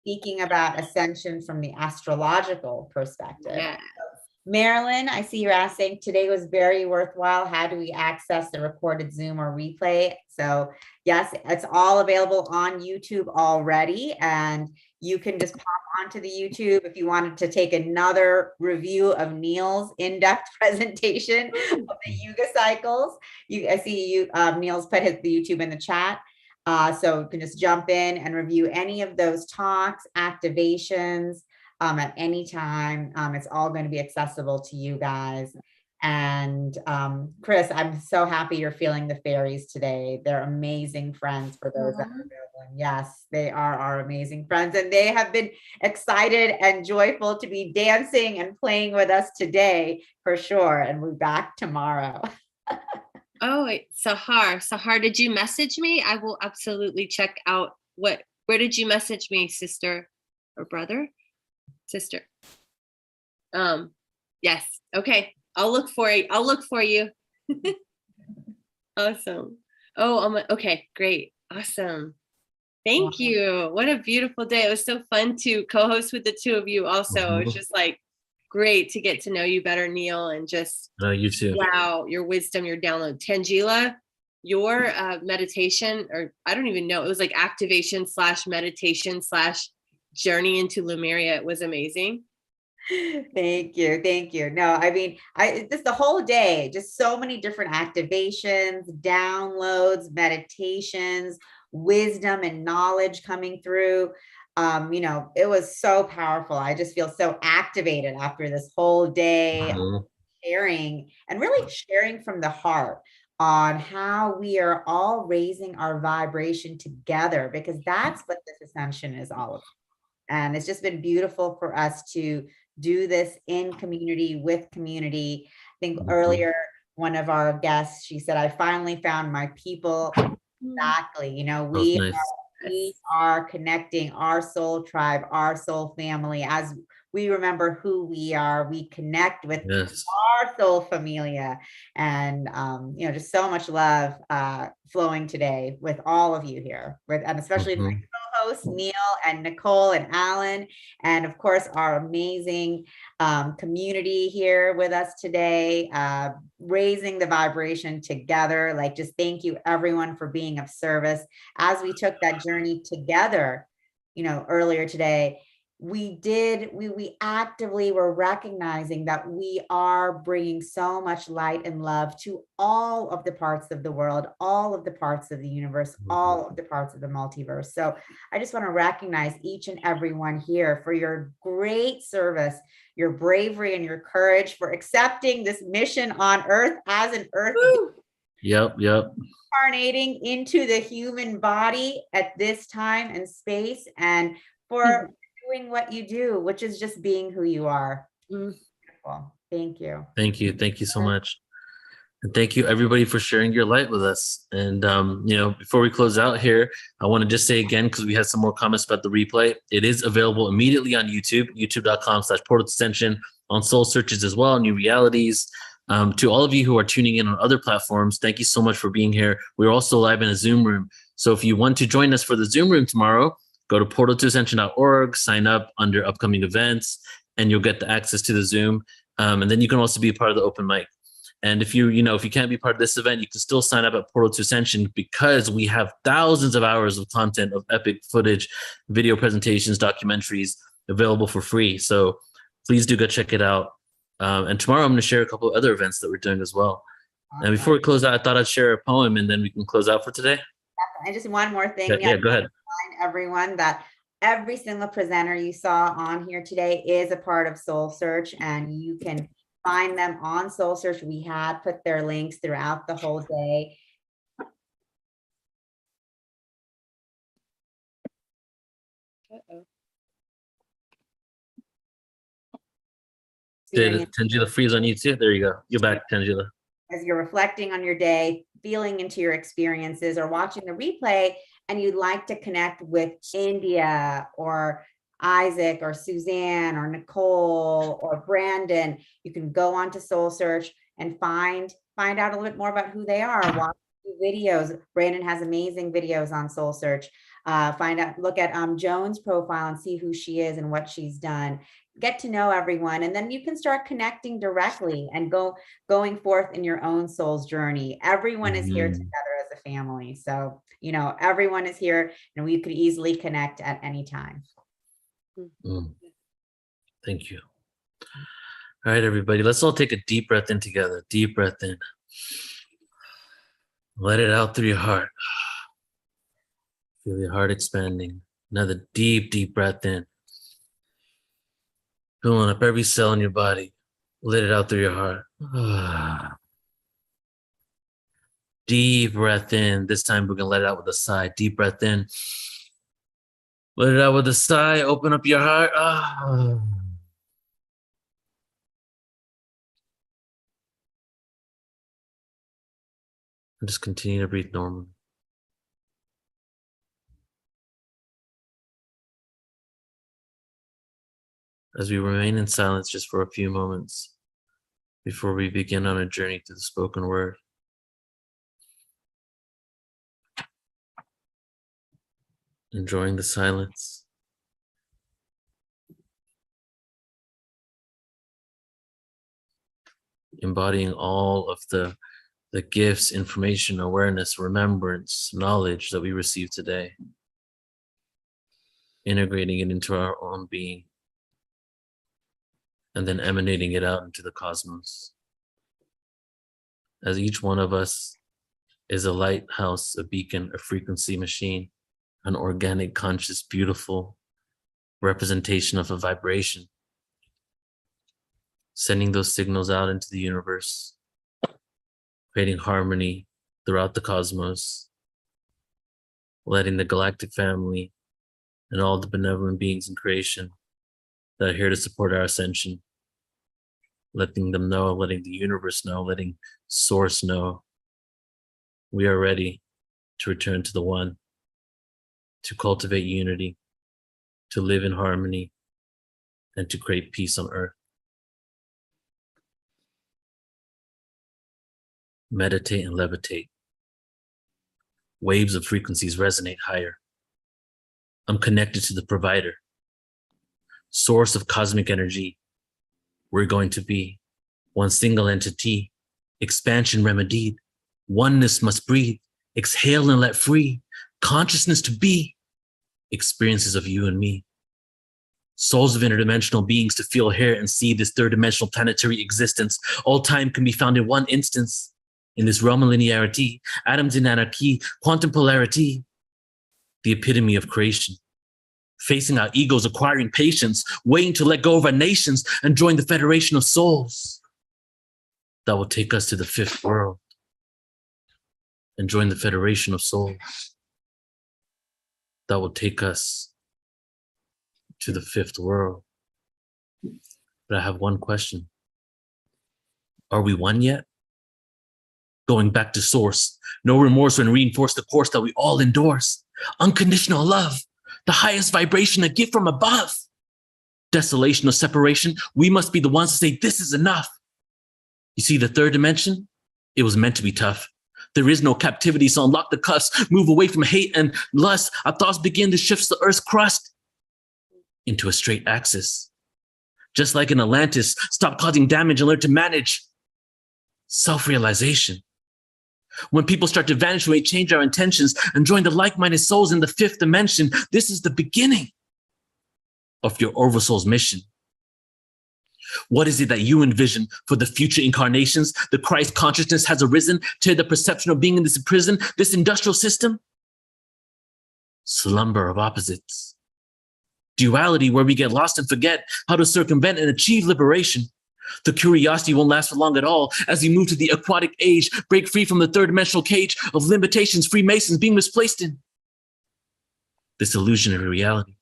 Speaking about ascension from the astrological perspective. Yeah. Marilyn, I see you're asking, today was very worthwhile. How do we access the recorded Zoom or replay? So yes, it's all available on YouTube already. And you can just pop onto the YouTube if you wanted to take another review of Neil's in-depth presentation of the Yuga cycles. I see Neil's put the YouTube in the chat. So you can just jump in and review any of those talks, activations at any time. It's all going to be accessible to you guys. And Chris, I'm so happy you're feeling the fairies today. They're amazing friends for those that are available. And yes, they are our amazing friends, and they have been excited and joyful to be dancing and playing with us today for sure. And we're back tomorrow. Oh, wait, Sahar, did you message me? I will absolutely check out where did you message me, sister or brother? Sister. Yes. Okay. I'll look for you. Awesome. Oh, okay, great. Awesome. Thank you. What a beautiful day. It was so fun to co-host with the two of you also. It was just like great to get to know you better, Neil, and just you too. Wow, your wisdom, your download. Tangela, your meditation, or I don't even know, it was like activation / meditation / journey into Lemuria. It was amazing. Thank you. No, I mean, just the whole day, just so many different activations, downloads, meditations, wisdom and knowledge coming through. It was so powerful. I just feel so activated after this whole day sharing from the heart on how we are all raising our vibration together, because that's what this ascension is all about. And it's just been beautiful for us to do this in community with community. I think earlier, one of our guests, she said, I finally found my people. Exactly. We are connecting our soul tribe, our soul family, as we remember who we are. We connect with Yes. our soul familia, and just so much love flowing today with all of you here, and especially my co-hosts Neil and Nicole and Alan, and of course our amazing community here with us today, raising the vibration together. Like, just thank you everyone for being of service as we took that journey together. Earlier today, we actively were recognizing that we are bringing so much light and love to all of the parts of the world, all of the parts of the universe, all of the parts of the multiverse. So I just want to recognize each and every one here for your great service, your bravery and your courage, for accepting this mission on Earth as an Earth. Yep. Incarnating into the human body at this time and space, and for doing what you do, which is just being who you are. Beautiful. Thank you. Thank you so much. And thank you everybody for sharing your light with us. And before we close out here, I want to just say again, because we had some more comments about the replay, it is available immediately on YouTube, youtube.com/portal ascension, on Soul Searches as well, New Realities. To all of you who are tuning in on other platforms, thank you so much for being here. We're also live in a Zoom room. So if you want to join us for the Zoom room tomorrow, go to portal2ascension.org, sign up under upcoming events, and you'll get the access to the Zoom. And then you can also be a part of the open mic. And if you can't be part of this event, you can still sign up at Portal to Ascension, because we have thousands of hours of content of epic footage, video presentations, documentaries available for free. So please do go check it out. And tomorrow I'm going to share a couple of other events that we're doing as well. And before we close out, I thought I'd share a poem, and then we can close out for today. And just one more thing. Yeah, go ahead. Remind everyone that every single presenter you saw on here today is a part of Soul Search, and you can find them on Soul Search. We had put their links throughout the whole day. Did Tangela freeze on you too? There you go. You're back, Tangela. As you're reflecting on your day, feeling into your experiences, or watching the replay, and you'd like to connect with India or Isaac or Suzanne or Nicole or Brandon, you can go on to Soul Search and find out a little bit more about who they are. Watch videos. Brandon has amazing videos on Soul Search. Look at Joan's profile and see who she is and what she's done. Get to know everyone, and then you can start connecting directly and going forth in your own soul's journey. Everyone is here together as a family. So, everyone is here, and we could easily connect at any time. Thank you. All right, everybody, let's all take a deep breath in together. Deep breath in. Let it out through your heart. Feel your heart expanding. Another deep, deep breath in. Filling up every cell in your body. Let it out through your heart. Deep breath in. This time we're going to let it out with a sigh. Deep breath in. Let it out with a sigh. Open up your heart. And just continue to breathe normally. As we remain in silence just for a few moments before we begin on a journey through the spoken word. Enjoying the silence. Embodying all of the gifts, information, awareness, remembrance, knowledge that we receive today. Integrating it into our own being. And then emanating it out into the cosmos. As each one of us is a lighthouse, a beacon, a frequency machine, an organic, conscious, beautiful representation of a vibration, sending those signals out into the universe, creating harmony throughout the cosmos, letting the galactic family and all the benevolent beings in creation that are here to support our ascension, letting them know, letting the universe know, letting Source know, we are ready to return to the One, to cultivate unity, to live in harmony, and to create peace on earth. Meditate and levitate. Waves of frequencies resonate higher. I'm connected to the provider, source of cosmic energy. We're going to be one single entity, expansion remedied. Oneness must breathe, exhale and let free. Consciousness to be, experiences of you and me. Souls of interdimensional beings to feel, hear, and see this third dimensional planetary existence. All time can be found in one instance. In this realm of linearity, atoms in anarchy, quantum polarity, the epitome of creation. Facing our egos, acquiring patience, waiting to let go of our nations and join the federation of souls that will take us to the fifth world and join the federation of souls that will take us to the fifth world. But I have one question. Are we one yet? Going back to source, no remorse when reinforce the course that we all endorse. Unconditional love, the highest vibration, a gift from above. Desolation or separation, we must be the ones to say this is enough. You see, the third dimension, it was meant to be tough. There is no captivity, so unlock the cuffs, move away from hate and lust. Our thoughts begin to shift the earth's crust into a straight axis. Just like in Atlantis, stop causing damage and learn to manage self-realization. When people start to vanish, we change our intentions and join the like-minded souls in the fifth dimension. This is the beginning of your oversoul's mission. What is it that you envision for the future incarnations? The Christ consciousness has arisen to the perception of being in this prison, this industrial system. Slumber of opposites. Duality where we get lost and forget how to circumvent and achieve liberation. The curiosity won't last for long at all as we move to the aquatic age, break free from the third dimensional cage of limitations, Freemasons being misplaced in this illusionary reality.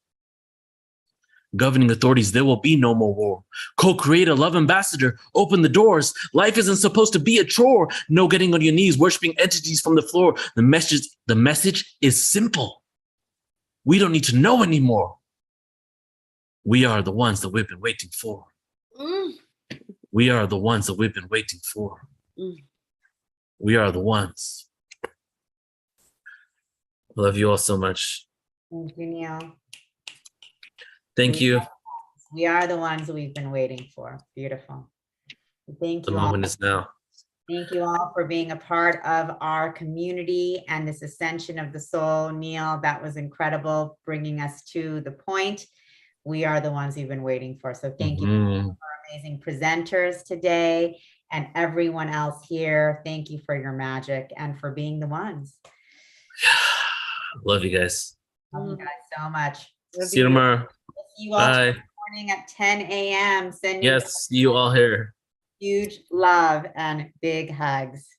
Governing authorities, there will be no more war. Co-create a love ambassador, open the doors. Life isn't supposed to be a chore. No getting on your knees, worshiping entities from the floor. The message is simple. We don't need to know anymore. We are the ones that we've been waiting for. We are the ones that we've been waiting for. We are the ones. I love you all so much. Thank you, Neil. Thank you. We are the ones we've been waiting for. Beautiful. Thank The you all. moment is now. Thank you all for being a part of our community and this ascension of the soul. Neil, that was incredible, bringing us to the point. We are the ones you've been waiting for. So thank you for our amazing presenters today and everyone else here. Thank you for your magic and for being the ones. Love you guys. Love you guys so much. See you tomorrow. See you all Bye. tomorrow morning at 10 a.m. Send you Yes, you all here. huge love and big hugs.